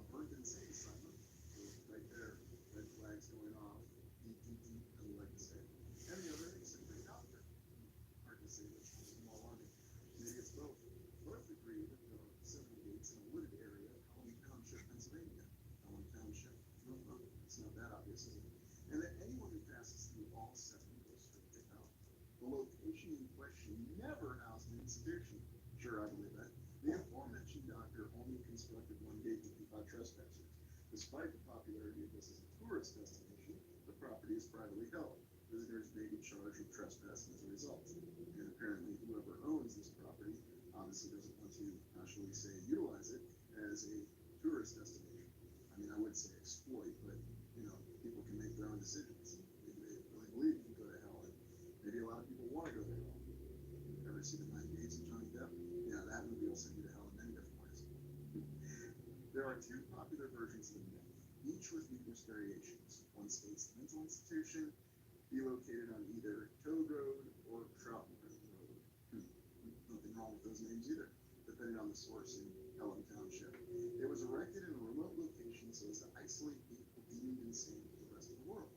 Burned Insane Asylum, so right there, red flags going off, deep, as we like to say. And the other is a great doctor. Hard to say which one is more alarming. Maybe it's both. Both agree that there are 7 gates in a wooded area of Pelham Township, Pennsylvania. Pelham Township. It's not that obvious, is it? And that anyone who passes through all 7 goes straight to hell. The location in question never housed an institution. Sure, I believe that. The aforementioned doctor only constructed one gate to keep out trespassers. Despite the popularity of this as a tourist destination, the property is privately held. Visitors may be charged with trespassing as a result. And apparently whoever owns this property obviously doesn't want to, shall we say, utilize it as a tourist destination. I mean, I would say exploit, but, people can make their own decisions. Maybe they really believe you can go to hell, and maybe a lot of people want to go to hell. Ever see The 9 Gates of Johnny Depp? Yeah, that movie will send you to hell in many different ways. There are 2 popular versions of the myth, each with numerous variations. One states the mental institution be located on either Toad Road or Troutman Road. Nothing wrong with those names either, depending on the source in Pelham Township. It was erected in a remote location so as to isolate people deemed insane from the rest of the world.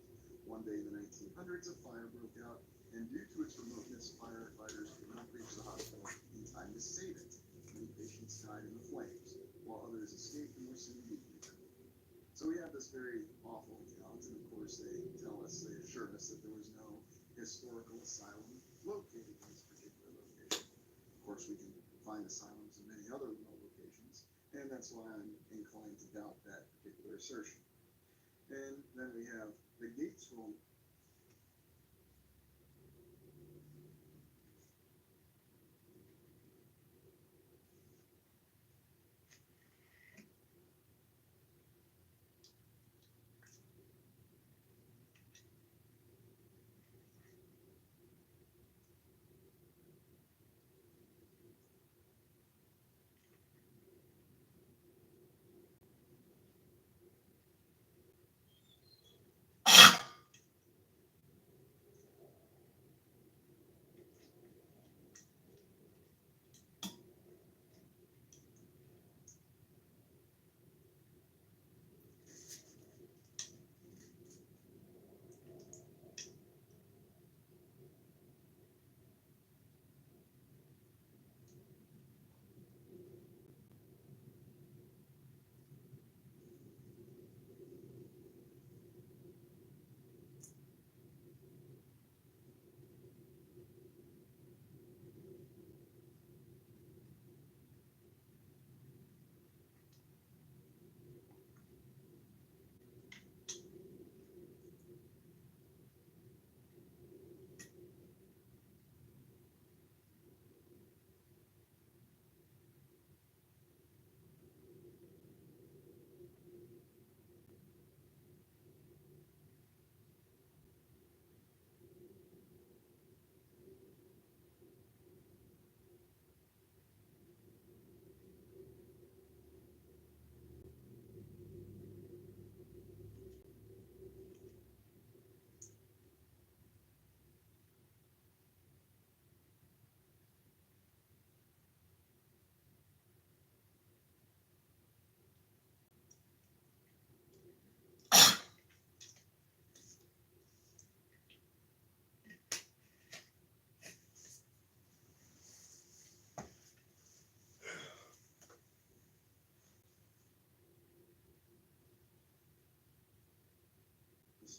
One day in the 1900s, a fire broke out, and due to its remoteness, firefighters could not reach the hospital in time to save it. Many patients died in the flames, while others escaped and were soon euthanized. So we have this very awful account, and of course they assure us that there was no historical asylum located in this particular location. Of course, we can find asylums in many other remote locations, and that's why I'm inclined to doubt that particular assertion. And then we have the gates rule.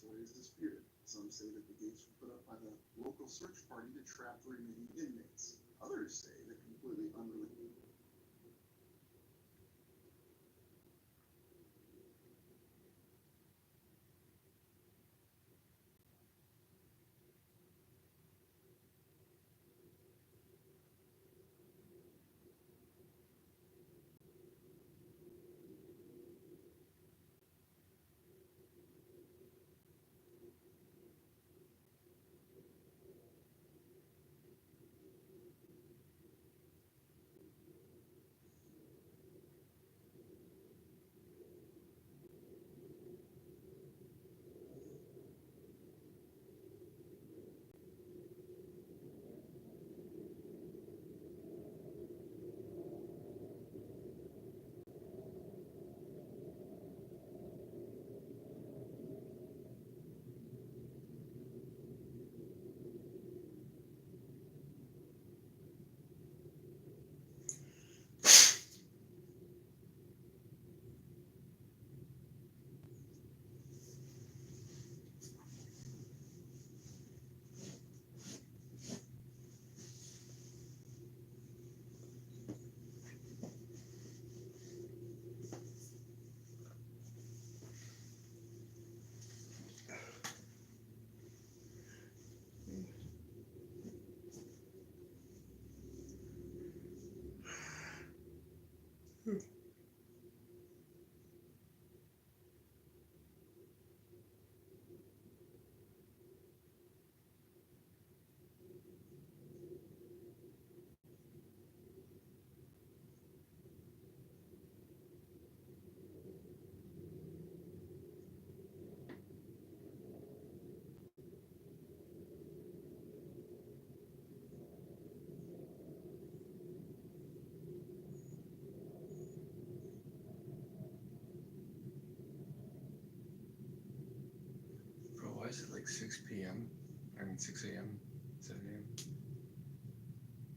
story is disputed. Some say that the gates were put up by the local search party to trap the remaining inmates. Others say that completely unrelated. Bro, why is it like 6 p.m.? I mean 6 a.m., 7 a.m.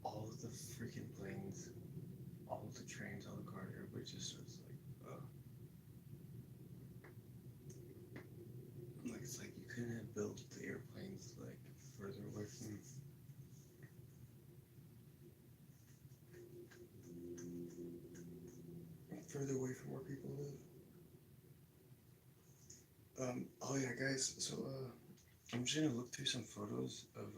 All of the freaking planes, all of the trains, all the cars, everybody just starts like it's like you couldn't have built the airplanes like further away from where people live. Oh yeah, guys. So I'm just gonna look through some photos of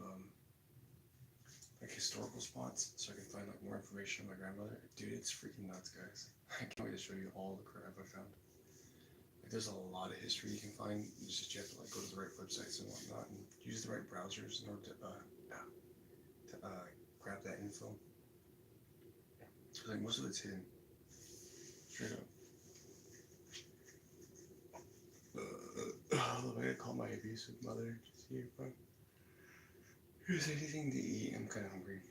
like historical spots so I can find like more information on my grandmother. Dude, it's freaking nuts, guys. I can't wait to show you all the crap I found. Like, there's a lot of history you can find. It's just you have to like go to the right websites and whatnot, and use the right browsers in order to grab that info. Like most of it's hidden, straight up. I'm gonna call my abusive mother to see if there's anything to eat. I'm kind of hungry.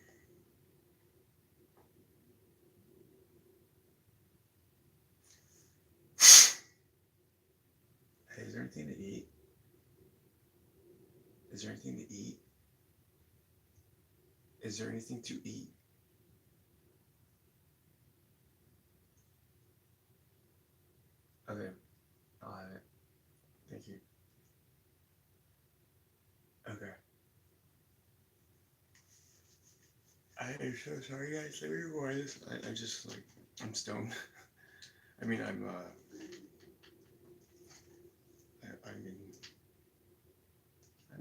Hey, is there anything to eat? Is there anything to eat? Is there anything to eat? Okay, I'll have it. Thank you. Okay. I am so sorry, guys. Let me rewind this. I just like I'm stoned. I mean, I'm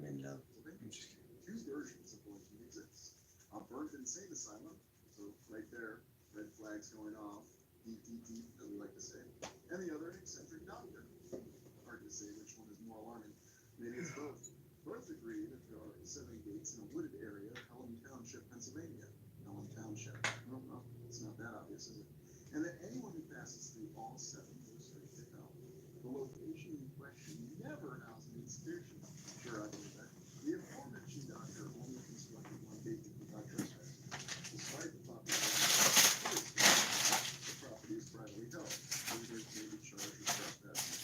in love. I'm just kidding. Two versions of what exists. A burnt insane asylum, so right there, red flags going off, deep, as we like to say. And the other, an eccentric doctor. Hard to say which one is more alarming. Maybe it's both. Both agree that there are 7 gates in a wooded area of Pelham Township, Pennsylvania. Pelham Township. No, it's not that obvious, is it? And that anyone who passes through all 7 goes straight to hell. The location in question never housed an institution. Sure, I believe that. The aforementioned doctor only constructed 1 gate to keep out trespassers. Despite the population, the property is privately held. Visitors may be charged with trespassing.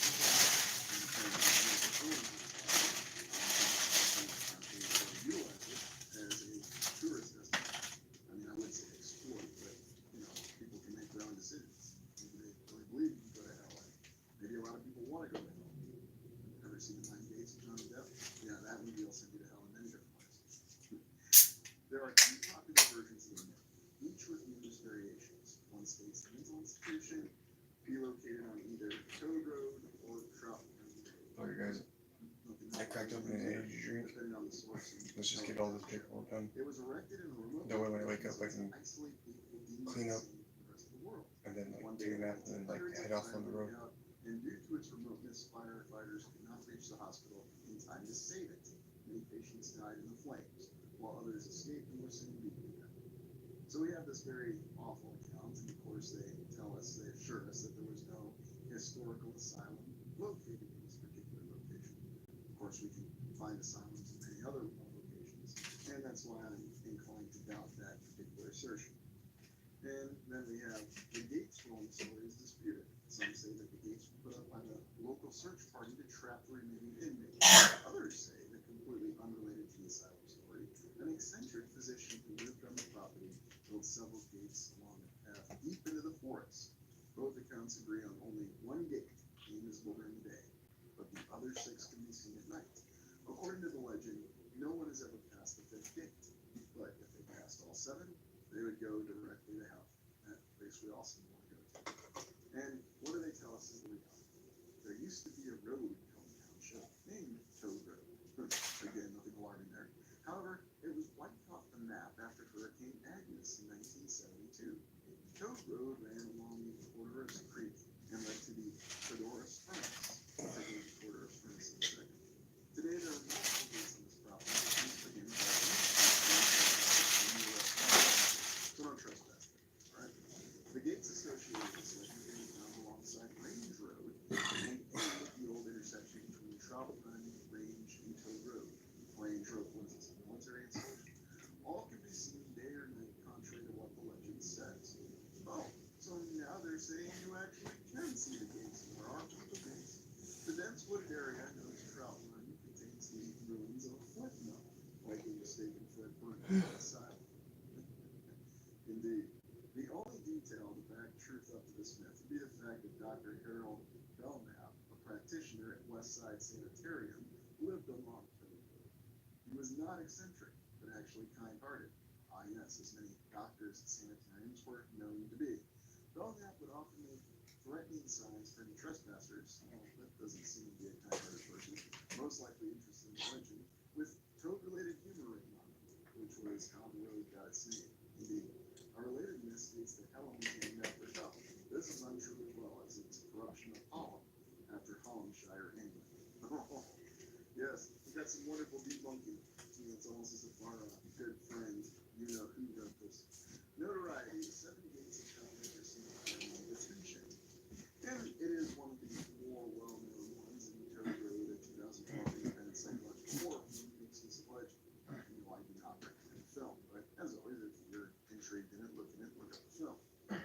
Utilize it as a tourist destination. I mean, I wouldn't say exploit, but people can make their own decisions. Maybe they really believe you can go to hell. Maybe a lot of people want to go to hell. Ever seen the 9 gates of John source in let's just get all this paperwork done. It was erected in a remote That way when I wake up, I location can to isolate people deemed clean up insane from the rest of the world. and then like One take day, a nap and then like hundreds of head off on the children road. got out, and due to its remoteness, firefighters could not reach the hospital in time to save it. Many patients died in the flames, while others escaped and were soon beaten to death. So we have this very awful account, and of course they assure us that there was no historical asylum located in this particular location. Of course, we can find asylums in many other locations, and that's why I'm inclined to doubt that particular assertion. And then we have the Gates Rome story is disputed. Some say that the gates were put up by the local search party to trap the remaining inmates. Others say that completely unrelated to the asylum story, an eccentric physician who lived on the property built several gates along a path deep into the forest. Both accounts agree on only one gate being visible during the day, but the other 6 can be seen at night. According to the legend, no one has ever passed the 5th gate, but if they passed all 7, they would go directly to hell. That place we all seem to want to go to. And what do they tell us is the reality? There used to be a road in Pelham Township named Toad Road. Again, nothing alarming there. However, it was wiped off the map after Hurricane Agnes in 1972. Toad Road ran along the Corduroy Creek and led to the Corduroy Furnace. We'll take a look at Corduroy Furnace in a second. Today, there are multiple gates on this property, which begin by so don't trespass there, alright? The gates associated with this legend can be found alongside Range Road and in the old intersection between Trout Run, Range, and Toad Road. Range Road was its military installation. All can be seen day or night, contrary to what the legend says. Oh, so now they're saying you actually can see the gates, and there are multiple gates. The dense wooded area known as Trout Run contains the ruins of a flint mill, likely mistaken for a burnt outside. Indeed. The only detail to back truth up to this myth would be the fact that Dr. Harold Belknap, a practitioner at Westside Sanitarium, lived along Toad Road. He was not eccentric, but actually kind-hearted. Ah, yes, as many doctors at sanitariums were known to be. Belknap would often make threatening signs for any trespassers. Well, that doesn't seem to be a kind-hearted person. Most likely interested in religion, with toad-related humor written on them, which was how the road got its name. Indeed. A related myth states that Helen was named after Hell. This is untrue as well, as it's a corruption of Hallam, after Hallamshire, England. Yes, we got some wonderful debunking. It's almost as if our good friend, you know who wrote this. Notoriety, 7 gates of Hell that received the attention. And it is one of the more well-known ones in Toad Road, a 2012 independent psychological horror film makes this legend. No, I do not recommend the film, but as always, if you're intrigued in it, look up the film.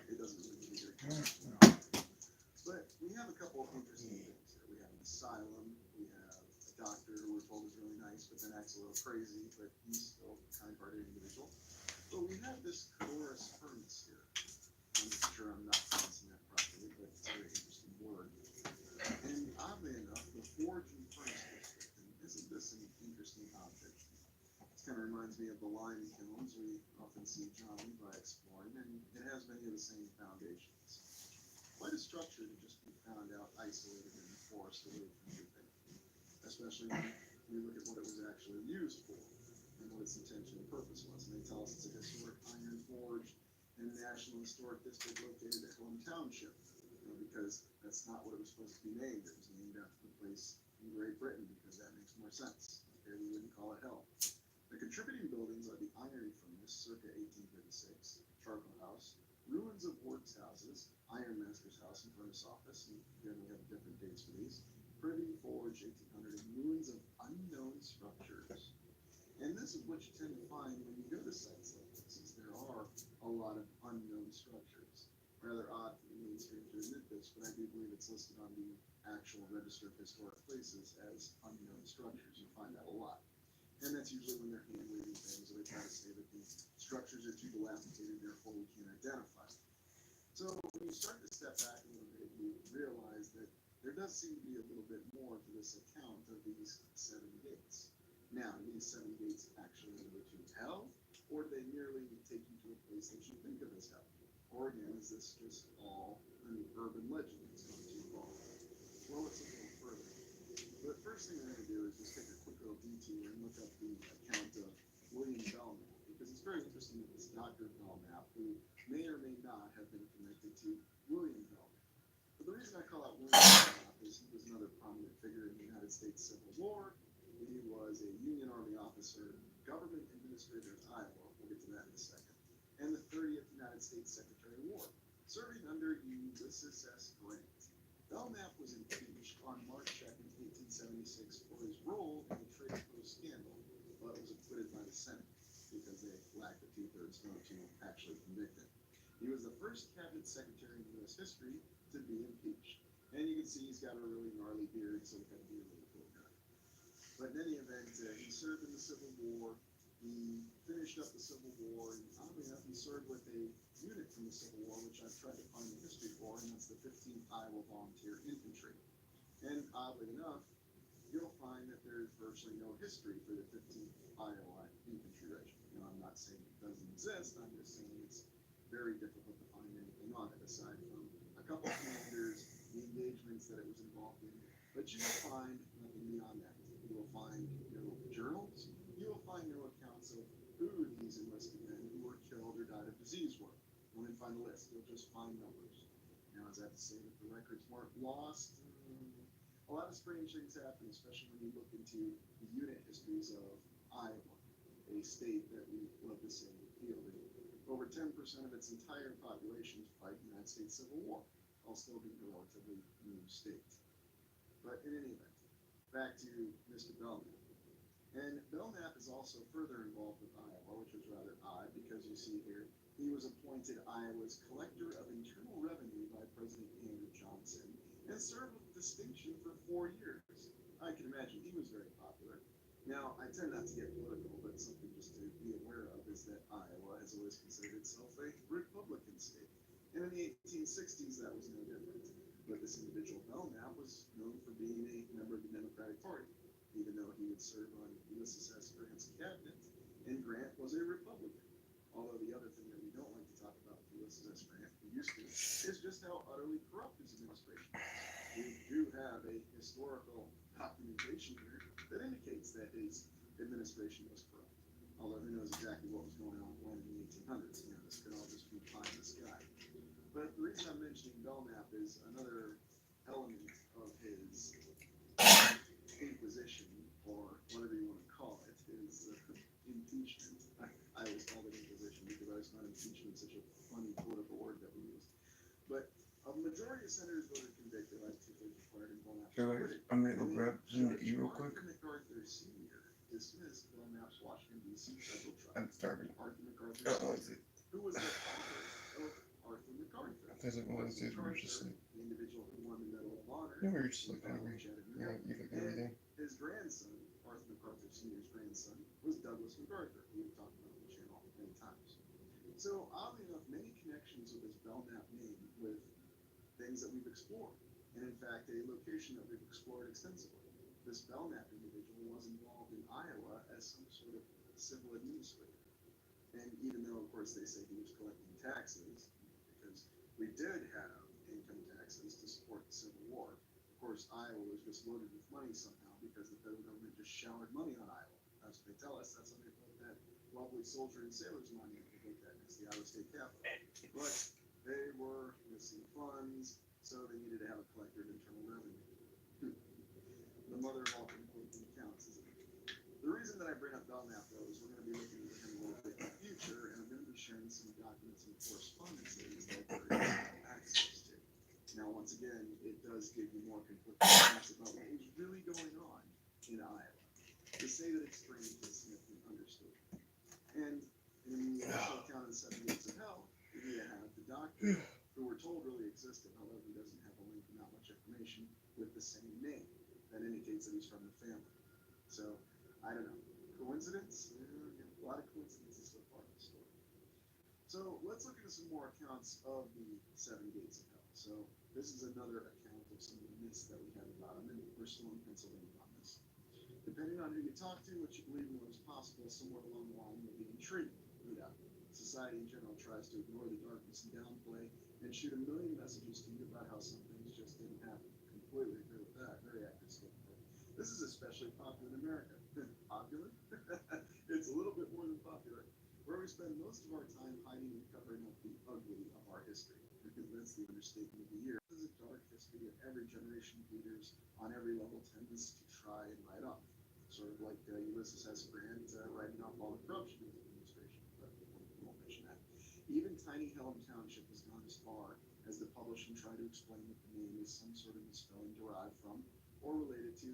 It doesn't really give you very much. But we have a couple of interesting things here. We have an asylum, we have a doctor who we're told is really nice, but then acts a little crazy, but he's still a kind-hearted individual. But we have this Corduroy Furnace here. I'm sure I'm not pronouncing that properly, but it's a very interesting word. And oddly enough, the Forge and Furnace District, and isn't this an interesting object? This kind of reminds me of the lime kilns we often see John Levi exploring, and it has many of the same foundations. Quite a structure to just be found out isolated in the forest away from everything, especially when we look at what it was actually used for and what its intention and purpose was. And they tell us it's a historic iron forge in the National Historic District located at Pelham Township, because that's not what it was supposed to be named. It was named after the place in Great Britain because that makes more sense. Okay, we wouldn't call it hell. The contributing buildings are the Iron Furnace, circa 1836, Charcoal House, ruins of Works houses, Iron Master's house and furnace office, and again we have different dates for these, Privy Forge, 1800, and ruins of unknown structures. And this is what you tend to find when you go to sites like this, is there are a lot of unknown structures. Rather odd for the mainstream to admit this, but I do believe it's listed on the actual Register of Historic Places as unknown structures. You find that a lot. And that's usually when they're hand-waving things, or they try to say that the structures are too dilapidated, therefore we can't identify them. So when you start to step back a little bit, you realize that there does seem to be a little bit more to this account of these 7 gates. Now, do these 7 gates actually go to hell, or do they merely take you to a place that you think of as hell? Or again, is this just all an urban legend that's going too far? Well, let's look a little further. But first, first thing we're going to do is just take a quick little detour and look up the account of William Belknap, because it's very interesting that this Dr. Belknap, who may or may not have been connected to William Belknap. But the reason I call out William Belknap is he was another prominent figure in the United States Civil War. He was a Union Army officer, government administrator in Iowa. We'll get to that in a second. And the 30th United States Secretary of War, serving under Ulysses S. Grant. Belknap was impeached on March 2nd, 1876 for his role in the trade post scandal, but was acquitted by the Senate because they lacked a two-thirds vote to actually convict him. He was the first cabinet secretary in U.S. history to be impeached. And you can see he's got a really gnarly beard, so he's got to be a really cool guy. But in any event, he served in the Civil War. He finished up the Civil War, and oddly enough, he served with a unit from the Civil War, which I've tried to find the history for, and that's the 15th Iowa Volunteer Infantry. And oddly enough, you'll find that there's virtually no history for the 15th Iowa Infantry Regiment. Now, I'm not saying it doesn't exist, I'm just saying it's very difficult to find anything on it, aside from a couple of commanders, the engagements that it was involved in. But you will find nothing beyond that. You will find no journals. You will find no accounts of who these enlisted men who were killed or died of disease were. You won't even find a list. You'll just find numbers. Now, is that to say that the records weren't lost? A lot of strange things happen, especially when you look into the unit histories of Iowa, a state that we love to say fielded over 10% of its entire population to fight the United States Civil War, while still being a relatively new state. But in any event, back to Mr. Belknap. And Belknap is also further involved with Iowa, which was rather odd because you see here, he was appointed Iowa's Collector of Internal Revenue by President Andrew Johnson and served with distinction for 4 years. I can imagine he was very popular. Now, I tend not to get political, but something just to be aware of is that Iowa has always considered itself a Republican state. And in the 1860s, that was no different. But this individual, Belknap, was known for being a member of the Democratic Party, even though he would serve on Ulysses S. Grant's cabinet, and Grant was a Republican. Although the other thing that we don't like to talk about with Ulysses S. Grant, we used to, is just how utterly corrupt his administration was. We do have a historical documentation here that indicates that his administration was corrupt. Although who knows exactly what was going on when in the 1800s. You know, this could all just be pie in the sky. But the reason I'm mentioning Belknap is another element of his inquisition, or whatever you want to call it, is impeachment. I always called it inquisition because I always found impeachment such a funny political word that we use. But a majority of senators voted convicted, like 2/3 required, and Belknap was acquitted. I'm gonna go grab something to eat real quick. Arthur MacArthur Sr. dismissed Belknap's Washington, D.C. federal trial. I'm starving. Arthur MacArthur Oh, is Sr., it? who was the father of Arthur MacArthur. I thought like one of those days where you're just like, The individual who won the Medal of Honor. you know, where you're just like hungry. Chattanooga. Yeah, you like everything. His grandson, Arthur MacArthur Sr.'s grandson, was Douglas MacArthur, who we've talked about on the channel many times. So, oddly enough, many connections with this Belknap name with things that we've explored. And in fact, a location that we've explored extensively. This Belknap individual was involved in Iowa as some sort of civil administrator. And even though, of course, they say he was collecting taxes, because we did have income taxes to support the Civil War. Of course, Iowa was just loaded with money somehow because the federal government just showered money on Iowa. That's what they tell us. That's how they put that lovely soldier and sailor's monument to make that next to the Iowa State Capitol. But they were missing funds, so they needed to have a collector of internal revenue. The mother of all conflicting accounts, isn't it? The reason that I bring up Belknap, though, is we're going to be looking at him a little bit in the future, and I'm going to be sharing some documents and correspondences that there is access to. Now, once again, it does give you more conflicting accounts about what was really going on in Iowa. To say that it's strange is significantly understood. And in the initial account of the 7 Gates of Hell, you have the doctor, who we're told really existed, however, he doesn't have a link and not much information, with the same name. That indicates that he's from the family. So, I don't know. Coincidence? A lot of coincidences so far in the story. So, let's look into some more accounts of the 7 Gates of Hell. So, this is another account of some of the myths that we have about them, and we're still in Pennsylvania on this. Depending on who you talk to, what you believe in what is possible, somewhere along the line you'll be intrigued. Yeah. Society in general tries to ignore the darkness and downplay and shoot a million messages to you about how some things just didn't happen. Completely agree with that. Very accurate statement. This is especially popular in America. Popular? It's a little bit more than popular. Where we spend most of our time hiding and covering up the ugly of our history. That's the understatement of the year. This is a dark history that every generation of leaders on every level tends to try and write off. Sort of like Ulysses S. Grant writing off all the corruption in the administration. But we won't mention that. Even tiny Helm Township has gone as far as to publish and try to explain that the name is some sort of misspelling derived from or related to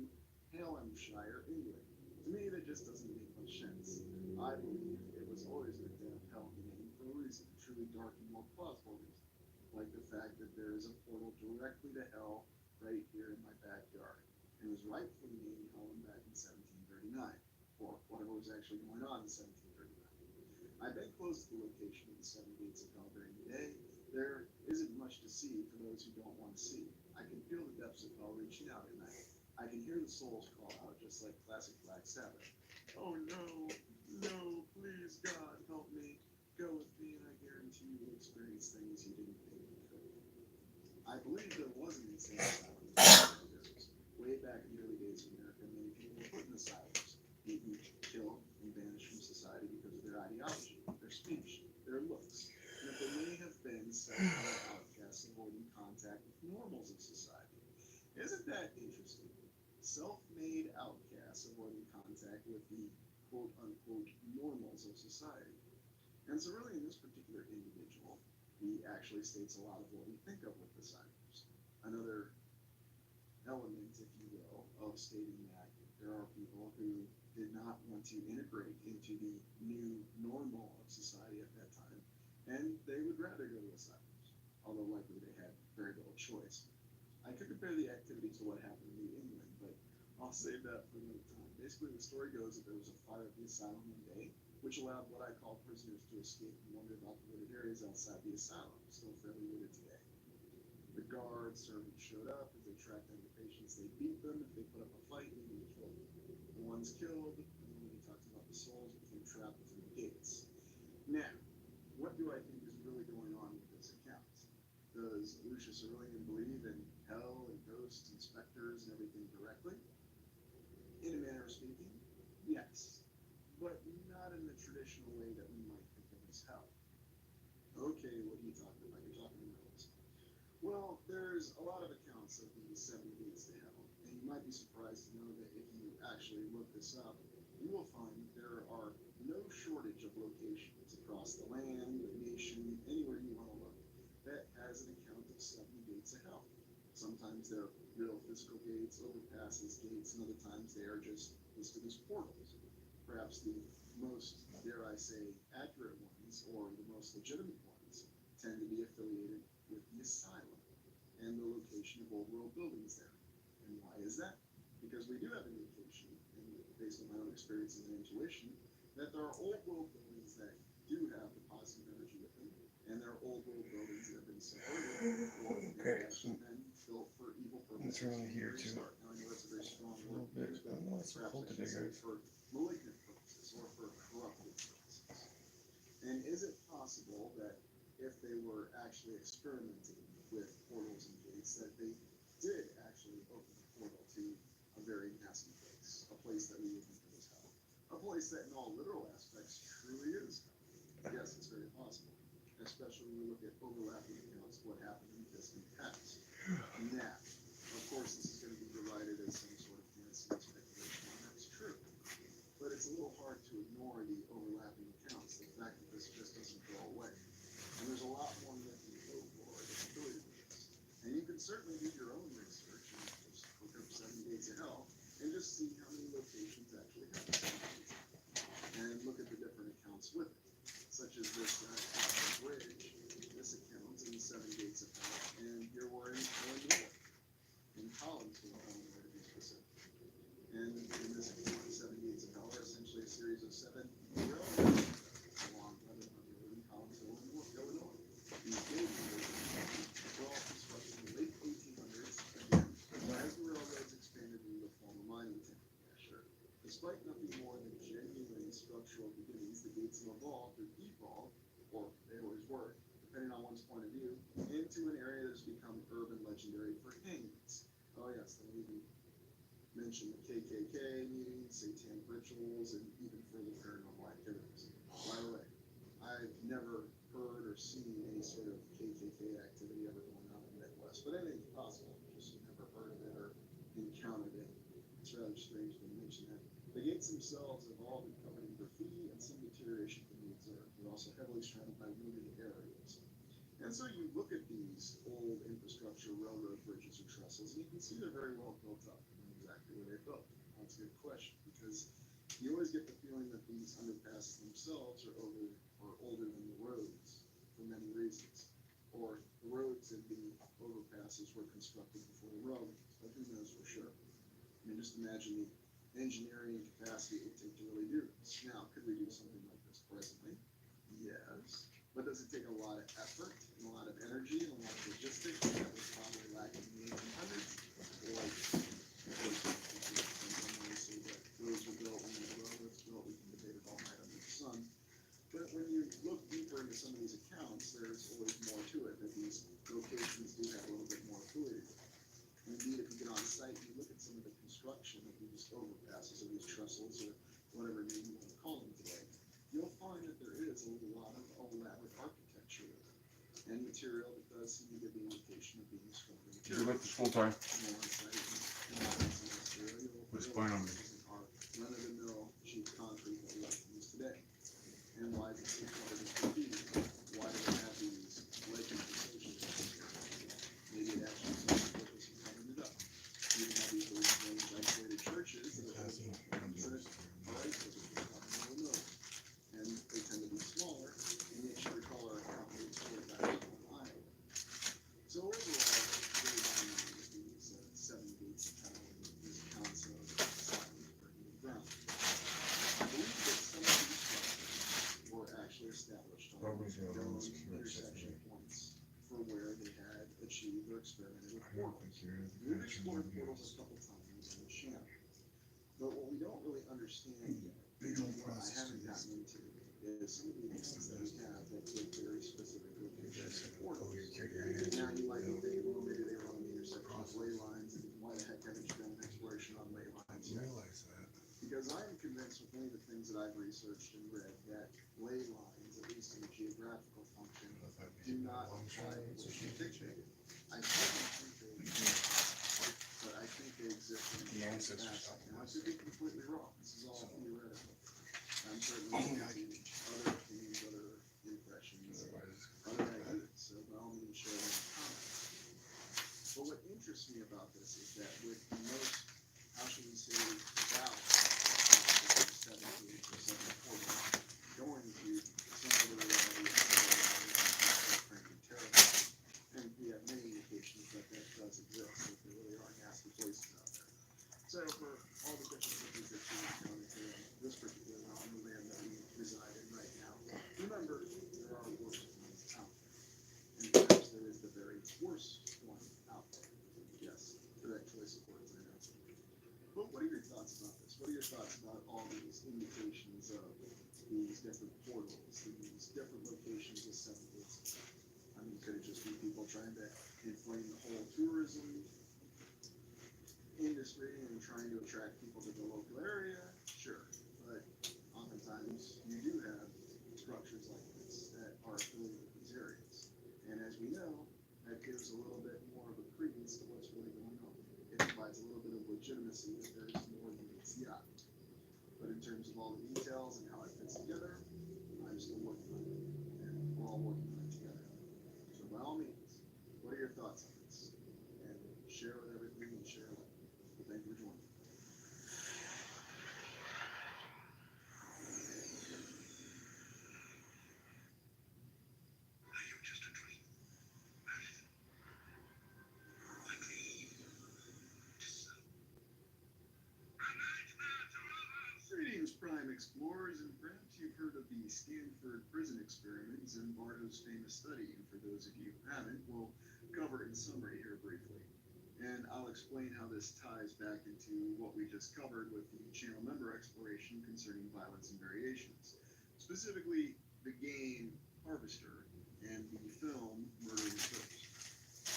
Hallamshire, England. To me, that just doesn't make much sense. I believe it was always good to have Helm in the name for a reason, a truly dark and more plausible reason, like the fact that there is a portal directly to hell right here in my backyard. It was rightfully named Helm back in 1739, or whatever was actually going on in 1739. I've been close to the location of the Seven Gates of Hell during the day. There isn't much to see for those who don't want to see. I can feel the depths of hell reaching out at night. I can hear the souls call out just like classic Black Sabbath. Oh no, no, please God, help me. Go with me and I guarantee you will experience things you didn't think you could. I believe there was an insane asylum way back in the early days of America. Many people were put in asylums, beaten, killed, and banished from society because of their ideology, their speech, their looks, and that they may have been self-made outcasts avoiding contact with normals of society. Isn't that interesting? Self-made outcasts avoiding contact with the quote-unquote normals of society. And so really in this particular individual, he actually states a lot of what we think of with disciples. Another element, if you will, of stating that there are people who did not want to integrate into the new normal of society at that time, and they would rather go to asylums, although likely they had very little choice. I could compare the activity to what happened in New England, but I'll save that for another time. Basically, the story goes that there was a fire at the asylum one day, which allowed what I call prisoners to escape and wander about the wooded areas outside the asylum, still fairly wooded today. The guards, servants showed up. As they tracked down the patients, they beat them. If they put up a fight, they would kill them. The ones killed, and when he talks about the souls, became trapped within the gates. Now, what do I think is really going on with this account? Does Lucius Aurelian believe in hell and ghosts and specters and everything directly? In a manner of speaking, yes. But not in the traditional way that we might think of as hell. Okay, what are you talking about? You're talking about this. Well, there's a lot of accounts of the seven gates to hell, and you might be surprised to know that if you actually look this up, you will find there are no shortage of locations across the land, the nation, anywhere you want to look, that has an account of seven gates of hell. Sometimes they're real physical gates, overpasses, gates, and other times they are just listed as portals. Perhaps the most, dare I say, accurate ones, or the most legitimate ones, tend to be affiliated with the asylum and the location of old world buildings there. And why is that? Because we do have an indication, and based on my own experiences and intuition, that there are old world buildings that do have the positive energy with them, and there are old world buildings that have been separated or Okay. actually been built for evil purposes. It's around here too. Now, I know that's a very strong A little word, bit. but I don't know what's so perhaps cold I should today, say guys. for malignant purposes or for corrupted purposes. And is it possible that if they were actually experimenting with portals and gates, that they did actually open a portal to a very nasty place, a place that we would think of as hell, a place that in all literal aspects truly is hell? Yes, it's very possible, especially when we look at overlapping accounts of what happened in the distant past. Now, of course, this is going to be derided as some sort of fantasy and speculation, and that's true. But it's a little hard to ignore the overlapping accounts, the fact that this just doesn't go away. And there's a lot more myth and folklore that's affiliated with this. And you can certainly do your own research and just look up Seven Gates of Hell and just see how many locations actually have the Seven Gates of Hell. And look at the different accounts with it, such as this Castle Bridge, this account in the Seven Gates of Hell, and here we're in Illinois, in Collinsville, Illinois to be specific. And in this account, the Seven Gates of Hell are essentially a series of seven railroads along Lebanon Road in Collinsville, Illinois. These gates were all constructed in the late 1800s, again, as the railroads expanded into the former mining town. Yeah, sure. Despite nothing more than genuine structural beginnings, the gates have evolved or devolved, or they always were, depending on one's point of view, into an area that has become urban legendary for hangings. Oh yes, the movie mention the KKK meetings, satanic rituals, and even further paranormal activities. By the way, I've never heard or seen any sort of KKK activity ever going on in the Midwest, but anything's possible. Just never heard of it or encountered it. It's rather strange to mention that. The gates themselves have all been covered in graffiti and some deterioration can be observed. They're also heavily surrounded by wooded areas. And so you look at these old infrastructure, railroad bridges or trestles, and you can see they're very well built up and exactly where they're built. That's a good question, because you always get the feeling that these underpasses themselves are older than the roads for many reasons. Or the roads and the overpasses were constructed before the railroads, but who knows for sure. I mean, just imagine the engineering capacity it would take to really do this. Now, could we do something like this presently? Yes. But does it take a lot of effort and a lot of energy and a lot of logistics that was probably lacking in the 1800s? Or, of course, obviously, that roads were built when the railroads were built, we can debate it all night under the sun. But when you look deeper into some of these accounts, there's always more to it, that these locations do have a little bit more fluidity. Indeed, if you get on site and you look at some of the construction of these overpasses or these trestles or whatever name you want to call them today, you'll find that there is a lot of elaborate architecture and material that does seem to give the indication of being stronger Did you material. like this full time? What's going on? Run-of-the-mill cheap concrete that we like to use today. And why is it so covered in graffiti? Why do they have these legends associated with it? Maybe it actually serves the purpose of covering it up. You have these really strange isolated churches that are considered isolated from Illinois. And they tend to be smaller, and yet you recall our company toward that on Iowa. So overall, really dominating with these 7 gates of hell and this concept of silence burning the ground. I believe that some of these structures were actually established on known intersection points for where they had achieved or experimented with portals. We've explored portals a couple times in the channel, but what we don't really understand yet, what I haven't gotten into, is some of the accounts that we have that give very specific locations for portals. Now you might be thinking, well, maybe they were on the intersection of ley lines, and why the heck haven't you done an exploration on ley lines yet? Because I am convinced with many of the things that I've researched and read that ley lines, at least in a geographical function, do not apply to what you dictated. I certainly think they exist, but I think they exist in The a ancestors facet. talking Now, I about could be completely wrong. This is all theoretical. I'm certainly open to other opinions, other impressions, other ideas, so by all means share them in comments. But what interests me about this is that with the most, how should we say, doubt, 7 to 8% portal, going to some other reality, frankly terrible. And we have many indications that that does exist, that there really are nasty places out there. So for all the different cities that you encounter here on this particular on the land that we reside in right now, remember there are worse ones out there. And perhaps there is the very worst one out there. Yes, correct choice of words, I know. But what are your thoughts about this? What are your thoughts about all these indications of these different portals, these different locations of 7 gates? I mean, could it just be people trying to inflame the whole tourism industry and trying to attract people to the local area? Sure, but oftentimes you do have structures like this that are affiliated with these areas. And as we know, that gives a little bit more of a credence to what's really going on. It provides a little bit of legitimacy that there's more than meets the eye. But in terms of all the details and how it fits together, I'm still working on it. And we're all working on it together. So by all means, what are your thoughts on this? And share with everything and share with. Well, thank you for joining. Are you just a dream? Meredith? I believe. Greetings, Prime Explorers, and perhaps you've heard of the Stanford Prison Experiment, Zimbardo's famous study. And for those of you who haven't, we'll cover it in summary here briefly. And I'll explain how this ties back into what we just covered with the channel member exploration concerning violence and variations. Specifically, the game Harvester and the film Murder in the First.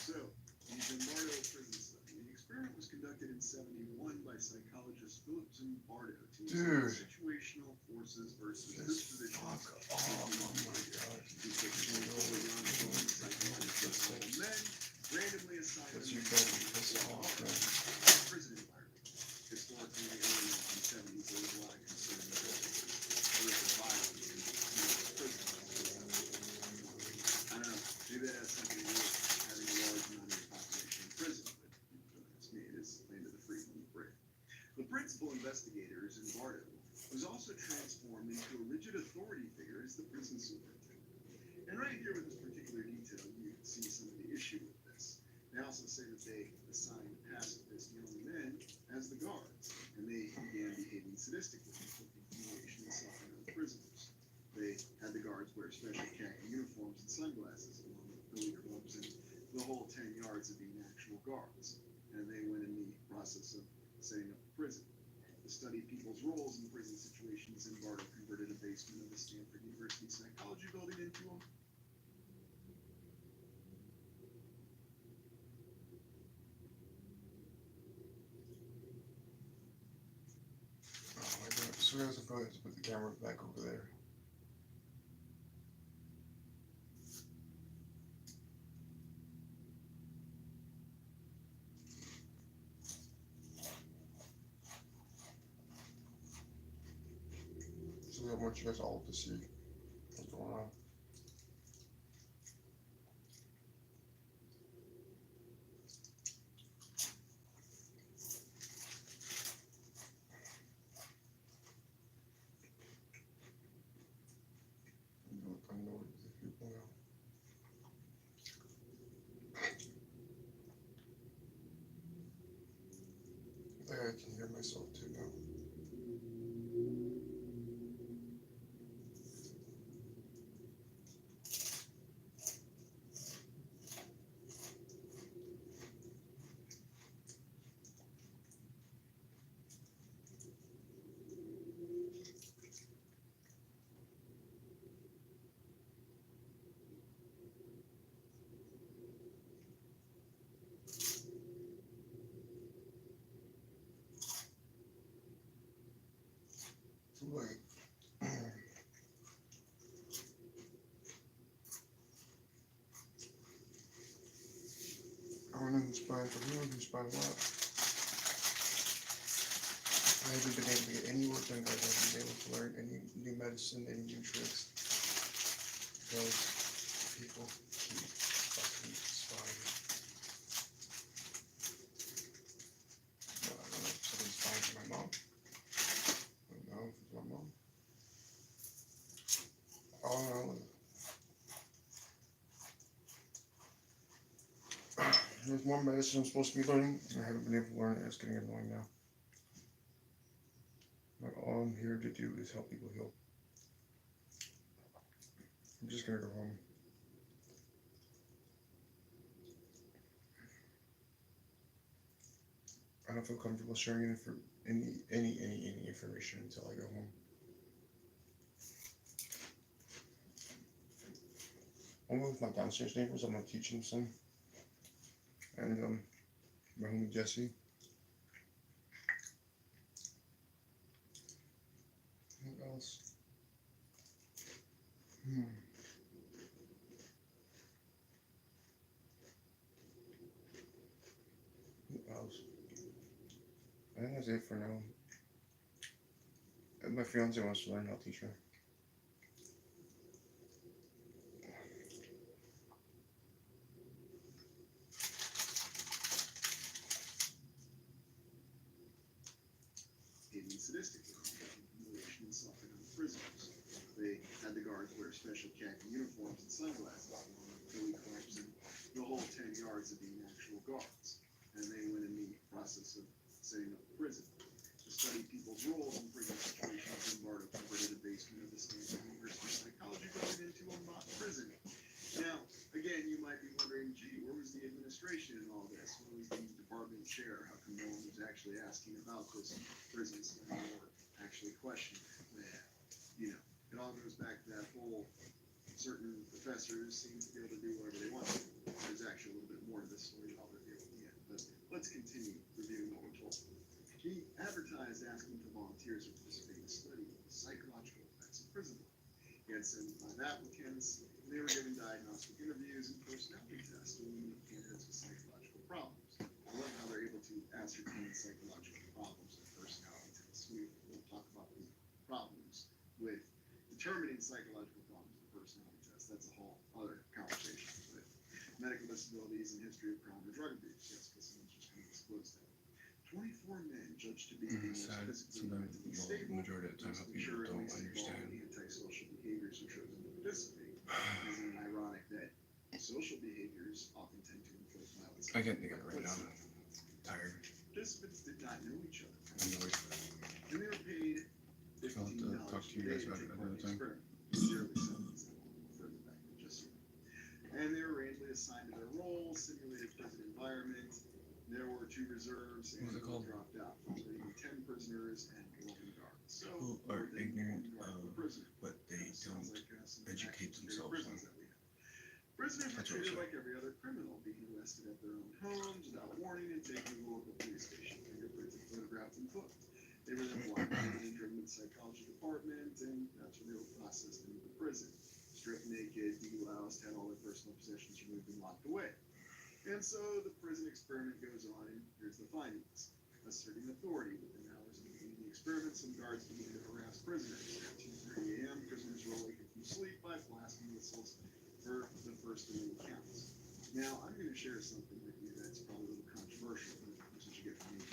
So, the Zimbardo Prison Study. The experiment was conducted in '71 by psychologist Philip Zimbardo to Dude. examine situational forces versus Just dispositions. fuck off. Oh my god. He took Jean-Paul Young, psychologist of men, randomly assigned Because them you to guys are pissing off, man. prison environment. Historically, in the early 1970s, there was a lot of concern about horrific violence in prisons. I don't know, maybe that has something to do with having a large amount of the population in prison, but it's me, it is land of the free and the brave. The principal investigator, Zimbardo, was also transformed into a rigid authority figure as the prison superintendent. And right here with this particular detail, you can see some of the issue with this. They also say that they assigned pacifist young men as the guards, and they began behaving sadistically, inflicting humiliation and suffering on the prisoners. They had the guards wear special khaki uniforms and sunglasses, along with billy clubs and the whole 10 yards of being actual guards. And they went in the process of setting up the prison. To study people's roles in prison situations, Zimbardo converted a basement of the Stanford University Psychology Building into a Oh my god. So we have to put the camera back over there. So I want you guys all to see what's going on. Annoyed with people now. I think I can hear myself too now. Too late. I went in the spine for who, who's spine what? I haven't been able to get any work done, guys. I haven't been able to learn any new medicine, any new tricks. Because people keep fucking spying. I don't know if somebody's spying for my mom. I don't know if it's my mom. All I know is there's more medicine I'm supposed to be learning, and I haven't been able to learn it. It's getting annoying now. But all I'm here to do is help people heal. I'm just gonna go home. I don't feel comfortable sharing any information until I go home. I'm with my downstairs neighbors. I'm gonna teach them some. And my homie Jesse. What else? What else? I think that's it for now. My fiance wants to learn how to teach her. Sadistically, humiliation and suffering on the prisoners. They had the guards wear special khaki uniforms and sunglasses, along with billy clubs and the whole 10 yards of being actual guards. And they went in the process of setting up the prison. To study people's roles in prison situations, Zimbardo converted a basement of the Stanford University Psychology Building into a mock prison. Now, again, you might be wondering, gee, where was the administration in all this? Where was the department chair? How come no one was actually asking about this prison study or actually questioning it? Well, you know, it all goes back to that whole certain professors seem to be able to do whatever they want to. There's actually a little bit more to this story I'll reveal at the end. But let's continue reviewing what we're told. He determining psychological problems with personality tests, that's a whole other conversation. But medical disabilities and history of crime and drug abuse, yes, because someone's just kind of disclosed that. 24 men judged to be the most Sad. physically Sometimes, mentally well, stable, majority of the time, most people mature, and don't least involved understand. in antisocial behaviors who chosen to participate. Isn't it ironic that social behaviors often tend to inflict violence? I can't think of it right now. I'm tired. Participants did not know each other. I'm annoyed. And they were paid I'll have to $15 talk to you guys about it another time. Sincerely sentence that one further back than just so. And they were randomly assigned to their roles, simulated prison environment. There were 2 reserves and What's it one called? dropped out, leaving 10 prisoners and 11 guards. So Who more are than ignorant 1 guard of per prisoner. what they Sounds don't like, some educate active themselves prisons on. that we have. Prisoners were That's what treated I'm like every other criminal, being arrested at their own homes without warning and taken to the local police station, fingerprints and photographed and booked. They were then blindfolded and driven to the psychology department, and that's when they were processed into the prison. Stripped naked, deloused, had all their personal possessions removed and locked away. And so the prison experiment goes on, and here's the findings. Asserting authority within hours of beginning the experiment, some guards began to harass prisoners. At 2:30 a.m., prisoners were awakened from sleep by blasting whistles for the first of many counts. Now, I'm going to share something with you that's probably a little controversial, but this is what you get from me.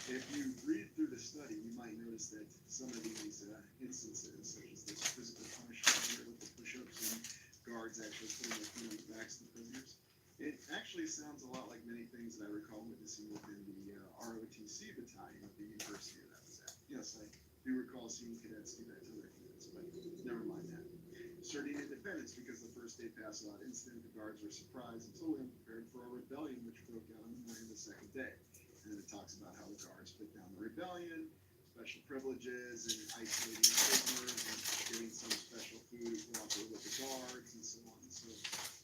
If you read through the study, you might notice that some of these instances, such as this physical punishment here with the push-ups and guards actually putting their feet on the backs of the prisoners, it actually sounds a lot like many things that I recall witnessing within the ROTC battalion of the university that I was at. Yes, I do recall seeing cadets do that to other cadets, but never mind that. Asserting independence because the first day passed without incident, the guards were surprised and totally unprepared for a rebellion which broke out on the morning of the second day. And then it talks about how the guards put down the rebellion, special privileges, and isolating prisoners, and giving some special food to cooperate with the guards, and so on and so forth.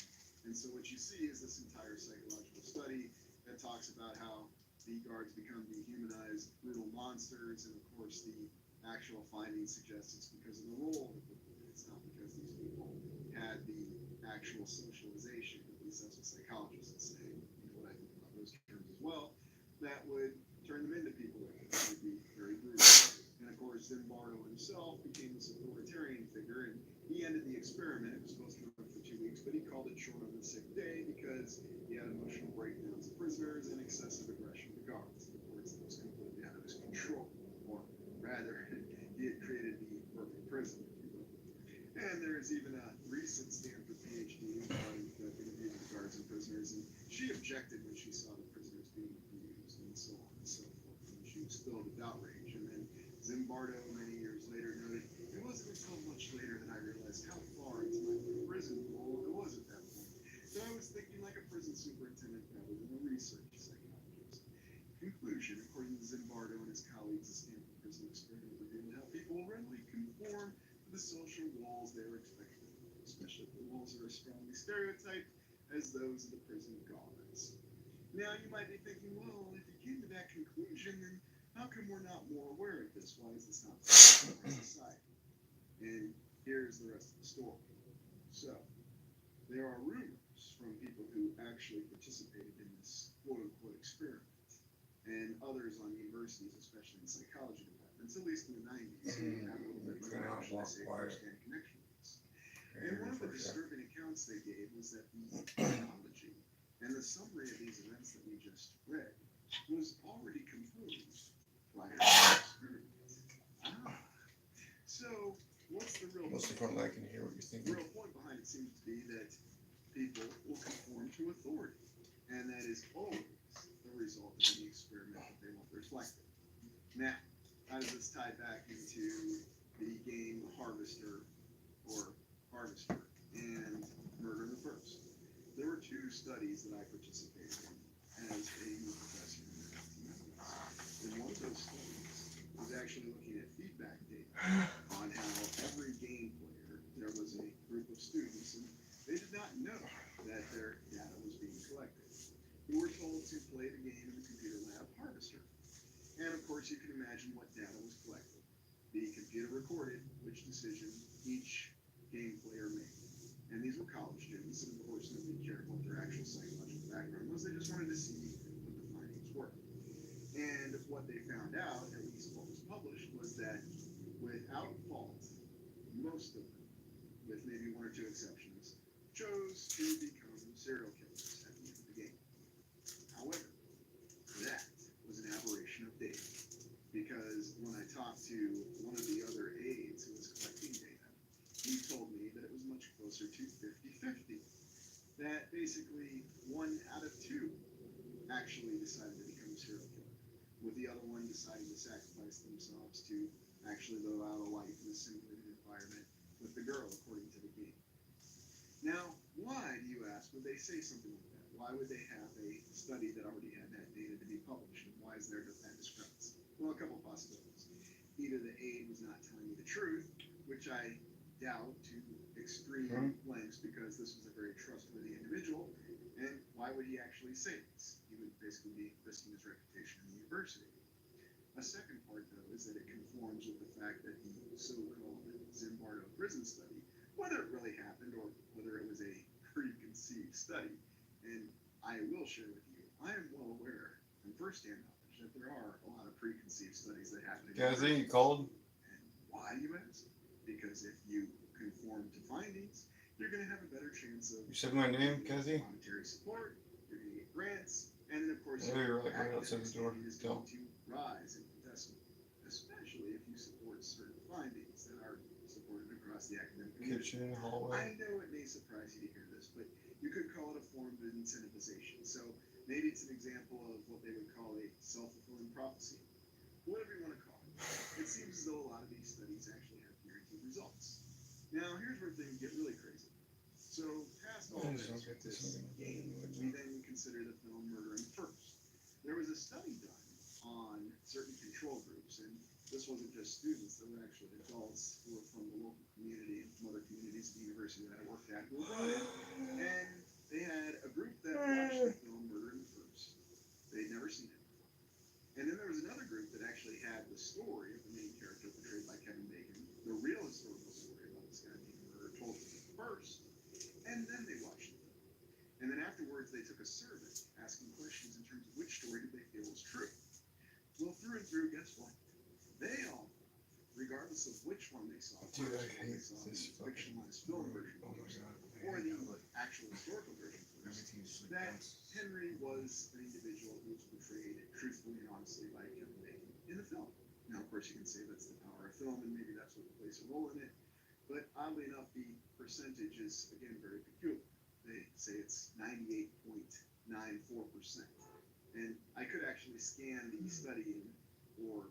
And so what you see is this entire psychological study that talks about how the guards become dehumanized, brutal monsters, and of course the actual findings suggest it's because of the role that they played. It's not because these people had the actual socialization, at least that's what psychologists would say. You know what I think about those terms as well. That would turn them into people that would be very brutal. And of course, Zimbardo himself became this authoritarian figure, and he ended the experiment. It was supposed to run for 2 weeks, but he called it short on the 6th day because he had emotional breakdowns of prisoners and excessive aggression to guards. In other words, it was completely out of his control, or rather, he had created the perfect prison, if you will. And there is even a recent Stanford PhD that interviewed the guards and prisoners, and she objected when she saw the prisoners being abused and so on and so forth. And she was filled with outrage. And then Zimbardo, many years later, noted, it wasn't until much later that I realized how far into my prison role I was at that point. So I was thinking like a prison superintendent rather than a research psychologist. Conclusion, according to Zimbardo and his colleagues, the Stanford Prison Experiment revealed how people will readily conform to the social roles they were expected to play, especially if the roles are as strongly stereotyped as those of the prison guards. Now, you might be thinking, well, if you came to that conclusion, then how come we're not more aware of this? Why is this not part of our society? And here's the rest of the story. So, there are rumors from people who actually participated in this quote-unquote experiment, and others on universities, especially in psychology departments, at least in the 90s, who have a little bit more, should I say, first-hand connection with this. And one of the disturbing accounts they gave was that the chronology and the summary of these events that we just read was already composed prior to the experiment. So, what's the real Most point? important, I can hear what you're The thinking. real point behind it seems to be that people will conform to authority, and that is always the result of any experiment that they want reflected. Now, how does this tie back into the game Harvester or Harvester and Murder in the First? There were 2 studies that I participated in as a youth professor in the 1990s. And one of those studies was actually looking at feedback data on how every game player, there was a group of students, and they did not know that their data was being collected, who were told to play the game in the computer lab Harvester. And of course, you can imagine what data was collected. The computer recorded which decision each game player made. And these were college students, and of course, nobody cared what their actual psychological background was. They just wanted to see what the findings were. And what they found out, at least what was published, was that without fault, most of them, with maybe one or two exceptions, chose to become serial killers at the end of the game. However, that was an aberration of data, because when I talked to one of the other aides who was collecting data, he told me that it was much closer to 50-50. That basically 1 out of 2 actually decided to become a serial killer, with the other one deciding to sacrifice themselves to actually live out a life in a simulated environment with the girl, according to the game. Now, why, do you ask, would they say something like that? Why would they have a study that already had that data to be published? And why is there that discrepancy? Well, a couple of possibilities. Either the aide was not telling you the truth, which I doubt to extreme lengths, because this was a very trustworthy individual, and why would he actually say this? He would basically be risking his reputation in the university. A second part, though, is that it conforms with the fact that the so-called Zimbardo prison study, whether it really happened or whether it was a preconceived study, and I will share with you, I am well aware from firsthand knowledge that there are a lot of preconceived studies that happen. Cassie, you called? And why, you ask? Because if you conform to findings, you're going to have a better chance of. You said my name, Cassie? Monetary support. You're going to get grants, and then of course, Yeah, you're like right outside the door. is going to rise in investment, especially if you support certain findings that are supported across the academic community. Kitchen, hallway. I know it may surprise you to hear this, but you could call it a form of incentivization. So maybe it's an example of what they would call a self-fulfilling prophecy. Whatever you want to call it. It seems as though a lot of these studies actually have guaranteed results. Now, here's where things get really crazy. So, past all this game, we then consider the film Murdering First. There was a study done on certain control groups, and this wasn't just students, there were actually adults who were from the local community and from other communities at the university that I worked at who were brought in, and they had a group that watched the film Murdering First. They'd never seen it before. And then there was another group that actually had the story of the main character portrayed by Kevin Bacon, the real historical story about this guy being murdered, told to them first, and then they watched the film. And then afterwards, they took a survey asking questions in terms of which story did they feel was true. Well, through and through, guess what? They all, regardless of which one they saw, Dude, I first, hate they saw this the fictionalized film version Oh my first, god. or the actual historical version first, that Henry was an individual who was portrayed truthfully and honestly by Kevin Bacon in the film. Now, of course, you can say that's the power of film, and maybe that's what plays a role in it. But oddly enough, the percentage is, again, very peculiar. They say it's 98.94%. And I could actually scan the study in or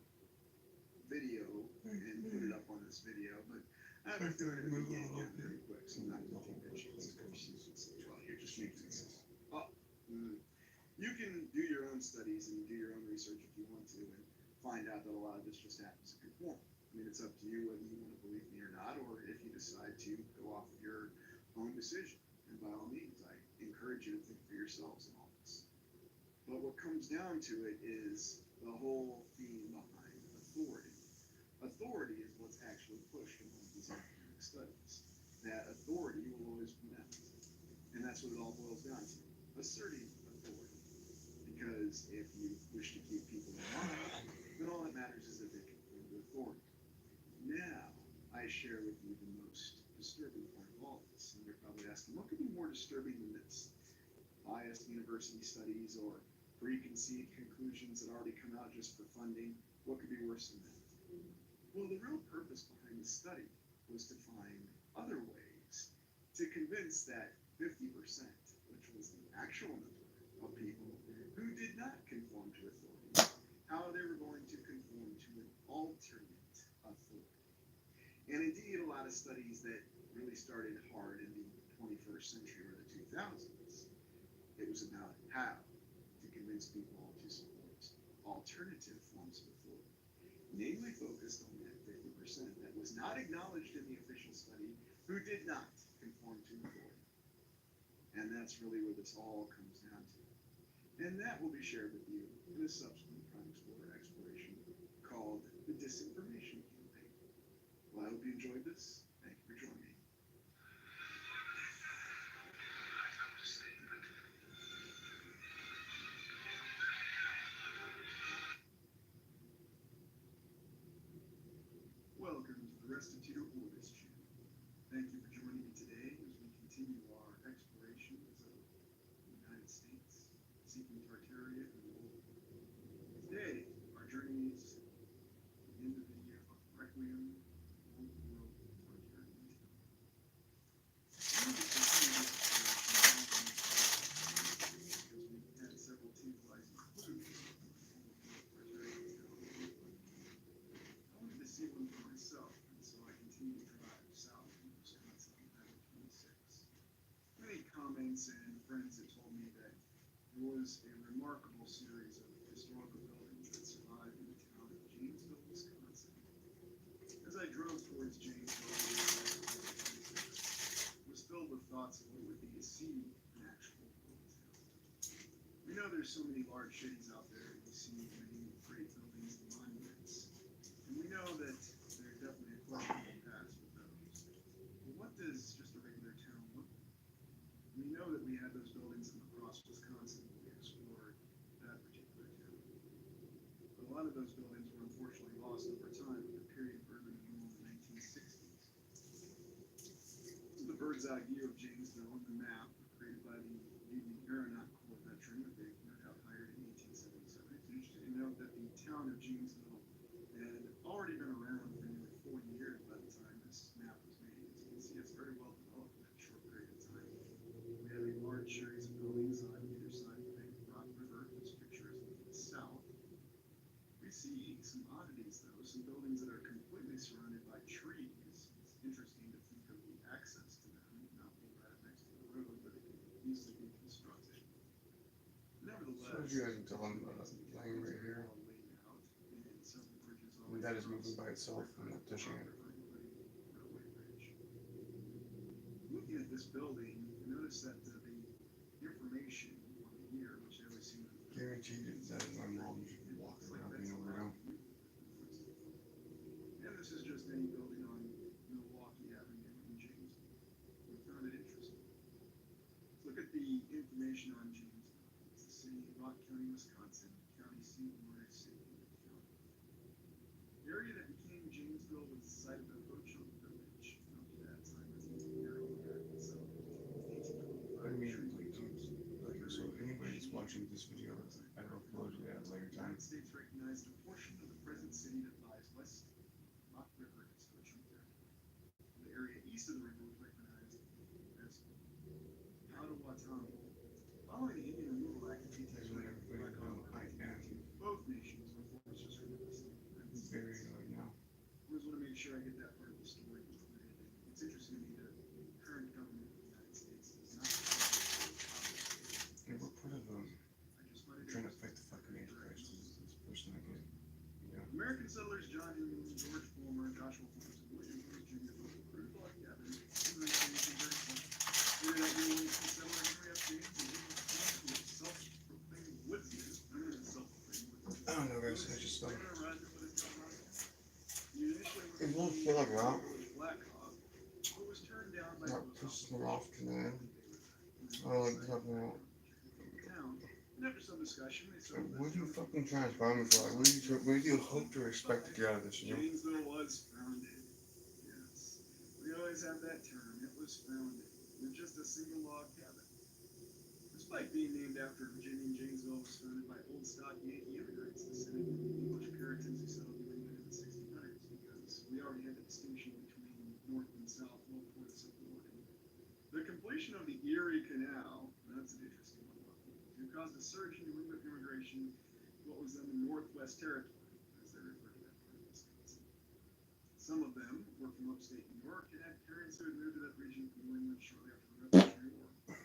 video and put it up on this video, but I have to do it again very quick. Sometimes I think that shows well, here, just make this. Oh, you can do your own studies and do your own research if you want to, and find out that a lot of this just happens to conform. I mean, it's up to you whether you want to believe me or not, or if you decide to go off of your own decision. And by all means, I encourage you to think for yourselves in all this. But what comes down to it is the whole theme behind authority. Authority is what's actually pushed in all these academic studies. That authority will always be met. And that's what it all boils down to. Asserting authority. Because if you wish to keep people in line, then all that matters is that they conform to authority. Now, I share with you the most disturbing part of all this. And you're probably asking, what could be more disturbing than this? Biased university studies or preconceived conclusions that already come out just for funding? What could be worse than that? Well, the real purpose behind the study was to find other ways to convince that 50%, which was the actual number of people who did not conform to authority, how they were going to conform to an alternate authority. And indeed, a lot of studies that really started hard in the 21st century or the 2000s, it was about how to convince people to support alternative forms of authority, namely focused on that 50% that was not acknowledged in the official study who did not conform to authority. And that's really where this all comes down to. And that will be shared with you in a subsequent Prime Explorer exploration called the Disinformation Campaign. Well, I hope you enjoyed this. Thank you for joining me. Welcome to the Restituto Orbis channel. parents and friends that told me that there was a remarkable series of historical buildings that survived in the town of Janesville, Wisconsin. As I drove towards Janesville, I was filled with thoughts of what it would be to see an actual old town. We know there's so many large cities out there, and we see many great buildings and monuments, and we know that there's definitely a questionable past with those. But what does just a regular town look like? We know that we had those buildings in La Crosse, Wisconsin, when we explored that particular town. But a lot of those buildings were unfortunately lost over time in the period of urban renewal in the 1960s. This is the bird's eye view of Janesville on the map created by the Navy Aeronaut Corps veteran that they no doubt hired in 1877. It's interesting to note that the town of Janesville had already been around for nearly 40 years by the time this map was made. As you can see, it's very well developed in that short period of time. We have a large series of buildings on either side of the Big Rock River. This picture is to the south. We see some oddities though, some buildings that are completely surrounded by trees. It's interesting to think of the access to them not being right up next to the road, but it could easily be constructed. Nevertheless, Shows you guys until I'm laying right here. And that is moving by itself. I'm not touching it. Looking at this building, you notice that the information on the year, which I always seem to Guaranteed that is my mom walking around being around. And this is just any building on Milwaukee Avenue in Janesville. We found it interesting. Look at the information on Janesville. It's the city of Rock County, Wisconsin, county seat and largest city in the county. The area that became Janesville was the site of the Ho-Chunk Village. Up to that time, as the Bureau of American Settlement. I mean, like, so if anybody's watching this video, I don't upload it at a later The time. United States recognized a portion of the present city that lies west of Rock River as Ho-Chunk territory. The area east of the river was recognized as Potawatomi. Following the Indian Removal Act of That's what everybody know. I am both nations were forced to surrender the state. very annoyed now. I always want to make sure I get that part of the story included. It's interesting to me that the current government of the United States does not. And what part of I just find it trying to interesting. fight the fucking Antichrist is this person I get? You know? American settlers John Inman, George Fulmer, Joshua Holmes, and William Rose Jr. built the crude log cabin in 1834. Later that year, Williamson settler Henry F. James and William Fulmer, who were self-proclaimed woodsmen. I don't know, guys. I just don't. You initially It won't feel like that. Black Hawk, who was turned down by That those pisses me off today. I don't like talking about. town. And after some discussion, they Like, settled what that are you town. fucking trying to find me for? Like, what do you hope to expect to get out of this, you know? Janesville was founded. Yes. We always have that term. It was founded with just a single log cabin. Despite being named after Virginia, Janesville was founded by old stock Yankee immigrants descended from the English Puritans who settled New England in the 1600s, because we already had the distinction between North and South well before the Civil War. The completion of the Erie Canal, that's an interesting one, caused a surge in New England immigration, what was then the Northwest Territory, as they refer to that part of Wisconsin. Some of them were from upstate New York and had parents who had moved to that region from New England shortly after the Revolutionary War.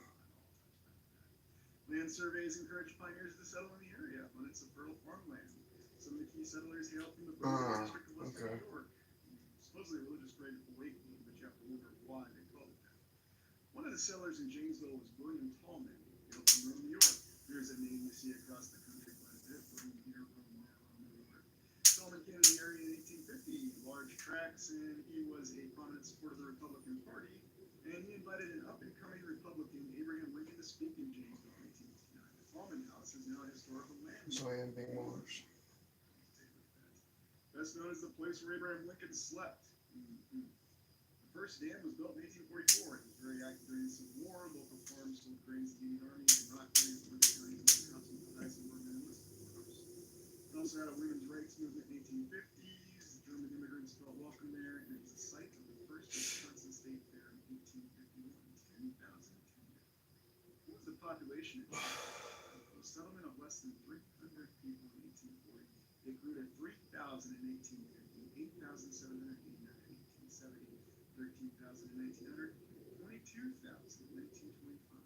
Land surveys encouraged pioneers to settle in the area, abundance of fertile farmland. Some of the key settlers hailed from the Brunswick district of Western New York. Supposedly a religious grave awakening, but you have to wonder why they called it that. One of the settlers in Janesville was William Tallman, hailed from Rome, New York. Here's a name you see across the country quite a bit, William here, Rome, New York. Tallman came to the area in 1850, large tracts, and he was a prominent supporter of the Republican Party. And he invited an up-and-coming Republican, Abraham Lincoln, to speak in Janesville in 1859. The Tallman House is now a historical landmark. So I am being watched. Best known as the place where Abraham Lincoln slept. The first dam was built in 1844. It was very active during the Civil War. Local farms sold grains to the Union Army and rock quarries in the counties of Wisconsin, Eisenberg, and enlisted workers. It also had a women's rights movement in the 1850s. German immigrants felt welcome there, and it was the site of the first Wisconsin State Fair in 1851. 10,000 attended. What was the population at Janesville? A settlement of less than 300 people in 1840. It grew to 3,000 in 1850, 8,789 in 1870, 13,000 in 1900, 22,000 in 1925.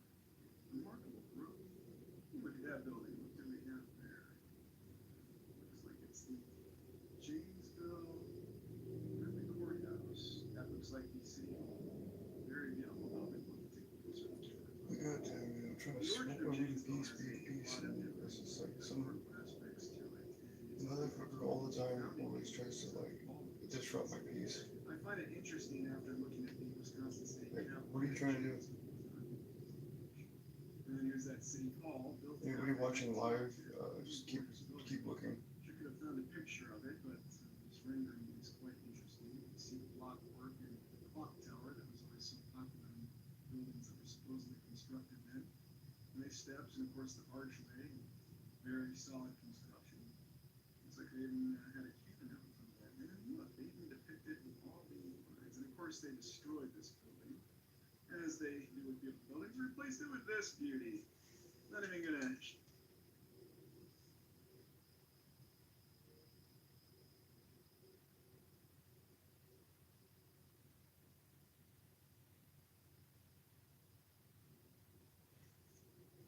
trying to smoke over the peace, and it's just like some motherfucker all the time always tries to like disrupt my peace. I find it interesting after looking at the Wisconsin State Like, Capitol. what are you trying to do? And then here's that city hall built. Anybody watching live, just keep looking. I could have found a picture of it, but this rendering is quite interesting. You can see the block work and the clock tower that was always so popular in buildings that were supposedly constructed then. Nice steps, and of course the archway, very solid construction. Looks like they even had a Cuban out from that. Man, look, they even depicted all the lines. And of course they destroyed this building, as they do with beautiful buildings, replaced it with this beauty. Not even gonna.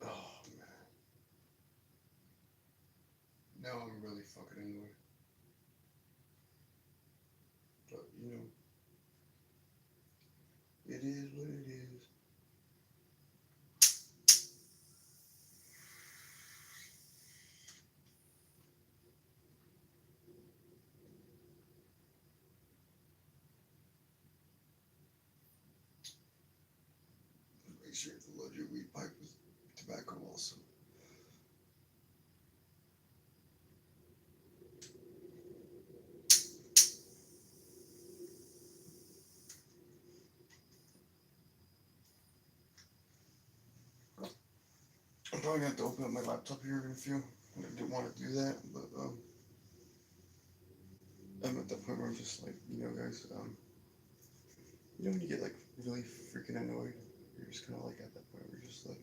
Oh man. Now I'm really fucking annoyed. But you know, it is what it is. Make sure to load your weed pipe with tobacco also. I'm probably gonna have to open up my laptop here in a few. I didn't want to do that, but I'm at that point where I'm just like, you know, guys, you know when you get like really freaking annoyed, you're just kind of like at that point where you're just like,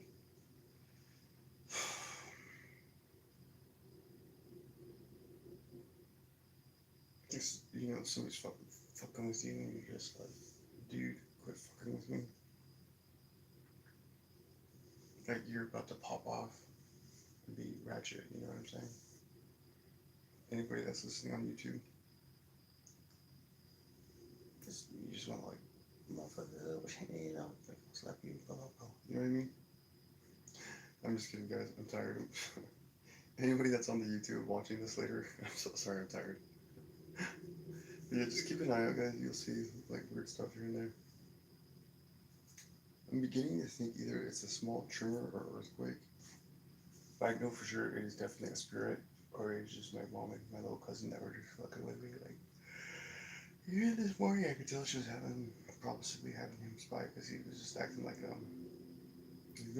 just, you know, somebody's fucking with you, and you're just like, dude, quit fucking with me. Like you're about to pop off and be ratchet, you know what I'm saying? Anybody that's listening on YouTube, you just want to like, motherfucker, you know, like, slap you, blah, blah, blah. You know what I mean? I'm just kidding, guys. I'm tired. Anybody that's on the YouTube watching this later, I'm so sorry, I'm tired. But yeah, just keep an eye out, guys. You'll see like weird stuff here and there. I'm beginning to think either it's a small tremor or earthquake, but I know for sure it is definitely a spirit, or it's just my mom and my little cousin that were just fucking with me. Like, yeah, this morning I could tell she was possibly having him spy because he was just acting like you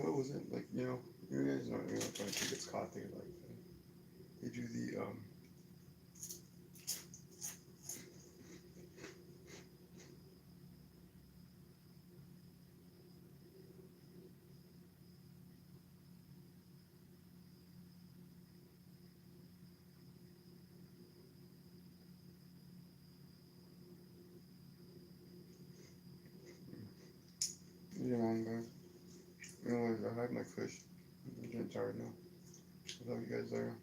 know, it wasn't like, you know, you guys know, when a kid gets caught, they like they do the yeah, man, guys. Anyways, I had my fish. I'm getting tired now. I love you guys there.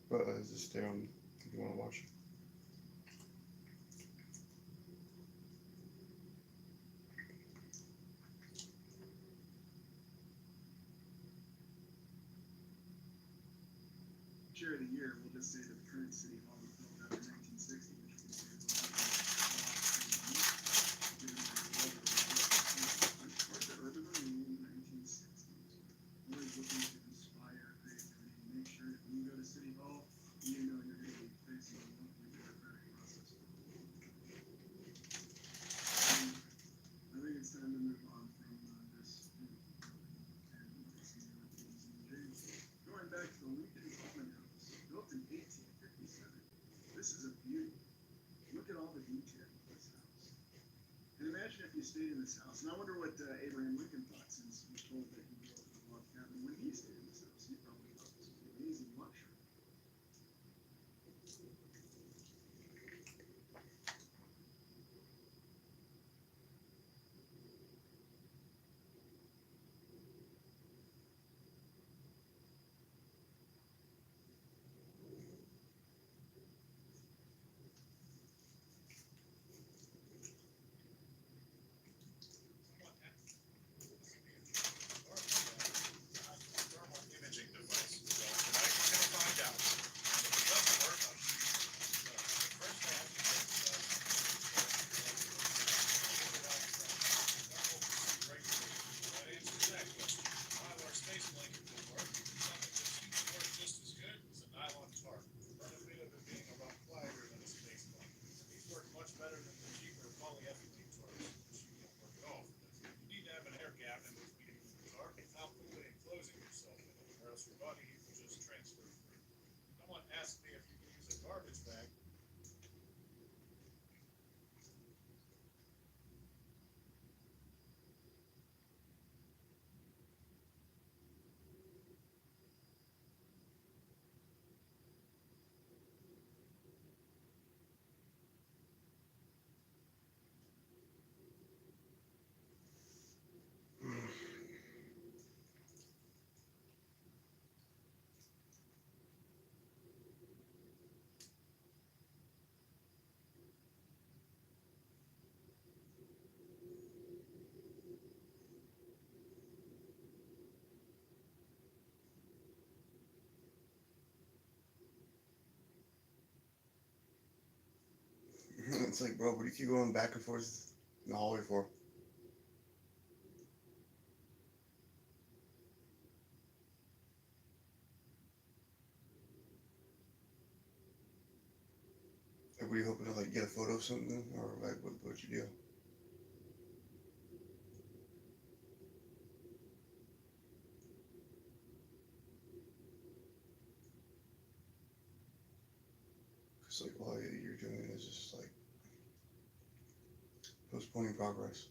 But just stay on if you want to watch. Chair of the year, we'll just say that the current city hall was built after 1960, which would be the urban renewal in the 1960s. Always looking to inspire creativity and make sure that when you go to city hall, you know you're going to be facing a lovely democratic process. I think it's time to move on from this beautiful building and see what things in James. Going back to the Lincoln Common House, built in 1857. This is a beauty. Look at all the detail of this house. And imagine if you stayed in this house. And I wonder what Abraham Lincoln thought, since he was told that he grew up in a log cabin. When he stayed in this house, he probably thought this was an amazing luxury. course, your body you can just transfer through. Someone asked me if you can use a garbage bag. It's like, bro, what do you keep going back and forth in the hallway for? Like, were you hoping to like get a photo of something, or like what'd you do? Cause like all you're doing is just like postponing progress.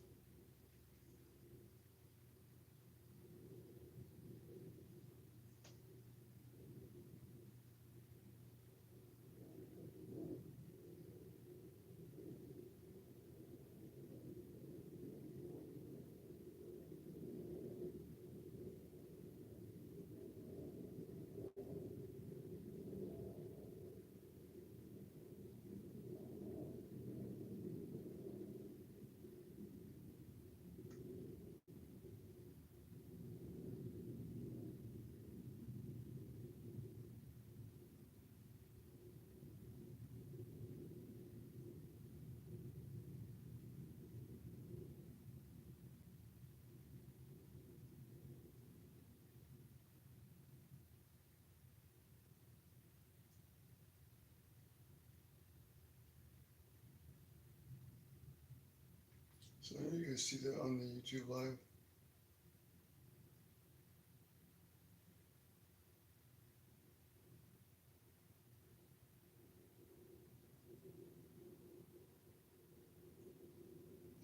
So I know you guys see that on the YouTube live.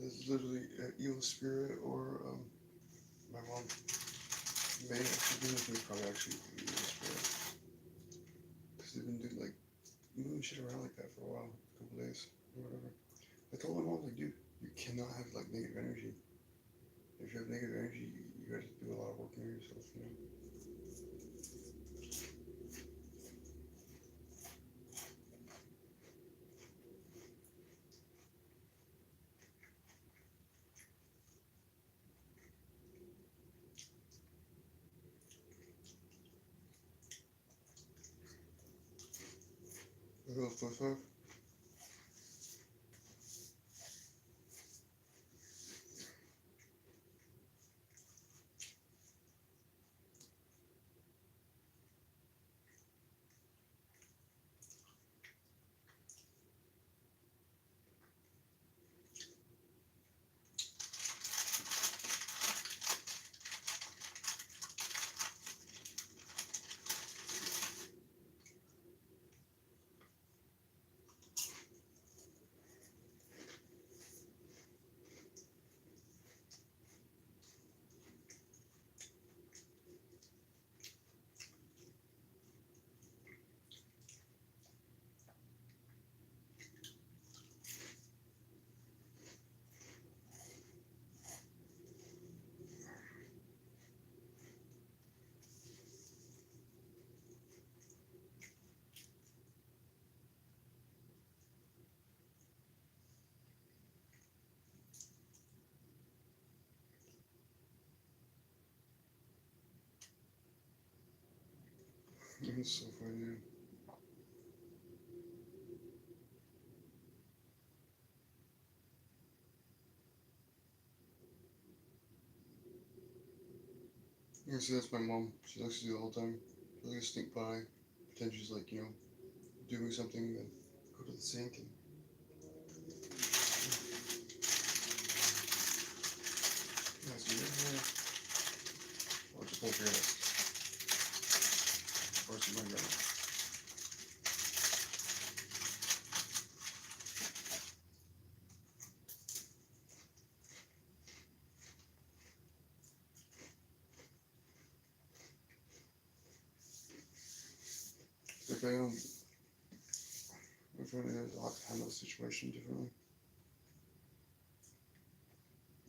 There's literally an evil spirit or my mom may actually be with me, probably actually an evil spirit. Because they've been doing like moving shit around like that for a while, a couple days or whatever. I told my mom, like, dude, you cannot have like negative energy. If you have negative energy, you gotta do a lot of work on yourself, you know. What else do I have? It's so funny, dude. Yeah, see, that's my mom. She likes to do the whole time. She'll like sneak by, pretend she's like, you know, doing something, then go to the sink and. Yeah, so you're here. Or just hold your head. Oh my God. If I which one is, I'll have to handle the situation differently.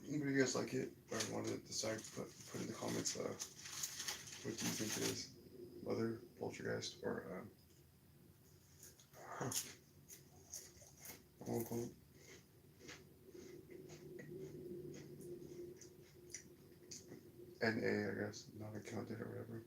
Anybody you guys like it or want to decide, put in the comments what do you think it is? Whether poltergeist or what we'll call it. NA, I guess, not accounted or whatever.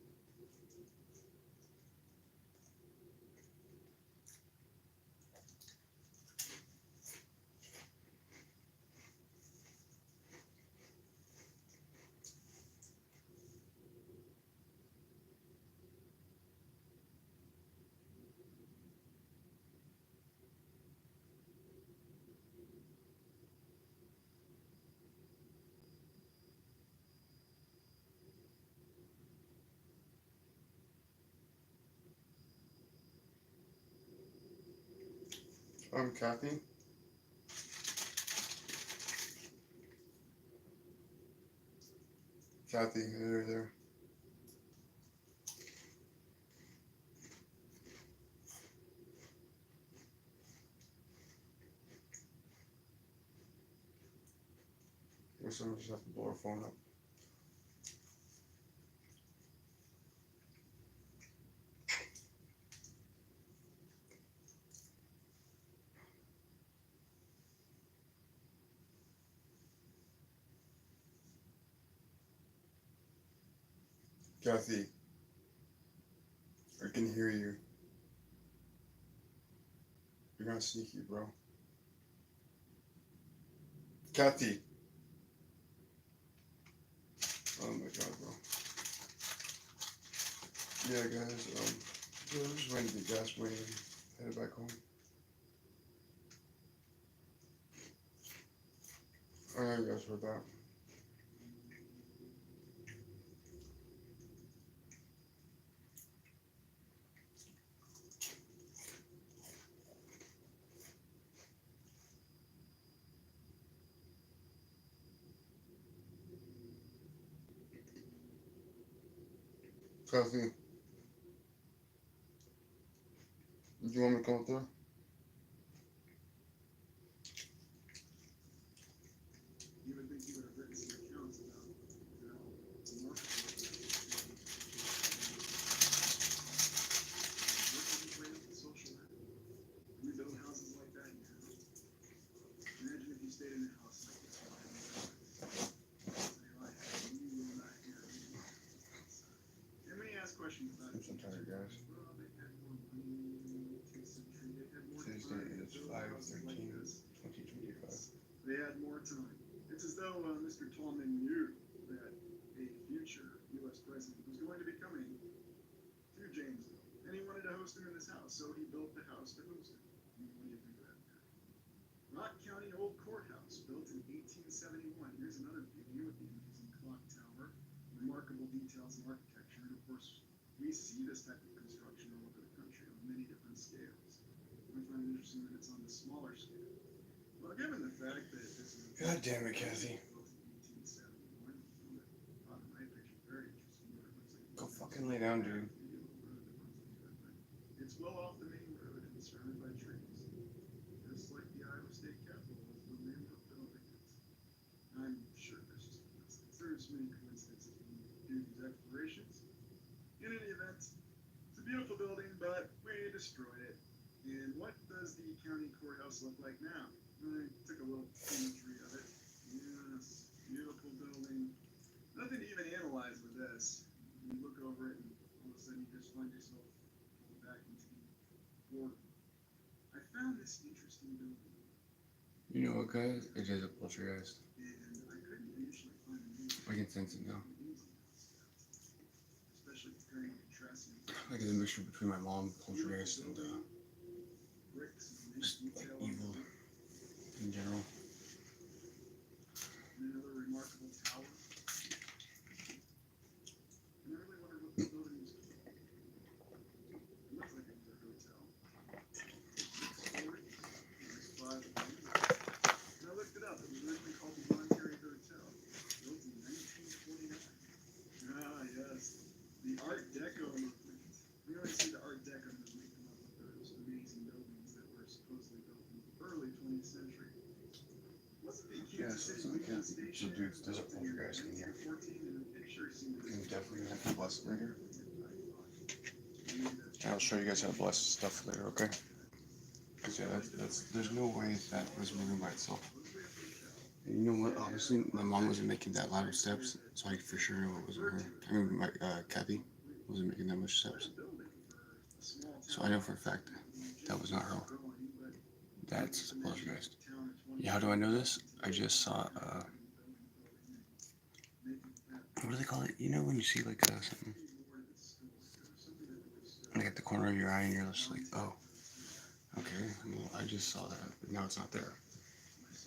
Kathy. Kathy, there. Guess someone just have to blow her phone up. Kathy, I can hear you. You're not sneaky, bro. Kathy. Oh my God, bro. Yeah, guys. Yeah, I'm just waiting to get gas money and headed back home. I know you guys heard that. Kathy, do you want me to come up there? You would think you would have written some accounts about, the market. Working his way up the social ladder. We build houses like that now. Imagine if you stayed in a house like this. And when you ask questions about it, I'm so tired, guys. well, they had more money, they had more Today's time date to is build houses like 5/13/2025. this. They had more time. It's as though Mr. Tallman knew that a future U.S. president was going to be coming to Janesville, and he wanted to host him in his house, so he built the house to host him. What do you think of that? Rock County Old Courthouse, built in 1871. Here's another beauty with the amazing clock tower, remarkable details in architecture, and of course, we see this type of construction all over the country on many different scales. I find it interesting that it's on the smaller scale. Well, given the fact that this is God damn it, Kathy. Go fucking lay down, dude. It's well off the main road and surrounded by trees. Just like the Iowa State Capitol was the landmark building. I'm sure there's just coincidence. There's many coincidences when you do these explorations. In any event, it's a beautiful building, but we destroyed it. And what does the county courthouse look like now? I took a little imagery of it. Yes, beautiful building. Nothing to even analyze with this. You look over it and all of a sudden you just find yourself pulled back into the boredom. I found this interesting building. You know what, guys? It is a poltergeist. And I couldn't initially find the name. I can sense it now. Especially comparing and contrasting. Like it's a mixture between my mom, poltergeist, and bricks and just like detail evil in general. And another remarkable tower. And I really wondered what this building was called. So, dude, there's a poltergeist in here. And definitely have to bless it later. I'll show you guys how to bless stuff later, okay? Because, yeah, there's no way that was moving by itself. And you know what? Obviously, my mom wasn't making that loud of steps, so I for sure know it wasn't her. I mean, Kathy wasn't making that much steps. So I know for a fact that was not her. That's the poltergeist. Yeah, how do I know this? I just saw, what do they call it? You know when you see like something like at the corner of your eye and you're just like, oh, okay, well, I just saw that, but now it's not there.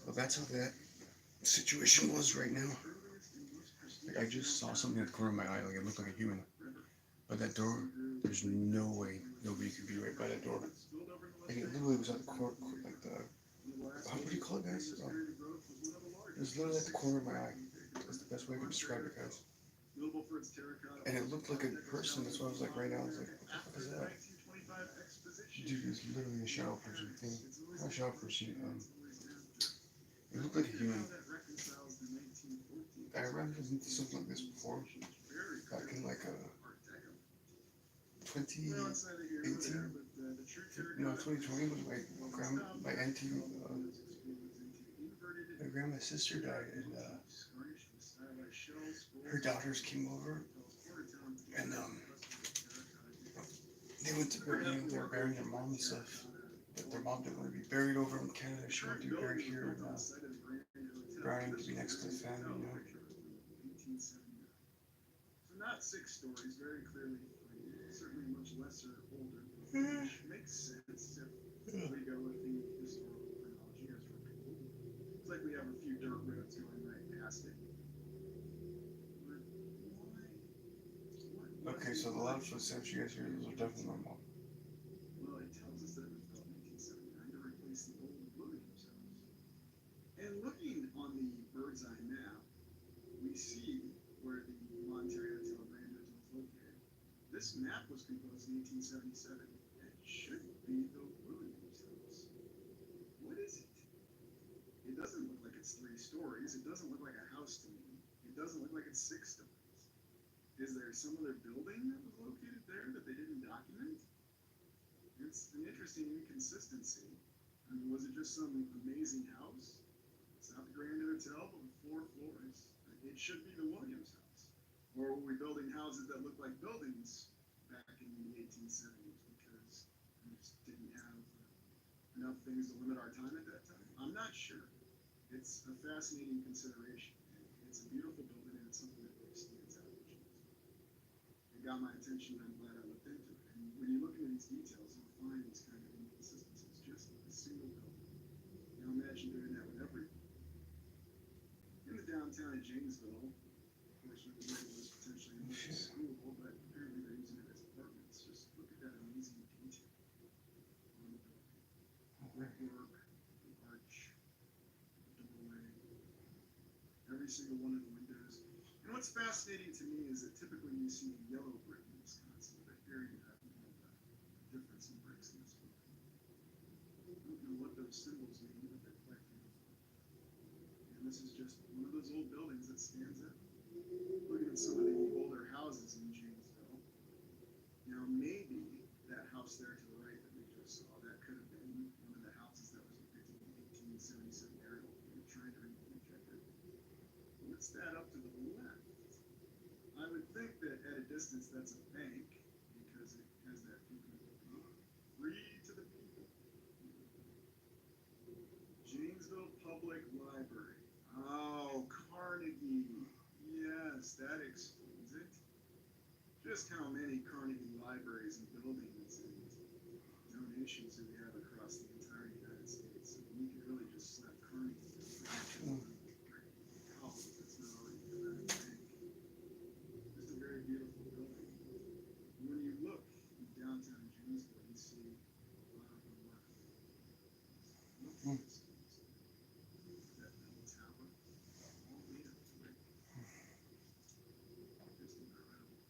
But that's how that situation was right now. Like I just saw something at the corner of my eye, like it looked like a human. But that door, there's no way nobody could be right by that door. Like it literally was at the corner, like the, what do you call it, guys? It was literally at the corner of my eye. That's the best way I can describe it, guys. And it looked like a person. That's why I was like, right now, I was like, what the fuck is that? Dude, it's literally a shadow person thing. Not a shadow person. It looked like a human. I remember something like this before. Back in like 2018. No, 2020 was my auntie, my grandma's sister died, and her daughters came over, and they went to bury, they were burying their mom and stuff, but their mom didn't want to be buried over in Canada. She wanted to be buried here in Bryan to be next to the family, you know. So not 6 stories, very clearly, certainly much lesser, older, which makes sense if we go with the historical chronology as for people. It's like we have a few dirt roads going right past it. Okay, so the loud footsteps you guys hear, those are definitely normal. Well, it tells us that it was built in 1879 to replace the old Williams house. And looking on the bird's eye map, we see where the Monterey Hotel Grand was located. This map was composed in 1877. It should be the Williams house. What is it? It doesn't look like it's 3 stories. It doesn't look like a house to me. It doesn't look like it's 6 stories. Is there some other building that was located there that they didn't document? It's an interesting inconsistency. I mean, was it just some amazing house? It's not the Grand Hotel, but with 4 floors. It should be the Williams house. Or were we building houses that looked like buildings back in the 1870s because we just didn't have enough things to limit our time at that time? I'm not sure. It's a fascinating consideration. It's a beautiful building, and it's something that really stands out. It got my attention, and I'm glad I looked into it. And when you look into these details, you'll find these kind of inconsistencies just in a single building. Now imagine doing that with everything. In the downtown of Janesville, unfortunately, the label is potentially schoolable, but apparently they're using it as apartments. Just look at that amazing detail on the building. Brickwork, the arch, the doorway, every single one of the windows. And what's fascinating to me is that typically you see yellow brick in Wisconsin, but here you have a difference in bricks in this building. I don't know what those symbols mean, but they're quite beautiful. And this is just one of those old buildings that stands out. Looking at some of the older houses in Janesville. Now maybe that house there to the right that we just saw, that could have been one of the houses that was depicted in the 1877 aerial. We're trying to reconnect it. What's that up to the left? I would think that at a distance that's a bank because it has that free to the people. Janesville Public Library. Oh, Carnegie. Yes, that explains it. Just how many Carnegie libraries and buildings and donations do we have across the entire United States? I mean, you can really just slap Carnegie. It's not already a bank. Just a very beautiful building. When you look in downtown Janesville, you see a lot of the left. That middle tower, all made of brick. Just incredible.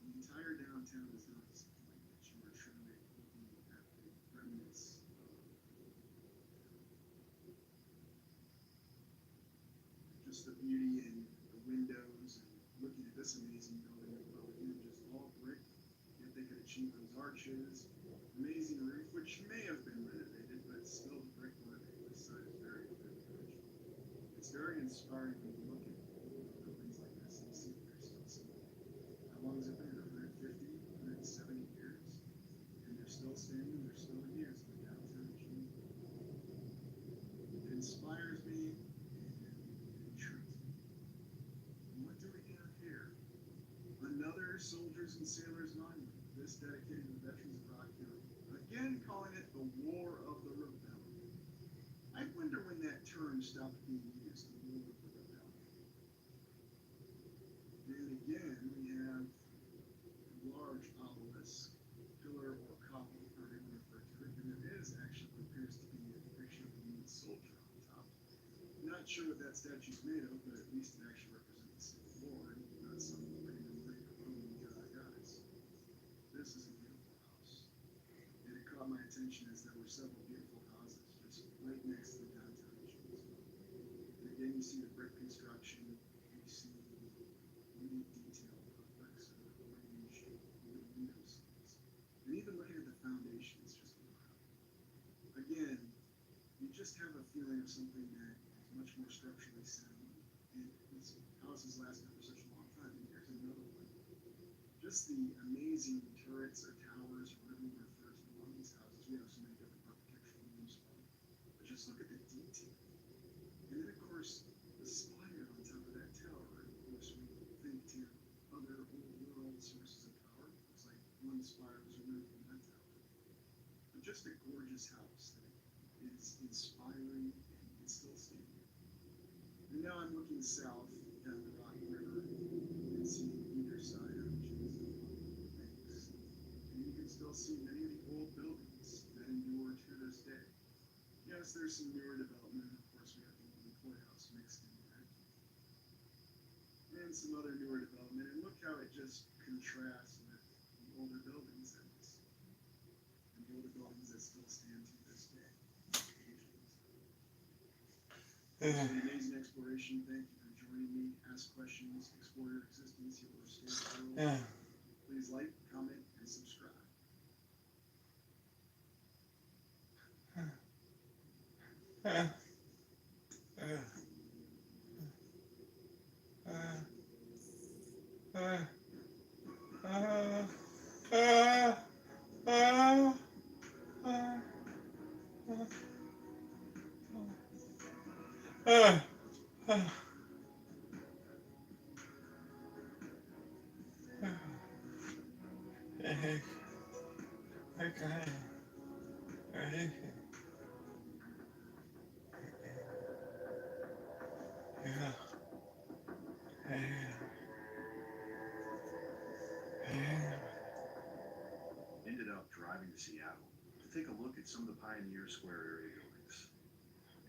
The entire downtown is not disappointing that you are truly looking at the remnants of just the beauty in the windows and looking at this amazing building as well. Again, just all brick, yet they could achieve those arches. Amazing roof, which may have been renovated, but still the brickwork on this side is very, very original. It's very inspiring when you look at buildings like this and see that they're still standing. How long has it been? 150, 170 years? And they're still standing, they're still in use in the downtown of Geneva. It inspires me and intrigues me. And what do we have here? Another Soldiers and Sailors Monument, this dedicated to the veterans of Rock County. Again, calling it the War of the Rebellion. I wonder when that term stopped being used, the War of the Rebellion. And again, we have a large obelisk, pillar or copper, however you refer to it, and there is actually what appears to be a depiction of a Union soldier on top. Not sure what that statue is made of, but at least it actually represents the Civil War, and not some random Roman guys. This is a beautiful house. And it caught my attention as there were several beautiful houses just right next to the downtown Geneva. And again, you see the brick construction, you see unique detail of bricks and arranged little window sills. And even looking at the foundation is just incredible. Again, you just have a feeling of something that is much more structurally sound. And this house has lasted for such a long time. And here's another one. Just the amazing turrets or towers or whatever you refer to along these houses. We have so many different architectural names for them. But just look at the detail. And then, of course, the spire on top of that tower. And of course, we think to other old world sources of power. It's like one spire was removed from that tower. But just a gorgeous house that is inspiring and it's still standing. And now I'm looking south down the Rock River and seeing either side of Geneva banks. And you can still see many of the old buildings that endure to this day. Yes, there's some newer development. Of course, we have the old courthouse mixed in there. And some other newer development. And look how it just contrasts with the older buildings and the older buildings that still stand to this day. It's an amazing exploration. Thank you for joining me. Ask questions, explore your existence, you'll understand the world. Please like, comment, and subscribe. Ended up driving to Seattle to take a look at some of the Pioneer Square area buildings.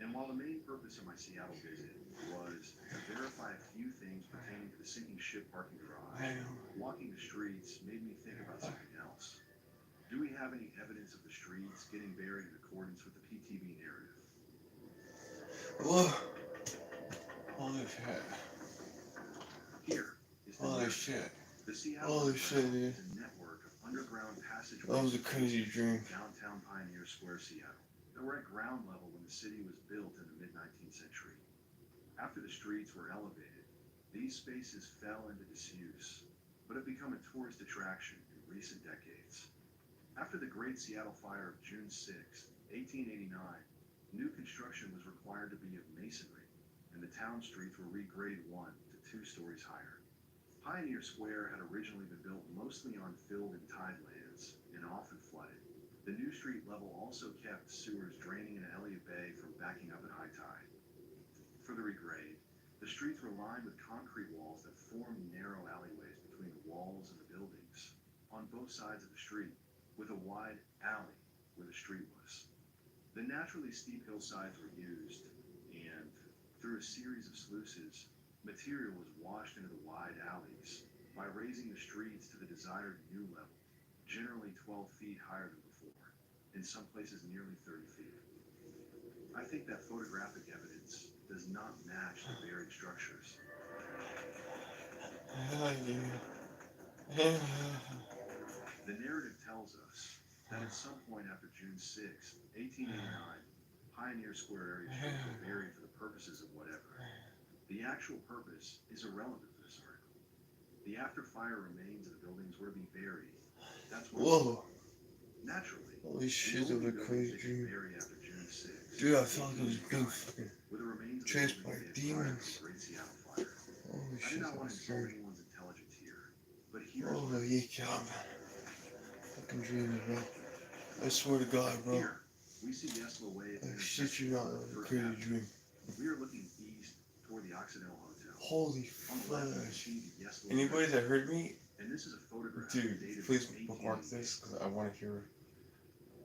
And while the main purpose of my Seattle visit was to verify a few things pertaining to the sinking ship parking garage, walking the streets made me think about something else. Do we have any evidence of the streets getting buried in accordance with the PTV narrative? Whoa. Holy shit. Here is the Holy narrative. shit. The Seattle Holy shit, dude. is a network of underground passageways That was a crazy dream. downtown Pioneer Square, Seattle. They were at ground level when the city was built in the mid-19th century. After the streets were elevated, these spaces fell into disuse, but have become a tourist attraction in recent decades. After the Great Seattle Fire of June 6, 1889, new construction was required to be of masonry, and the town streets were regraded 1 to 2 stories higher. Pioneer Square had originally been built mostly on filled and tidelands, and often flooded. The new street level also kept sewers draining into Elliott Bay from backing up at high tide. For the regrade, the streets were lined with concrete walls that formed narrow alleyways between the walls and the buildings, on both sides of the street, with a wide alley where the street was. The naturally steep hillsides were used, and through a series of sluices, material was washed into the wide alleys by raising the streets to the desired U level, generally 12 feet higher than before, in some places nearly 30 feet. I think that photographic evidence does not match the buried structures. The narrative tells us that at some point after June 6, 1889, Pioneer Square area streets were buried for the purposes of whatever. The actual purpose is irrelevant for this article. The after-fire remains of the buildings were to be buried. That's what. Whoa. Naturally. Holy shit, that was a crazy dream. Buried after June 6, Dude, I felt like I was being fucking with the remains of chased the by buildings demons. of the Great Seattle Fire. Holy I do shit, not that want was to insult scary. anyone's intelligence here, but here's what Holy cow, man. Fucking dreaming, bro. I swear to God, bro. here. We see Yesler Way at the I shit intersection you not, of that was a First crazy Avenue. dream. We are looking east toward the Occidental Hotel. Holy On the left, you can fudge. see the Yesler Anybody Way. that heard me, And this is a photograph dude, dated please from bookmark 1888. this because I want to hear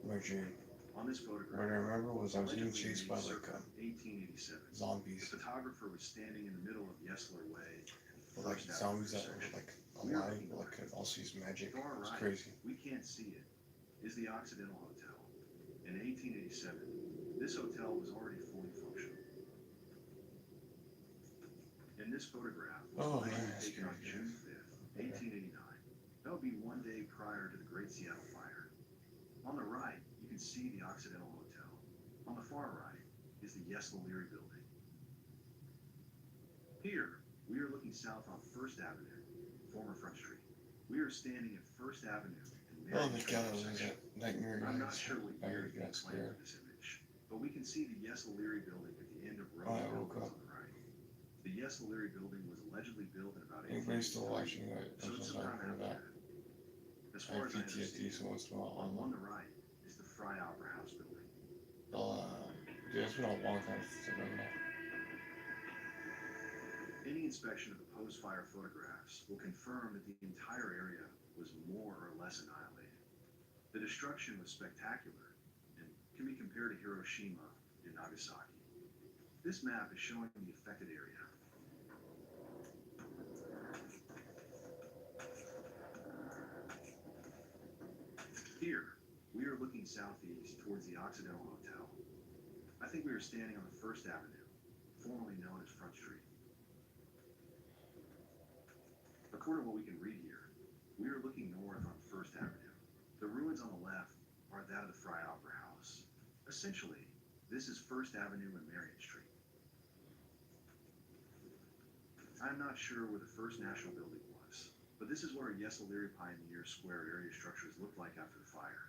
my dream. On this photograph, What I remember was I was getting allegedly chased by made like circa 1887. The zombies. photographer was standing in the middle of Yesler Way. But like First Avenue zombies that were intersection. like alive, but like could also use magic. To our It was right, crazy. we can't see it, is the Occidental Hotel. In 1887, this hotel was already fully functional. And this photograph was Oh, allegedly man, that's taken on crazy. June 5th, 1889. That would be one day prior to the Great Seattle Fire. On the right, you can see the Occidental Hotel. On the far right is the Yesler Leary building. Here, we are looking south on First Avenue, former Front Street. We are standing at First Avenue and Oh Marion my Street God, I was intersection. that nightmare. I'm not guys. sure what I year really is being got claimed scared. in this image, but we can see the Yesler Leary building at the end of row Oh, I woke buildings up. on the right. The Yesler Leary building was allegedly built in about Anybody still 1883, watching that? so I'm it's so some sorry time for after that. that. As I far have as I PTSD understand, so once in a while. on one the right is the Fry Opera House building. Dude, it's been a long time since I've done that. Any inspection of the post-fire photographs will confirm that the entire area was more or less annihilated. The destruction was spectacular and can be compared to Hiroshima and Nagasaki. This map is showing the affected area. Here, we are looking southeast towards the Occidental Hotel. I think we are standing on the First Avenue, formerly known as Front Street. According to what we can read here, we are looking north on First Avenue. The ruins on the left are that of the Fry Opera House. Essentially, this is First Avenue and Marion Street. I'm not sure where the first National Building was, but this is what our Yesler Leary Pioneer Square area structures looked like after the fire.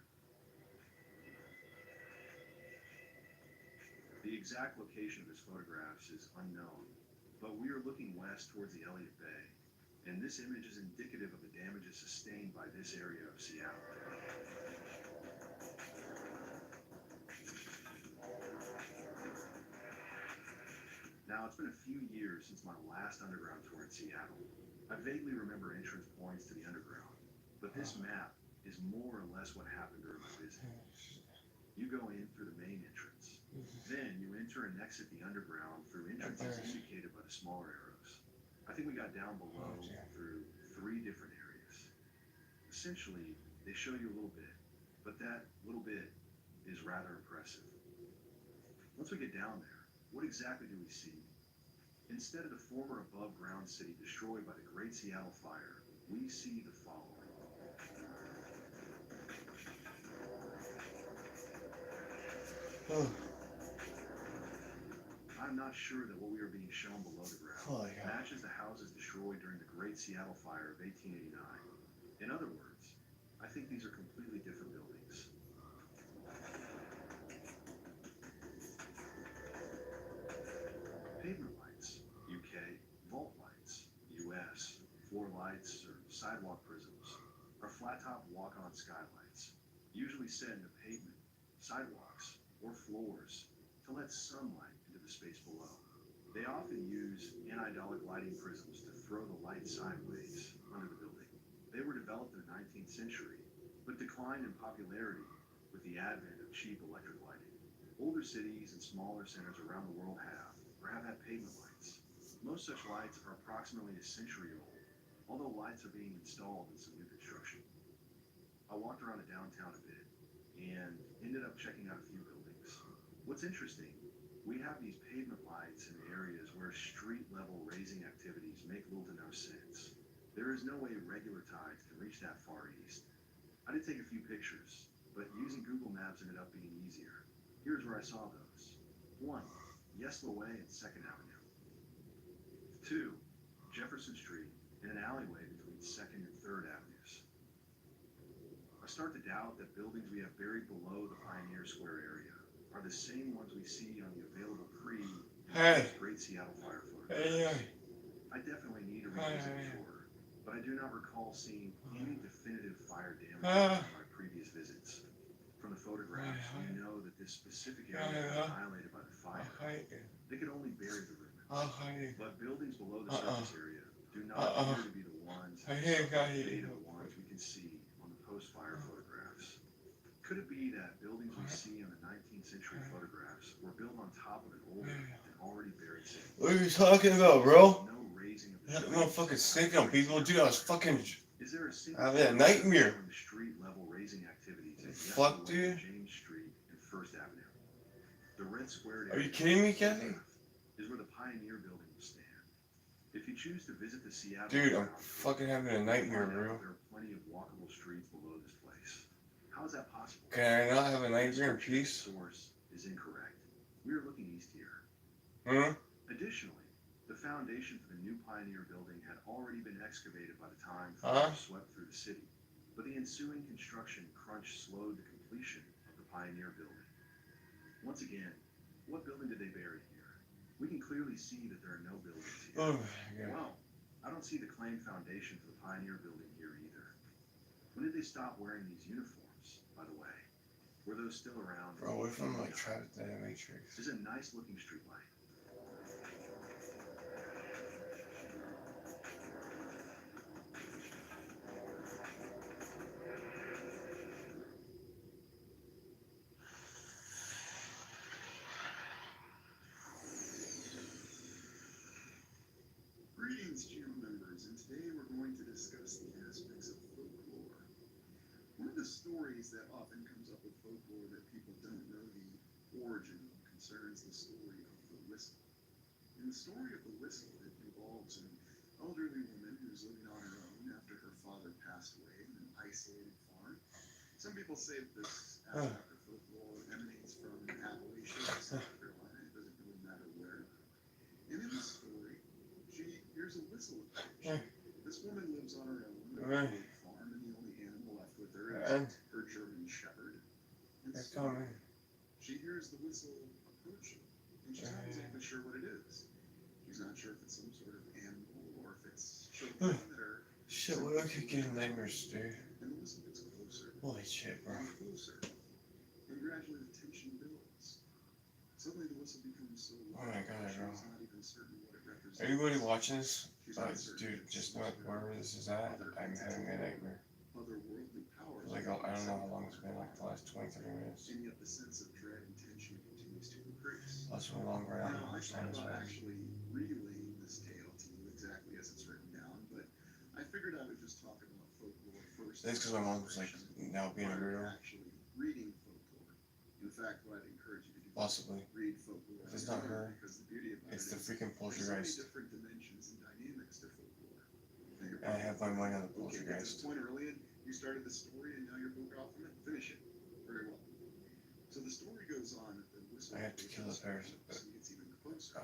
The exact location of his photographs is unknown, but we are looking west towards the Elliott Bay, and this image is indicative of the damages sustained by this area of Seattle. Now, it's been a few years since my last underground tour in Seattle. I vaguely remember entrance points to the underground, but this map is more or less what happened during my visit. You go in through the main entrance. Then you enter and exit the underground through entrances indicated by the smaller arrows. I think we got down below through 3 different areas. Essentially, they show you a little bit, but that little bit is rather impressive. Once we get down there, what exactly do we see? Instead of the former above-ground city destroyed by the Great Seattle Fire, we see the following. Oh, I'm not sure that what we are being shown below the ground holy cow. matches the houses destroyed during the Great Seattle Fire of 1889. In other words, I think these are completely different buildings. Pavement lights, UK. Vault lights, US. Floor lights or sidewalk prisms are flat-top walk-on skylights, usually set into pavement, sidewalks, or floors to let sunlight into the space below. They often use anidolic lighting prisms to throw the light sideways under the building. They were developed in the 19th century, but declined in popularity with the advent of cheap electric lighting. Older cities and smaller centers around the world have, or have had pavement lights. Most such lights are approximately a century old, although lights are being installed in some new construction. I walked around the downtown a bit, and ended up checking out a few buildings. What's interesting, We have these pavement lights in areas where street-level raising activities make little to no sense. There is no way regular tides can reach that far east. I did take a few pictures, but using Google Maps ended up being easier. Here's where I saw those. 1. Yesla Way and 2nd Avenue. 2. Jefferson Street and an alleyway between 2nd and 3rd Avenues. I start to doubt that buildings we have buried below the Pioneer Square area are the same ones we see on the available Great Seattle Fire photographs. I definitely need to revisit the tour, but I do not recall seeing any definitive fire damage from my previous visits. From the photographs, you know that this specific area was annihilated by the fire. They could only bury the ruins, but buildings below the surface area do not appear to be the ones that the ones we can see on the post-fire photographs. Could it be that buildings we see on the 19th century photographs were built on top of an older and already buried city? What are you talking about, bro? No raising of the I'm gonna fucking stick on people, dude. I was fucking. Is there a single I had a nightmare. street level raising activities at Fuck, dude. James Street and First Avenue? The red squared Are you area kidding me, Kathy? is where the Pioneer Building will stand. If you choose to visit the Seattle, Dude, I'm ground, fucking having a nightmare, find out bro. there are plenty of walkable streets below this place. How is that possible? Can I not have a nightmare in peace? Source is incorrect. We are looking east here. Hmm? Additionally, the foundation for the new Pioneer Building had already been excavated by the time Huh? fire swept through the city, but the ensuing construction crunch slowed the completion of the Pioneer Building. Once again, what building did they bury here? We can clearly see that there are no buildings here. Oh my god. Well, I don't see the claimed foundation for the Pioneer Building here either. When did they stop wearing these uniforms, by the way? Were those still around? Bro, what if I'm like trapped in the Matrix? This is a nice looking street light. Greetings, channel members, and today we're going to discuss the aspects of folklore. One of the stories that often comes up with folklore that people don't know the origin of concerns the story of the whistle. In the story of the whistle, it involves an elderly woman who's living on her own after her father passed away in an isolated farm. Some people say that this aspect of folklore emanates from Appalachia, South Carolina. It doesn't really matter where. And in the story, she hears a whistle approach. This woman lives on her own on a farm, and the only animal left with her is her German Shepherd. And so she hears the whistle approaching, and she's not exactly sure what it is. She's not sure if it's some sort of animal or if it's children that are. Shit, what I could get nightmares, dude. And the whistle gets closer. Holy shit, bro. And closer. And gradually the tension builds. Suddenly the whistle becomes so Oh my god, bro. she's not even certain what it represents. Anybody watching this? She's not certain Dude, if just it's know wherever this is at, I'm having a nightmare. otherworldly powers. Like, I don't know how long it's been, like the last 20, 30 minutes. And yet the sense of dread and tension continues to increase. That's so long, right? I don't know Now, how I much thought time it's about been. actually relaying this tale to you exactly as it's written down, but I figured I would just talk about folklore first. It's because my mom's like now being a prior to weirdo. actually reading folklore. In fact, what I'd encourage you to do Possibly. is read folklore. If it's not her, because the beauty about it's it the is freaking there's so many poltergeist. different dimensions and dynamics to folklore. Now, you're And I have my mind on the okay, at this poltergeist. point earlier, you started the story and now you're broke off from it. Finish it. Very well. So the story goes on that the whistle. I have to kill the parasite, but so it gets even closer.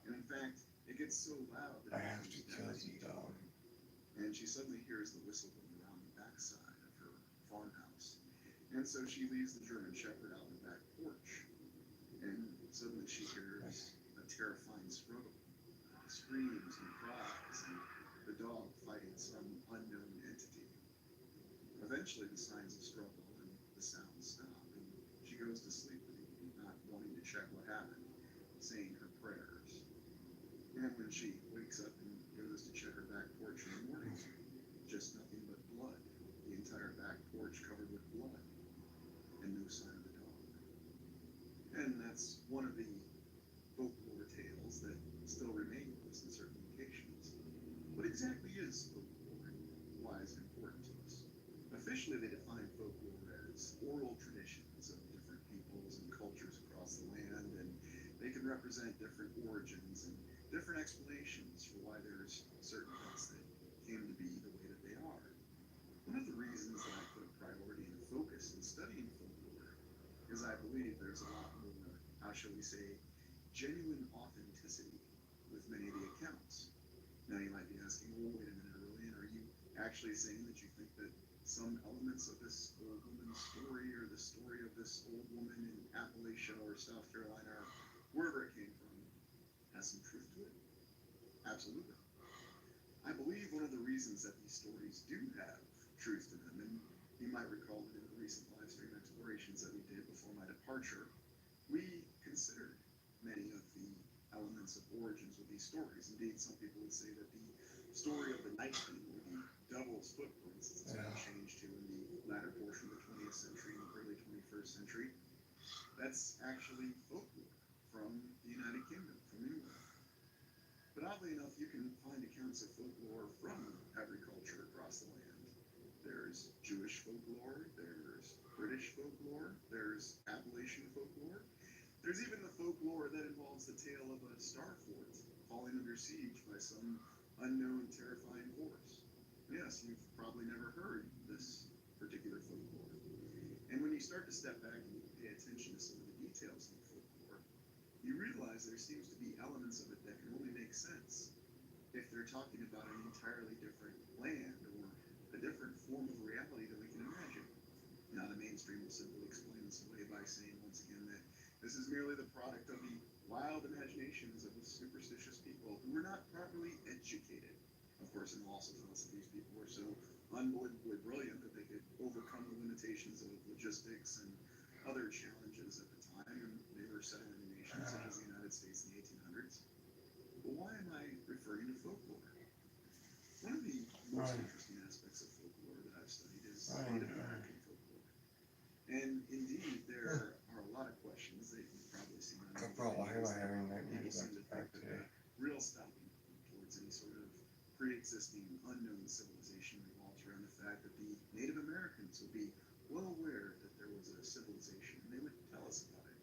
And in fact, it gets so loud that I it have to becomes kill now the and she suddenly hears the whistle going around the backside of her farmhouse. And so she leaves the German Shepherd out on the back porch. And suddenly she hears a terrifying struggle. Screams and cries, and the dog fighting some unknown entity. Eventually the signs of struggle and the sounds stop, and she goes to sleep, not wanting to check what happened, saying her prayers. And when she wakes up and goes to check her back porch in the morning, just nothing but blood. The entire back porch covered with blood. And no sign of the dog. And that's one of the folklore tales that still remain with us in certain locations. What exactly is folklore? Why is it important to us? Officially, they define folklore as oral traditions of different peoples and cultures across the land, and they can present different origins and different explanations for why there's certain events that came to be the way that they are. One of the reasons that I put a priority and a focus in studying folklore is I believe there's a lot more, how shall we say, genuine authenticity with many of the accounts. Now you might be asking, well, wait a minute, Aurelian, are you actually saying that you think that some elements of this old woman's story or the story of this old woman in Appalachia or South Carolina or wherever it came from has some truth to it? Absolutely. I believe one of the reasons that these stories do have truth to them, and you might recall that in the recent live stream explorations that we did before my departure, we considered many of the elements of origins of these stories. Indeed, some people would say that the story of the Night King or the Devil's Footprints, as it's been changed to in the latter portion of the 20th century and the early 21st century, that's actually folklore from the United Kingdom, from England. But oddly enough, you can find accounts of folklore from every culture across the land. There's Jewish folklore, there's British folklore, there's Appalachian folklore. There's even the folklore that involves the tale of a star fort falling under siege by some unknown terrifying force. Yes, you've probably never heard this particular folklore. And when you start to step back and pay attention to some of the details of the folklore, you realize there seems to be elements of it that can only make sense if they're talking about an entirely different land or a different form of reality than we can imagine. Now, the mainstream will simply explain this away by saying, once again, that this is merely the product of the wild imaginations of the superstitious people who were not properly educated. Of course, and also tell us that these people were so unbelievably brilliant that they could overcome the limitations of logistics and other challenges at the time, and they were settling in nations such as the United States in the 1800s. But why am I referring to folklore? One of the most interesting aspects of folklore that I've studied is Native American folklore. And indeed, there are a lot of questions that you've probably seen on Why am I having that people needed seem to back think that today? the real stopping point towards any sort of pre-existing unknown civilization revolves around the fact that the Native Americans would be well aware that there was a civilization and they would tell us about it.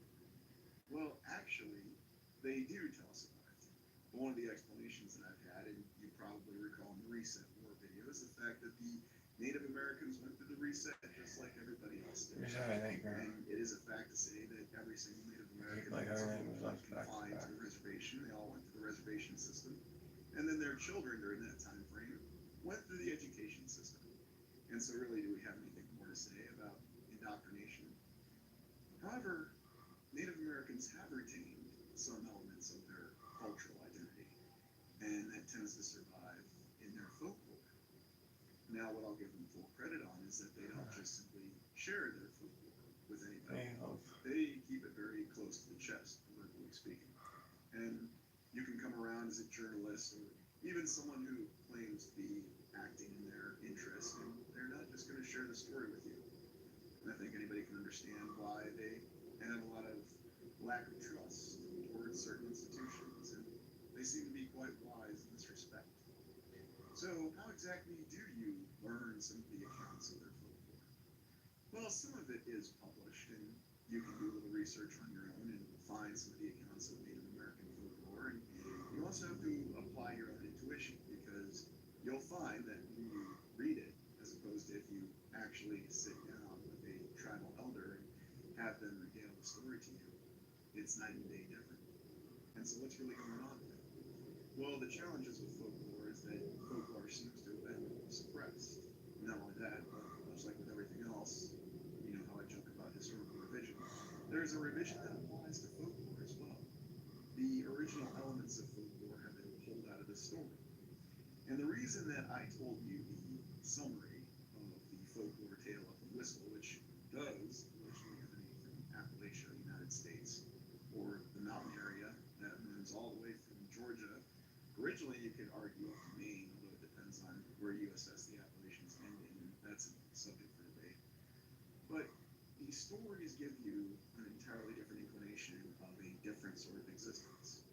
Well, actually, they do tell us about it. But one of the explanations that I've had, and you probably recall in the Reset War video, is the fact that the Native Americans went through the reset just like everybody else did. And it is a fact to say that every single Native American was confined to the reservation. They all went through the reservation system. And then their children during that time frame went through the education system. And so really, do we have anything more to say about indoctrination? However, Native Americans have retained some elements of their cultural identity, and that tends to survive in their folklore. Now, what I'll give them full credit on is that they don't just simply share their folklore with anybody. They keep it very close to the chest, politically speaking. And you can come around as a journalist or even someone who claims to be acting in their interest, and they're not just going to share the story with you. And I think anybody can understand why they have a lot of lack of trust towards certain institutions, and they seem to be quite wise in this respect. So, how exactly do you learn some of the accounts of their folklore? Well, some of it is published, and you can do a little research on your own and find some of the accounts of Native American folklore, and you also have to apply your own intuition, because you'll find that when you read it, as opposed to if you actually sit down with a tribal elder and have them regale the story to you, it's night and day different. And so what's really going on there? Well, the challenges with folklore is that folklore seems to have been suppressed. Not only that, but much like with everything else, you know how I joke about historical revision, there's a revision that applies to folklore as well. The original elements of folklore have been pulled out of the story. And the reason that I told you the summary of the folklore tale of the whistle, which does originally emanate from Appalachia, United States, or the mountain area that runs all the way from Georgia. Originally, you could argue up to Maine, although it depends on where you assess the Appalachians ending, and that's a subject for debate. But these stories give you an entirely different inclination of a different sort of existence.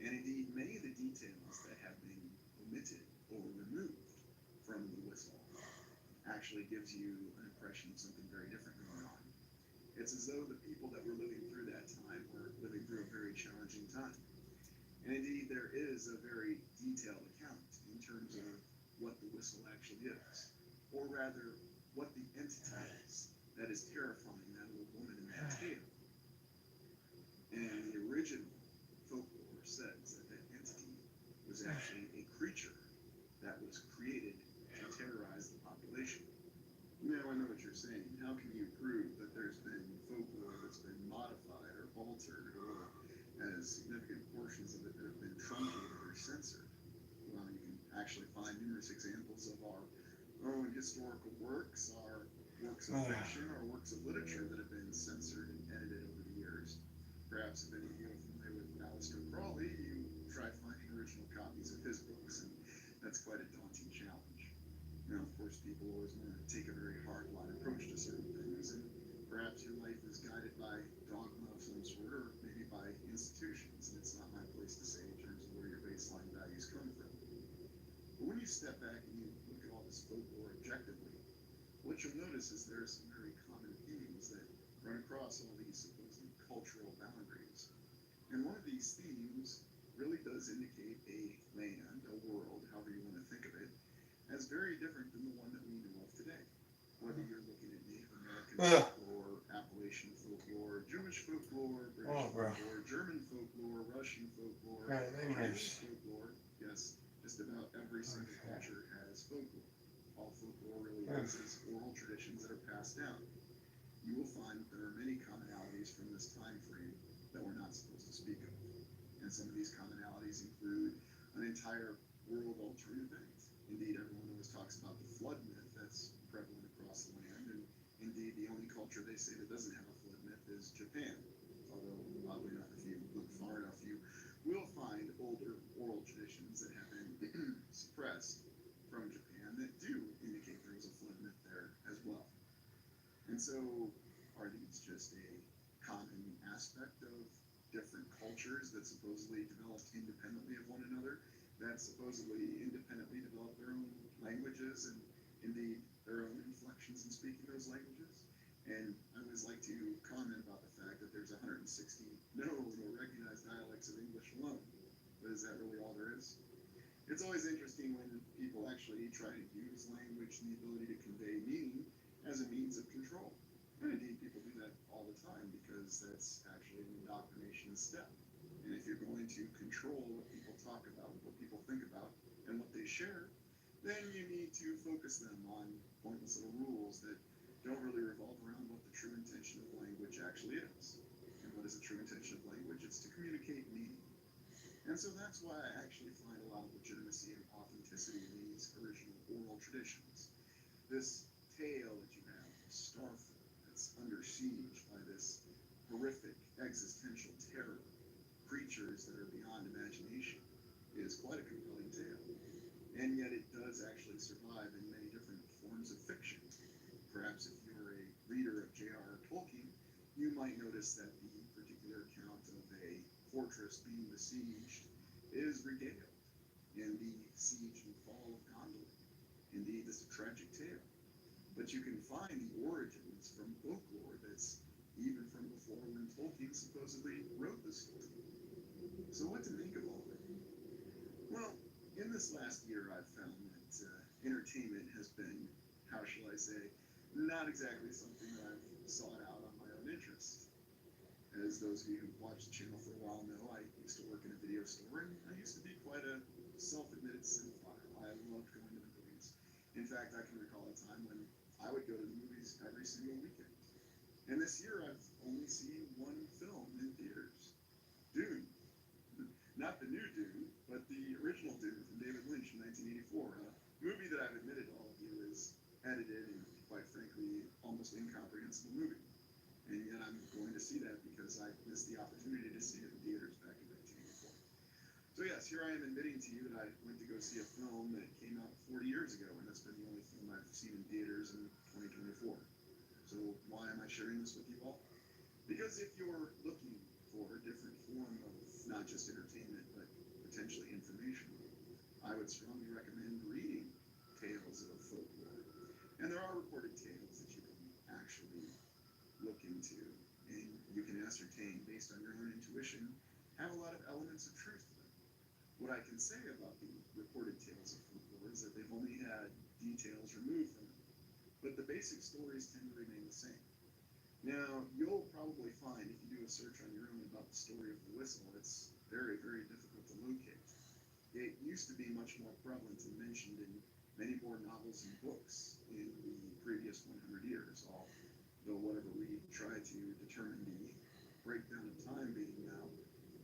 And indeed, many of the details that have been omitted or removed from the whistle actually gives you an impression of something very different going on. It's as though the people that were living through that time were living through a very challenging time. And indeed, there is a very detailed account in terms of what the whistle actually is, or rather, what the entity is that is terrifying that old woman in that tale. And the original folklore says that that entity was actually a creature that was created to terrorize the population. Now, I know what you're saying. How can you prove that there's been folklore that's been modified or altered, or as significant portions of it that have been truncated or censored? Well, you can actually find numerous examples of our own historical works, our works of fiction, our works of literature that have been censored and edited over the years. Perhaps if any of you are familiar with Aleister Crowley, you try finding original copies of his books, and that's quite a daunting challenge. Now, of course, people always want to take a very hard-line approach to certain things, and perhaps your life is guided by dogma of some sort, or maybe by institutions, and it's not my place to say in terms of where your baseline values come from. But when you step back and you look at all this folklore objectively, what you'll notice is there are some very common themes that run across all these supposed cultural boundaries. And one of these themes really does indicate a land, a world, however you want to think of it, as very different than the one that we know of today. Whether you're looking at Native American folklore, Appalachian folklore, Jewish folklore, British folklore, German folklore, Russian folklore, Chinese folklore, yes, just about every single culture has folklore. All folklore really is oral traditions that are passed down. You will find that there are many commonalities from this time frame that we're not supposed to speak of. And some of these commonalities include an entire world-altering event. Indeed, everyone always talks about the flood myth that's prevalent across the land, and indeed, the only culture they say that doesn't have a flood myth is Japan. Although, oddly enough, if you look far enough, you will find older oral traditions that have been suppressed from Japan that do indicate there was a flood myth there as well. And so, are these just a common aspect of different cultures that supposedly developed independently of one another, that supposedly independently developed their own languages and indeed their own inflections in speaking those languages? And I always like to comment about the fact that there's 160 known or recognized dialects of English alone. But is that really all there is? It's always interesting when people actually try to use language and the ability to convey meaning as a means of control. And indeed, people do that all the time because that's actually an indoctrination step. And if you're going to control what people talk about, what people think about, and what they share, then you need to focus them on pointless little rules that don't really revolve around what the true intention of language actually is. And what is the true intention of language? It's to communicate meaning. And so that's why I actually find a lot of legitimacy and authenticity in these original oral traditions. This tale that you have, Starfall, that's under siege by this horrific existential terror, creatures that are beyond imagination, is quite a compelling tale. And yet it does actually survive in many different forms of fiction. Perhaps if you're a reader of J.R.R. Tolkien, you might notice that the particular account of a fortress being besieged is regaled in the siege and fall of Gondor. Indeed, this is a tragic tale. But you can find the origins from folklore that's even from before when Tolkien supposedly wrote the story. So what to make of all of it? Well, in this last year, I've found that entertainment has been, how shall I say, not exactly something that I've sought out on my own interest. As those of you who've watched the channel for a while know, I used to work in a video store, and I used to be quite a self-admitted cinephile. I loved going to the movies. In fact, I can recall a time when I would go to the movies every single weekend. And this year, I've only seen one film in theaters. Dune. Not the new Dune, but the original Dune from David Lynch in 1984. A movie that I've admitted to all of you is edited and, quite frankly, almost incomprehensible movie. And yet I'm going to see that because I missed the opportunity to see it in theaters back in 1984. So yes, here I am admitting to you that I went to go see a film that came out 40 years ago, and that's been the only film I've seen in theaters in 2024. So why am I sharing this with you all? Because if you're looking for a different form of not just entertainment, but potentially information, I would strongly recommend reading tales of folklore. And there are recorded tales that you can actually look into, and you can ascertain based on your own intuition, have a lot of elements of truth to them. What I can say about the reported tales of folklore is that they've only had details removed from them, but the basic stories tend to remain the same. Now, you'll probably find if you do a search on your own about the story of the whistle, it's very, very difficult to locate. It used to be much more prevalent and mentioned in many more novels and books in the previous 100 years, although whatever we try to determine the breakdown of time being now,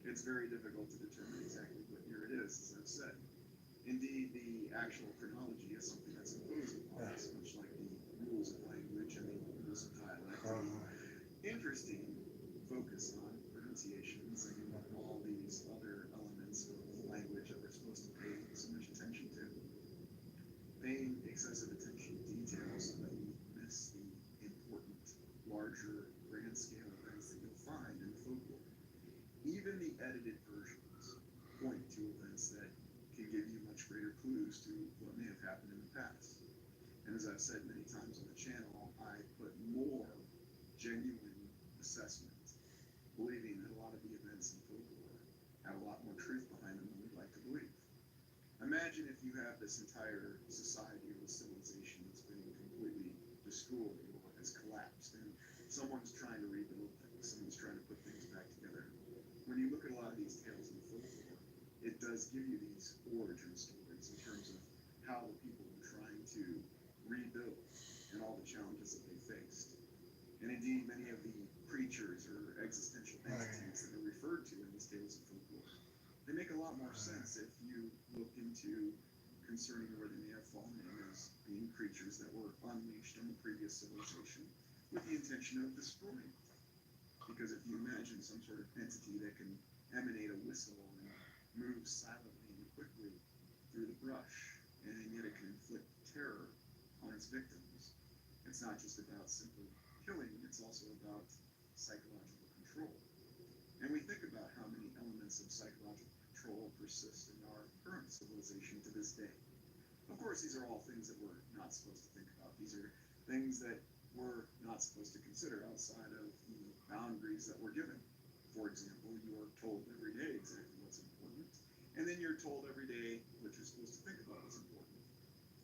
it's very difficult to determine exactly what year it is, as I've said. Indeed, the actual chronology is something that's imposed upon us, much like the rules of language and the rules of dialect. Interesting focus on pronunciations and all these other elements of language that we're supposed to pay so much attention to. Paying excessive attention to details so that we miss the important, larger, grand scale events that you'll find in folklore. Even the edited versions point to events that can give you much greater clues to what may have happened in the past. And as I've said many times on the channel, I put more genuine assessment, believing that a lot of the events in folklore have a lot more truth behind them than we'd like to believe. Imagine if you have this entire society or civilization that's been completely destroyed or has collapsed, and someone's trying to rebuild things, someone's trying to put things back together. When you look at a lot of these tales in folklore, it does give you these origin stories in terms of how the people were trying to rebuild and all the challenges that they faced. And indeed, many of the creatures or existential entities that are referred to in these tales of folklore, they make a lot more sense if you look into concerning where they may have fallen in as being creatures that were unleashed on the previous civilization with the intention of destroying it. Because if you imagine some sort of entity that can emanate a whistle and move silently and quickly through the brush, and yet it can inflict terror on its victims, it's not just about simply killing, it's also about psychological control. And we think about how many elements of psychological control persist in our current civilization to this day. Of course, these are all things that we're not supposed to think about. These are things that we're not supposed to consider outside of the boundaries that we're given. For example, you are told every day exactly what's important, and then you're told every day what you're supposed to think about is important.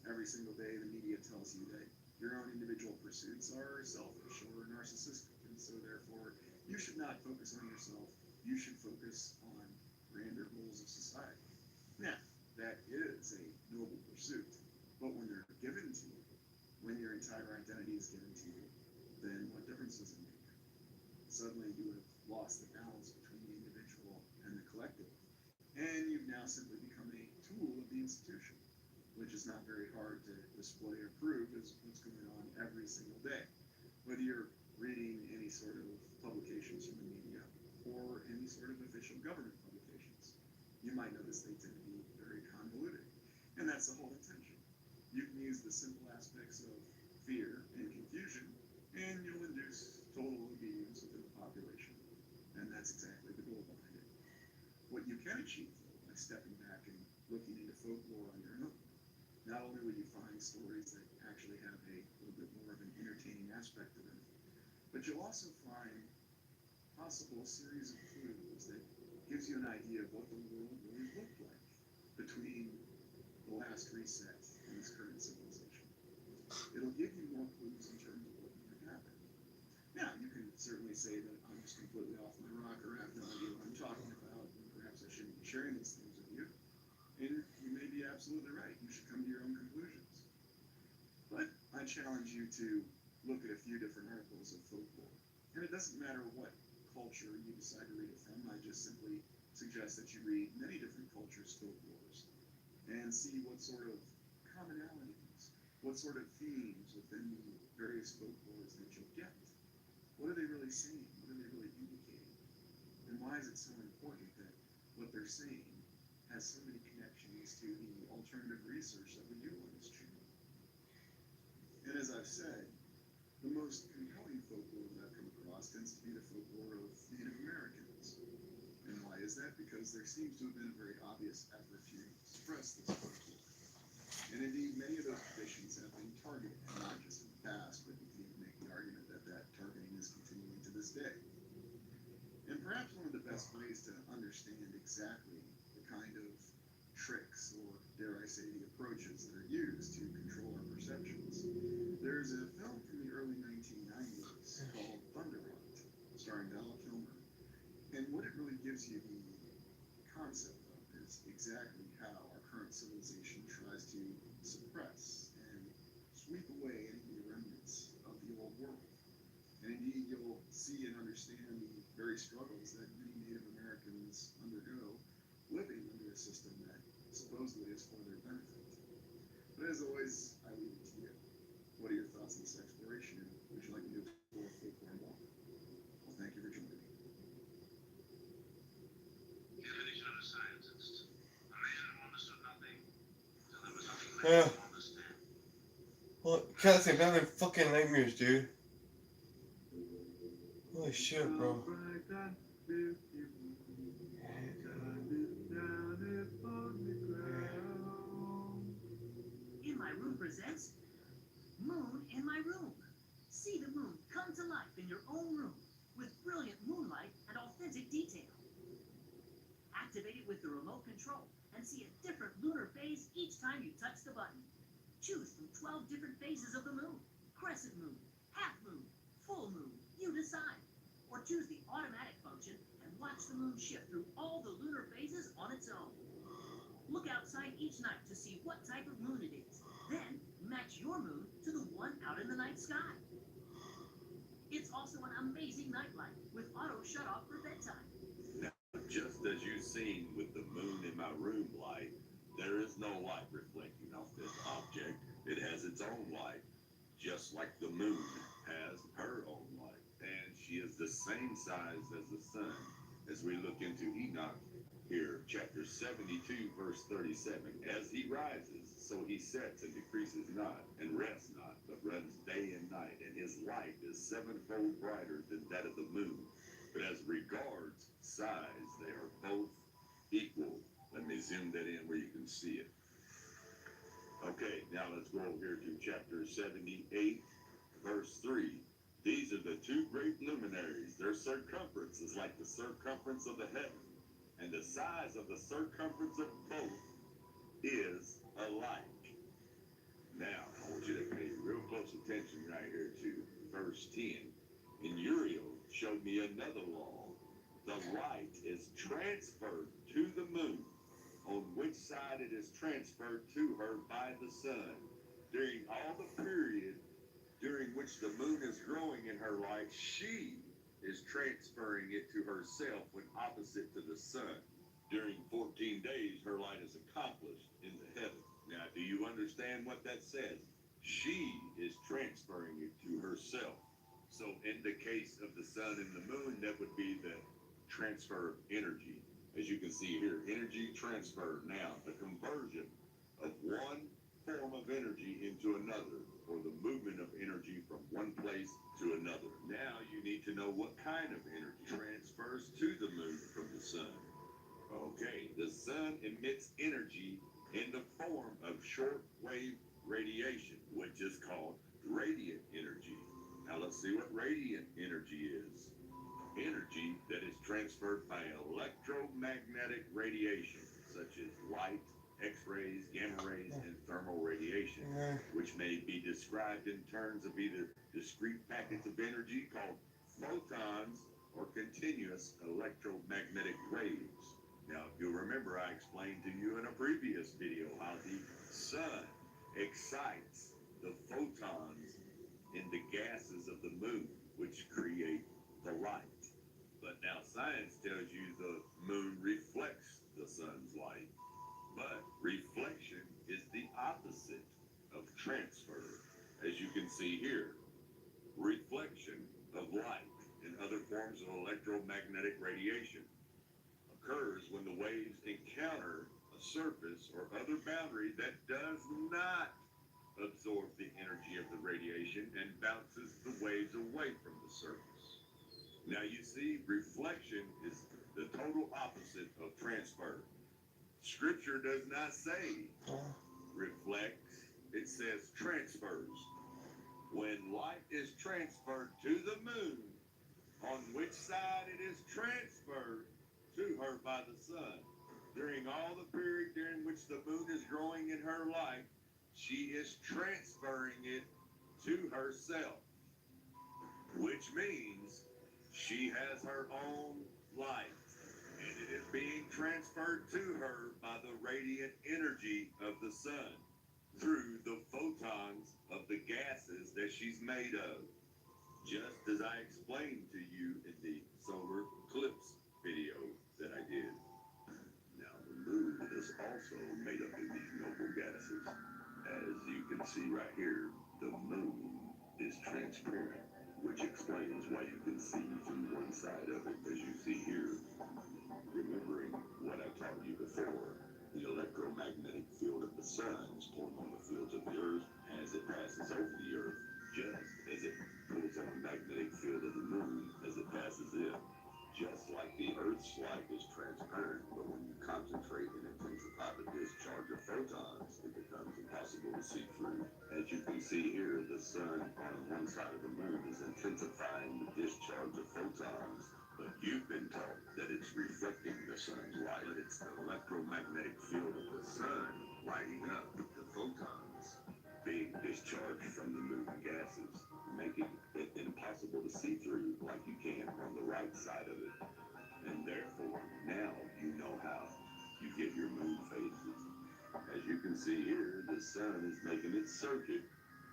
Every single day, the media tells you that your own individual pursuits are selfish or narcissistic, and so therefore, you should not focus on yourself. You should focus on grander goals of society. Now, that is a noble pursuit, but when they're given to you, when your entire identity is given to you, then what difference does it make? Suddenly you have lost the balance between the individual and the collective, and you've now simply become a tool of the institution, which is not very hard to display or prove is what's going on every single day. Whether you're reading any sort of publications from the media or any sort of official government publications, you might notice they tend to be very convoluted. And that's the whole intention. You can use the simple aspects of fear and confusion, and you'll induce total obedience within the population. And that's exactly the goal behind it. What you can achieve, though, by stepping back and looking into folklore on your own, not only will you find stories that actually have a little bit more of an entertaining aspect to them, but you'll also find possible series of clues that gives you an idea of what the world really looked like between the last reset and this current civilization. It'll give you more clues in terms of what might happen. Now, you can certainly say that I'm just completely off my rocker, I have no idea what I'm talking about, and perhaps I shouldn't be sharing these things with you. And you may be absolutely right. You should come to your own conclusions. But I challenge you to look at a few different articles of folklore. And it doesn't matter what culture you decide to read it from. I just simply suggest that you read many different cultures' folklores and see what sort of commonalities, what sort of themes within the various folklores that you'll get. What are they really saying? What are they really indicating? And why is it so important that what they're saying has so many connections to the alternative research that we do on this channel? And as I've said, the most compelling folklore that I've come across tends to be the folklore of Native Americans. And why is that? Because there seems to have been a very obvious effort to suppress this folklore. And indeed, many of those traditions have been targeted, not just in the past, but you can even make the argument that that targeting is continuing is to understand exactly the kind of tricks, or dare I say, the approaches that are used to control our perceptions. There's a film from the early 1990s called Thunder Hunt, starring Val Kilmer. And what it really gives you the concept of is exactly how our current civilization tries to suppress and sweep away any of the remnants of the old world. And indeed, you'll see and understand the very struggles that many Native Americans undergo living under a system that supposedly is for their benefit. But as always, I leave it to you. What are your thoughts on this exploration? And would you like me to explore folklore more? Well, thank you for joining me. Definition of a scientist. A man who understood nothing until there was nothing Yeah. left to understand. Well, Kathy, I'm having fucking nightmares, dude. Holy shit, bro. In My Room presents Moon in My Room. See the moon come to life in your own room with brilliant moonlight and authentic detail. Activate it with the remote control and see a different lunar phase each time you touch the button. Choose from 12 different phases of the moon: crescent moon, half moon, full moon, you decide. Or choose the automatic function and watch the moon shift through all the lunar phases on its own. Look outside each night to see what type of moon it is. Then match your moon to the one out in the night sky. It's also an amazing nightlight with auto shut off for bedtime. Now, just as you've seen with the moon in my room light, there is no light reflecting off this object. It has its own light, just like the moon has her own light. And she is the same size as the sun. As we look into Enoch here, chapter 72, verse 37, as he rises, so he sets and decreases not, and rests not, but runs day and night, and his light is sevenfold brighter than that of the moon. But as regards size, they are both equal. Let me zoom that in where you can see it. Okay, now let's go over here to chapter 78, verse 3. These are the two great luminaries. Their circumference is like the circumference of the heaven, and the size of the circumference of both is alike. Now, I want you to pay real close attention right here to verse 10. And Uriel showed me another law. The light is transferred to the moon, on which side it is transferred to her by the sun. During all the period during which the moon is growing in her light, she is transferring it to herself when opposite to the sun. During 14 days, her light is accomplished in the heaven. Now, do you understand what that says? She is transferring it to herself. So in the case of the sun and the moon, that would be the transfer of energy. As you can see here, energy transfer. Now, the conversion of one form of energy into another, or the movement of energy from one place to another. Now you need to know what kind of energy transfers to the moon from the sun. Okay, the sun emits energy in the form of short-wave radiation, which is called radiant energy. Now let's see what radiant energy is. Energy that is transferred by electromagnetic radiation, such as light, X-rays, gamma rays, and thermal radiation, which may be described in terms of either discrete packets of energy called photons or continuous electromagnetic waves. Now, if you'll remember, I explained to you in a previous video how the sun excites the photons in the gases of the moon, which create the light. But now science tells you the moon reflects the sun's light. But reflection is the opposite of transfer, as you can see here. Reflection of light and other forms of electromagnetic radiation occurs when the waves encounter a surface or other boundary that does not absorb the energy of the radiation and bounces the waves away from the surface. Now you see, reflection is the total opposite of transfer. Scripture does not say reflects, it says transfers. When light is transferred to the moon, on which side it is transferred, to her by the sun. During all the period during which the moon is growing in her life, she is transferring it to herself, which means she has her own life, and it is being transferred to her by the radiant energy of the sun through the photons of the gases that she's made of, just as I explained to you in the solar eclipse video that I did. Now, the moon is also made up of these noble gases. As you can see right here, the moon is transparent, which explains why you can see through one side of it, as you see here. Remembering what I taught you before, the electromagnetic field of the sun is pulling on the fields of the earth as it passes over the earth, just as it pulls on the magnetic field of the moon as it passes it. Just like the Earth's light is transparent, but when you concentrate and intensify the discharge of photons, it becomes impossible to see through. As you can see here, the sun on one side of the moon is intensifying the discharge of photons, but you've been taught that it's reflecting the sun's light. It's the electromagnetic field of the sun lighting up the photons being discharged from the moon gases, making it impossible to see through like you can on the right side of it. And therefore, now you know how you get your moon phases. As you can see here, the sun is making its circuit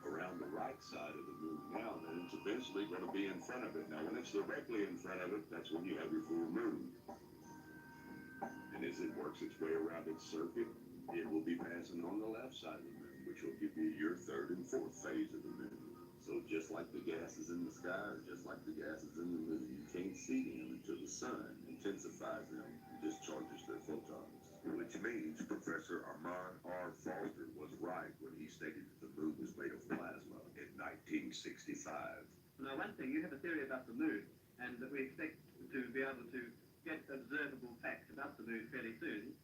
around the right side of the moon now, and it's eventually going to be in front of it. Now, when it's directly in front of it, that's when you have your full moon. And as it works its way around its circuit, it will be passing on the left side of the moon, which will give you your third and fourth phase of the moon. So just like the gases in the sky, or just like the gases in the moon, you can't see them until the sun intensifies them and discharges their photons. Which means Professor Armand R. Foster was right when he stated that the moon was made of plasma in 1965. Now, one thing, you have a theory about the moon, and that we expect to be able to get observable facts about the moon fairly soon.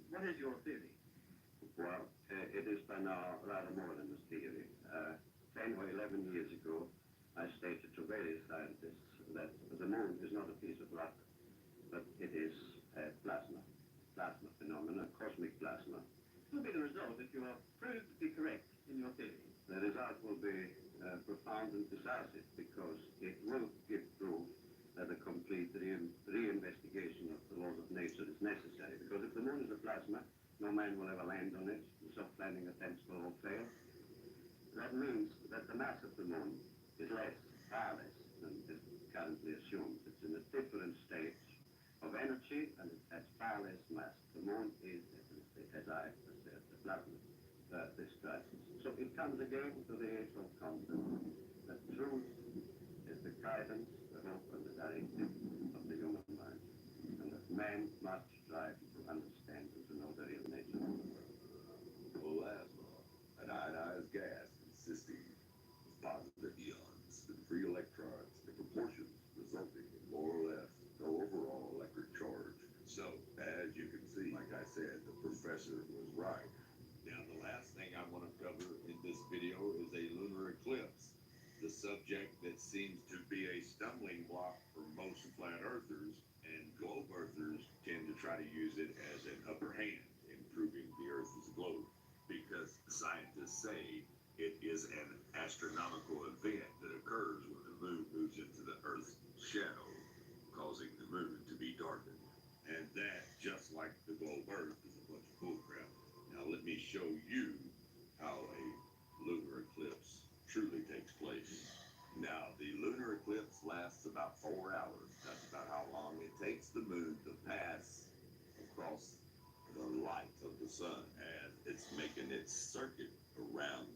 What is your theory? Well, it is by now rather more than a theory. 10 or 11 years ago, I stated to various scientists that the moon is not a piece of rock, but it is a plasma phenomena, cosmic plasma. What will be the result if you are proved to be correct in your theory? The result will be profound and decisive, because it will give proof that a complete reinvestigation of the laws of nature is necessary. Because if the moon is a plasma, no man will ever land on it. The soft landing attempts will all fail. That means that the mass of the moon is less, far less, than is currently assumed. It's in a different state of energy, and it has far less mass. The moon is, as I said, the plasma describes it. So it comes again to the age of concept. That truth is the guidance, the hope, and the directive of the human mind, and that man must strive to understand and to know the real nature of the world. Plasma, an ionized gas consisting of positive ions and free electrons in proportions resulting in more or less no overall electric charge. So, as you can see, like I said, the professor was right. Now, the last thing I want to cover in this video is a lunar eclipse, the subject that seems to be a stumbling block for most flat earthers, and globe earthers tend to try to use it as an upper hand in proving the earth is a globe, because scientists say it is an astronomical event that occurs when the moon moves into the Earth's shadow, causing the moon to be darkened. And that, just like the globe Earth, is a bunch of bullcrap. Now let me show you how a lunar eclipse truly takes place. Now, the lunar eclipse lasts about 4 hours. That's about how long it takes the moon to pass across the light of the sun as it's making its circuit around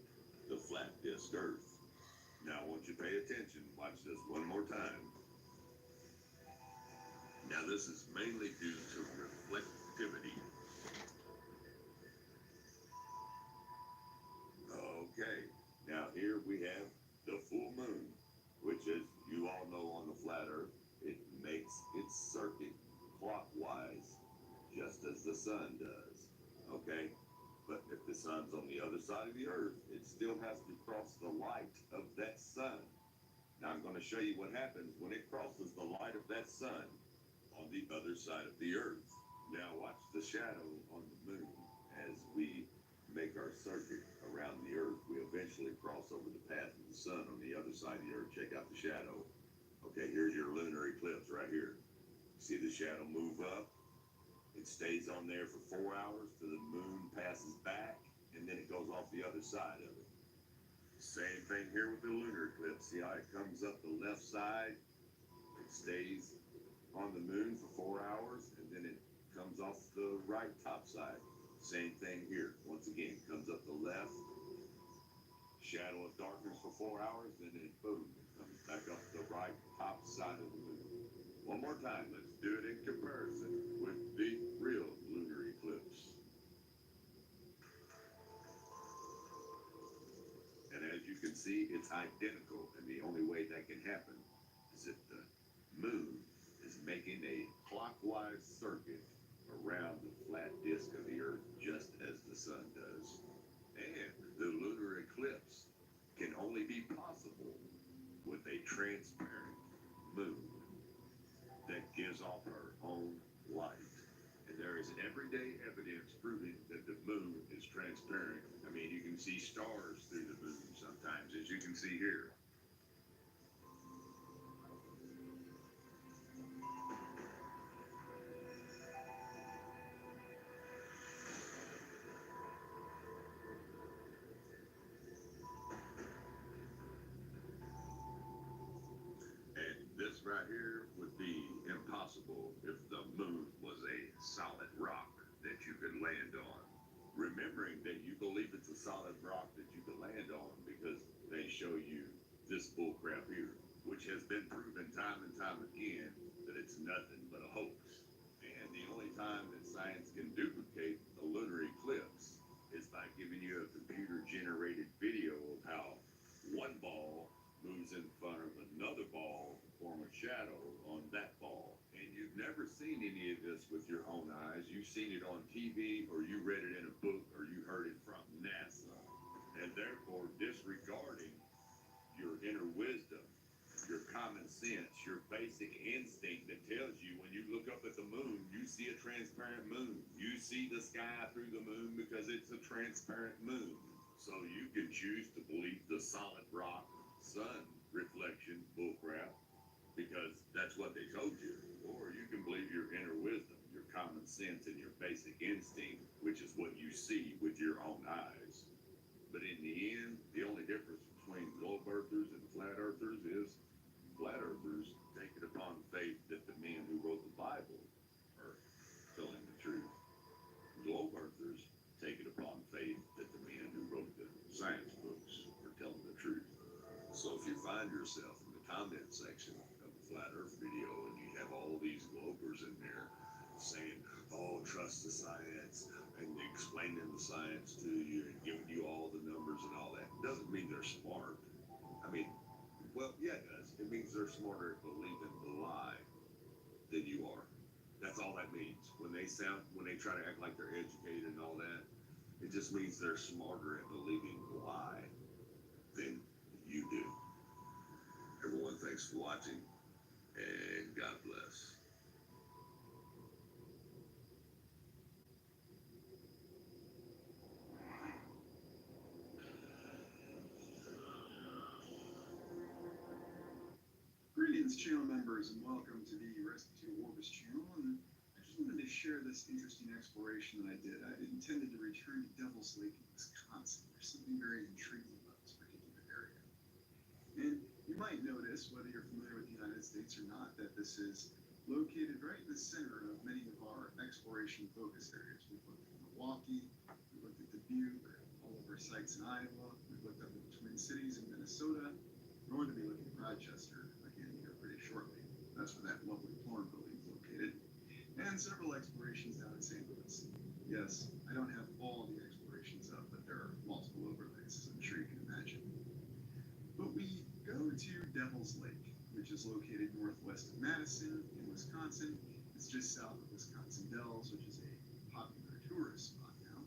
the flat disk Earth. Now, I want you to pay attention. Watch this one more time. Now, this is mainly due to reflectivity. Okay, now here we have the full moon, which, as you all know on the flat Earth, it makes its circuit clockwise, just as the sun does. Okay? But if the sun's on the other side of the earth, it still has to cross the light of that sun. Now I'm going to show you what happens when it crosses the light of that sun on the other side of the Earth. Now watch the shadow on the moon as we make our circuit around the Earth. We eventually cross over the path of the sun on the other side of the Earth. Check out the shadow. Okay, here's your lunar eclipse right here. See the shadow move up? It stays on there for 4 hours till the moon passes back, and then it goes off the other side of it. Same thing here with the lunar eclipse. See how it comes up the left side? It stays on the moon for 4 hours, and then it comes off the right top side. Same thing here. Once again, comes up the left, shadow of darkness for 4 hours, then it boom, it comes back up the right top side of the moon. One more time, let's do it in comparison with the real lunar eclipse. And as you can see, it's identical, and the only way that can happen is if the moon is making a clockwise circuit around the flat disk of the Earth, just as the sun does. And the lunar eclipse can only be possible with a transparent moon that gives off her own light. And there is everyday evidence proving that the moon is transparent. I mean, you can see stars through the moon sometimes, as you can see here. This right here would be impossible if the moon was a solid rock that you could land on. Remembering that you believe it's a solid rock that you could land on because they show you this bullcrap here, which has been proven time and time again that it's nothing but a hoax. And the only time that science can duplicate a lunar eclipse is by giving you a computer-generated video of how one ball moves in front of another ball to form a shadow on that ball. And you've never seen any of this with your own eyes. You've seen it on TV, or you read it in a book, or you heard it from NASA. And therefore, disregarding your inner wisdom, your common sense, your basic instinct that tells you when you look up at the moon, you see a transparent moon. You see the sky through the moon because it's a transparent moon. So you can choose to believe the solid rock sun reflection bullcrap because that's what they told you, or you can believe your inner wisdom, your common sense, and your basic instinct, which is what you see with your own eyes. But in the end, the only difference between globe earthers and flat earthers is flat earthers take it upon faith that the men who wrote the Bible are telling the truth. Globe earthers take it upon faith that the men who wrote the science books are telling the truth. So if you find yourself in the comment section of the Flat Earth video and you have all these globers in there saying, oh, trust the science, and explaining the science to you and giving you all the numbers and all that, doesn't mean they're smart. I mean, well, yeah, it does. It means they're smarter at believing the lie than you are. That's all that means. When they try to act like they're educated and all that, it just means they're smarter at believing the lie than you do. Everyone, thanks for watching, and God bless. Greetings, channel members, and welcome to the Rescue Orbis channel. And I just wanted to share this interesting exploration that I did. I intended to return to Devil's Lake in Wisconsin. There's something very intriguing about this particular area. And you might notice, whether you're familiar with the United States or not, that this is located right in the center of many of our exploration focus areas. We've looked at Milwaukee, we've looked at Dubuque, all of our sites in Iowa, we've looked up at the Twin Cities in Minnesota. We're going to be looking at Rochester again here pretty shortly. That's where that lovely Plorn building is located. And several explorations down in St. Louis. Yes, I don't have all the explorations up, but there are multiple overlays, as I'm sure you can imagine. But we go to Devil's Lake, which is located northwest of Madison in Wisconsin. It's just south of Wisconsin Dells, which is a popular tourist spot now.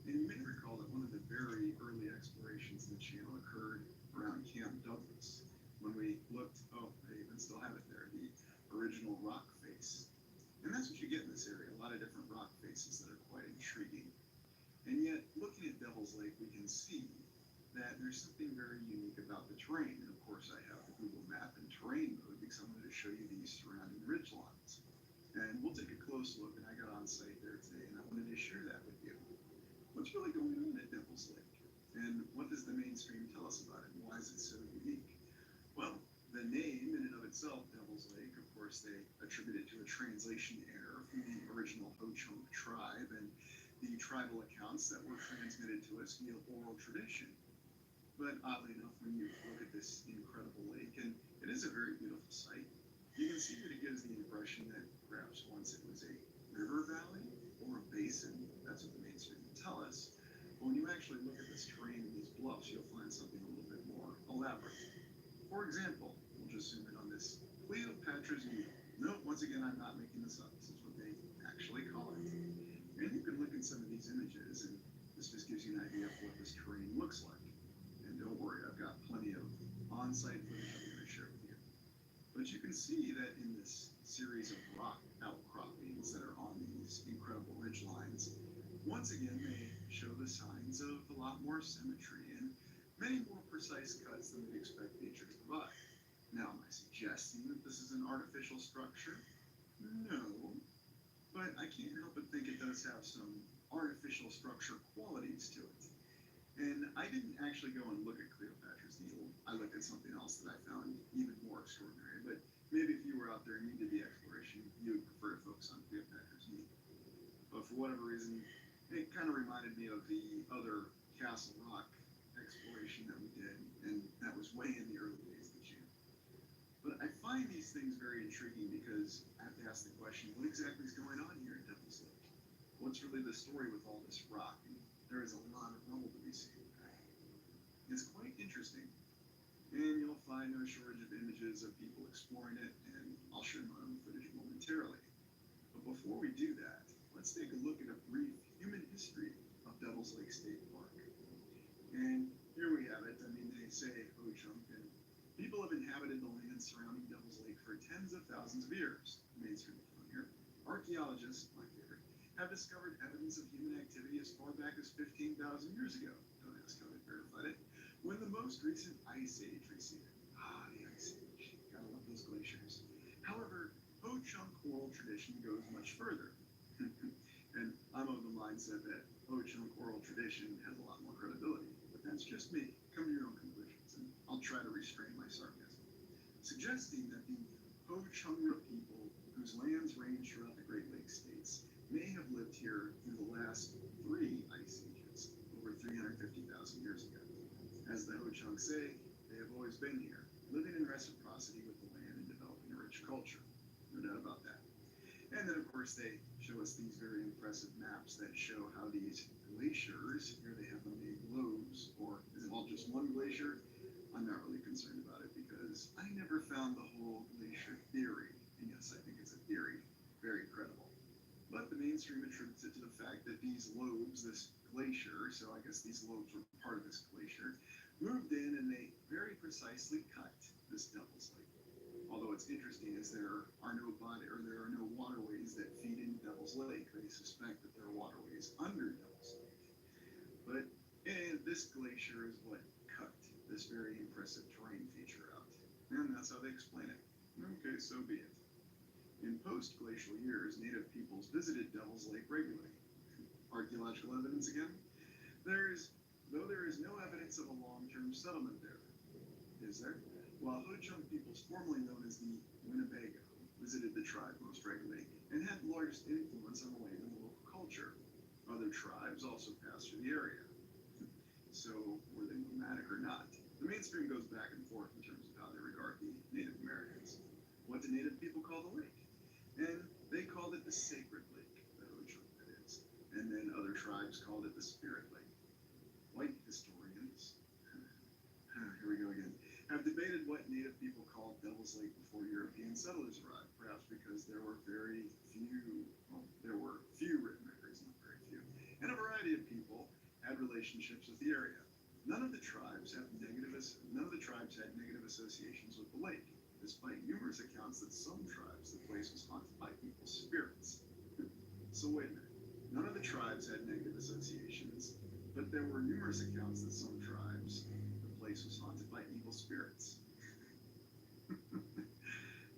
And you may recall that one of the very early explorations in the channel occurred around Camp Douglas. When we looked, oh, I even still have it there, the original rock face see that there's something very unique about the terrain. And of course, I have the Google Map in terrain mode because I'm going to show you these surrounding ridge lines. And we'll take a close look, and I got on site there today, and I wanted to share that with you. What's really going on at Devil's Lake? And what does the mainstream tell us about it? And why is it so unique? Well, the name in and of itself, Devil's Lake, of course, they attribute it to a translation error from the original Ho-Chunk tribe and the tribal accounts that were transmitted to us via oral tradition. But oddly enough, when you look at this incredible lake, and it is a very beautiful sight, you can see that it gives the impression that perhaps once it was a river valley or a basin. That's what the mainstream will tell us. But when you actually look at this terrain and these bluffs, you'll find something a little bit more elaborate. For example, we'll just zoom in on this Cleopatra's Needle. No, once again, I'm not making this up. This is what they actually call it. And you can look at some of these images, and this just gives you an idea of what this terrain looks like. And don't worry, I've got plenty of on-site footage I'm going to share with you. But you can see that in this series of rock outcroppings that are on these incredible ridge lines, once again, they show the signs of a lot more symmetry and many more precise cuts than we'd expect nature to provide. Now, am I suggesting that this is an artificial structure? No, but I can't help but think it does have some artificial structure qualities to it. And I didn't actually go and look at Cleopatra's Needle. I looked at something else that I found even more extraordinary. But maybe if you were out there and you did the exploration, you would prefer to focus on Cleopatra's Needle. But for whatever reason, it kind of reminded me of the other Castle Rock exploration that we did, and that was way in the early days of the channel. But I find these things very intriguing because I have to ask the question, what exactly is going on here at Devil's Lake? What's really the story with all this rock? And there is a lot of rubble to be seen. It's quite interesting. And you'll find no shortage of images of people exploring it, and I'll share my own footage momentarily. But before we do that, let's take a look at a brief human history of Devil's Lake State Park. And here we have it. I mean, they say Ho-Chunk, and people have inhabited the land surrounding Devil's Lake for tens of thousands of years. The mainstream account here. Archaeologists, my favorite, have discovered evidence of human activity as far back as 15,000 years ago. Don't ask how they verified it. When the most recent ice age receded. Ah, the ice age. Gotta love those glaciers. However, Ho-Chunk oral tradition goes much further. And I'm of the mindset that Ho-Chunk oral tradition has a lot more credibility. But that's just me. Come to your own conclusions, and I'll try to restrain my sarcasm. Suggesting that the Ho-Chungra people, whose lands range throughout the Great Lakes states, may have lived here through the last 3 ice ages, over 350,000 years ago. As the Ho-Chunk say, they have always been here, living in reciprocity with the land and developing a rich culture. No doubt about that. And then, of course, they show us these very impressive maps that show how these glaciers, here they have them named lobes, or is it all just one glacier? I'm not really concerned about it because I never found the whole glacier theory, and yes, I think it's a theory, very credible. But the mainstream attributes it to the fact that these lobes, this glacier, so I guess these lobes were part of this glacier, moved in and they very precisely cut this Devil's Lake. Although it's interesting is there are no waterways that feed into Devil's Lake. They suspect that there are waterways under Devil's Lake. But this glacier is what cut this very impressive terrain feature out. And that's how they explain it. Okay, so be it. In post-glacial years, native peoples visited Devil's Lake regularly. Archaeological evidence again? Though there is no evidence of a long-term settlement there. Is there? While Ho-Chunk peoples, formerly known as the Winnebago, visited the tribe most regularly and had the largest influence on the land and the local culture. Other tribes also passed through the area. So, were they nomadic or not? The mainstream goes back and forth in terms of how they regard the Native Americans. What do Native people call the lake? And they called it the Sacred Lake, the Ho-Chunk that is. And then other tribes called it the Spirit Lake. White historians, here we go again, have debated what Native people called Devil's Lake before European settlers arrived, perhaps because there were few written records, not very few, and a variety of people had relationships with the area. None of the tribes had negative associations with the lake, despite numerous accounts that some tribes, the place was haunted by people's spirits. So wait a minute, none of the tribes had negative associations, But there were numerous accounts that some tribes, the place was haunted by evil spirits.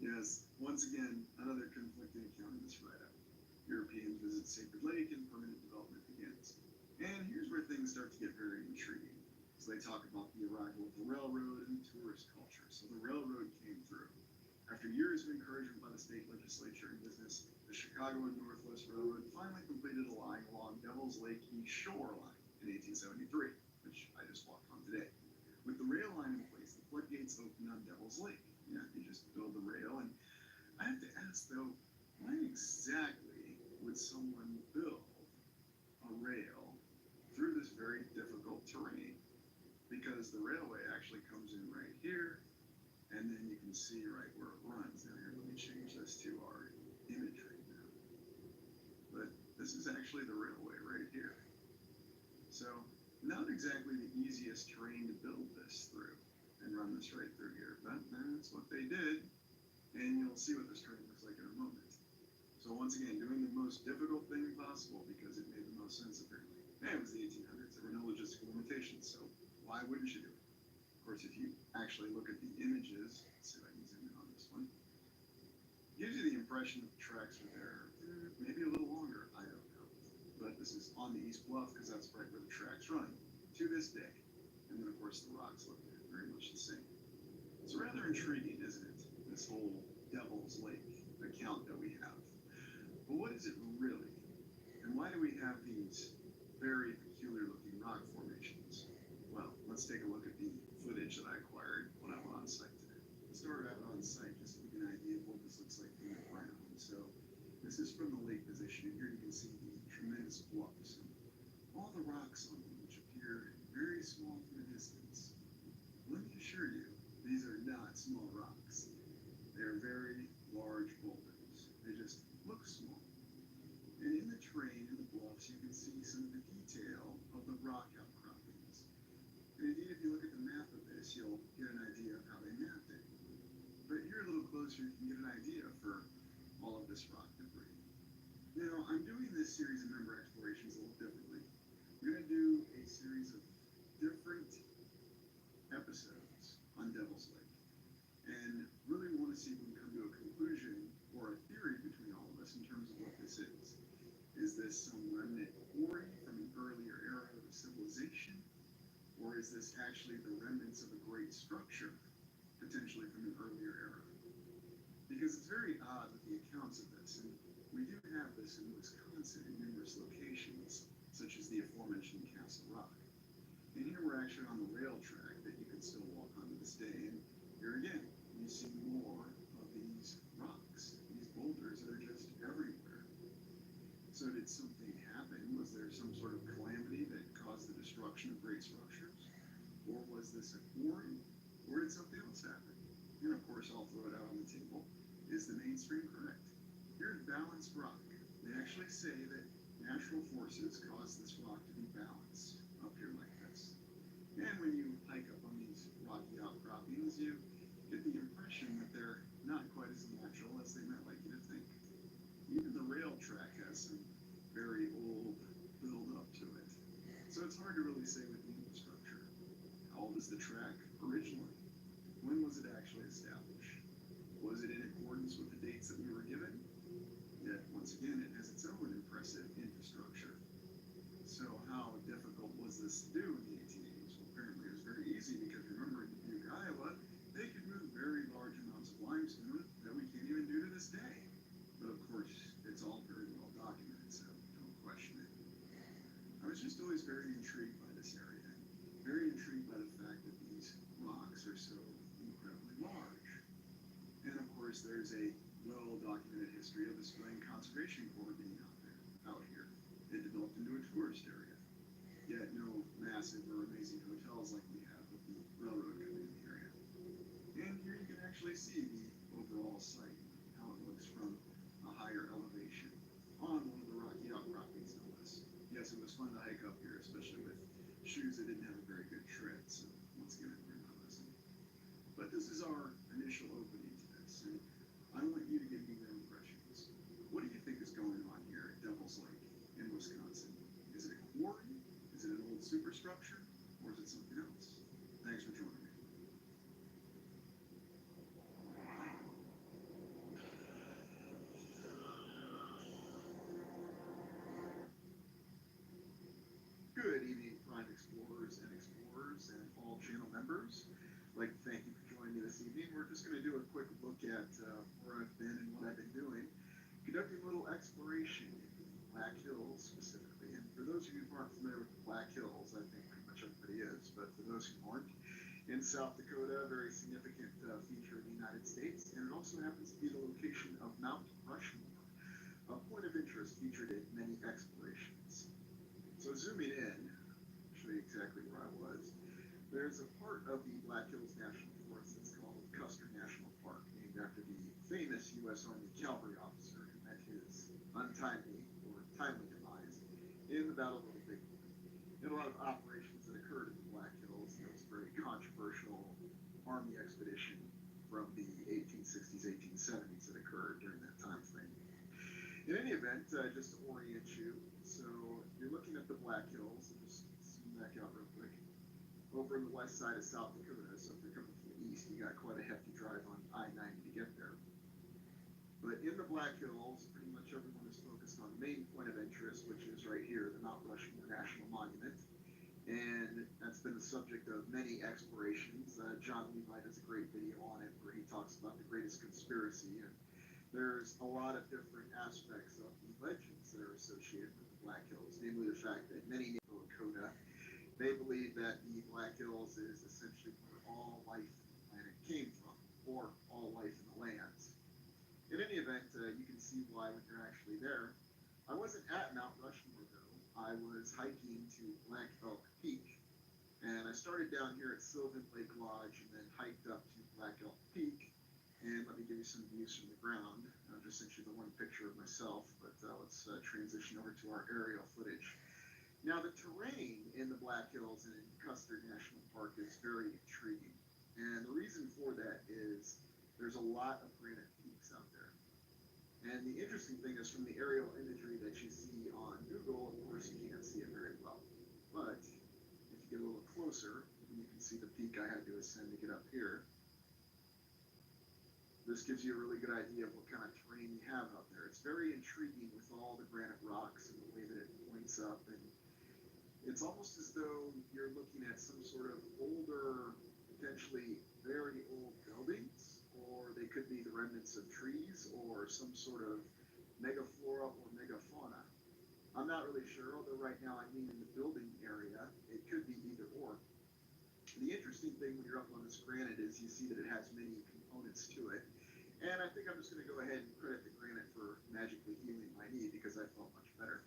Yes, once again, another conflicting account in this write-up. Europeans visit Sacred Lake and permanent development begins. And here's where things start to get very intriguing. So they talk about the arrival of the railroad and tourist culture. So the railroad came through. After years of encouragement by the state legislature and business, the Chicago and Northwest Railroad finally completed a line along Devil's Lake East Shore Line in 1873, which I just walked on today. With the rail line in place, the floodgates opened on Devil's Lake. Yeah, you just build the rail, and I have to ask though, why exactly would someone build a rail through this very difficult terrain? Because the railway actually comes in right here, and then you can see right where it runs. Now here, let me change this to our imagery now. But this is actually the railway right here. So, not exactly the easiest terrain to build this through and run this right through here, but that's what they did, and you'll see what this terrain looks like in a moment. So once again, doing the most difficult thing possible because it made the most sense apparently. And it was the 1800s, there were no logistical limitations, so why wouldn't you do it? Of course, if you actually look at the images, let's see if I can zoom in on this one, it gives you the impression that the tracks were there, maybe a little longer, I don't know. But this is on the East Bluff because that's right where the tracks run to this day. And then of course the rocks look very much the same. It's rather intriguing, isn't it? This whole Devil's Lake account that we have. But what is it really? And why do we have these very peculiar looking rock formations? Well, let's take a look at the footage that I acquired when I went on site today. I started out on site just to give you an idea of what this looks like from the ground. So this is from the lake position, and here you can see the tremendous bluffs and all the rocks on them, which appear very small from a distance. Let me assure you, these are not small rocks. They are very large boulders. They just look small. And in the terrain and the bluffs, you can see some of the detail of the rock outcroppings. And indeed, if you look at the map of this, you'll get an idea of how they mapped it. But here a little closer, you can get an idea for all of this rock debris. Now, I'm doing this series of member explorations a little differently. We're going to do a series of different episodes on Devil's Lake. And really want to see if we can come to a conclusion or a theory between all of us in terms of what this is. Is this some remnant quarry from an earlier era of civilization? Or is this actually the remnants of a great structure, potentially from an earlier era? Because it's very odd with the accounts of this, and we do have this in Wisconsin in numerous locations, such as the aforementioned Castle Rock. And here we're actually on the rail track that you can still walk on to this day, and here again, you see more of these rocks, these boulders that are just everywhere. So did something happen? Was there some sort of calamity that caused the destruction of great structures? Or was this a quarry? Or did something else happen? And of course, I'll throw it out on the table. Is the mainstream correct? Here's balanced rock. They actually say that natural forces cause this rock to be balanced up here like this. And when you hike up on these rocky outcroppings, you get the impression that they're not quite as natural as they might like you to think. Even the rail track has some very old build-up to it. So it's hard to really say with the infrastructure. How old is the track originally? When was it actually established? Was it in accordance with the dates that we were given? Yet, once again, it has its own impressive infrastructure. So how difficult was this to do in the 1880s? Well, apparently it was very easy because remember in Dubuque, Iowa, they could move very large amounts of limestone that we can't even do to this day. But of course, it's all very well documented, so don't question it. I was just always very intrigued by this area, very intrigued by the fact that these rocks are so incredibly large. And of course, there's a well-documented history of the Spring Conservation Corps being out here. It developed into a tourist area. Yet no massive or amazing hotels like we have with the railroad coming in the area. And here you can actually see the overall site, how it looks from a higher elevation on one of the rocky outcroppings no less. Yes, it was fun to hike up here, especially with shoes that didn't have a very good tread, so once again, I learned my lesson. But this is our initial opening to this, and I want you to give me your impressions. What do you think is going on here at Devil's Lake in Wisconsin? Is it a quarry? Is it an old just going to do a quick look at where I've been and what I've been doing, conducting a little exploration in the Black Hills specifically. And for those of you who aren't familiar with the Black Hills, I think pretty much everybody is, but for those who aren't, in South Dakota, a very significant feature of the United States, and it also happens to be the location of Mount Rushmore, a point of interest featured in many explorations. So zooming in, I'll show you exactly where I was. There's a part of the Black Hills National Forest that's called Custer National Park, named after the famous U.S. Army cavalry officer who met his untimely or timely demise in the Battle of the Big Horn. And a lot of operations that occurred in the Black Hills. There was a very controversial Army expedition from the 1860s, 1870s that occurred during that time frame. In any event, just to orient you, so you're looking at the Black Hills, and just zoom back out real quick. Over in the west side of South Dakota, so if you're coming from the east, you got quite a hefty drive on I-90 to get there. But in the Black Hills, pretty much everyone is focused on the main point of interest, which is right here, the Mount Rushmore National Monument. And that's been the subject of many explorations. John Levi does a great video on it where he talks about the greatest conspiracy. And there's a lot of different aspects of the legends that are associated with the Black Hills, namely the fact that many Native Lakota, they believe that the Black Hills is essentially where all life on the planet came from, or all life in the lands. In any event, you can see why when you're actually there. I wasn't at Mount Rushmore though. I was hiking to Black Elk Peak, and I started down here at Sylvan Lake Lodge and then hiked up to Black Elk Peak. And let me give you some views from the ground. I just sent you the one picture of myself, but let's transition over to our aerial footage. Now, the terrain in the Black Hills and in Custer National Park is very intriguing. And the reason for that is there's a lot of granite peaks out there. And the interesting thing is from the aerial imagery that you see on Google, of course, you can't see it very well. But if you get a little closer, you can see the peak I had to ascend to get up here. This gives you a really good idea of what kind of terrain you have out there. It's very intriguing with all the granite rocks and the way that it points up, and it's almost as though you're looking at some sort of older, potentially very old buildings, or they could be the remnants of trees, or some sort of megaflora or megafauna. I'm not really sure, although right now I mean in the building area, it could be either or. The interesting thing when you're up on this granite is you see that it has many components to it. And I think I'm just going to go ahead and credit the granite for magically healing my knee because I felt much better.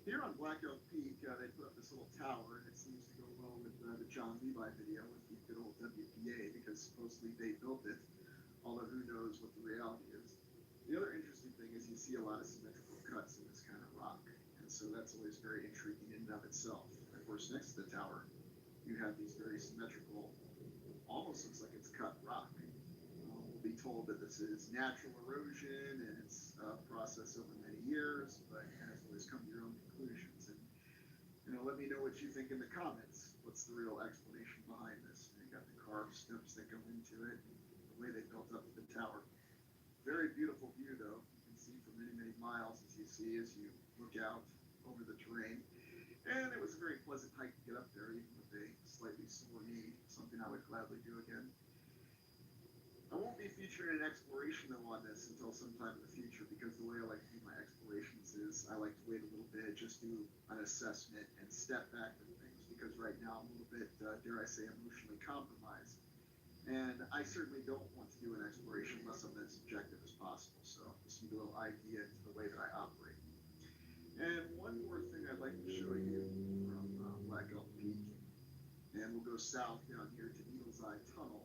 Here on Black Elk Peak, they put up this little tower, and it seems to go well with the John Levi video with the good old WPA because supposedly they built it, although who knows what the reality is. The other interesting thing is you see a lot of symmetrical cuts in this kind of rock, and so that's always very intriguing in and of itself. And of course, next to the tower, you have these very symmetrical, almost looks like it's cut rock. We'll be told that this is natural erosion and it's a process over many years, but as always, come to your own conclusions. And let me know what you think in the comments. What's the real explanation behind this? You got the carved steps that go into it, and the way they built up the tower. Very beautiful view, though. You can see for many, many miles as you look out over the terrain. And it was a very pleasant hike to get up there, even with a slightly sore knee, something I would gladly do again. I won't be featuring an exploration though on this until sometime in the future because the way I like to do my explorations is I like to wait a little bit, just do an assessment and step back from things because right now I'm a little bit, dare I say, emotionally compromised. And I certainly don't want to do an exploration unless I'm as objective as possible. So just give you a little idea into the way that I operate. And one more thing I'd like to show you from Black Elk Peak, and we'll go south down here to Needles Eye Tunnel.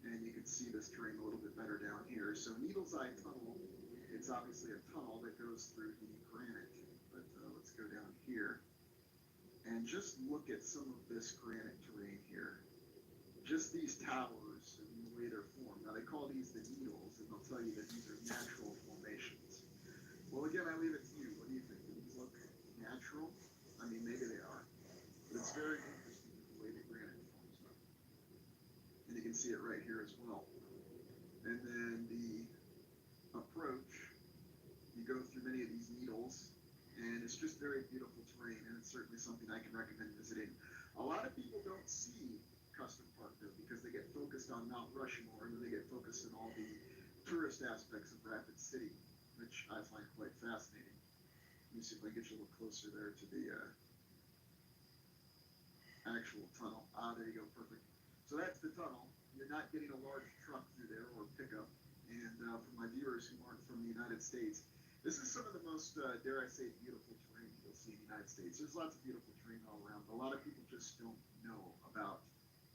And you can see this terrain a little bit better down here. So Needles Eye Tunnel, it's obviously a tunnel that goes through the granite. But let's go down here and just look at some of this granite terrain here. Just these towers and the way they're formed. Now they call these the needles, and they'll tell you that these are natural formations. Well, again, I leave it to you. What do you think? Do these look natural? I mean, maybe they are. But it's very interesting the way the granite forms up. And you can see it right here as well. And then the approach, you go through many of these needles, and it's just very beautiful terrain, and it's certainly something I can recommend visiting. A lot of people don't see Custer Park, though, because they get focused on Mount Rushmore, and then they get focused on all the tourist aspects of Rapid City, which I find quite fascinating. Let me see if I can get you a little closer there to the actual tunnel. There you go, perfect. So that's the tunnel. You're not getting a large truck through there or pickup. And for my viewers who aren't from the United States, this is some of the most, dare I say, beautiful terrain you'll see in the United States. There's lots of beautiful terrain all around, but a lot of people just don't know about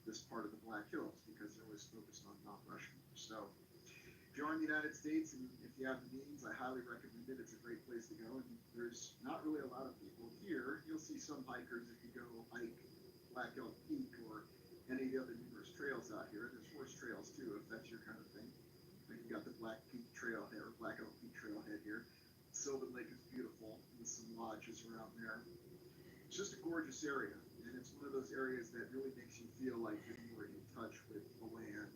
this part of the Black Hills because they're always focused on Mount Rushmore. So if you're in the United States and if you have the means, I highly recommend it. It's a great place to go. And there's not really a lot of people here. You'll see some hikers if you go hike Black Elk Peak or any of the other numerous trails out here. There's horse trails too, if that's your kind of thing. Like you got the Black Peak Trailhead or Black Elk Peak Trailhead here. Sylvan Lake is beautiful with some lodges around there. It's just a gorgeous area, and it's one of those areas that really makes you feel like you're more in touch with the land,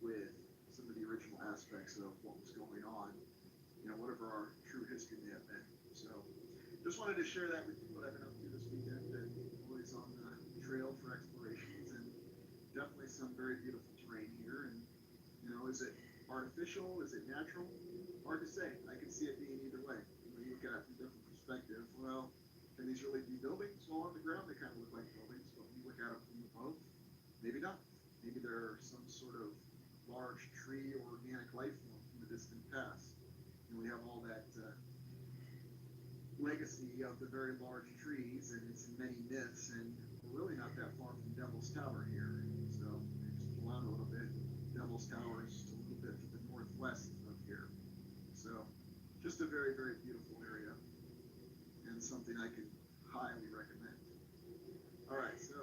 with some of the original aspects of what was going on, you know, whatever our true history may have been. So just wanted to share that with you, what I've been up to this weekend, and always on the trail for explorations, and definitely some very beautiful terrain here. And you know, is it artificial? Is it natural? Hard to say. I can see it being either way. When you look at it from a different perspective, well, can these really be buildings? Well, on the ground they kind of look like buildings, but when you look at them from above, maybe not. Maybe they're some sort of large tree or organic life form from the distant past. And we have all that legacy of the very large trees and its many myths, and we're really not that far from Devil's Tower here. So just pull out a little bit. Devil's Tower is just a little bit to the northwest of here. So just a very, very beautiful area and something I can highly recommend. All right, so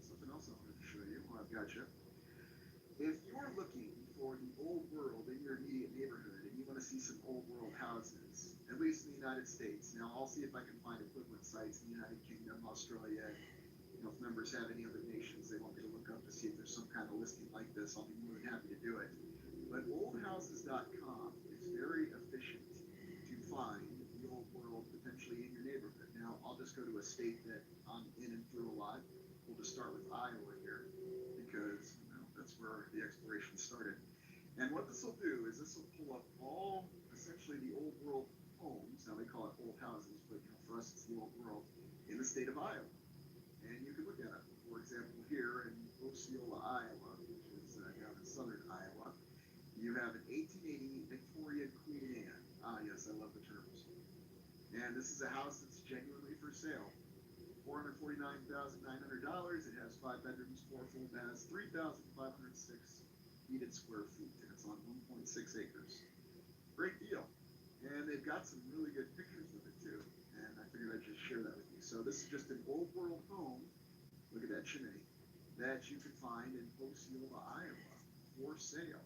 something else I wanted to show you while I've got you. If you're looking for the old world in your immediate neighborhood and you want to see some old world houses, at least in the United States, now I'll see if I can find equivalent sites in the United Kingdom, Australia, you know, if members have any other nations they want me to look up to see if there's some kind of listing like this, I'll be more than happy to do it. But oldhouses.com is very efficient to find the old world potentially in your neighborhood. Now, I'll just go to a state that I'm in and through a lot. We'll just start with Iowa here because you know, that's where the exploration started. And what this will do is this will pull up all essentially the old world homes. Now they call it old houses, but you know, for us it's the old world in the state of Iowa. And you can look at it. For example, here in Osceola, Iowa, which is down in southern Iowa, you have an 1880 Victorian Queen Anne. Ah, yes, I love the terms. And this is a house that's genuinely for sale. $449,900. It has 5 bedrooms, 4 full baths, 3,506 heated square feet, and it's on 1.6 acres. Great deal. And they've got some really good pictures of it too. And I figured I'd just share that with you. So this is just an old world home. Look at that chimney that you can find in Osceola, Iowa, for sale,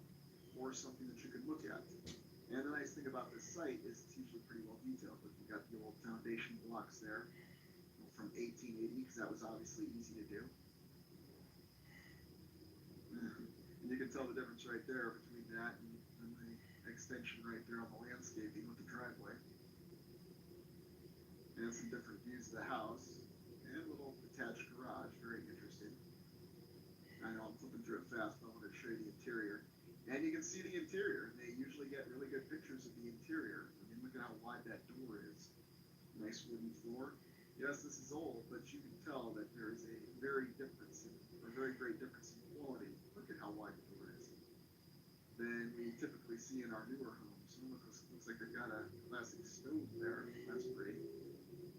or something that you can look at. And the nice thing about this site is it's usually pretty well detailed. But you've got the old foundation blocks there from 1880, because that was obviously easy to do. And you can tell the difference right there between that and the extension right there on the landscaping with the driveway. And some different views of the house. And a little attached garage, very interesting. I know I'm flipping through it fast, but I wanted to show you the interior. And you can see the interior. They usually get really good pictures of the interior. I mean, look at how wide that door is. Nice wooden floor. Yes, this is old, but you can tell that there is a very great difference in quality. Look at how wide the door is. Than we typically see in our newer homes. And looks like they've got a classic stove there. That's pretty.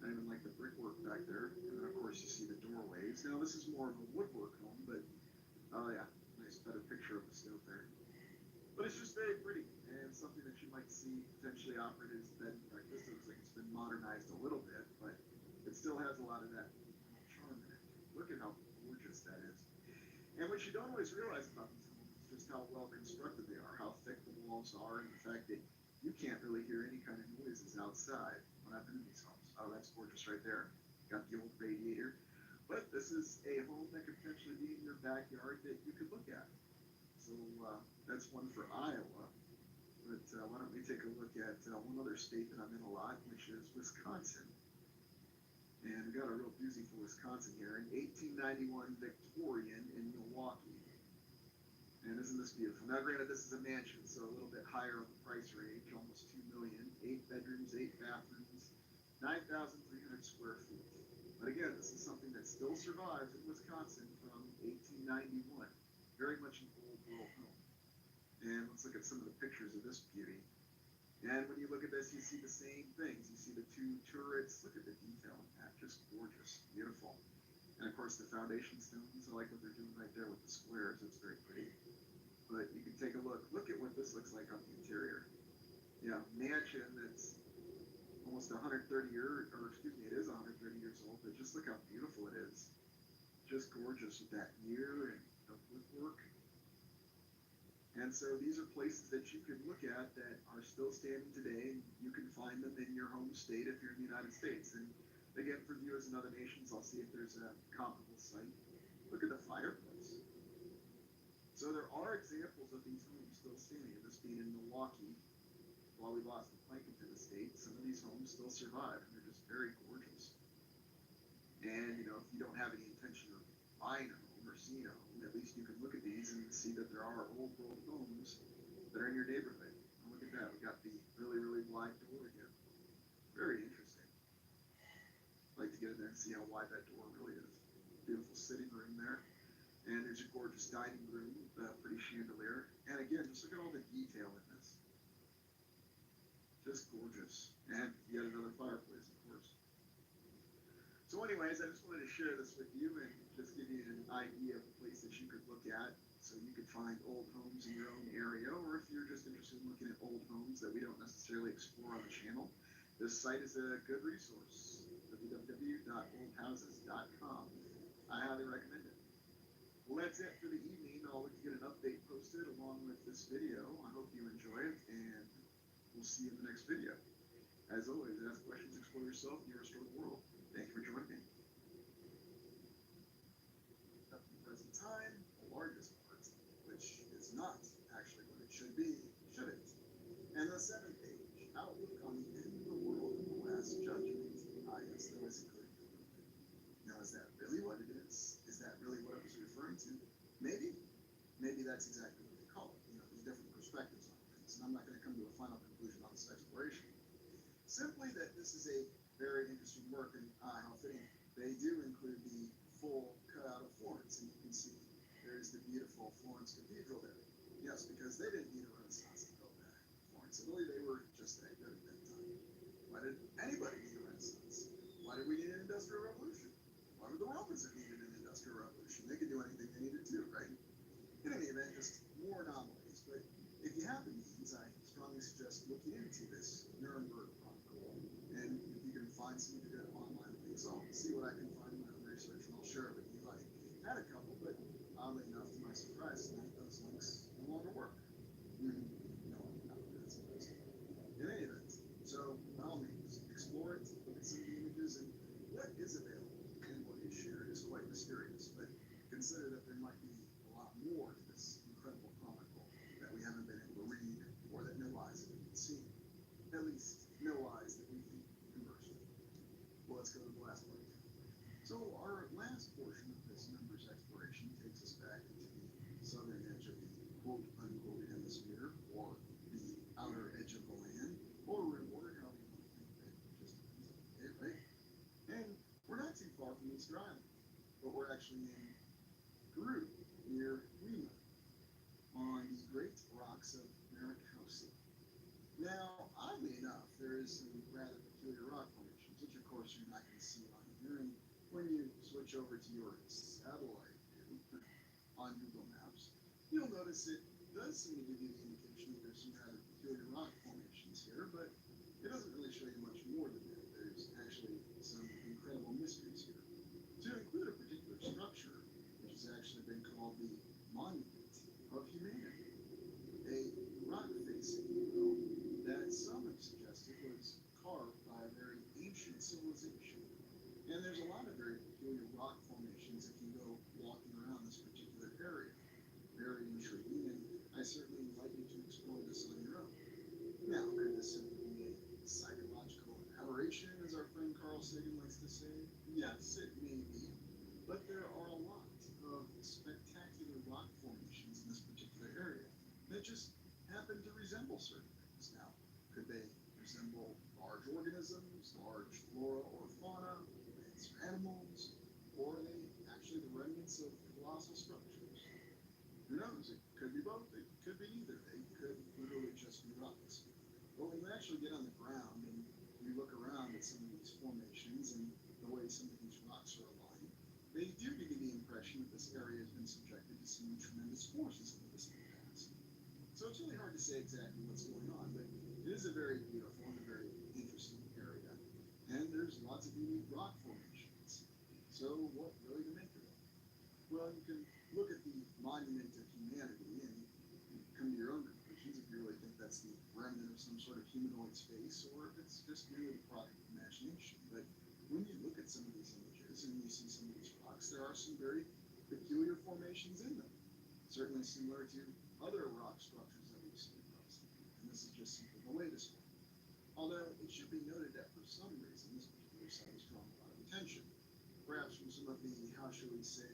I even like the brickwork back there. And then of course you see the doorways. Now this is more of a woodwork home, but oh yeah, nice better picture of the stove there. But it's just very pretty and something that you might see potentially operated as a bed and breakfast. It looks like it's been modernized a little bit, but it still has a lot of that charm in it. Look at how gorgeous that is. And what you don't always realize about these homes is just how well constructed they are, how thick the walls are, and the fact that you can't really hear any kind of noises outside when I've been in these homes. Oh, that's gorgeous right there. Got the old radiator. But this is a home that could potentially be in your backyard that you could look at. So that's one for Iowa. But why don't we take a look at one other state that I'm in a lot, which is Wisconsin. And we got a real doozy for Wisconsin here. An 1891 Victorian in Milwaukee. And this Isn't this beautiful? Now, granted, this is a mansion, so a little bit higher on the price range, almost $2 million, 8 bedrooms, 8 bathrooms, 9,300 square feet. But again, this is something that still survives in Wisconsin from 1891. Very much an old world home. And let's look at some of the pictures of this beauty. And when you look at this, you see the same things. You see the 2 turrets. Look at the detail in that. Just gorgeous. Beautiful. And of course, the foundation stones. I like what they're doing right there with the squares. It's very pretty. But you can take a look. Look at what this looks like on the interior. Yeah, mansion that's almost 130 years, or excuse me, it is 130 years old, but just look how beautiful it is. Just gorgeous with that year and the woodwork. And so these are places that you can look at that are still standing today, and you can find them in your home state if you're in the United States. And again, for viewers in other nations, I'll see if there's a comparable site. Look at the fireplace. So there are examples of these homes still standing. This being in Milwaukee, while we lost the plank into the state, some of these homes still survive, and they're just very gorgeous. And, you know, if you don't have any intention of buying a home or seeing a home, at least you can look at these and see that there are old world homes that are in your neighborhood. And look at that. We got the really, really wide door again. Very interesting. I'd like to get in there and see how wide that door really is. Beautiful sitting room there. And there's a gorgeous dining room with a pretty chandelier. And again, just look at all the detail in this. Just gorgeous. And yet another fireplace, of course. So anyways, I just wanted to share this with you and just give you an idea of a place that you could look at so you could find old homes in your own area, or if you're just interested in looking at old homes that we don't necessarily explore on the channel, this site is a good resource, www.oldhouses.com. I highly recommend it. Well, that's it for the evening. I'll look to get an update posted along with this video. I hope you enjoy it, and we'll see you in the next video. As always, ask questions, explore yourself, and you restore the world. Thank you for joining me. Up to the present time, the largest part, which is not actually what it should be, should it? And the 7th page, outlook on the end of the world and the last judgment. Ah, yes, there was included. Now, is that really what it is? Is that really what it was referring to? Maybe. Maybe that's exactly what they call it. You know, there's different perspectives on things, and I'm not going to come to a final conclusion on this exploration. Simply that this is a very interesting work, and how fitting. They do include the full cutout of Florence, and you can see there's the beautiful Florence Cathedral there. Yes, because they didn't need a Renaissance to build that. Florence, Italy, they were just that good at that time. Why did anybody need a Renaissance? Why did we need an Industrial Revolution? Why would the Romans have needed an Industrial Revolution? They could do anything they needed to, right? In any event, just more anomalies. But if you have the means, I strongly suggest looking into this Nuremberg Chronicle. And if you can find some good online links, I'll see what I can find in my own research, and I'll share it with you. I had a couple, but oddly enough, to my surprise tonight, those links no longer work. No, not that's amazing. In any event, so by all means, explore it, look at some of the images, and what is available and what is shared is quite mysterious. But consider that there might be a lot more to this incredible chronicle that we haven't been able to read, or that no eyes have even seen. At least, no eyes that we can converse with. Well, let's go to the last part. So our last portion of this numbers exploration takes us back into the southern edge of the quote-unquote hemisphere, or the outer edge of the land, or rim border, however you want to think of it, just depends on the day, right? And we're not too far from Easter Island, but we're actually in Peru, near Lima, on the Great Rocks of Maracaibo. Now, oddly enough, there is some rather peculiar rock formations, which of course you're not going to see on here. And when you switch over to your satellite view on Google Maps, you'll notice it does seem to give you the indication that there's some rather peculiar rock formations here, but it doesn't really show you much more than that. There's actually some incredible mysteries here. To include a particular structure, which has actually been called the Monument of Humanity, a rock facing, that some have suggested was carved by a very ancient civilization. And there's a lot of very peculiar rock formations if you go walking around this particular area. Very intriguing, and I certainly invite you to explore this on your own. Now, could this simply be a psychological aberration, as our friend Carl Sagan likes to say? Yes, it that just happen to resemble certain things. Now, could they resemble large organisms, large flora or fauna, plants or animals, or are they actually the remnants of colossal structures? Who knows? It could be both. It could be neither. They could literally just be rocks. But when you actually get on the ground and you look around at some of these formations and the way some of these rocks are aligned, they do give you the impression that this area has been subjected to some tremendous forces in the distant past. So it's really hard to say exactly what's going on, but it is a very beautiful and a very interesting area. And there's lots of unique rock formations. So what really to make of it? Well, you can look at the monument of humanity and come to your own conclusions if you really think that's the remnant of some sort of humanoid space or if it's just merely the product of imagination. But when you look at some of these images and you see some of these rocks, there are some very peculiar formations in them, certainly similar to other rock structures that we've seen across the planet. And this is just simply the latest one. Although it should be noted that for some reason this particular site has drawn a lot of attention, perhaps from some of the, how shall we say,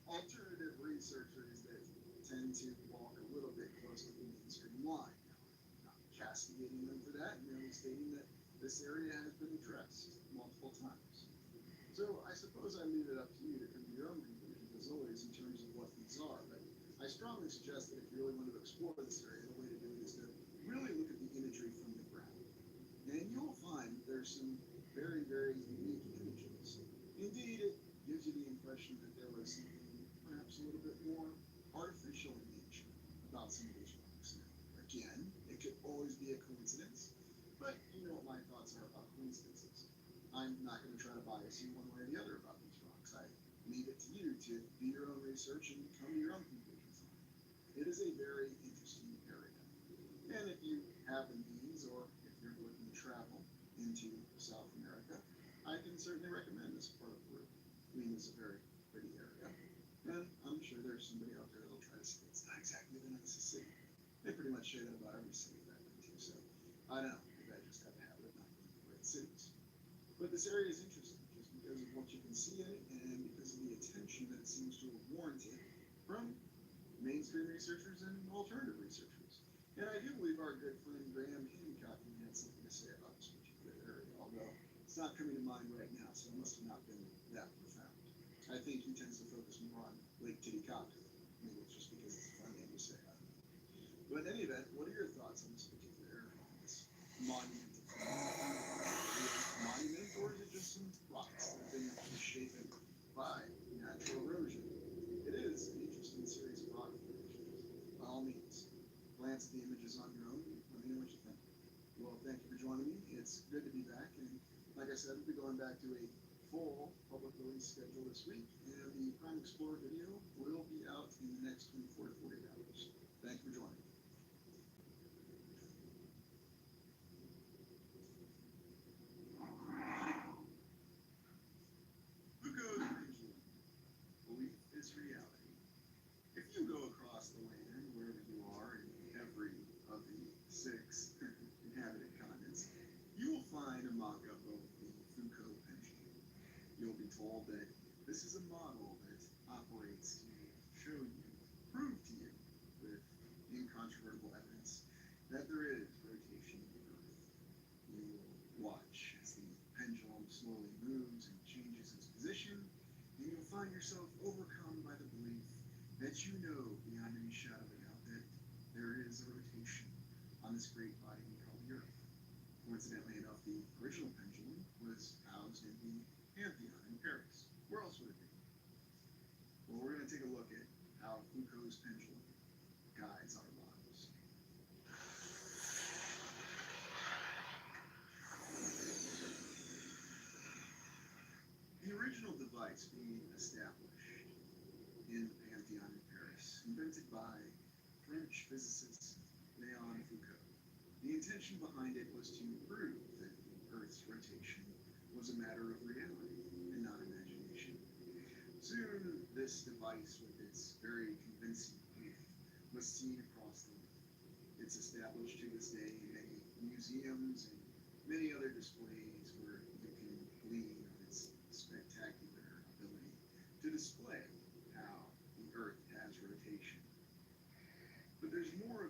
alternative researchers that tend to walk a little bit close to the mainstream line. Now, I'm not castigating them for that, merely stating that this area has been addressed multiple times. So I suppose I leave it up to you to come to your own conclusions, as always, in terms of what these are. But I strongly suggest that if you really want to explore this area, the way to do it is to really look at the imagery from the ground. And you'll find there's some very, very unique images. Indeed, it gives you the impression that there was something perhaps a little bit more artificial in nature about some of these rocks. Now, again, it could always be a coincidence, but you know what my thoughts are about coincidences. I'm not going to try to bias you one way or the other about these rocks. I leave it to you to do your own research and come to your own conclusions on it. It is a very interesting area. And if you have the means or if you're looking to travel into South America, I can certainly recommend this part of Peru. I mean, it's a very pretty area. And I'm sure there's somebody out there that'll try to say it's not exactly the nicest city. They pretty much say that about every city that I've been to, so I don't know. Maybe I just have a habit of not being in great cities. But this area is interesting just because of what you can see in it and because of the attention that it seems to have warranted from mainstream researchers and alternative researchers. And I do believe our good friend Graham Hancock had something to say about this particular area, although it's not coming to mind right now, so it must have not been that profound. I think he tends to focus more on Lake Titicaca. Maybe it's just because it's a fun name to say. I don't know. But in any event, what are your thoughts on this particular area, on this monument of monument, or is it just some rocks that have been shapen by natural erosion? It is an interesting series of rock formations. By all means, glance at the images on your own and let me know what you think. Well, thank you for joining me. It's good to be back, and like I said, we'll be going back to a full public release schedule this week, and the Prime Explorer video will be out in the next 24 to 48 hours. Thank you for joining me. Foucault's pendulum. Belief is reality. If you go across the land, wherever you are, in every of the 6 inhabited continents, you will find a mock-up of the Foucault pendulum. You'll be told that this is a model that operates to show you, prove to you, with incontrovertible evidence, that there is rotation in the Earth. You will watch as the pendulum slowly moves and changes its position, and you'll find yourself overcome by the belief that you know beyond any shadow of a doubt that there is a rotation on this great body we call the Earth. Coincidentally enough, the original pendulum was housed in the Pantheon in Paris. Where else would it be? Well, we're going to take a look at how Foucault's pendulum guides our lives. The original device being established in the Pantheon in Paris, invented by French physicist Léon Foucault. The intention behind it was to prove that the Earth's rotation was a matter of reality and not imagination. Soon, this device, with its very convincing proof, was seen across the world. It's established to this day in many museums and many other displays where you can glean on its spectacular ability to display how the Earth has rotation. But there's more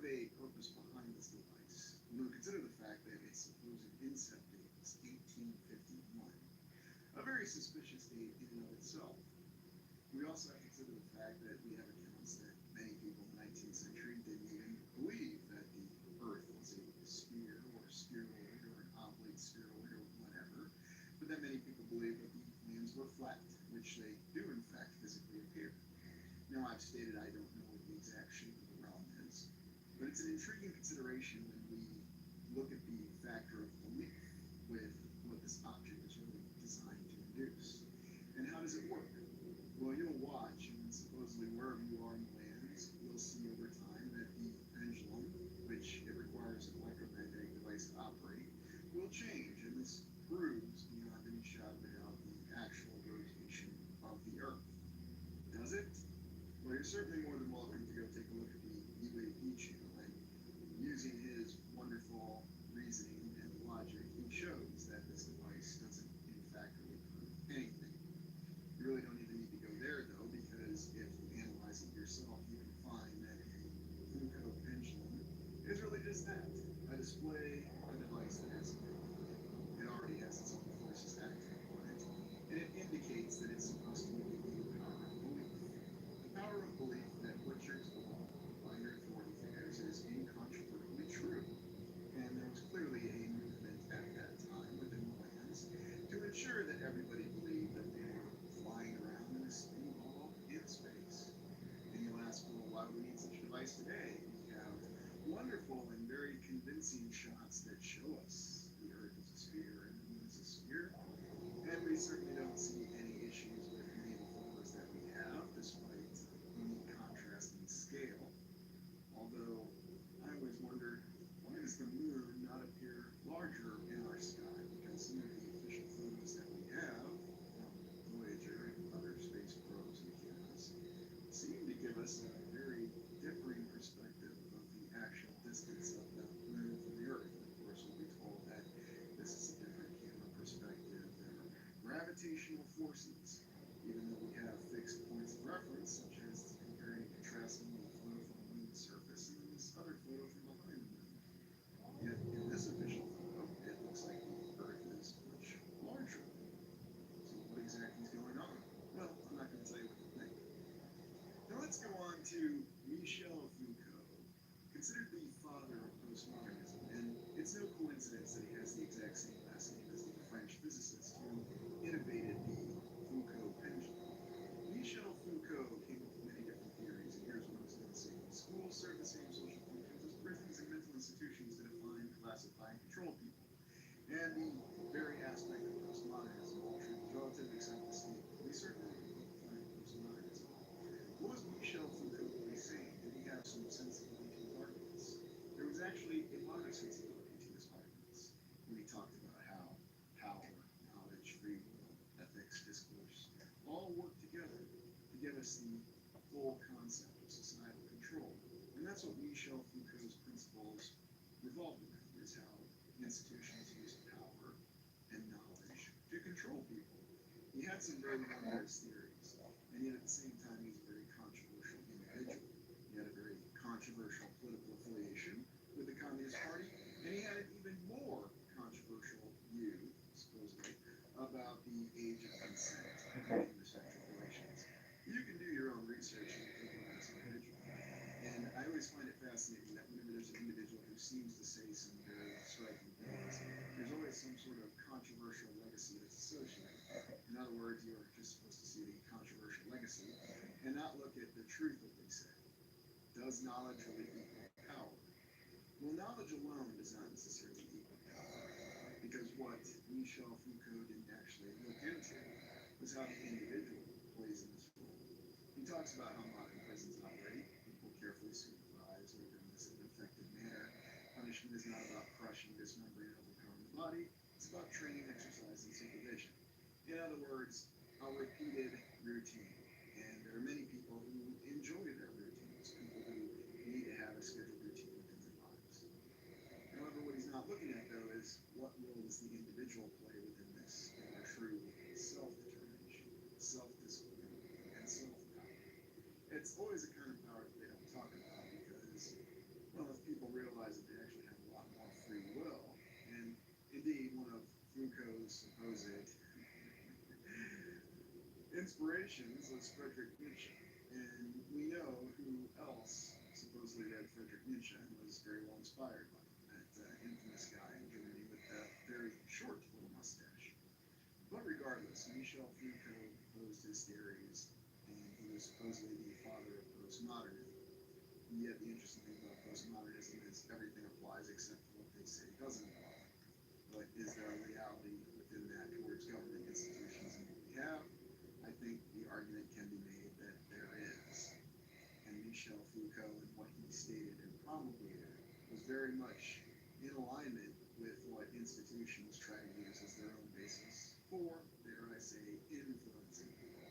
suspicious date in and of itself. We also have to consider the fact that we have accounts that many people in the 19th century didn't even believe that the Earth was a sphere or spheroid or an oblate spheroid or whatever, but that many people believe that the lands were flat, which they do in fact physically appear. Now, I've stated I don't know what the exact shape of the realm is, but it's an intriguing consideration when we look at the factor of belief with what this object is really designed to induce. And how does it work? Well, you'll watch, and supposedly wherever you are in the lands, you'll see over time that the pendulum, which it requires an electromagnetic device to operate, will change, and this proves beyond any shadow of a doubt the actual rotation of the Earth. Does it? Well, you're certainly more than welcome to go take a look at the UAP channel, and using his wonderful reasoning and logic, he shows that this device doesn't in fact really prove anything. You really don't even need to go there though, because if you analyze it yourself, you can find that a Foucault pendulum is really just that, a display, a device that has it already has its own forces acting on it, and it indicates that it's supposed to be the power of belief. The power of belief that what you're told by your authority figures is incontrovertibly true. And there was clearly a movement at that time within the lands to ensure that everybody believed that they were flying around in a spinning ball in space. And you'll ask, well, why do we need such a device today? We have wonderful and very convincing shots that show us the Earth is a sphere and the Moon is a sphere. And we certainly don't see any issues with many of the photos that we have, despite unique contrast in scale. Although I always wondered, why does the moon not appear larger in our sky? Because some of the official photos that we have from Voyager and other space probes and cameras seem to give us a very differing perspective of the actual distance of the moon from the Earth. And of course, we'll be told that this is a different camera perspective. There are gravitational forces, even though we have fixed points of reference, such as comparing and contrasting the photo from the moon's surface and this other photo from behind the moon. Yet in this official photo, it looks like the Earth is much larger. So what exactly is going on? Well, I'm not going to tell you what to think. Now let's go on to Michel Foucault, considered the father of postmodernism, and it's no coincidence that he has the exact same last name as the French physicist who innovated the Foucault pendulum. Michel Foucault came up with many different theories, and here's what I was going to say. Schools serve the same social functions as prisons and mental institutions to define, classify, and control people. And the very aspect of postmodernism, altering relatively self-esteem, we certainly define postmodernism. What was Michel Foucault really saying? Did he have some sensibility to his arguments? There was actually a lot of sensibility to his arguments when he talked about how power, knowledge, free will, ethics, discourse, all work together to give us the full concept of societal control. And that's what Michel Foucault's principles revolved around, is how institutions use power and knowledge to control people. He had some very wondrous theories, and yet at the same time he's a very controversial individual. He had a very controversial political affiliation with the Communist Party, and he had an even more controversial view, supposedly, about the age of consent in homosexual relations. You can do your own research and take a look at this individual. And I always find it fascinating that whenever there's an individual who seems to say some very striking things, there's always some sort of controversial legacy that's associated. In other words, you're just supposed to see the controversial legacy and not look at the truth that they say. Does knowledge really equal power? Well, knowledge alone does not necessarily equal power, because what Michel Foucault didn't actually look into was how the individual plays in this role. He talks about how modern prisons operate. People carefully supervise, organize this in an effective manner. Punishment is not about crushing, dismembering, and overpowering the body. It's about training, exercise, and supervision. In other words, a repeated routine. And there are many people who enjoy their routines, people who need to have a scheduled routine within their lives. However, what he's not looking at, though, is what role does the individual play within this in their true self-determination, self-discipline, and self-power. It's always a kind of power that they don't talk about because, well, if people realize that they actually have a lot more free will, and indeed one of Foucault's supposed inspirations was Friedrich Nietzsche. And we know who else supposedly read Friedrich Nietzsche and was very well inspired by him, that infamous guy in Germany with that very short little mustache. But regardless, Michel Foucault proposed his theories, and he was supposedly the father of postmodernism. Yet the interesting thing about postmodernism is everything applies except for what they say doesn't apply. But is there a reality within that towards government institutions and what we have? I think the argument can be made that there is. And Michel Foucault and what he stated and promulgated was very much in alignment with what institutions try to use as their own basis for, dare I say, influencing people.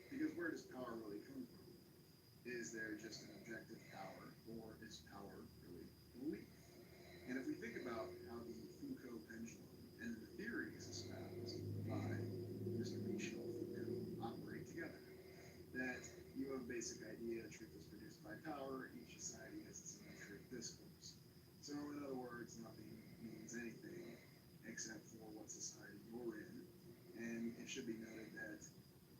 Because where does power really come from? Is there just an objective power, or is power really belief? And if we think about how the Foucault pendulum and the theories espoused by Mr. Michel Foucault operate together, that you have a basic idea, truth is produced by power, each society has its own truth discourse. So in other words, nothing means anything except for what society you're in. And it should be noted that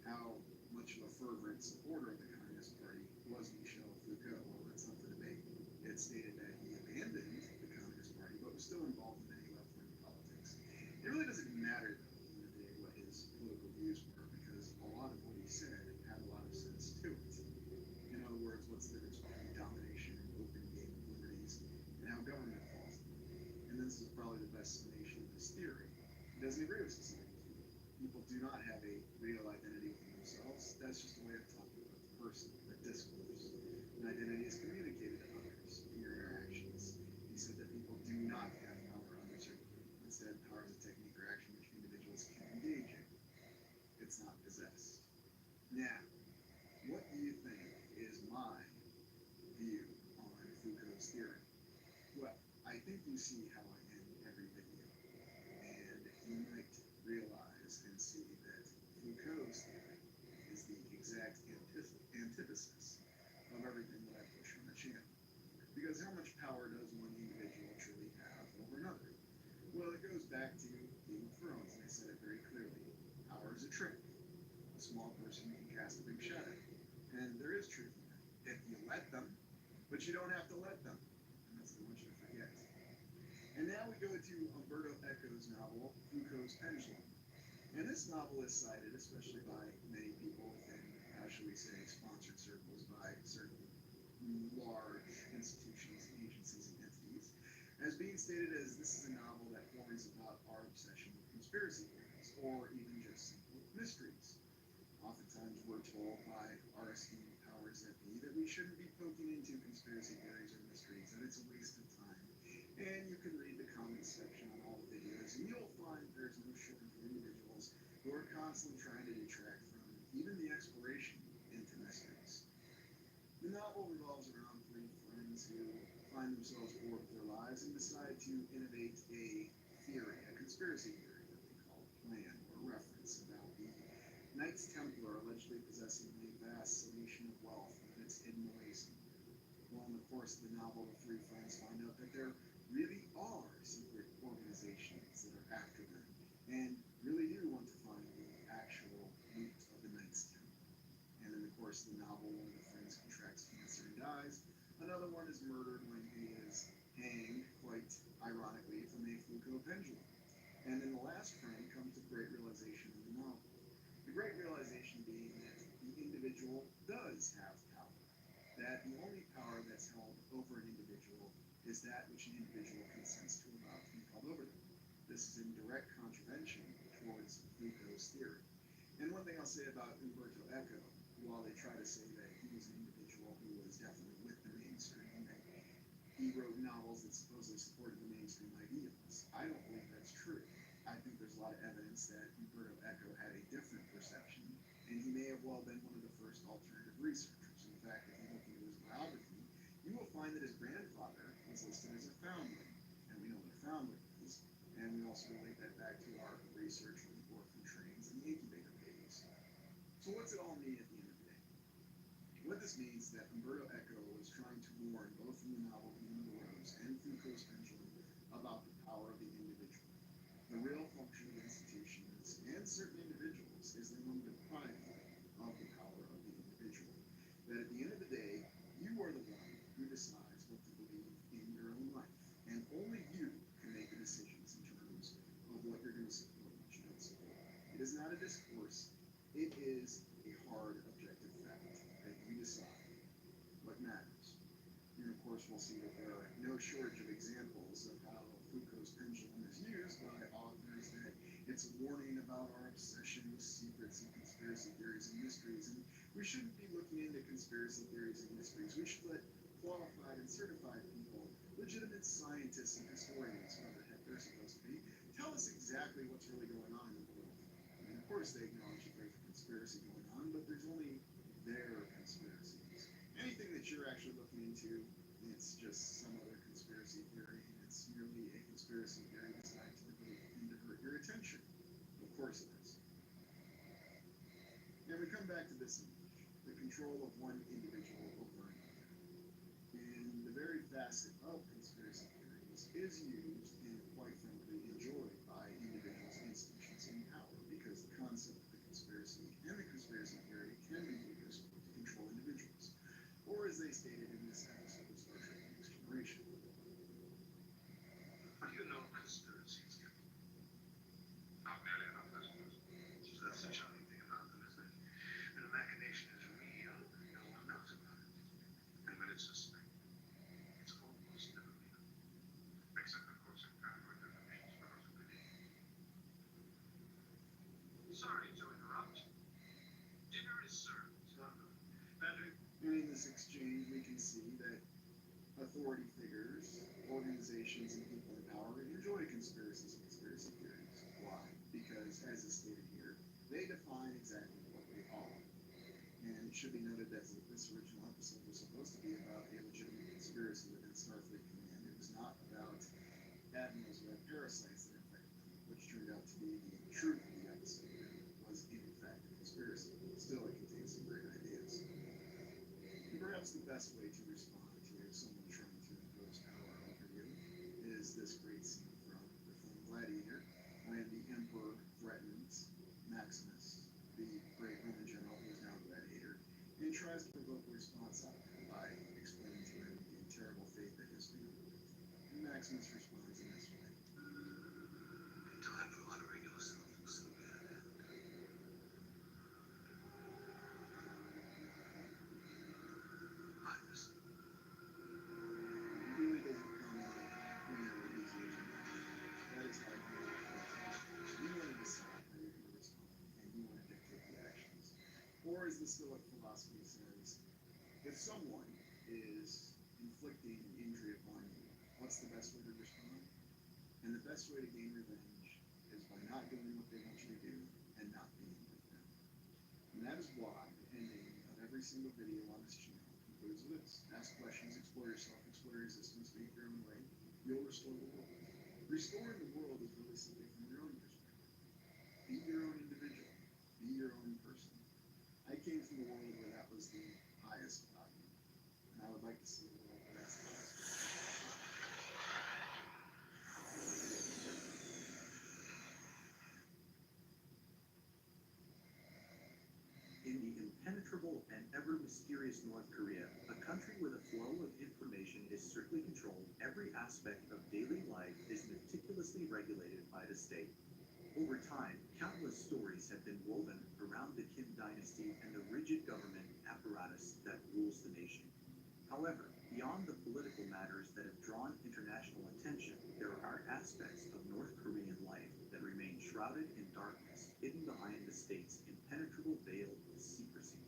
how much of a fervent supporter of the Communist Party was Michel Foucault. Well, that's not the debate. It stated that he abandoned the Communist Party, but was still involved in many left-wing politics. It really doesn't matter, though, at the end of the day, what his political views were, because a lot of what he said had a lot of sense to it. In other words, what's the difference between domination and open game liberties, and how government falls in them? And this is probably the best summation of this theory. He doesn't agree with society. People do not have a real identity within themselves. That's just a way of talking about the person, the discourse. An identity is communicated to others in your interactions. He said that people do not have power unreservedly. Instead, power is a technique or action which individuals can engage in. It's not possessed. Now, what do you think is my view on Foucault's theory? Well, I think you see how I end every video. And you might realize and see that Foucault's theory is the exact antithesis of everything that I push on the channel. Because how much power does one individual truly have over another? Well, it goes back to Game of Thrones, and I said it very clearly. Power is a trick. A small person can cast a big shadow. And there is truth in that. If you let them, but you don't have to let them. And that's what I want you to forget. And now we go to Umberto Eco's novel, Foucault's Pendulum. And this novel is cited, especially by many people within, how should we say, sponsored circles by certain large institutions, agencies, and entities, as being stated as this is a novel that warns about our obsession with conspiracy theories, or even just simple mysteries. Oftentimes we're told by our esteemed powers that be that we shouldn't be poking into conspiracy theories or mysteries, that it's a waste of time. And you can read the comments section on all the videos, and you'll find there's no shortage of individuals who are constantly trying to detract from even the exploration into mysteries. The novel revolves around three friends who find themselves bored with their lives and decide to innovate a theory, a conspiracy theory that they call plan or reference about the Knights Templar allegedly possessing a vast solution of wealth with its hidden away somewhere. Well, in the course of the novel, the three friends find out that there really are secret organizations that are after them and really do want to find the actual root of the Knights Templar. And in the course of the novel, one of the friends contracts cancer and dies. Another one is murdered when he is hanged, quite ironically, from a Foucault pendulum. And then the last friend comes to the great realization of the novel. The great realization being that the individual does have power. That the only power that's held over an individual is that which an individual consents to allow to be held over them. This is in direct contravention towards Foucault's theory. And one thing I'll say about Umberto Eco, while they try to say that he was an individual who was definitely with the mainstream, that he wrote novels that supposedly supported the mainstream ideals, I don't believe that's true. I think there's a lot of evidence that Umberto Eco had a different perception, and he may have well been one of the first alternative researchers. In fact, if you look into his biography, you will find that his grandfather was listed as a foundling, and we know what a foundling is, and we also relate that back to our research with the orphan trains and the incubator babies. So what's it all mean at the end of the day? What this means is that Umberto Eco was trying to warn both in the novel Demon of the Rose and Foucault's Pendulum about the power of the individual. The real function of institutions and certain individuals is they want to deprive you course, we'll see that there are no shortage of examples of how Foucault's pendulum is used by authors, that it's a warning about our obsession with secrets and conspiracy theories and mysteries, and we shouldn't be looking into conspiracy theories and mysteries. We should let qualified and certified people, legitimate scientists and historians, whoever the heck they're supposed to be, tell us exactly what's really going on in the world. And of course, they acknowledge that there's a conspiracy going on, but there's only their conspiracies. Anything that you're actually looking into, it's just some other conspiracy theory, and it's merely a conspiracy theory designed to divert your attention. Of course it is. And we come back to this image, the control of one individual over another. And the very facet of conspiracy theories is used and quite frankly enjoyed by individuals, institutions, and power, because the concept of the conspiracy and the conspiracy theory can be used to control individuals. Or as they stated in this episode of Star Trek Next Generation. You know conspiracies. Not merely enough listeners. So that's the charming thing about them, isn't it? When a machination is real, no one knows about it. And when it's suspected, it's almost never believable. Except, of course, in paranoid definitions for those who believe. Sorry to interrupt. Dinner is served. Patrick? And in this exchange, we can see that authority figures, organizations, and people in power enjoy conspiracies and conspiracy theories. Why? Because, as is stated here, they define exactly what they are. And it should be noted that this original episode was supposed to be about a legitimate conspiracy within Starfleet Command. It was not about admirals who had parasites that infected them, which turned out to be the truth of the episode, and was in fact a conspiracy. Still, it contains some great ideas. And perhaps the best way to respond to someone trying to impose power over you is this great scene from the film Gladiator, when the Emperor threatens Maximus, the great Roman general who is now Gladiator, and tries to provoke a response out of him by explaining to him the terrible fate that his family lived. And Maximus responds in this way. Time for honoring yourself, Sylvia. Highness. He really doesn't comment on whenever he's using that. That is how he approaches. You want to decide how you're going to respond, and you want to dictate the actions. Or as the Stoic philosophy says, if someone is inflicting injury upon you, what's the best way to respond? And the best way to gain revenge is by not doing what they want you to do and not being with them. And that is why the ending of every single video on this channel concludes with this. Ask questions, explore yourself, explore resistance, make your own way. You'll restore the world. Restoring the world is really simply from your own perspective. Be your own individual. Be your own person. I came from a world where that was the highest value. And I would like to see a world where that's the highest value. In the impenetrable and ever mysterious North Korea, a country where the flow of information is strictly controlled, every aspect of daily life is meticulously regulated by the state. Over time, countless stories have been woven around the Kim dynasty and the rigid government apparatus that rules the nation. However, beyond the political matters that have drawn international attention, there are aspects of North Korean life that remain shrouded in darkness, hidden behind the state's impenetrable veil of secrecy.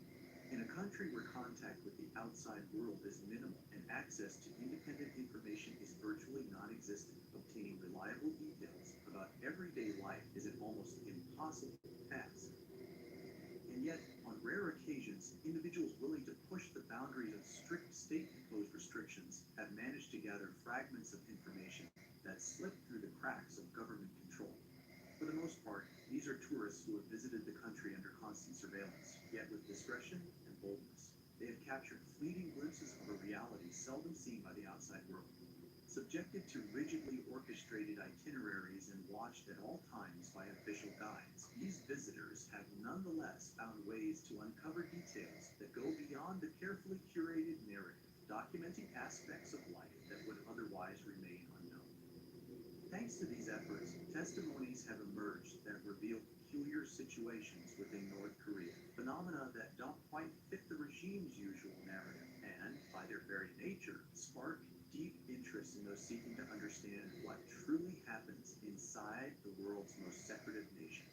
In a country where contact with the outside world is minimal and access to independent information is virtually non-existent, obtaining reliable details about everyday life is an almost impossible task. And yet, on rare occasions, individuals willing to push the boundaries of strict state-imposed restrictions have managed to gather fragments of information that slip through the cracks of government control. For the most part, these are tourists who have visited the country under constant surveillance, yet with discretion and boldness. They have captured fleeting glimpses of a reality seldom seen by the outside world. Subjected to rigidly orchestrated itineraries and watched at all times by official guides, these visitors have nonetheless found ways to uncover details that go beyond the carefully curated narrative, documenting aspects of life that would otherwise remain unknown. Thanks to these efforts, testimonies have emerged that reveal peculiar situations within North Korea, phenomena that don't quite fit the regime's usual narrative, and, by their very nature, spark deep interest in those seeking to understand what truly happens inside the world's most secretive nation.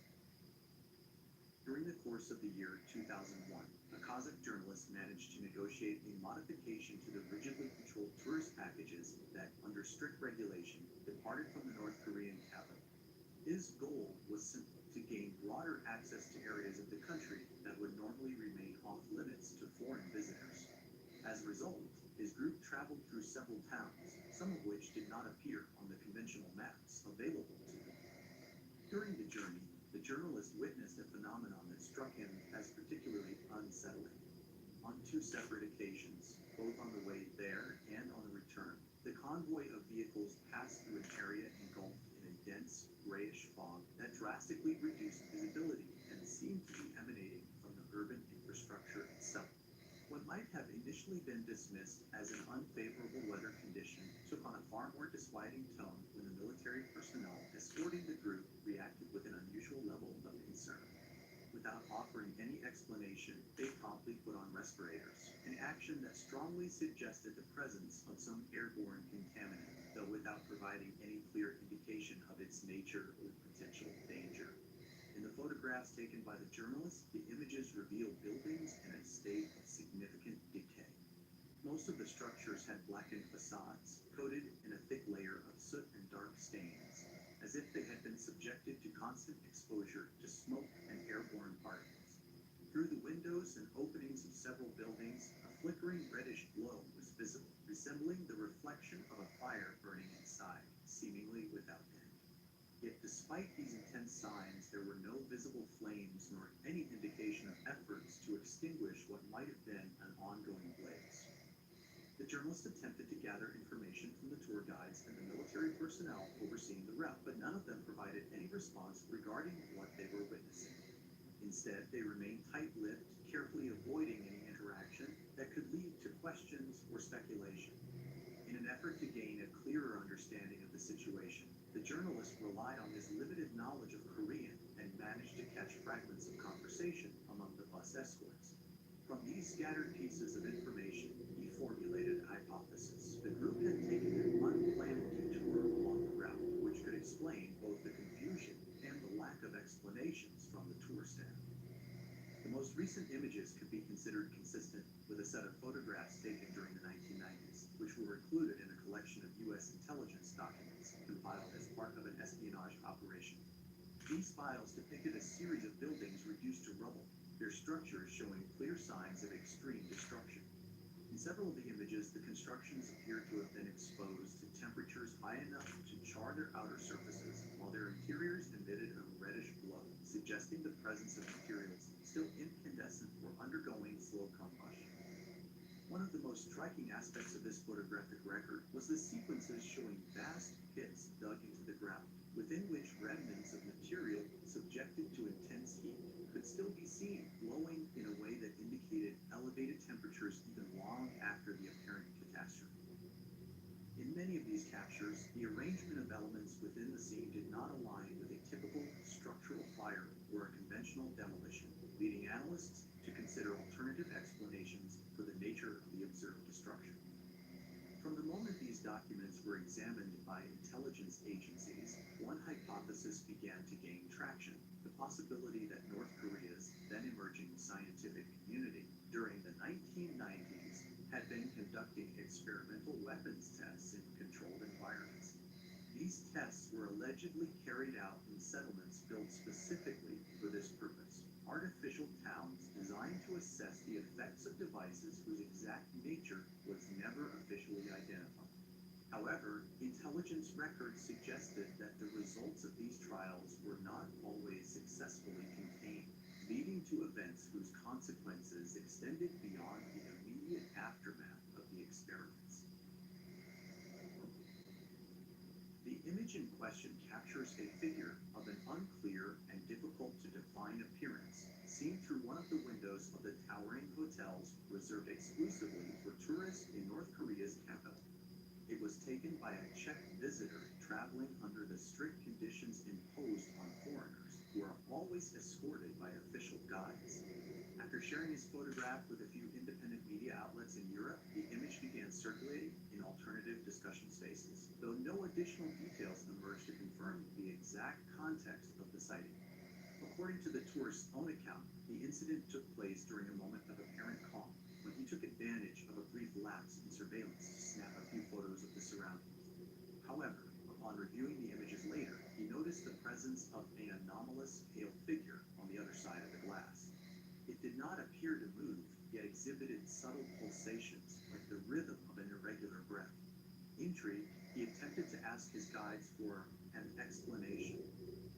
During the course of the year 2001, a Kazakh journalist managed to negotiate a modification to the rigidly controlled tourist packages that, under strict regulation, departed from the North Korean capital. His goal was simple: to gain broader access to areas of the country that would normally remain off limits to foreign visitors. As a result, his group traveled through several towns, some of which did not appear on the conventional maps available to them. During the journey, the journalist witnessed a phenomenon that struck him as particularly unsettling. On two separate occasions, both on the way there and on the return, the convoy of vehicles passed through an area engulfed in a dense, grayish fog that drastically reduced visibility and seemed to be emanating from the urban infrastructure itself. What might have initially been dismissed as an unfavorable weather condition took on a far more disquieting tone when the military personnel escorting the group reacted with an unusual level of concern. Without offering any explanation, they promptly put on respirators, an action that strongly suggested the presence of some airborne contaminant, though without providing any clear indication of its nature or potential danger. In the photographs taken by the journalist, the images reveal buildings in a state of significant decay. Most of the structures had blackened facades, coated in a thick layer of soot and dark stains, as if they had been subjected to constant exposure to smoke and airborne particles. Through the windows and openings of several buildings, a flickering reddish glow was visible, resembling the reflection of a fire burning inside, seemingly without end. Yet despite these intense signs, there were no visible flames nor any indication of efforts to extinguish what might have been an ongoing blaze. The journalist attempted to gather information from the tour guides and the military personnel overseeing the route, but none of them provided any response regarding what they were witnessing. Instead, they remained tight-lipped, carefully avoiding any interaction that could lead to questions or speculation. In an effort to gain a clearer understanding of the situation, the journalist relied on his limited knowledge of Korean and managed to catch fragments of conversation among the bus escorts. From these scattered pieces of information, he formulated a hypothesis. The group had taken an unplanned detour along the route, which could explain both the confusion and the lack of explanations from the tour staff. The most recent images could be considered consistent with a set of photographs taken during the 1990s, which were included in a collection of U.S. intelligence documents compiled as part of an espionage operation. These files depicted a series of buildings reduced to rubble, their structures showing clear signs of extreme destruction. In several of the images, the constructions appear to have been exposed to temperatures high enough to char their outer surfaces, while their interiors emitted a reddish glow, suggesting the presence of materials still incandescent or undergoing slow combustion. One of the most striking aspects of this photographic record was the sequences showing vast pits dug into the ground, within which remnants of material subjected to intense heat could still be seen, glowing in a way that indicated elevated temperatures even long after the apparent catastrophe. In many of these captures, the arrangement of elements within the scene did not align with a typical structural fire or a conventional demolition, leading analysts to consider alternative explanations for the nature of the observed destruction. From the moment these documents were examined by intelligence agencies, one hypothesis began to gain traction: the possibility that North Korea's then emerging scientific community during the 1990s had been conducting experimental weapons tests in controlled environments. These tests were allegedly carried out in settlements built specifically for this purpose, artificial towns designed to assess the effects of devices whose exact nature was never officially identified. However, intelligence records suggested that the results of these trials were not always successfully contained, leading to events whose consequences extended beyond the immediate aftermath of the experiments. The image in question captures a figure of an unclear and difficult to define appearance, seen through one of the windows of the towering hotels reserved exclusively for tourists in North Korea's capital. It was taken by a Czech visitor traveling under the strict conditions imposed on foreigners, who are always escorted by official guides. After sharing his photograph with a few independent media outlets in Europe, the image began circulating in alternative discussion spaces, though no additional details emerged to confirm the exact context of the sighting. According to the tourist's own account, the incident took place during a moment of apparent calm, when he took advantage of a brief lapse in surveillance to snap a few photos of the surroundings. However, upon reviewing the images later, he noticed the presence of an anomalous pale figure on the other side of the glass. It did not appear to move, yet exhibited subtle pulsations, like the rhythm of an irregular breath. Intrigued, he attempted to ask his guides for an explanation.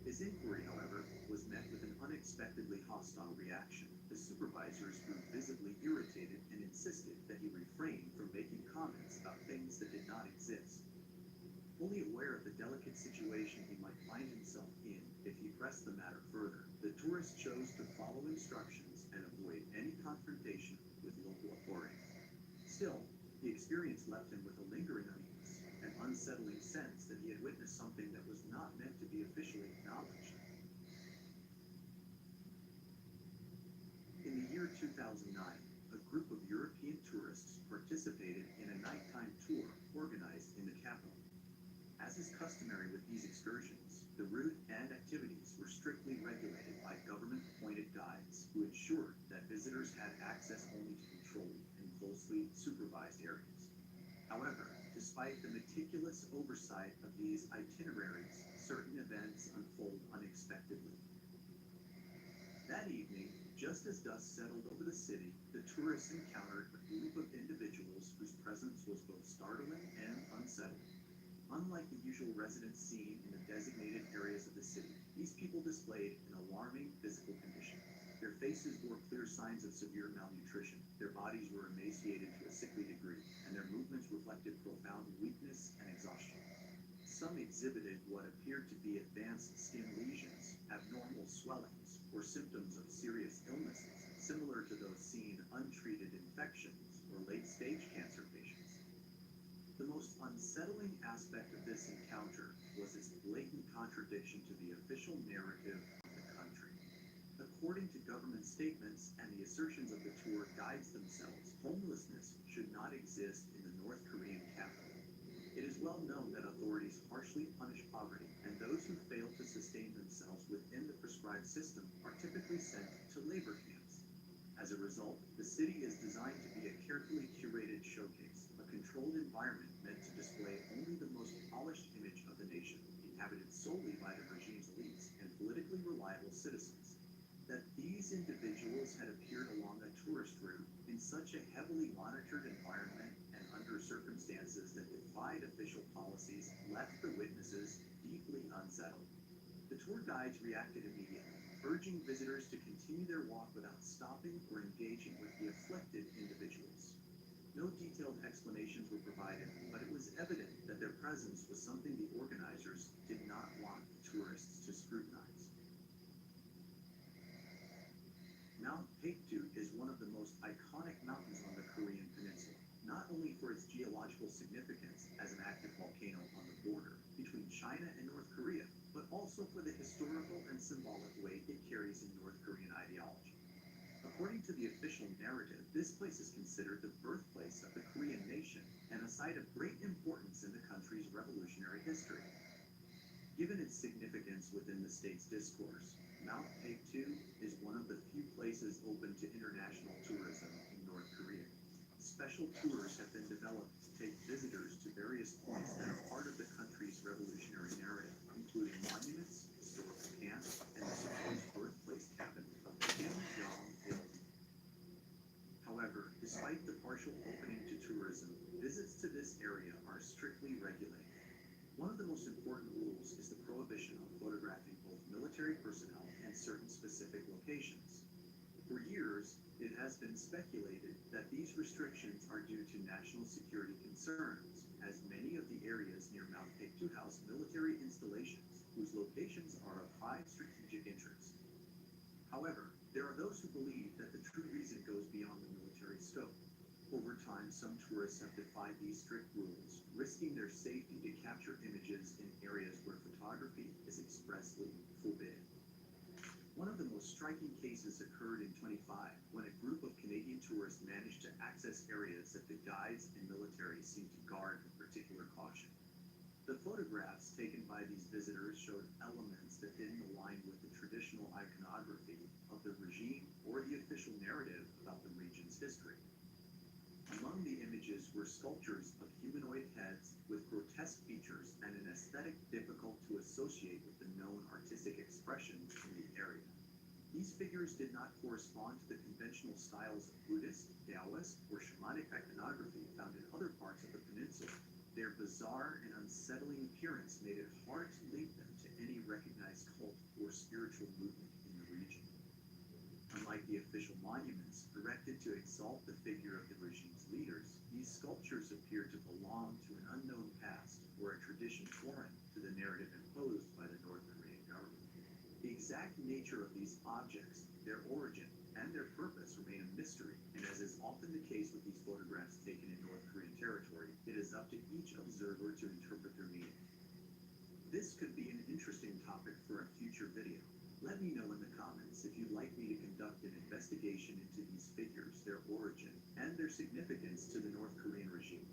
His inquiry, however, was met with an unexpectedly hostile reaction. The supervisors grew visibly irritated and insisted that he refrain from making comments about things that did not exist. Fully aware of the delicate situation he might find himself in if he pressed the matter further, the tourist chose to follow instructions and avoid any confrontation with local authorities. Still, the experience left him with a lingering unease, an unsettling sense that he had witnessed something that was not meant to be officially acknowledged. In the year 2009, a group of European tourists participated in a nighttime tour organized in the capital. As is customary with these excursions, the route and activities were strictly regulated by government-appointed guides who ensured that visitors had access only to controlled and closely supervised areas. However, despite the meticulous oversight of these itineraries, certain events unfold unexpectedly. That evening, just as dust settled over the city, the tourists encountered a group of individuals whose presence was both startling and unsettling. Unlike the usual residents seen in the designated areas of the city, these people displayed an alarming physical condition. Their faces bore clear signs of severe malnutrition, their bodies were emaciated to a sickly degree, and their movements reflected profound weakness and exhaustion. Some exhibited what appeared to be advanced skin lesions, abnormal swellings, or symptoms of serious illnesses, similar to those seen in untreated infections or late-stage cancer patients. The most unsettling aspect of this encounter was its blatant contradiction to the official narrative of the country. According to government statements and the assertions of the tour guides themselves, homelessness should not exist in the North Korean capital. It is well known that authorities harshly punish poverty, and those who fail to sustain themselves within the prescribed system are typically sent to labor camps. As a result, the city is designed to be a carefully curated showcase, a controlled environment meant to display only the most polished image of the nation, inhabited solely by the regime's elites and politically reliable citizens. That these individuals had appeared along a tourist route in such a heavily monitored environment and under circumstances that defied official policies left the witnesses deeply unsettled. The tour guides reacted immediately, urging visitors to continue their walk without stopping or engaging with the afflicted individuals. No detailed explanations were provided, but it was evident that their presence was something the organizers did not want tourists to scrutinize. Mount Paektu is one of the most iconic mountains on the Korean peninsula, not only for its geological significance as an active volcano on the border between China and North Korea, but also for the historical and symbolic weight it carries in North Korean ideology. According to the official narrative, this place is considered the birthplace of the Korean nation and a site of great importance in the country's revolutionary history. Given its significance within the state's discourse, Mount Paektu is one of the few places open to international tourism in North Korea. Special tours have been developed to take visitors to various points that are part of the country's revolutionary narrative, including monuments, historical camps, and the supposed birthplace cabin of Kim Jong-il. However, despite the partial opening to tourism, visits to this area are strictly regulated. One of the most important rules is the prohibition of photographing both military personnel and certain specific locations. For years, it has been speculated that these restrictions are due to national security concerns, as many of the areas near Mount Paektu house military installations whose locations are of high strategic interest. However, there are those who believe that the true reason goes beyond the military scope. Over time, some tourists have defied these strict rules, risking their safety to capture images in areas where photography is expressly forbidden. One of the most striking cases occurred in 2025 when a group of Canadian tourists managed to access areas that the guides and military seemed to guard with The photographs taken by these visitors showed elements that didn't align with the traditional iconography of the regime or the official narrative about the region's history. Among the images were sculptures of humanoid heads with grotesque features and an aesthetic difficult to associate with the known artistic expressions in the area. These figures did not correspond to the conventional styles of Buddhist, Taoist, or shamanic iconography found in other parts of the peninsula. Their bizarre and unsettling appearance made it hard to link them to any recognized cult or spiritual movement in the region. Unlike the official monuments erected to exalt the figure of the regime's leaders, these sculptures appear to belong to an unknown past or a tradition foreign to the narrative imposed by the North Korean government. The exact nature of these objects, their origin, and their purpose remain a mystery, and as is often the case with these photographs taken in North Korean territory, it is up to each observer to interpret their meaning. This could be an interesting topic for a future video. Let me know in the comments if you'd like me to conduct an investigation into these figures, their origin, and their significance to the North Korean regime.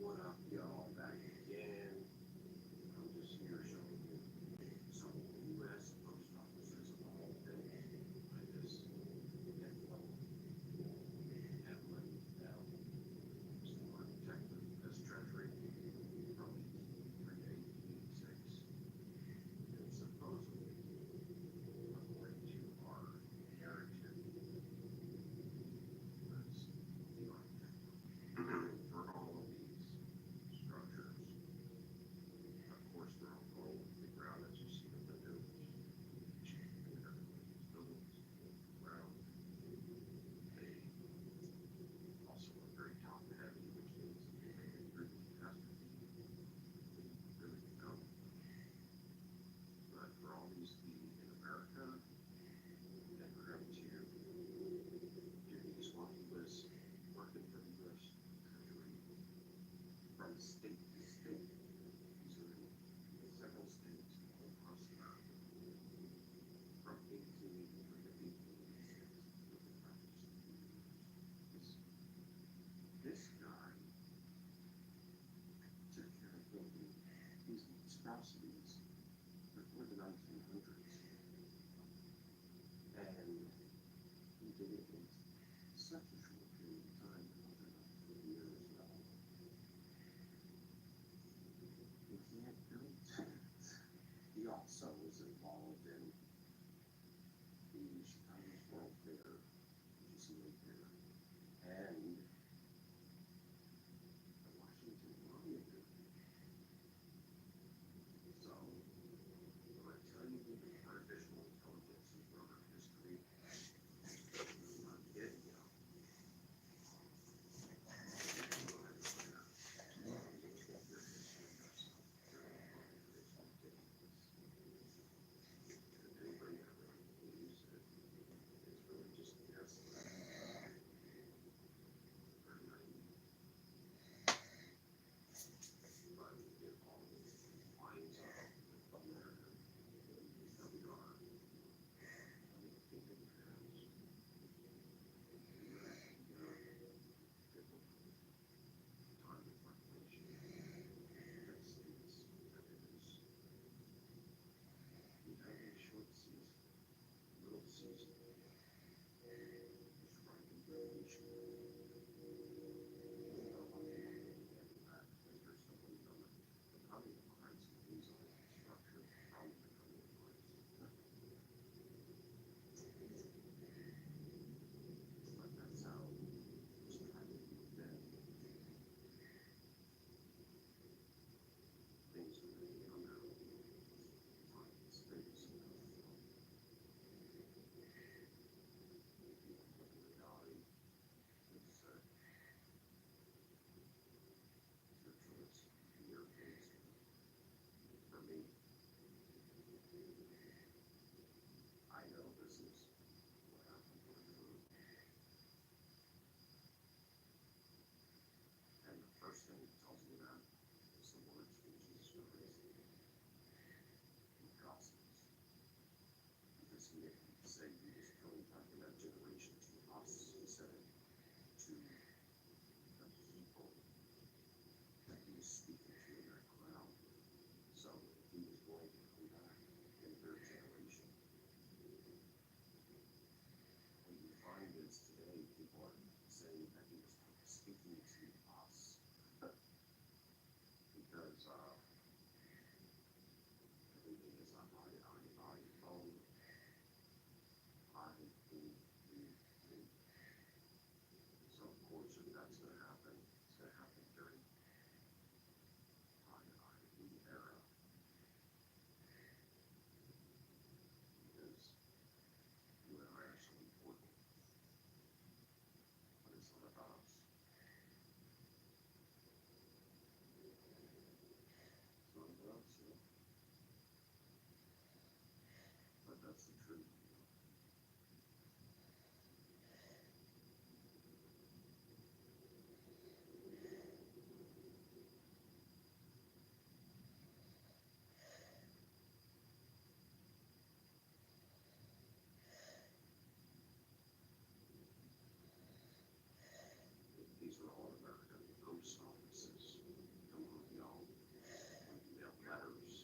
What up, y'all? Back again. I'm just here showing you some U.S. post offices of the whole thing. I just get flow. Have money down. It's the architect of this treasury from 1886. And supposedly, according to our narrative, was the architect for all of these structures. Of course, they're all gold to the ground, as you see in the village. And these buildings ground. They also are very top heavy, which means they really have to be really known. But for all these to be in America, and for him to do these while he was working for the U.S. Treasury from state to state. These are in several states all across America from 1883 to 1886. This guy took care of building these monstrosities before the 1900s. And he did it in such a short period of time, another 90 years now. He can't build things. He also was involved in the Chicago's World Fair, which is right there, and the Washington Monument. So, when I tell you that artificial intelligence is rubber history, I'm not kidding you. saying he was truly talking about generations, us, he said it to the people that he was speaking to in that crowd. So he was going to come back in their generation. What you find is today people are saying that he was speaking to us because everything is on I, phone, I, me. So of course if that's going to happen, it's going to happen during we era. Because you and I are so important. But it's not about us. It's not about us, you know. But that's the truth. These are all American post offices. Come on, y'all. Mail letters.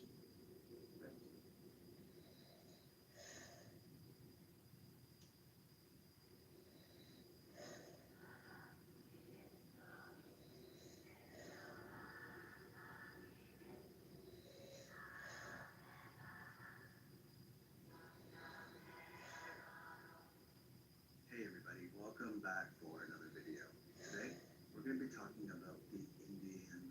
Hey everybody, welcome back for another video. Today, we're going to be talking about the Indian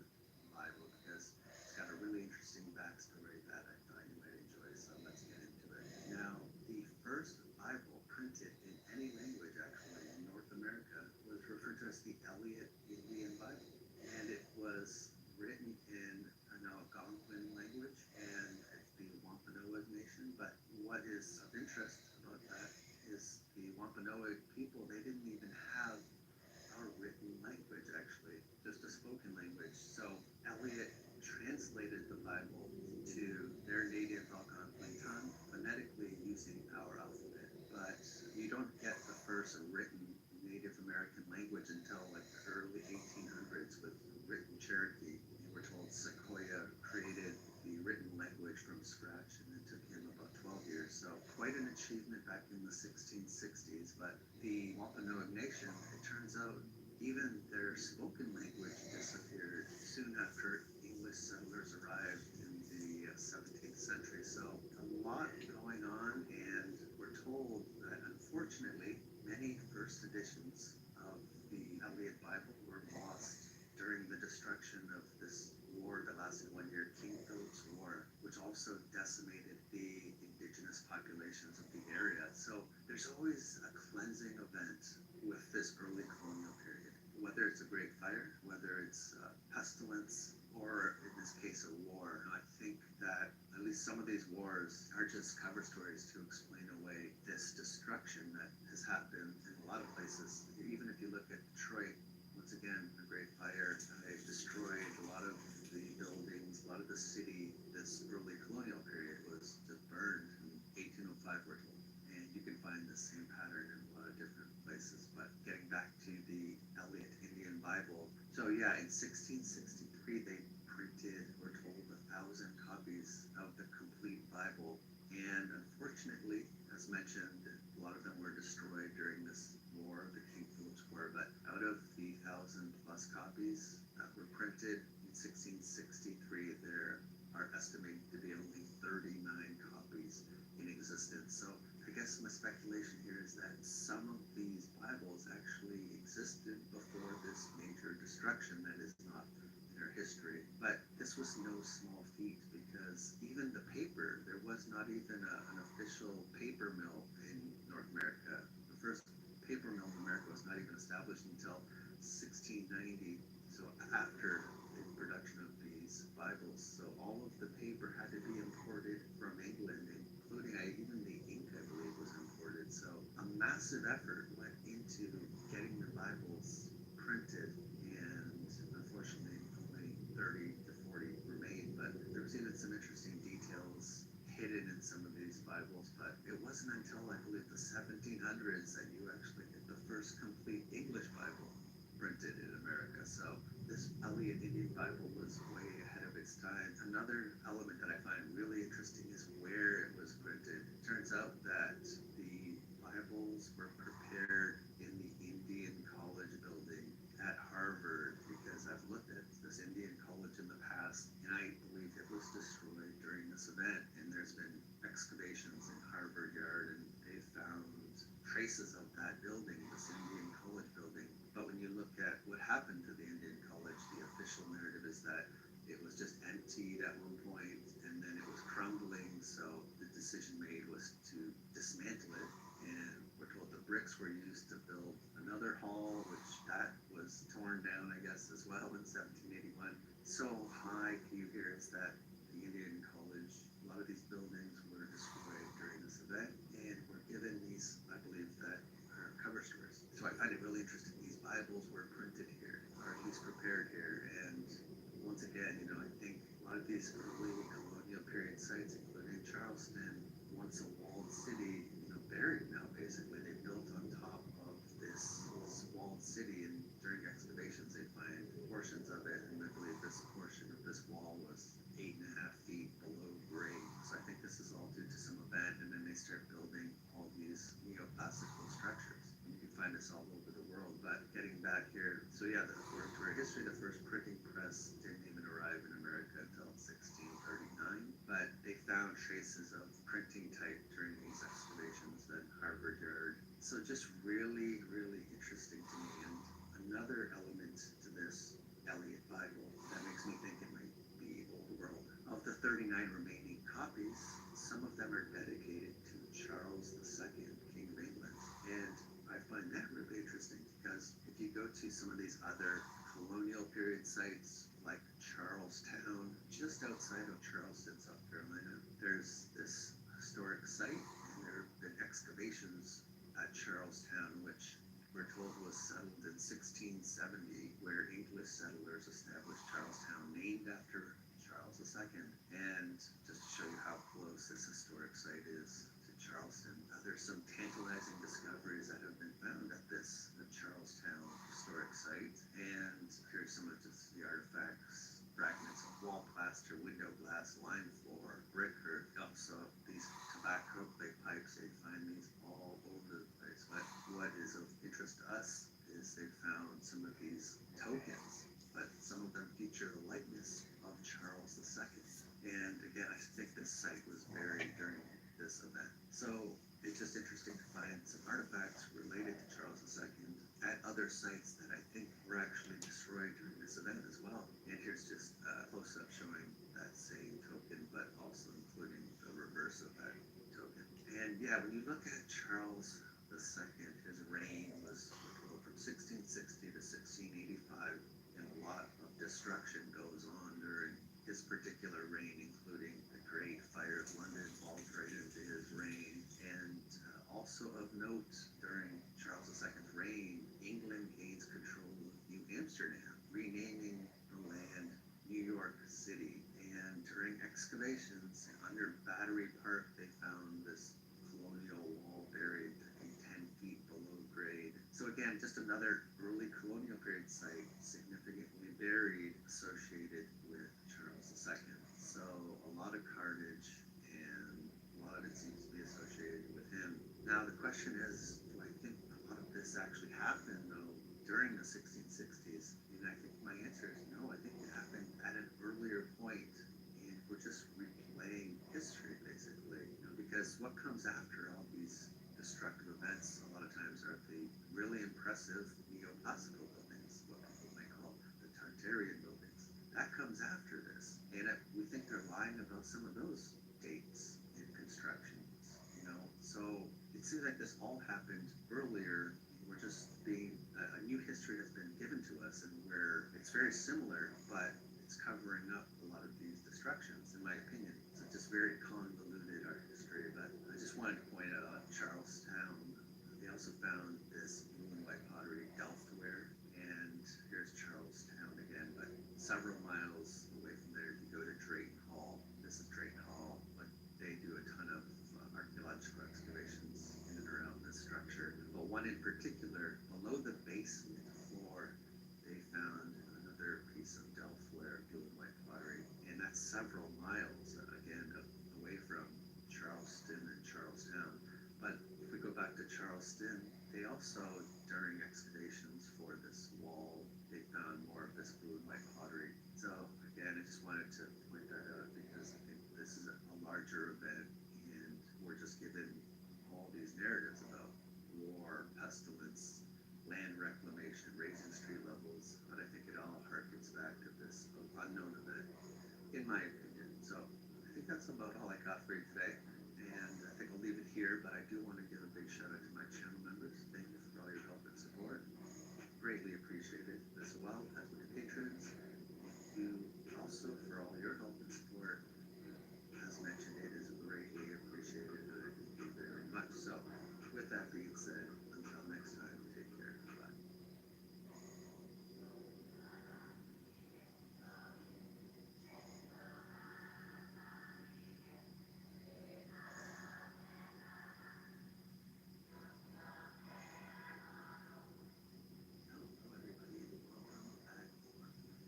Bible because it's got a really interesting backstory that I thought you might enjoy, so let's get into it. Now, the first Bible printed in any language actually in North America was referred to as the Elliott Indian Bible, and it was written in an Algonquin language and it's the Wampanoag Nation, but what is of interest about that is the Wampanoag people, they didn't even have a written language actually, just a spoken language. So Eliot translated the Bible to their native Algonquin tongue phonetically using our alphabet. But you don't get the first written Native American language until like the early 1800s with written Cherokee. You were told Sequoyah created the written language from scratch, and it took him about 12 years. So quite an achievement back in the 1660s. But the Wampanoag Nation, it turns out, even their spoken language disappeared soon after English settlers arrived in the 17th century. So a lot going on, and we're told that unfortunately many first editions of the Elliott Bible were lost during the destruction of this war that lasted 1 year, King Philip's War, which also decimated the indigenous populations of the area. So there's always a cleansing event with this early colonial period, whether it's a great fire, whether it's pestilence, or in this case a war. And I think that at least some of these wars are just cover stories to explain away this destruction that has happened in a lot of places. Even if you look at Detroit, once again, a great fire, they've destroyed a lot of the buildings, a lot of the city. This early colonial period was just burned in 1805, we're told. And you can find the same pattern in a lot of different places. But getting back to the Elliott Indian Bible. So yeah, in 1663, they printed, we're told, 1,000 copies of the complete Bible. And unfortunately, as mentioned, a lot of them were destroyed during this war, the King Philip's War. But out of the 1,000 plus copies that were printed in 1663, there are estimated to be only 39 copies in existence. So I guess my speculation here is that some of these Bibles actually existed before this major destruction that is not in our history. But this was no small feat because even the paper, there was not even an official paper mill in North America. The first paper mill in America was not even established until 1690, so after the production of these Bibles. So all of the paper had to be imported from England, including even the ink, I believe, was imported. So a massive effort went into getting the Bibles printed, and unfortunately only 30 to 40 remain. But there was even some interesting details hidden in some of these Bibles, but it wasn't until I believe the 1700s that you actually get the first complete English Bible printed in America. So this Elliott Indian Bible was way ahead of its time. Another element that I find really interesting is where it was printed. It turns out that the Bibles were prepared in the Indian College building at Harvard, because I've looked at this Indian College in the past, and I believe it was destroyed during this event. And there's been excavations in Harvard Yard, and they found traces of that building, this Indian College building. But when you look at what happened to the Indian College, the official narrative is that it was just emptied at one point, and then it was crumbling. So the decision made was to dismantle it, and we're told the bricks were used to build another hall, which that was torn down, I guess, as well in 1781. So high view here is that the Indian College, a lot of these buildings were destroyed during this event, and were given these, I believe, that are cover stories. So I find it really interesting. These Bibles were printed here, or at least prepared here, and once again, I think a lot of these early colonial period sites, including Charleston, once a walled city, buried now basically. They built on top of this walled city, and during excavations they find portions of it, and I believe this portion of this wall was 8.5 feet below grade. So I think this is all due to some event, and then they start building all these neoclassical structures. And you can find this all over the world. But getting back here, so yeah, according to our history, the first printing press didn't even arrive in America until 1639, but they found traces of printing type during these excavations at Harvard Yard. So just really, really interesting to me. And another element to this Elliott Bible that makes me think it might be Old World. Of the 39 remaining copies, some of them are dedicated to Charles II, King of England. And I find that really interesting, because if you go to some of these other colonial period sites like Charlestown, just outside of Charleston, South Carolina, there's this historic site, and there have been excavations at Charlestown, which we're told was settled in 1670, where English settlers established Charlestown, named after Charles II. And just to show you how close this historic site is to Charleston, there's some tantalizing discoveries that have been found at this Charlestown historic site. And here's some of just the artifacts: fragments of wall plaster, window glass, lime floor, brick, or also these tobacco clay pipes. They find these all over the place. But what is of interest to us is they found some of these tokens, but some of them feature the likeness of Charles II. And again, I think this site was buried during this event. So it's just interesting to find some artifacts related to Charles II at other sites that I think were actually destroyed during this event as well. And here's just a close-up showing that same token, but also including the reverse of that token. And yeah, when you look at Charles II, his reign was from 1660 to 1685, and a lot of destruction goes on during his particular reign, including the Great Fire of London falls right into his reign. And also of note, during Charles II's reign, England gains control of New Amsterdam, renaming the land New York City. And during excavations under Battery Park, they found this colonial wall buried 10 feet below grade. So again, just another early colonial period site significantly buried, associated with Charles II. So a lot of carnage, and a lot of it seems to be associated with him. Now the question is, do I think a lot of this actually happened though during the 1660s? And I think my answer is no. I think it happened at an earlier point, and we're just replaying history basically. Because what comes after all these destructive events a lot of times are the really impressive neoclassical buildings, what people may call the Tartarian buildings. That comes after this, and we think they're lying about some of those dates in construction. So it seems like this all happened earlier. We're just being a new history has been given to us, and where it's very similar, but it's covering up a lot of these destructions, in my opinion. So it's just very convoluted, our history. But I just wanted to point out Charlestown. They also found this blue and white pottery, Delftware, and here's Charlestown again, but several miles away from there, you go to Drayton Hall. This is Drayton Hall, but they do a ton of in particular, below the basement floor, they found another piece of Delft-ware blue and white pottery, and that's several miles, again, away from Charleston and Charlestown. But if we go back to Charleston, they also, during excavations for this wall, they found more of this blue and white pottery. So again, I just wanted to point that out because I think this is a larger event, and we're just given all these narratives about war, pestilence, land reclamation, raising street levels, but I think it all harkens back to this unknown event, in my opinion. So I think that's about all I got for you today, and I think I'll leave it here, but I do want to give a big shout out to my channel members. Thank you for all your help and support. Greatly appreciated, as well as my patrons. You also for all your help and support. As mentioned, it is greatly appreciated, and I thank you very much. So with that being said, until next time, take care. Bye. Hello, everybody, and welcome back to our video.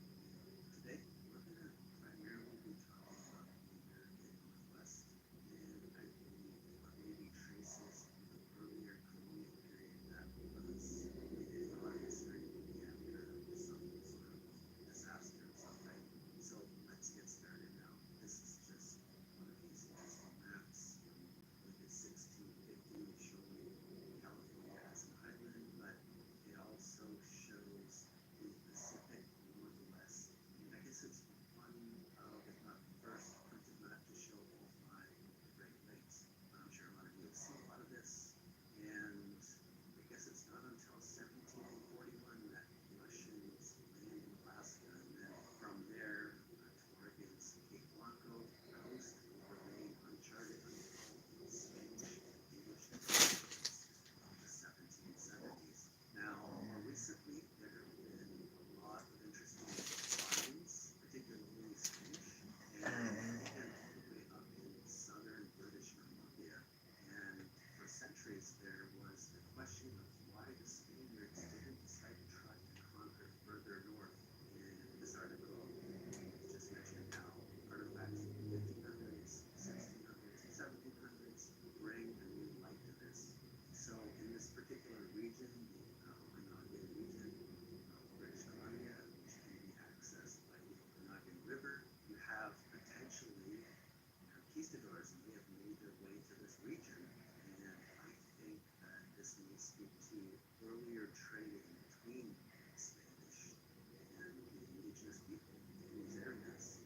Today, we're going to primarily be talking about the American Northwest, and I believe what maybe traces the earlier colonial period that was in our history after some sort of disaster of some type. So let's get started now. This is just one of these interesting maps from like 1650 showing California as an island, but it also shows the Pacific Northwest. And I guess it's one of, if not the first printed map to show all five of the Great Lakes. I'm sure a lot of you have seen a lot of this, and I guess it's not until 1741 that Russians land in Alaska, and then from there to Oregon's Cape Blanco coast will remain uncharted until the Spanish and English expeditions of the 1770s. Now, more recently, there have been a lot of interesting finds, particularly Spanish, and all the way up in southern British Columbia. And for centuries, there was the question of why the Spaniards didn't decide to try to conquer further north. In this article, just mentioned how artifacts from the 1500s, 1600s, 1700s bring a new light to this. So in this particular region, the Okanagan region of British Columbia, which can be accessed by the Okanagan River, you have potentially conquistadors, and they have made their way to this region. And I think that this may speak to earlier trading between the Spanish and the indigenous people in these areas,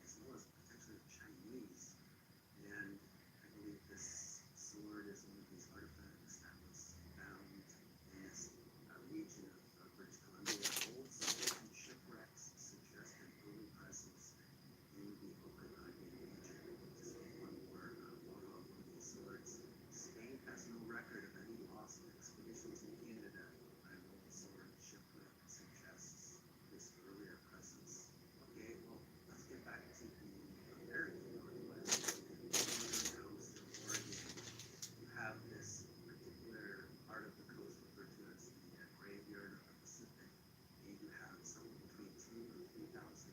as well as potentially the Chinese. And I believe this sword is one of these artifacts that was found in this region of British Columbia. Old Spanish shipwrecks suggest an early presence in the Okanagan region. Just one more photo of one of these swords. Spain has no record of any lost expeditions in Canada, but an old sword shipwreck suggests this earlier presence. Okay, well, let's get back to the American Northwest, the northern coast of Oregon. You have this particular part of the coast referred to as the graveyard of the Pacific, and you have somewhere between 2,000 and 3,000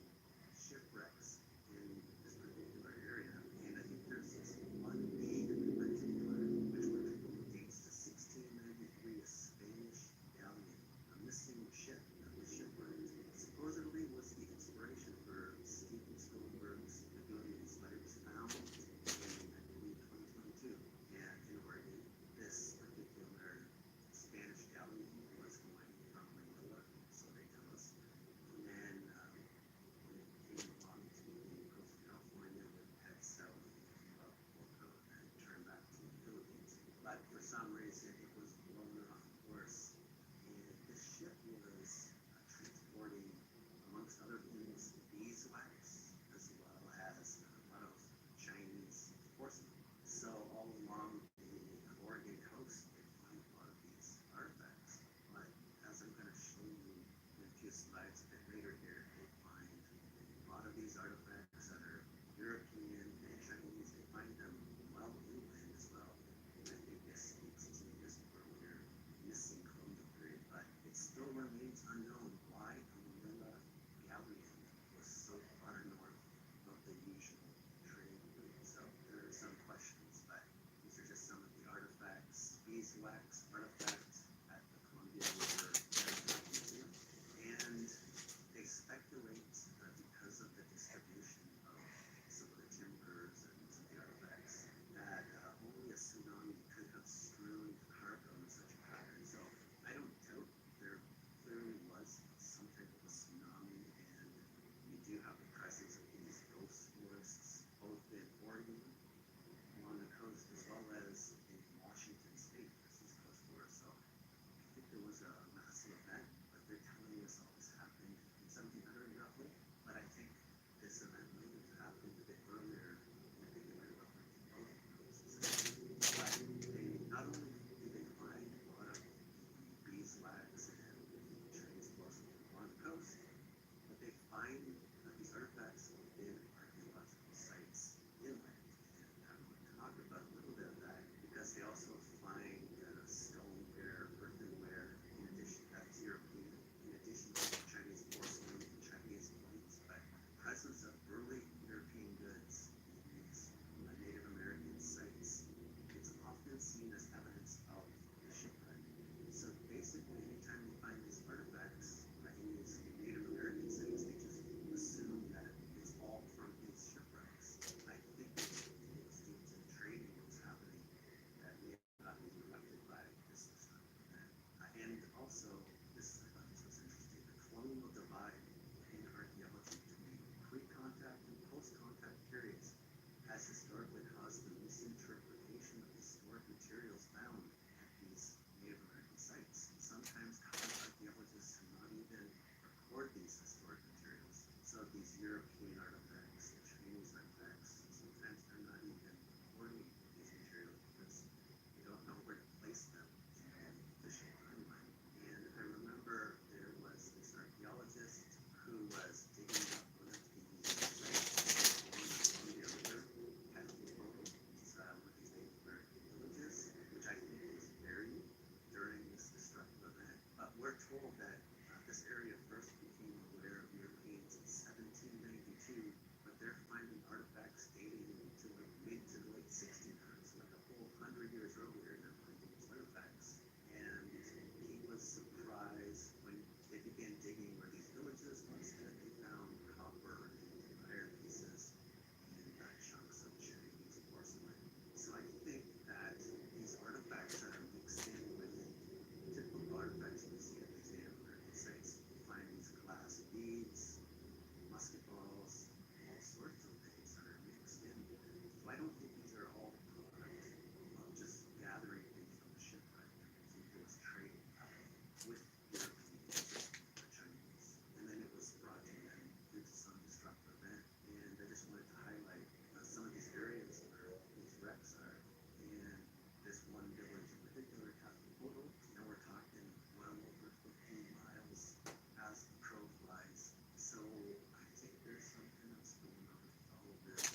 shipwrecks in this particular area. And I think there's this one ship in particular, which dates to 1693, a Spanish galleon, a missing ship that was shipwrecked. Supposedly was the inspiration for Steven Spielberg's Billions, but it was found in, I believe, 2022. And in Oregon, this particular Spanish galleon was going from Manila, so they tell us. And then when it came along to the coast of California, it would head south of Puerto and turn back to the Philippines. But for some reason, it was blown off course. And this ship was transporting, amongst other things, beeswax, as well as a lot of Chinese porcelain. So all along the Oregon coast, they find a lot of these artifacts. But as I'm going to show you in a few slides a bit later here, they find a lot of these artifacts that are European and Chinese. They find them well inland as well. And I think this speaks to this earlier missing materials found at these Native American sites. Sometimes archaeologists have not even record these historic materials. So these European artifacts, the Chinese artifacts, sometimes they're not even recording these materials because they don't know where to place them in the official timeline. And I remember there was this archaeologist who was digging up one of these sites along the Columbia River, kind of one of these Native American villages, which I think was buried during this destructive event. But we're told that this area first became aware of Europeans in 1792, but they're finding artifacts dating to like mid to the late 1600s, like a whole 100 years earlier. They're finding these artifacts, and he was surprised when they began digging where these villages was that they found copper and iron pieces and chunks of Chinese porcelain. So I think that these artifacts that are mixed in with typical artifacts we see at these Native American sites, you find these glass beads, musket balls, all sorts of things that are mixed in. So I don't think these are all the product of just gathering things from the shipwreck. I think it was traded with Europeans or Chinese, and then it was brought in due to some destructive event. And I just wanted to highlight some of these areas where these wrecks are. And this one village in particular, Takapoto, and we're talking well over 15 miles as the crow flies. So I think there's something else going on with all of this.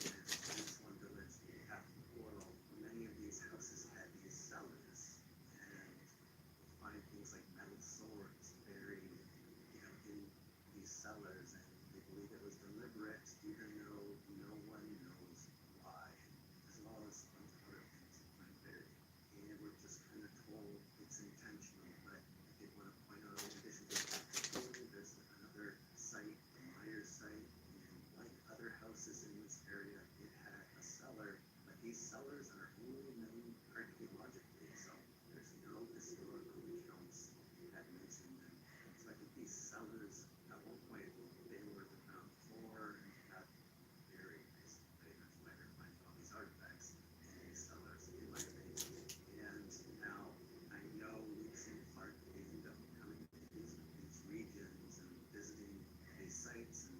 And this one village, Takapoto, many of these houses had these cellars, and you find things like metal swords buried, in these cellars, and they believe it was deliberate, even though no one knows why, as well as a bunch of other things you find buried. And we're just kind of told it's intentional, but I did want to point out, in addition to Takapoto, there's another site, the Myers site, and like other houses in this area, it had a cellar, but these cellars are only known archaeologically, so there's no historical accounts that mention them. So I think these cellars, at one point, they were the ground floor and got buried, basically. That's why they're finding all these artifacts in these cellars, in my opinion. And now, I know Lewis and Clark, they end up coming to these regions and visiting these sites, and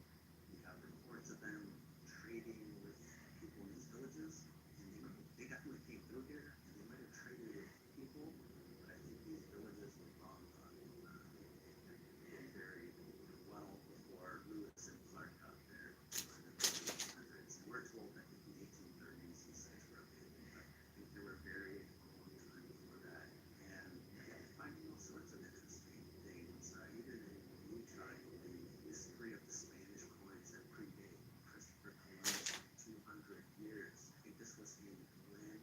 we have reports of them trading with people in these villages. And they definitely came through here, and they might have traded with people, but I think these villages were long gone. Been buried well before Lewis and Clark got there in the 1800s. And we're told that in the 1830s these sites were abandoned, but I think they were buried a long time before that. And finding all sorts of interesting things, even in Utah, the history of the Spanish coins that predate Christopher Columbus 200 years. I think this was in Glen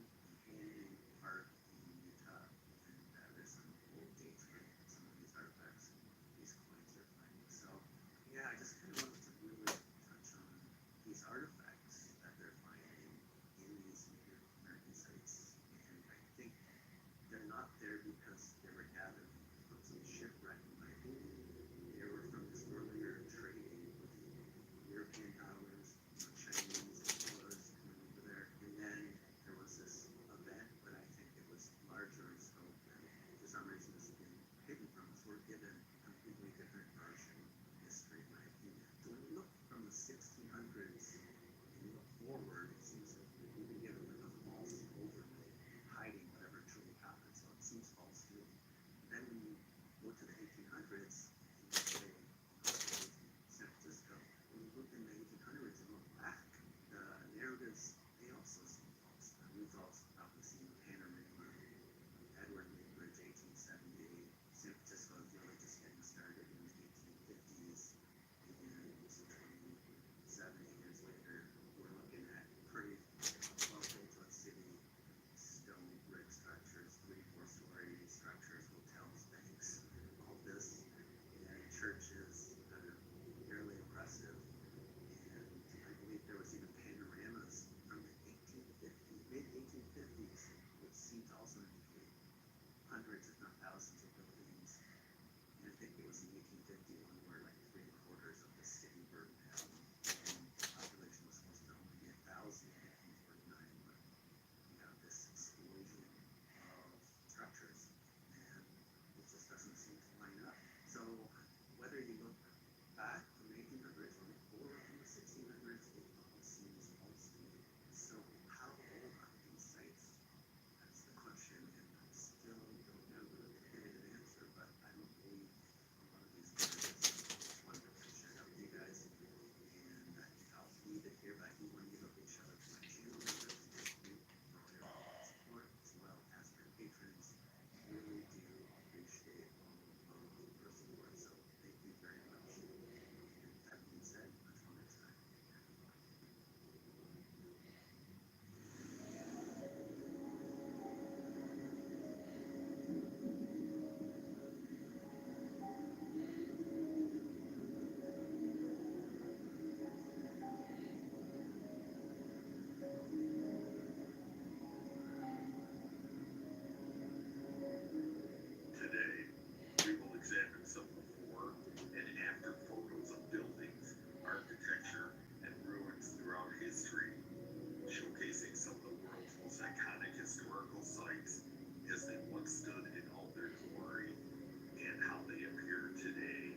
Canyon Park in Utah, and there's some old dates for some of these artifacts and these coins they're finding. So, yeah, I just kind of wanted to really touch on these artifacts that they're finding in these Native American sites. And I think they're not there because they were gathered from some shipwreck, in my opinion. They were from this earlier trading with European powers, Chinese explorers coming over there. And then there was this event, but I think it was larger in scope, and for some reason it's been hidden from us. We're given a completely different version of history, in my opinion. So when you look from the 1600s and you look forward, it seems like we've been given like a false overlay, hiding whatever truly happened, so it seems false to me. Then when you go to the 1800s and you say, San Francisco, when you look in the 1800s and look back, the narratives, they also seem false. We've also probably seen the panorama, Edward Midbridge, 1870, San Francisco is really just getting started in the 1850s, and so 70 years later, we're looking at pretty well-built city, stone brick structures, 3-4-story structures, hotels, banks, all this, and churches that are fairly impressive. And I believe there was even panoramas from the mid-1850s, which seemed to also indicate hundreds, if not thousands, of buildings. And I think it was in 1851 where like 3/4 of the city burned down, and the population was supposed to only be 1,000 in 1849, but we have this explosion So whether you look back from the 1800s or from the 1600s, it all seems most so. How old are these sites? That's the question, and I still don't have a definitive answer, but I don't believe a lot of these areas. One person shared out with you guys, and I'll leave it here, but I do want to give a big shout out to my channel members. Thank you for all your support, as well as my patrons. Really do appreciate all of the support, so thank you very much. And that being said, until next time. Today, we will examine some before and after photos of buildings, architecture, and ruins throughout history, showcasing some of the world's most iconic historical sites as they once stood in all their glory and how they appear today.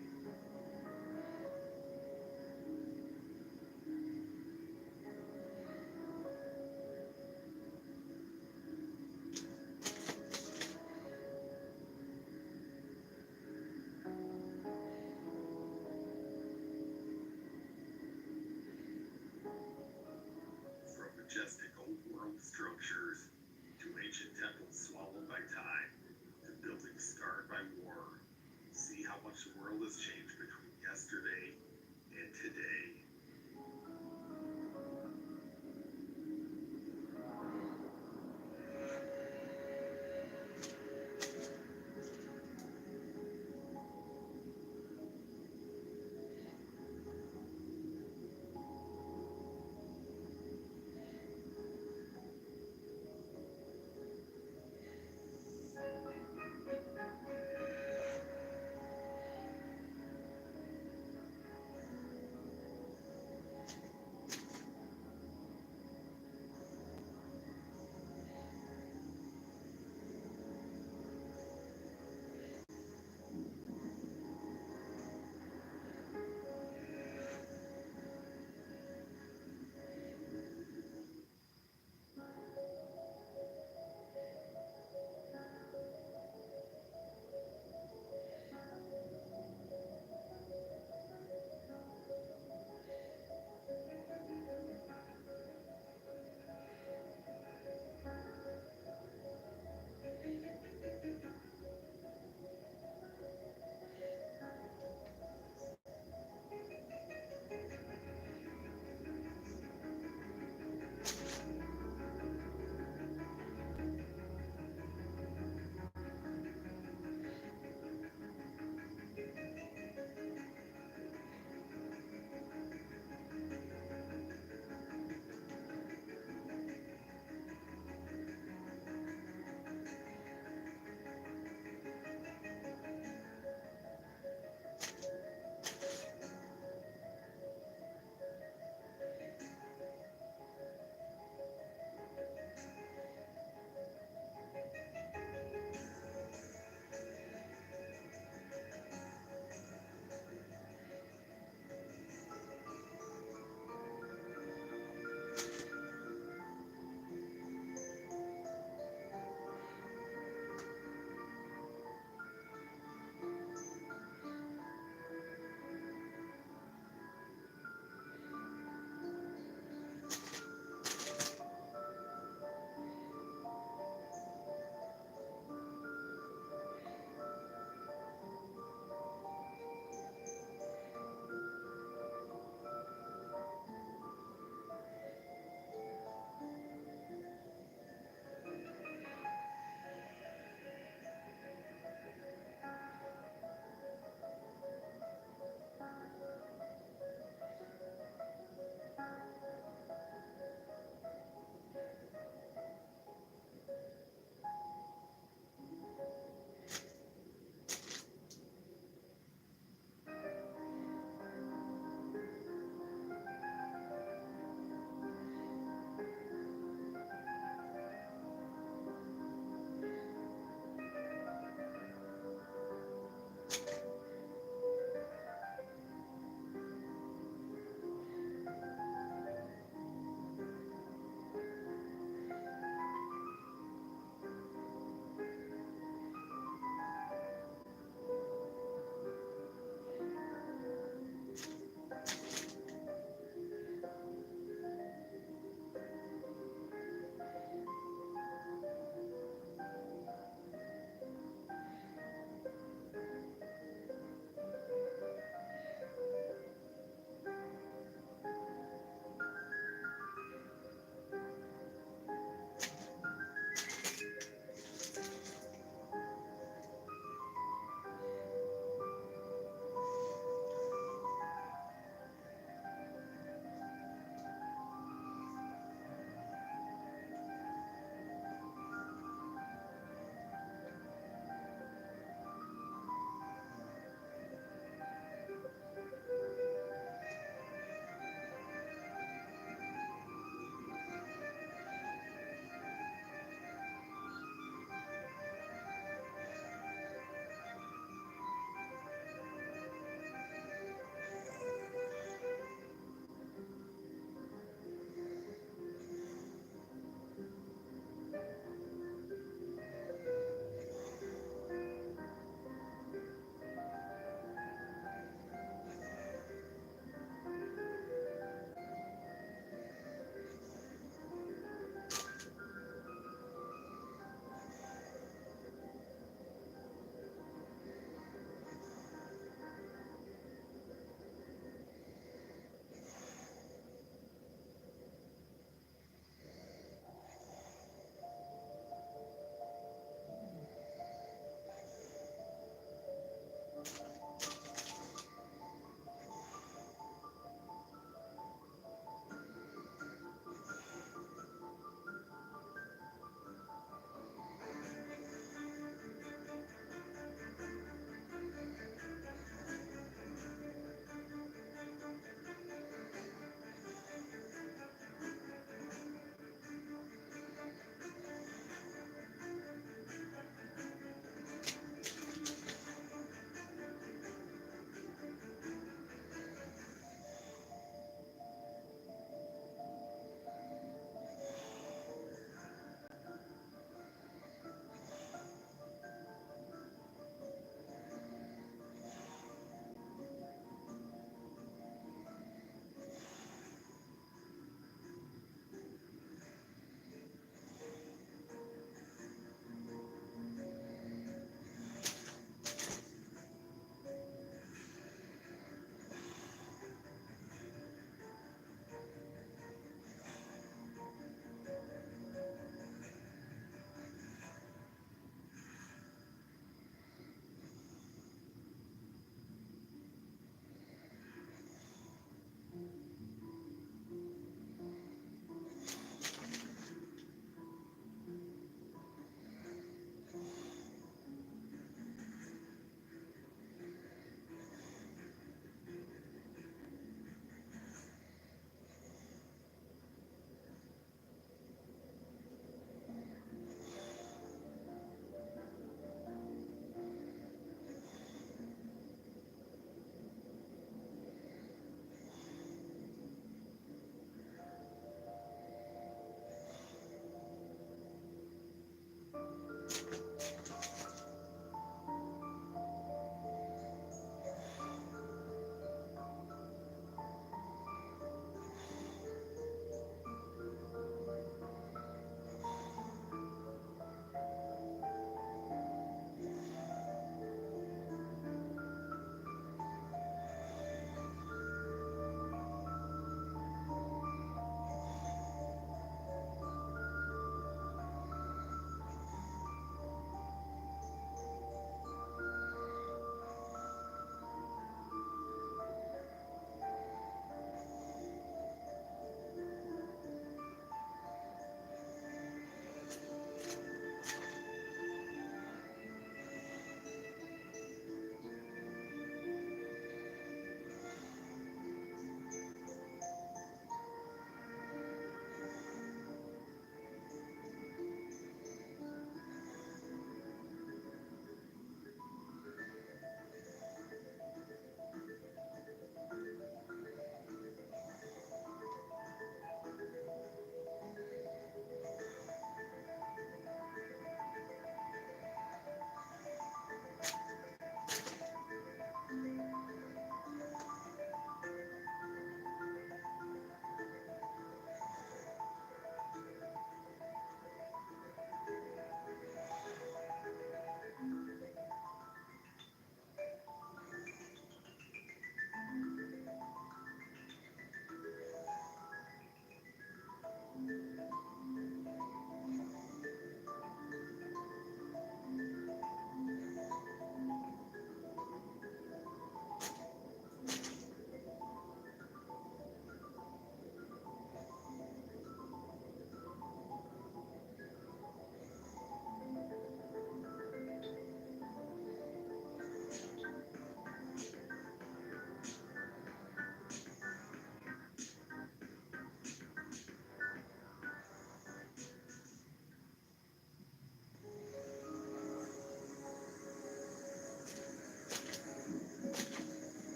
From majestic old world structures to ancient temples swallowed by time to buildings scarred by war, see how much the world has changed between yesterday and today.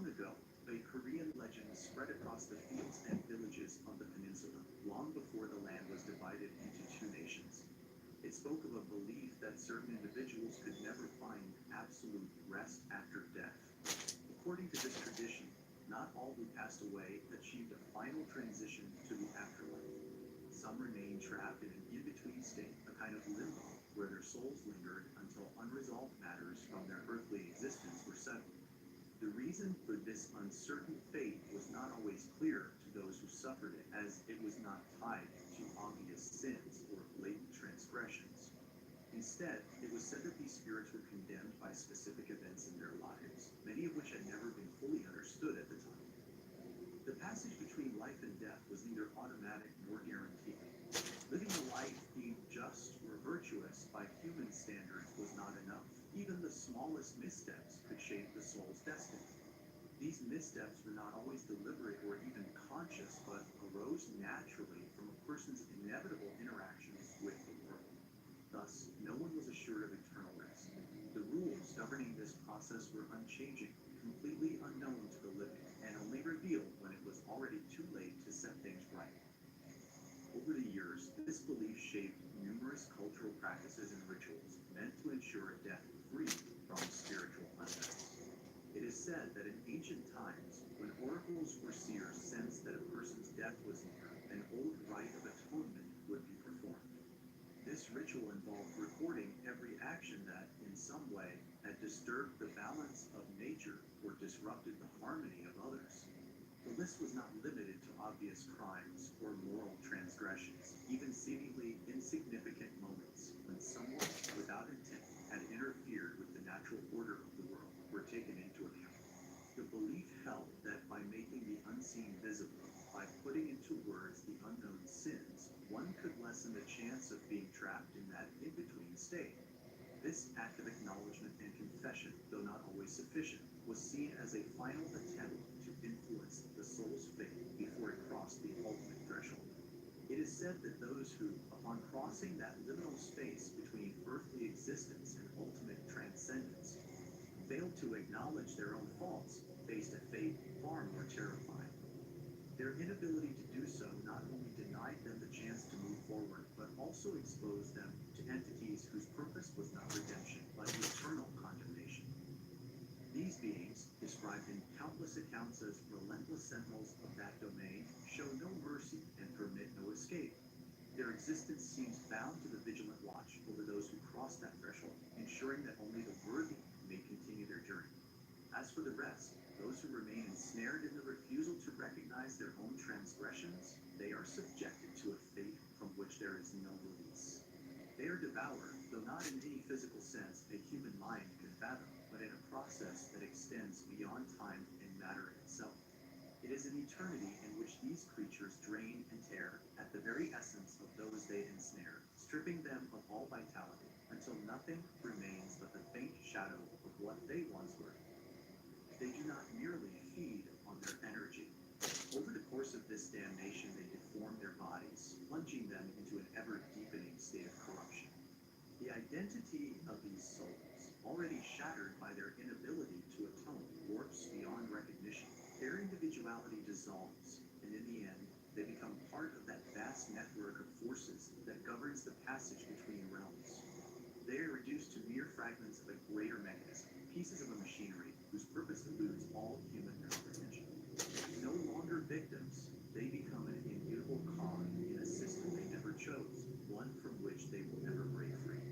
Long ago, a Korean legend spread across the fields and villages of the peninsula, long before the land was divided into two nations. It spoke of a belief that certain individuals could never find absolute rest after death. According to this tradition, not all who passed away achieved a final transition to the afterlife. Some remained trapped in an in-between state, a kind of limbo, where their souls lingered until unresolved matters from their earthly existence were settled. The reason for this uncertain fate was not always clear to those who suffered it, as it was not tied to obvious sins or blatant transgressions. Instead, it was said that these spirits were condemned by specific events in their lives, many of which had never been fully understood at the time. The passage between life and death was neither automatic nor guaranteed. Living a life deemed just or virtuous by human standards was not enough. Even the smallest missteps could shape the soul's destiny. These missteps were not always deliberate or even conscious, but arose naturally from a person's inevitable interactions with the world. Thus, no one was assured of eternal rest. The rules governing this process were unchanging, completely unknown to the living, and only revealed when it was already too late to set things right. Over the years, this belief shaped numerous cultural practices and rituals meant to ensure a death free from spiritual unrest. It is said that in ancient times, when oracles or seers sensed that a person's death was near, an old rite of atonement would be performed. This ritual involved recording every action that, in some way, had disturbed the balance of nature or disrupted the harmony of others. The list was not limited to obvious crimes or moral transgressions. Even seemingly insignificant moments when someone, without intent, had interfered with the natural order of the world were taken into account. The belief held that by making the unseen visible, by putting into words the unknown sins, one could lessen the chance of being trapped in that in-between state. This act of acknowledgement and confession, though not always sufficient, was seen as a final attempt to influence the soul's fate before it crossed the ultimate threshold. It is said that those who, upon crossing that liminal space between earthly existence and ultimate transcendence, failed to acknowledge their own faults, faced a fate far more terrifying. Their inability to do so not only denied them the chance to move forward, but also exposed them to entities whose purpose was not redemption, but eternal condemnation. These beings, described in countless accounts as relentless sentinels of that domain, show no mercy and permit no escape. Their existence seems bound to the vigilant watch over those who cross that threshold, ensuring that only the worthy may continue their journey. As for the rest, those who remain ensnared in the refusal to recognize their own transgressions, they are subjected to a fate from which there is no release. They are devoured, though not in any physical sense a human mind can fathom, but in a process that extends beyond time and matter itself. It is an eternity in which these creatures drain and tear at the very essence of those they ensnare, stripping them of all vitality, until nothing remains but the faint shadow of what they once were. They do not merely feed on their energy. Over the course of this damnation, they deform their bodies, plunging them into an ever-deepening state of corruption. The identity of these souls, already shattered by their inability to atone, warps beyond recognition. Their individuality dissolves, and in the end, they become part of that vast network of forces that governs the passage between realms. They are reduced to mere fragments of a greater mechanism, pieces of a machinery whose purpose eludes all human comprehension. No longer victims, they become an immutable cog in a system they never chose, one from which they will never break free.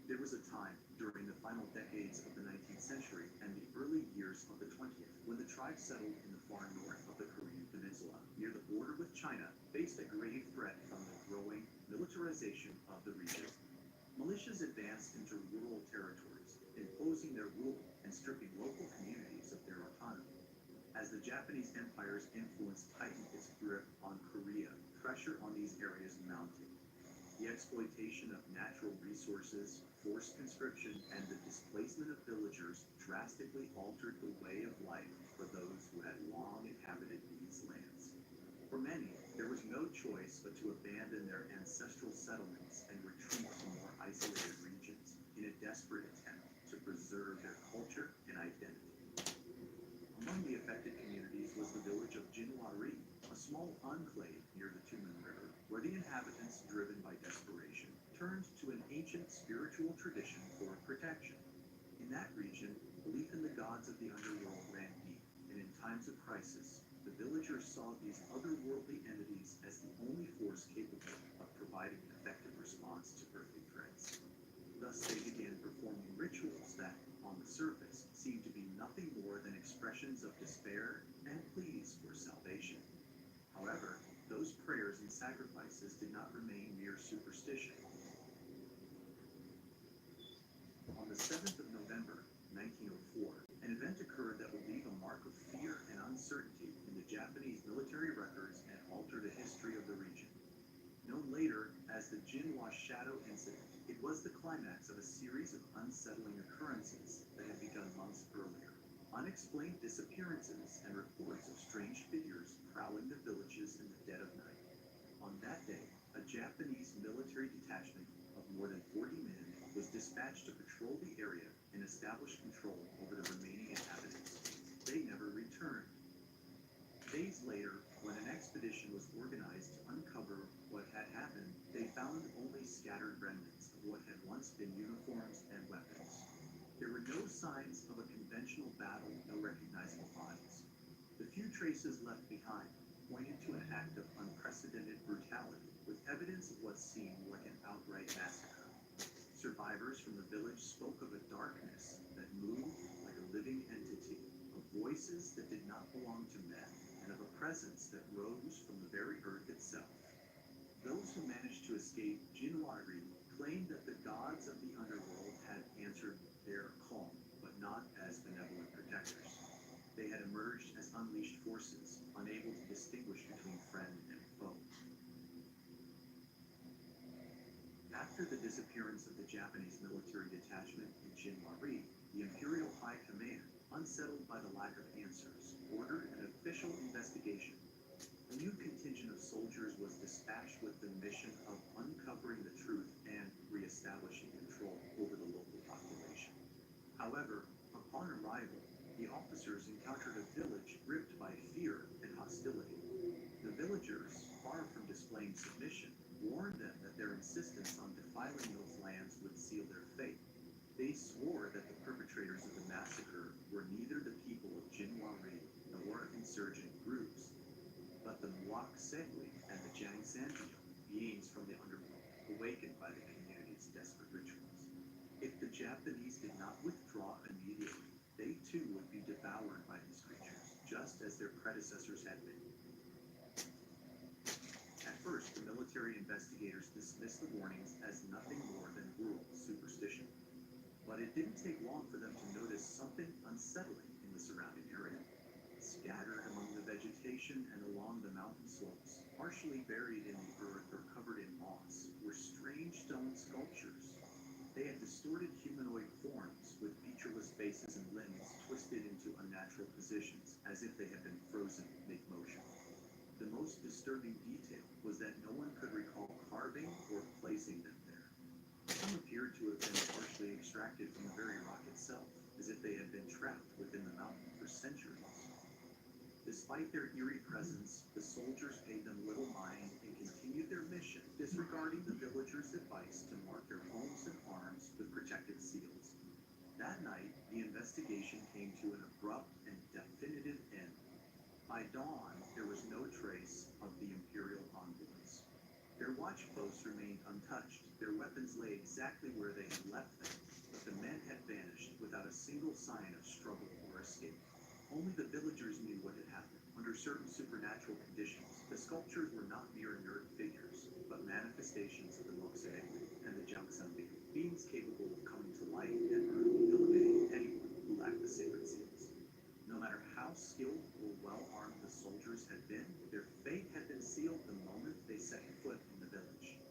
There was a time during the final decades of the 19th century and the early years of the 20th when the tribes settled in the far north of the Korean peninsula, near the border with China, faced a grave threat from the growing militarization of the region. Militias advanced into rural territories, imposing their rule and stripping local communities of their autonomy. As the Japanese Empire's influence tightened its grip on Korea, pressure on these areas mounted. The exploitation of natural resources, forced conscription, and the displacement of villagers drastically altered the way of life for those who had long inhabited these lands. For many, there was no choice but to abandon their ancestral settlements and retreat to more isolated regions in a desperate attempt to preserve their culture and identity. Among the affected communities was the village of Jinwari, a small enclave near the Tumen River, where the inhabitants, driven by desperation, turned to an ancient spiritual tradition for protection. In that region, belief in the gods of the underworld ran deep, and in times of crisis, the villagers saw these otherworldly entities as the only force capable of providing an effective response to earthly threats. Thus, they began performing rituals that, on the surface, seemed to be nothing more than expressions of despair and pleas for salvation. However, those prayers and sacrifices did not remain mere superstition. On the 7th of November, 1904, an event occurred that would leave a mark of fear and uncertainty in the Japanese military records and alter the history of the region. Known later as the Jinwa Shadow Incident, it was the climax of a series of unsettling occurrences that had begun months earlier. Unexplained disappearances and reports of strange figures prowling the villages in the dead of night. On that day, a Japanese military detachment of more than 40 men was dispatched to patrol the area and establish control over the remaining inhabitants. They never returned. Days later, when an expedition was organized to uncover what had happened, they found only scattered remnants of what had once been uniforms and weapons. There were no signs of a conventional battle, no recognizable bodies. The few traces left behind pointed to an act of unprecedented brutality, with evidence of what seemed like an outright massacre. Survivors from the village spoke of a darkness that moved like a living entity, of voices that did not belong to men, and of a presence that rose from the very earth itself. Those who managed to escape Jinwari claimed that the gods of the underworld had answered their call, but not as benevolent protectors. They had emerged as unleashed forces, unable to distinguish between friend and foe. After the disappearance of the Japanese military detachment in Jinwari, the Imperial High Command, unsettled by the lack of answers, ordered an official investigation. A new contingent of soldiers was dispatched with the mission of uncovering the truth and reestablishing control over the local population. However, upon arrival, the officers encountered a village gripped by fear and hostility. The villagers, far from displaying submission, warned them that their insistence on defiling those lands would seal their fate. They swore that the perpetrators of the massacre were neither the people of Jinwari nor insurgent groups, but the Mwak Segui and the Jang Sandio, beings from the underworld, awakened by the community's desperate rituals. If the Japanese did not withdraw immediately, they too would be devoured by these creatures, just as their predecessors had been. At first, the military investigators dismissed the warnings as nothing more than rural superstition. But it didn't take long for them to notice something unsettling in the surrounding area. Scattered among the vegetation and along the mountain slopes, partially buried in the earth or covered in moss, were strange stone sculptures. They had distorted humanoid forms, with featureless faces and limbs twisted into unnatural positions, as if they had been frozen mid-motion. The most disturbing detail was that no one could recall carving or placing them there. Some appeared to have been partially extracted from the very rock itself, as if they had been trapped within the mountain for centuries. Despite their eerie presence, the soldiers paid them little mind and continued their mission, disregarding the villagers' advice to mark their homes and arms with protective seals. That night, the investigation came to an abrupt and definitive end. By dawn, there was no trace of the Imperial envoys. Their watch posts remained untouched. Their weapons lay exactly where they had left them, but the men had vanished without a single sign of struggle or escape. Only the villagers knew what had happened. Under certain supernatural conditions, the sculptures were not mere inert figures, but manifestations of the Moksegui and the Jangsanbi, beings capable of coming to life and eliminating anyone who lacked the sacred seals. No matter how skilled or well-armed the soldiers had been, their fate had been sealed the moment they set foot in the village.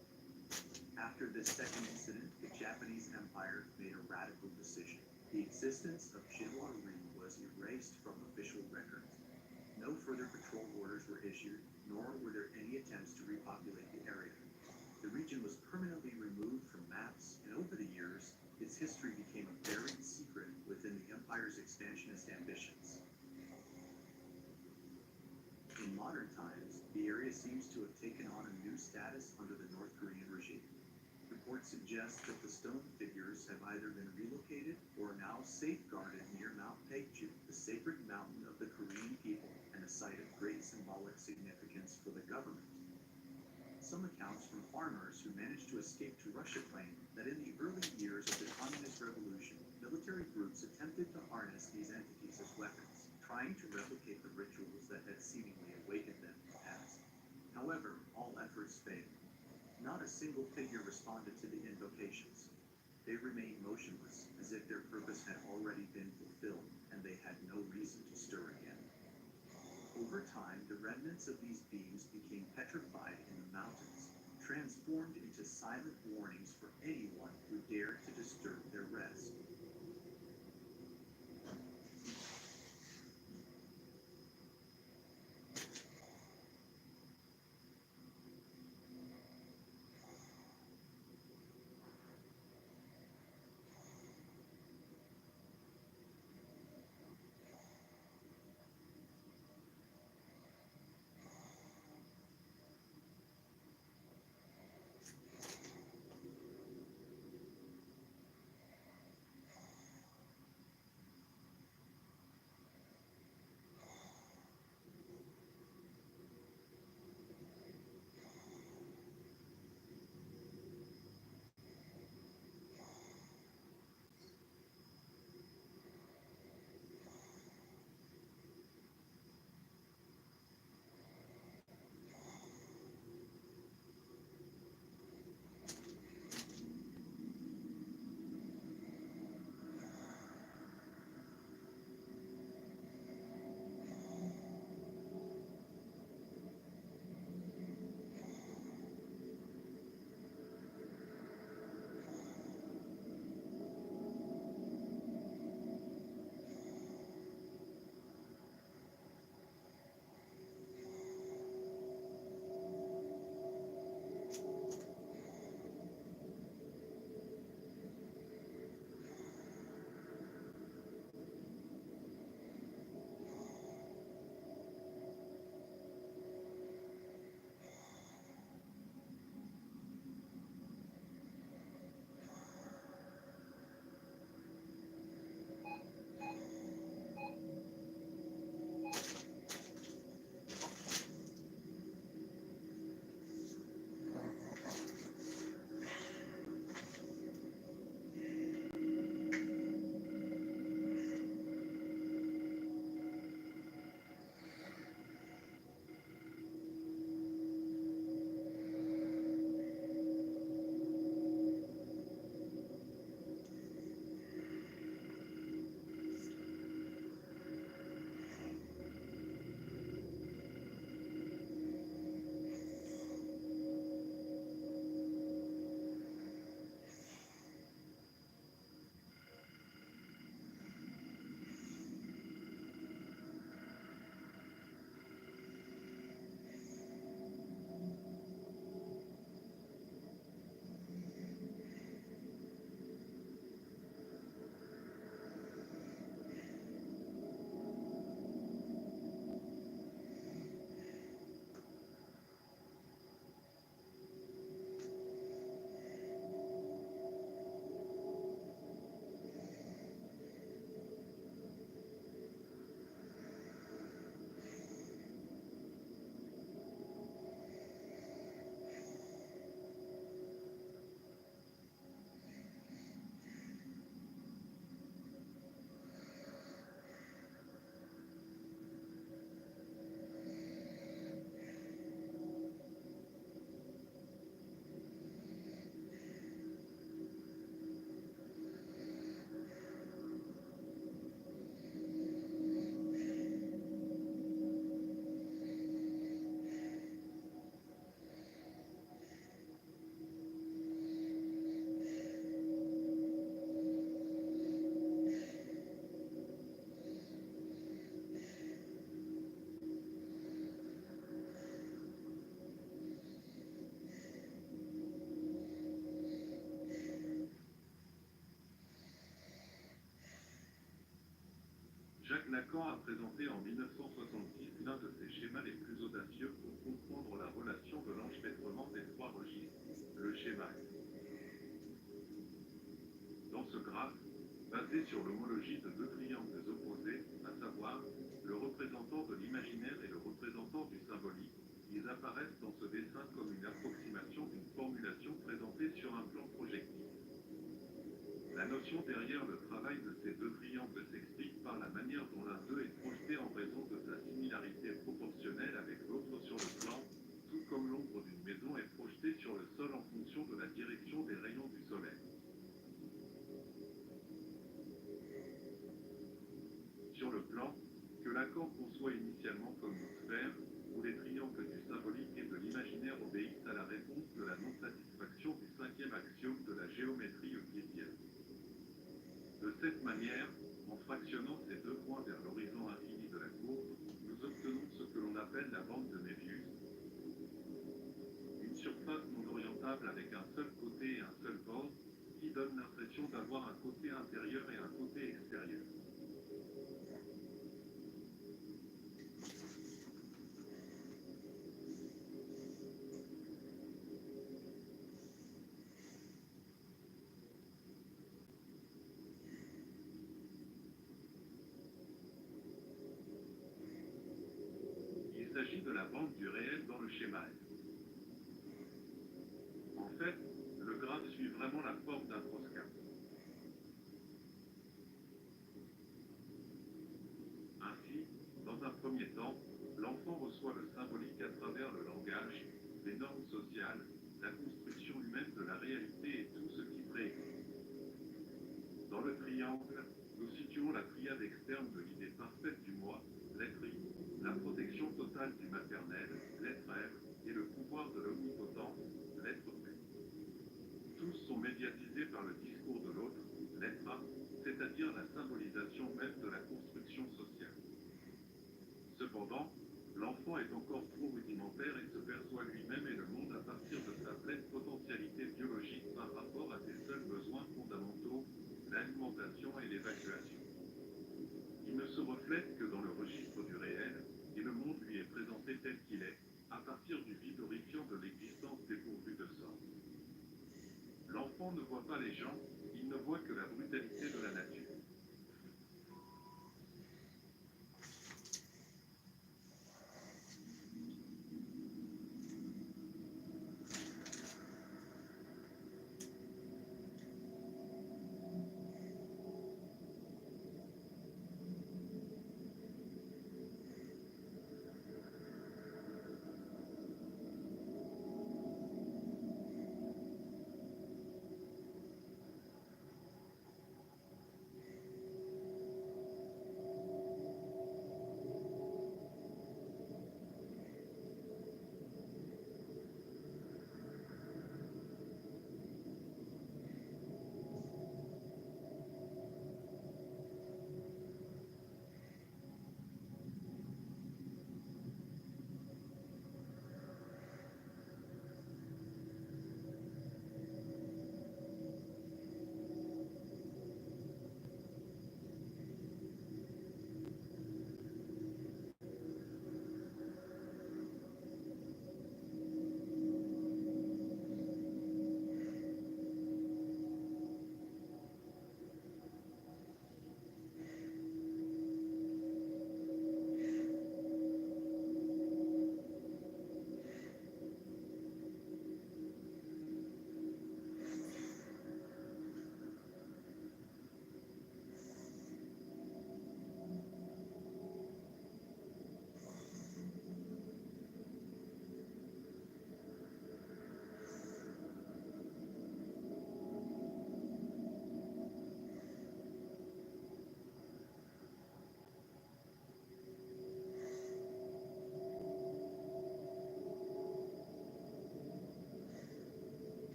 After this second incident, the Japanese Empire made a radical decision. The existence of Jinwari was erased from official records. No further patrol orders were issued, nor were there any attempts seems to have taken on a new status under the North Korean regime. Reports suggest that the stone figures have either been relocated or are now safeguarded near Mount Paekju, the sacred mountain of the Korean people and a site of great symbolic significance for the government. Some accounts from farmers who managed to escape to Russia claim that in the early years of the Communist Revolution, military groups attempted to harness these entities as weapons, trying to replicate the rituals that had seemingly awakened them in the past. However, all efforts failed. Not a single figure responded to the invocations. They remained motionless, as if their purpose had already been fulfilled, and they had no reason to stir again. Over time, the remnants of these beings became petrified in the mountains, transformed into silent warnings for anyone who dared to disturb their rest. Lacan a présenté en 1966 l'un de ses schémas les plus audacieux pour comprendre la relation de l'enchevêtrement des trois registres, le schéma. Dans ce graphe, basé sur l'homologie de deux triangles opposés, à savoir le représentant de l'imaginaire et le représentant du symbolique, ils apparaissent dans ce dessin comme une approximation d'une formulation présentée sur un plan projectif. La notion derrière le travail de ces deux triangles s'explique par la manière dont l'un d'eux est projeté en raison de sa similarité proportionnelle avec l'autre sur le plan, tout comme l'ombre d'une maison est projetée sur le sol en fonction de la direction des rayons du soleil. Sur le plan, que Lacan conçoit initialement comme une sphère, où les triangles du symbolique et de l'imaginaire obéissent à la réponse de la non-satisfaction du cinquième axiome de la géométrie euclidienne. De cette manière, en fractionnant ces deux points vers l'horizon infini de la courbe, nous obtenons ce que l'on appelle la bande de Mévius, une surface non orientable avec un seul côté et un seul bord, qui donne l'impression d'avoir un côté intérieur et un côté extérieur. Il s'agit de la bande du réel dans le schéma. En fait, le graphe suit vraiment la forme d'un proscape. Ainsi, dans un premier temps, l'enfant reçoit le symbolique à travers le langage, les normes sociales, la construction humaine de la réalité et tout ce qui préexiste. Dans le triangle, nous situons la triade externe de l'idée parfaite du moi, l'être I, la protection totale du maternel, l'être R, et le pouvoir de l'omnipotence, l'être P. Tous sont médiatisés par le discours de l'autre, l'être A, c'est-à-dire la symbolisation même de la construction sociale. Cependant, l'enfant est encore trop rudimentaire et se perçoit lui-même et le monde à partir de sa pleine potentialité biologique par rapport à ses seuls besoins fondamentaux, l'alimentation et l'évacuation. Il ne se reflète que dans le registre du réel, et le monde lui est présenté tel qu'il est, à partir du vide horrifiant de l'existence dépourvue de sens. L'enfant ne voit pas les gens, il ne voit que la brutalité de la nature.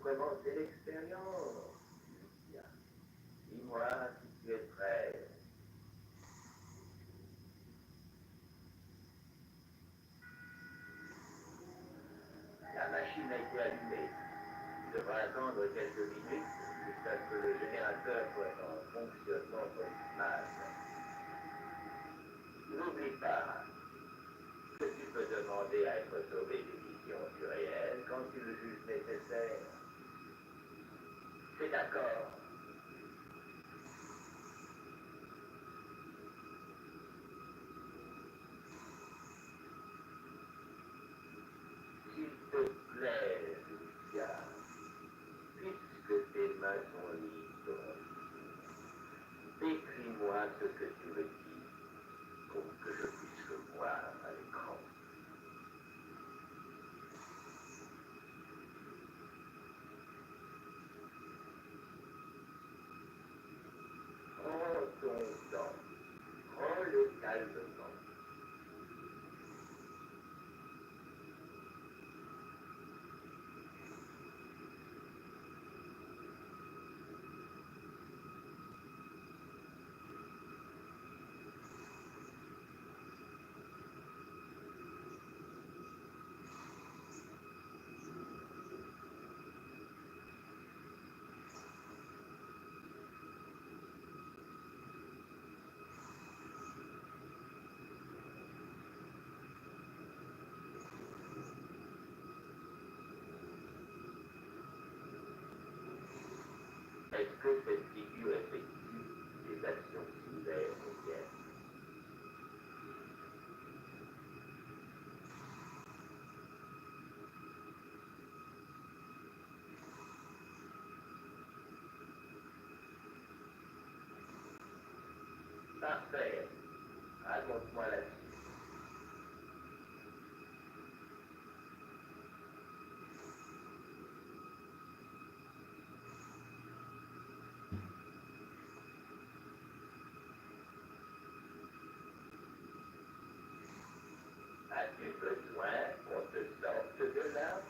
commencer l'expérience. Lucia. Dis-moi si tu es prêt. La machine a été allumée. Tu devras attendre quelques minutes jusqu'à ce que le générateur soit en fonctionnement optimal. N'oublie pas que tu peux demander à être sauvé des missions surréelles quand tu le juges nécessaire. C'est d'accord. S'il te plaît, Lucia, puisque tes mains sont libres, écris-moi ce que tu me dis pour que je puisse le voir à l'écran. Prends ton temps. Prends-le calmement. Est-ce que cette figure effectue des actions similaires aux tiennes? Parfait. Raconte-moi la suite. As-tu besoin qu'on te sorte de là?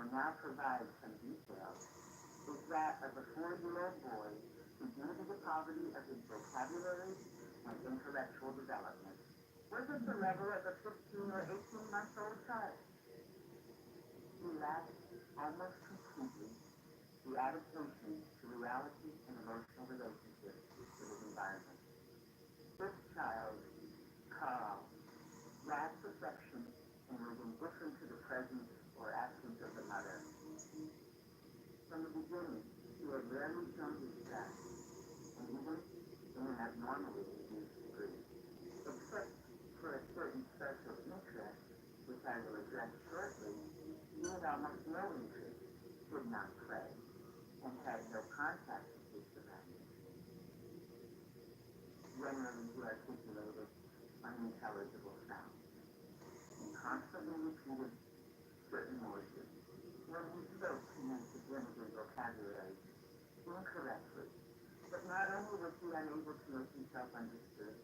will now provide some details is that of a 4-year-old boy who, due to the poverty of his vocabulary and intellectual development, was at the level of a 15 or 18-month-old child. He lacked almost completely the adaptation to reality and emotional relationships with his environment. This child, Carl, lacked affection and was indifferent to the presence or absence of the mother. From the beginning, he had rarely shown distress, and even in an abnormally reduced degree, except for a certain special interest, which I will address shortly. He had almost no interest, did not play, and had no contact with his surroundings. Generally, he articulated unintelligible sounds. He constantly repeated certain words. When he spoke, he used his limited vocabulary incorrectly. But not only was he unable to make himself understood,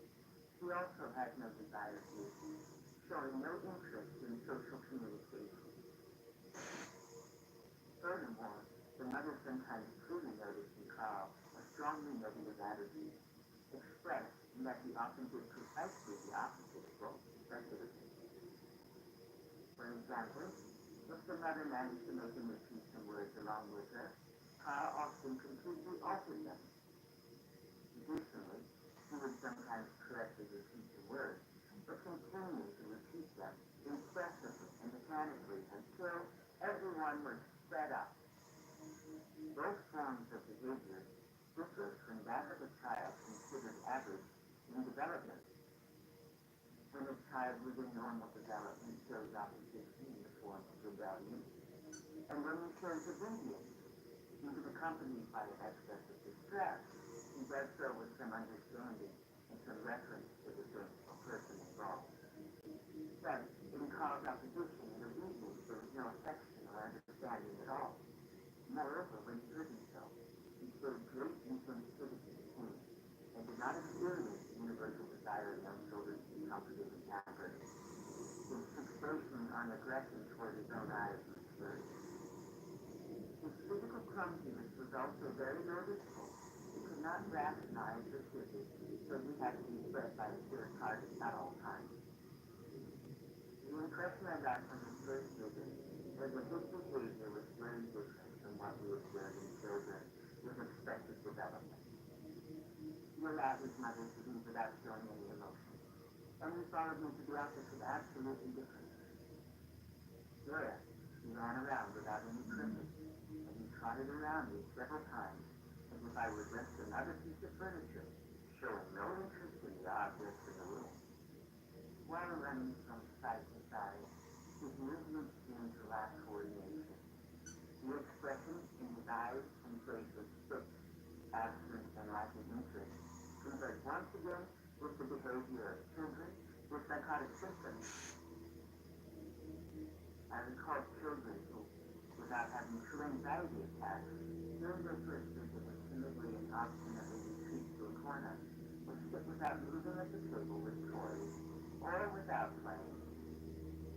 he also had no desire to, showing no interest in social communication. Furthermore, the mother sometimes truly noticed in Carl a strongly negative attitude, expressed in that he often did precisely the opposite of what was expected of him. For example, if the mother managed to make him repeat some words along with her, Carl often completely altered them. Additionally, he would sometimes correctly repeat the words, but continue to repeat them incessantly and mechanically until everyone was fed up. Both forms of behavior differ from that of a child considered average in development. When a child within normal development shows opposition in the form of rebellion, and when he shows obedience, even accompanied by an excess of distress, he does so with some understanding and some reference to the person involved. But in Carl's opposition and obedience, there was no affection or understanding at all. Moreover, when he hurt himself, he showed great insensitivity to pain and did not experience the universal desire of young children to be comforted and pampered. His fixation on aggression toward his own eyes was curious. His physical clumsiness was also very noticeable. He could not grasp knives or scissors, so he had to be fed by a clear target at all times. The impression I got from his first visit was that his behavior was very different from what we observe in children with expected development. He allowed his mother to leave without showing any emotion, and he followed me to the office with absolute indifference. There, he ran around without any purpose, and he trotted around me several times as if I were just another piece of furniture, showing no interest in the objects in the room. While running from side to side, his movements seemed to lack coordination. The expression in his eyes and face was fixed, absent, and lacking interest, compared once again with the behavior of children with psychotic symptoms. I recall children who, without having true anxiety attacks, during their first visit would timidly and obstinately retreat to a corner, or sit without moving at the table with toys, or without playing,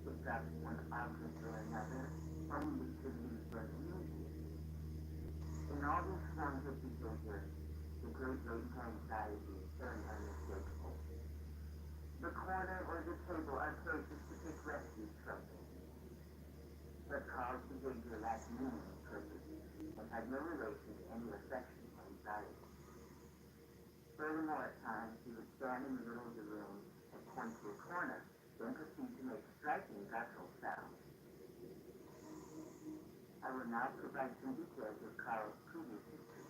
without one object or another, only to use their music. In all these forms of behavior, the great latent anxiety is very unmistakable. The corner or the table are places to take refuge from him. But Carl's behavior lacked meaning and purpose, and had no relation to any affection or anxiety. Furthermore, at times, he would stand in the middle of the room and point to a corner, then proceed to make striking guttural sounds. I will now provide some details of Carl's previous history.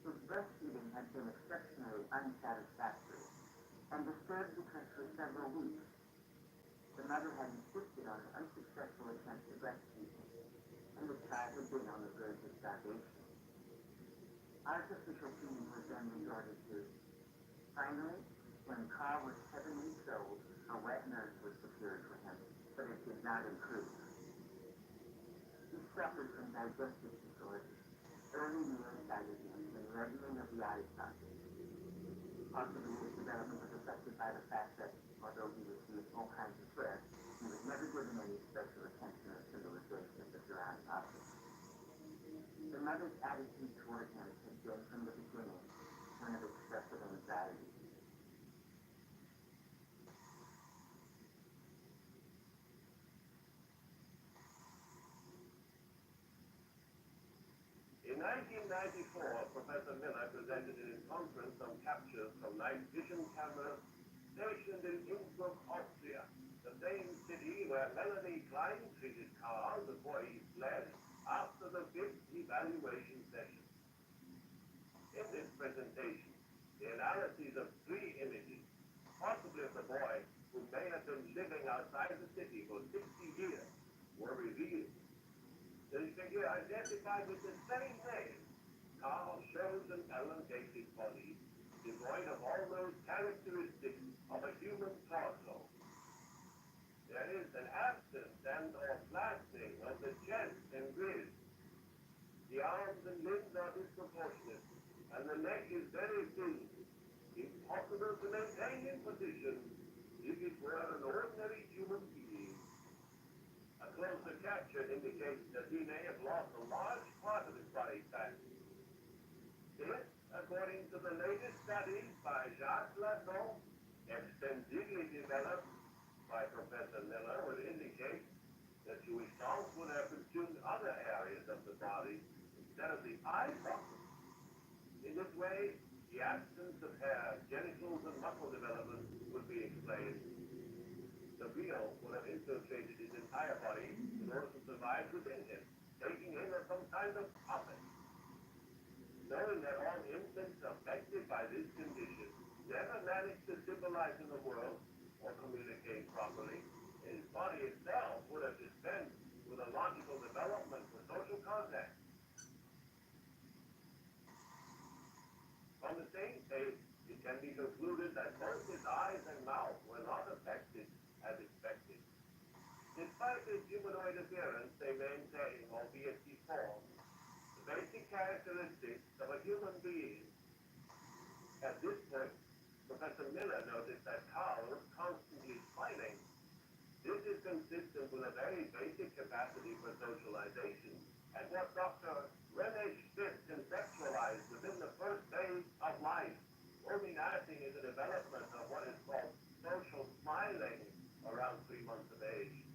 His breastfeeding had been exceptionally unsatisfactory, and disturbed because for several weeks, the mother had insisted on an unsuccessful attempt to breastfeed him, and the child had been on the verge of starvation. Artificial feeding was then resorted to. Finally, when Carl was 7 weeks old, a wet nurse was procured for him, but it did not improve. He suffered from digestive disorders, early nearsightedness, and reddening of the eye socket. Possibly his development was affected by the fact that, although he received all kinds of care, he was never given any special attention or civilization at the mother's attitude toward him had been from the beginning one of excessive anxiety. In 1994, Professor Miller presented in his conference some captures from night vision cameras stationed in Innsbruck, Austria, the same city where Melanie Klein treated Carl before he fled after the fifth evaluation session. In this presentation, the analyses of three images, possibly of the boy who may have been living outside the city for 60 years, were revealed. The figure identified with the same name, Carl shows an elongated body, devoid of all those characteristics of a human torso. There is an absence and or flattening of the chest and ribs. The arms and limbs are disproportionate, and the neck is very thin, impossible to maintain in position if it were an ordinary human being. A closer capture indicates that he may have lost a large part of his body fat. This, according to the latest studies by Jacques Lasson, extensively developed by Professor Miller, would indicate that Jewish dogs would have consumed other areas of the body instead of the eye socket. In this way, the absence of hair, genitals, and muscle development would be explained. The veal would have infiltrated his entire body in order to survive within him, taking him as some kind of puppet. Knowing that all infants affected by this condition never manage to civilize in the world or communicate properly, his body itself would have dispensed with a logical development for social contact. From the same case, it can be concluded that both his eyes and mouth were not affected as expected. Despite his humanoid appearance, they maintain, albeit deformed, the basic characteristics of a human being. At this point, Professor Miller noticed that Carl was constantly smiling. This is consistent with a very basic capacity for socialization, and what Dr. René Schmidt conceptualized within the first phase of life, culminating in the development of what is called social smiling around 3 months of age.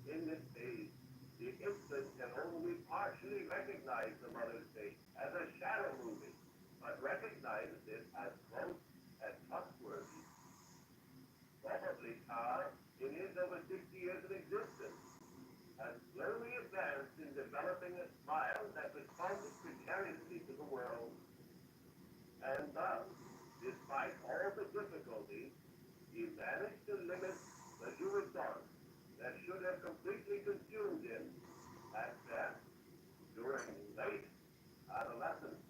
In this phase, the infant can only partially recognize the mother's face as a shadow moving, but recognizes it as close and trustworthy. Probably Carl, in his over 60 years of existence, has slowly advanced in developing a smile that responded precariously to the world. And thus, despite all the difficulties, he managed to limit the jouissance that should have completely consumed him at death during late adolescence.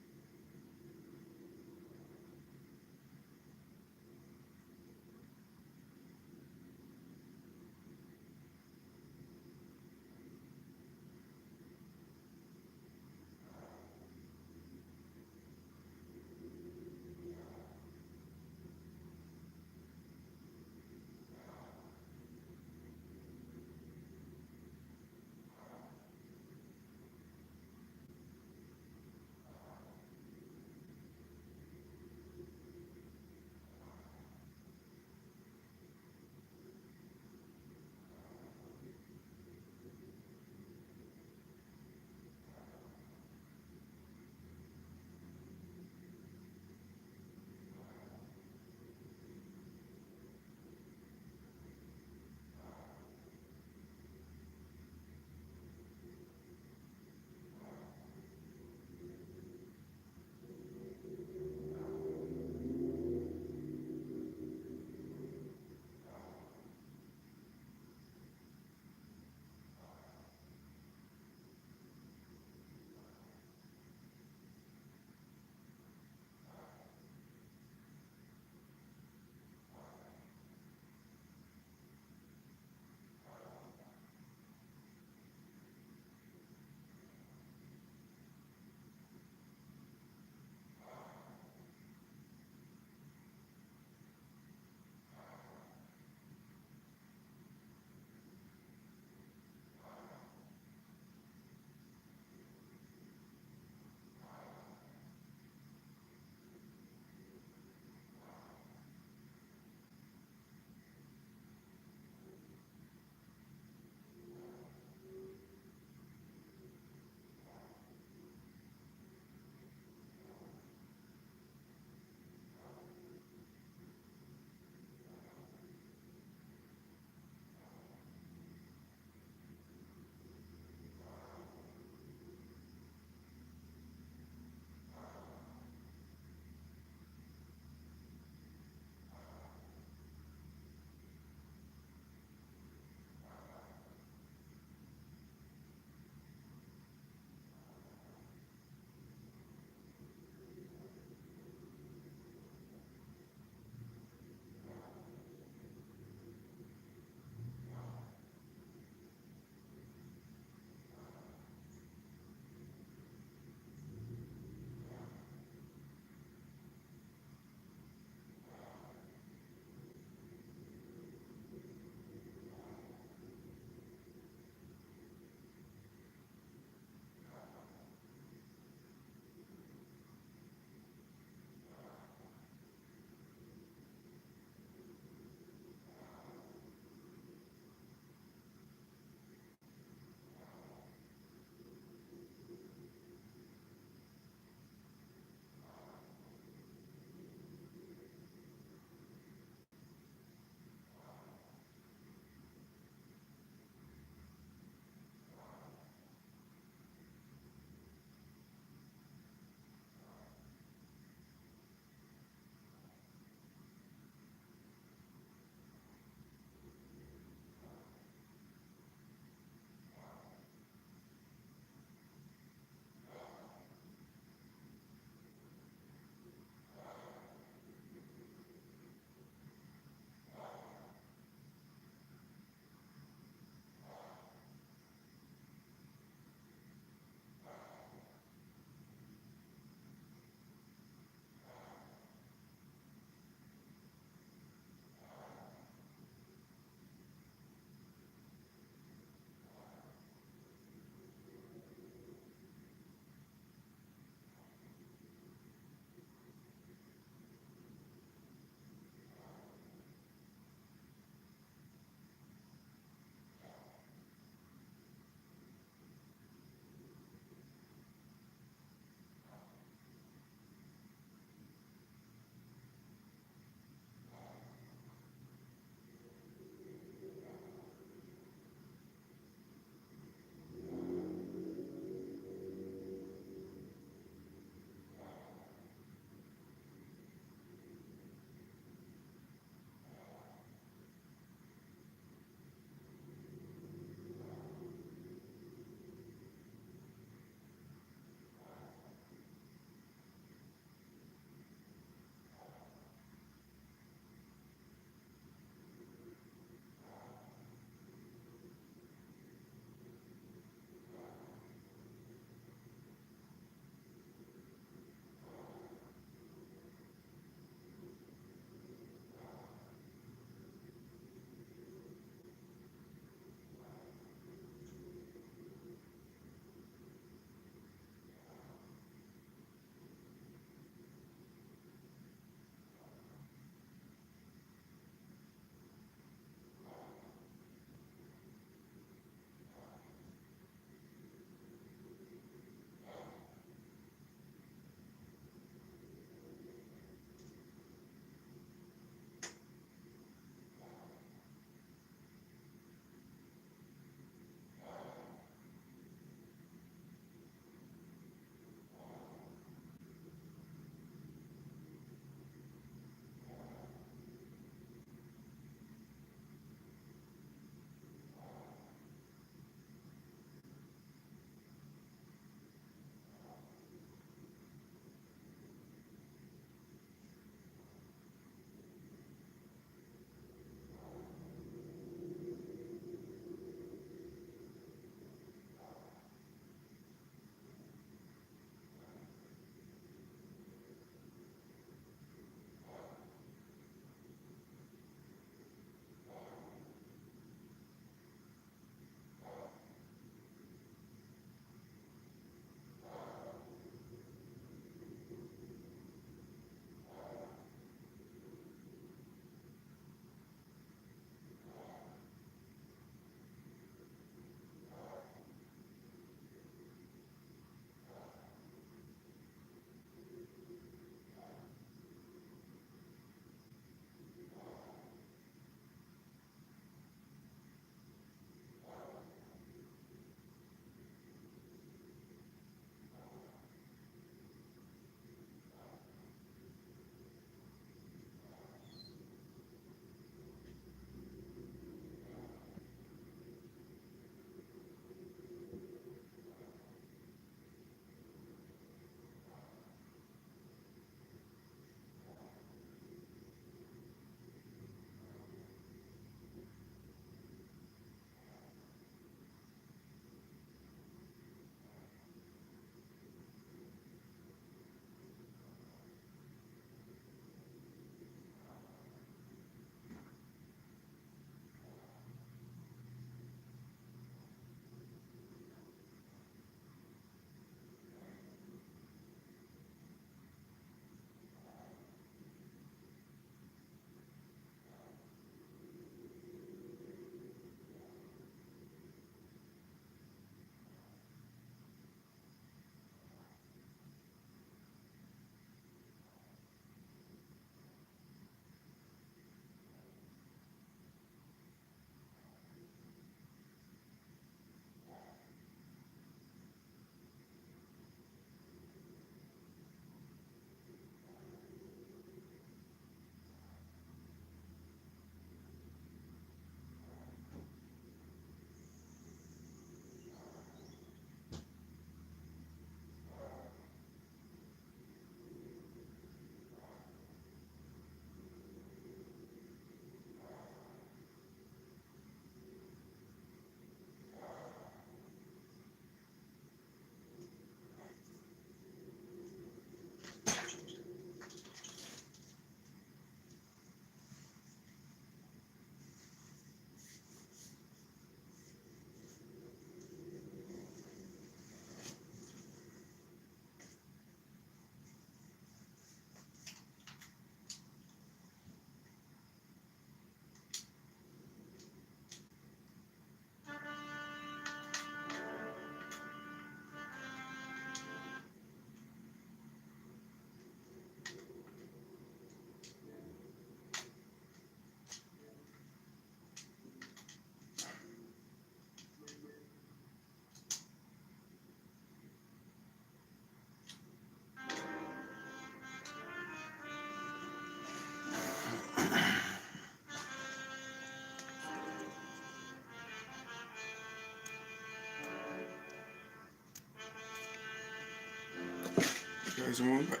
Guys, I'm going back.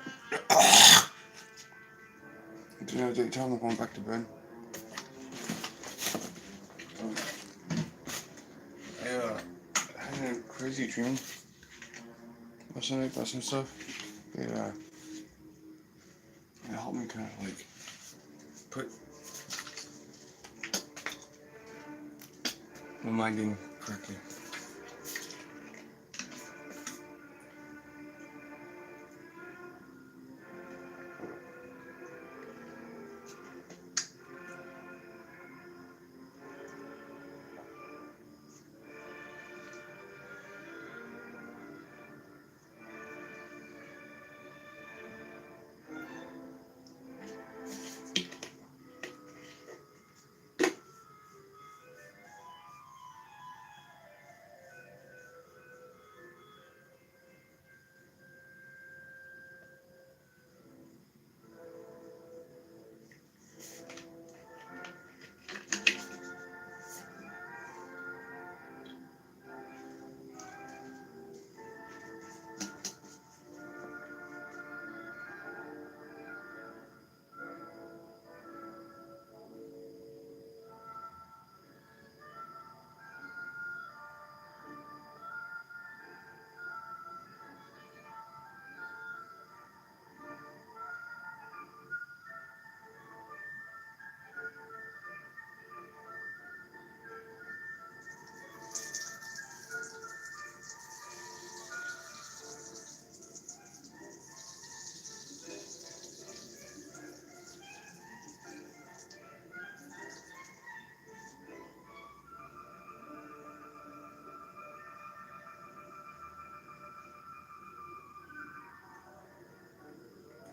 It's another daytime. I'm going back to bed. I had a crazy dream last night about some stuff. It helped me kind of like put my mind in correctly.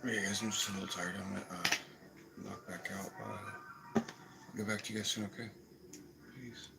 Yeah, guys, I'm just a little tired. I'm gonna knock back out. I'll get back to you guys soon, okay? Peace.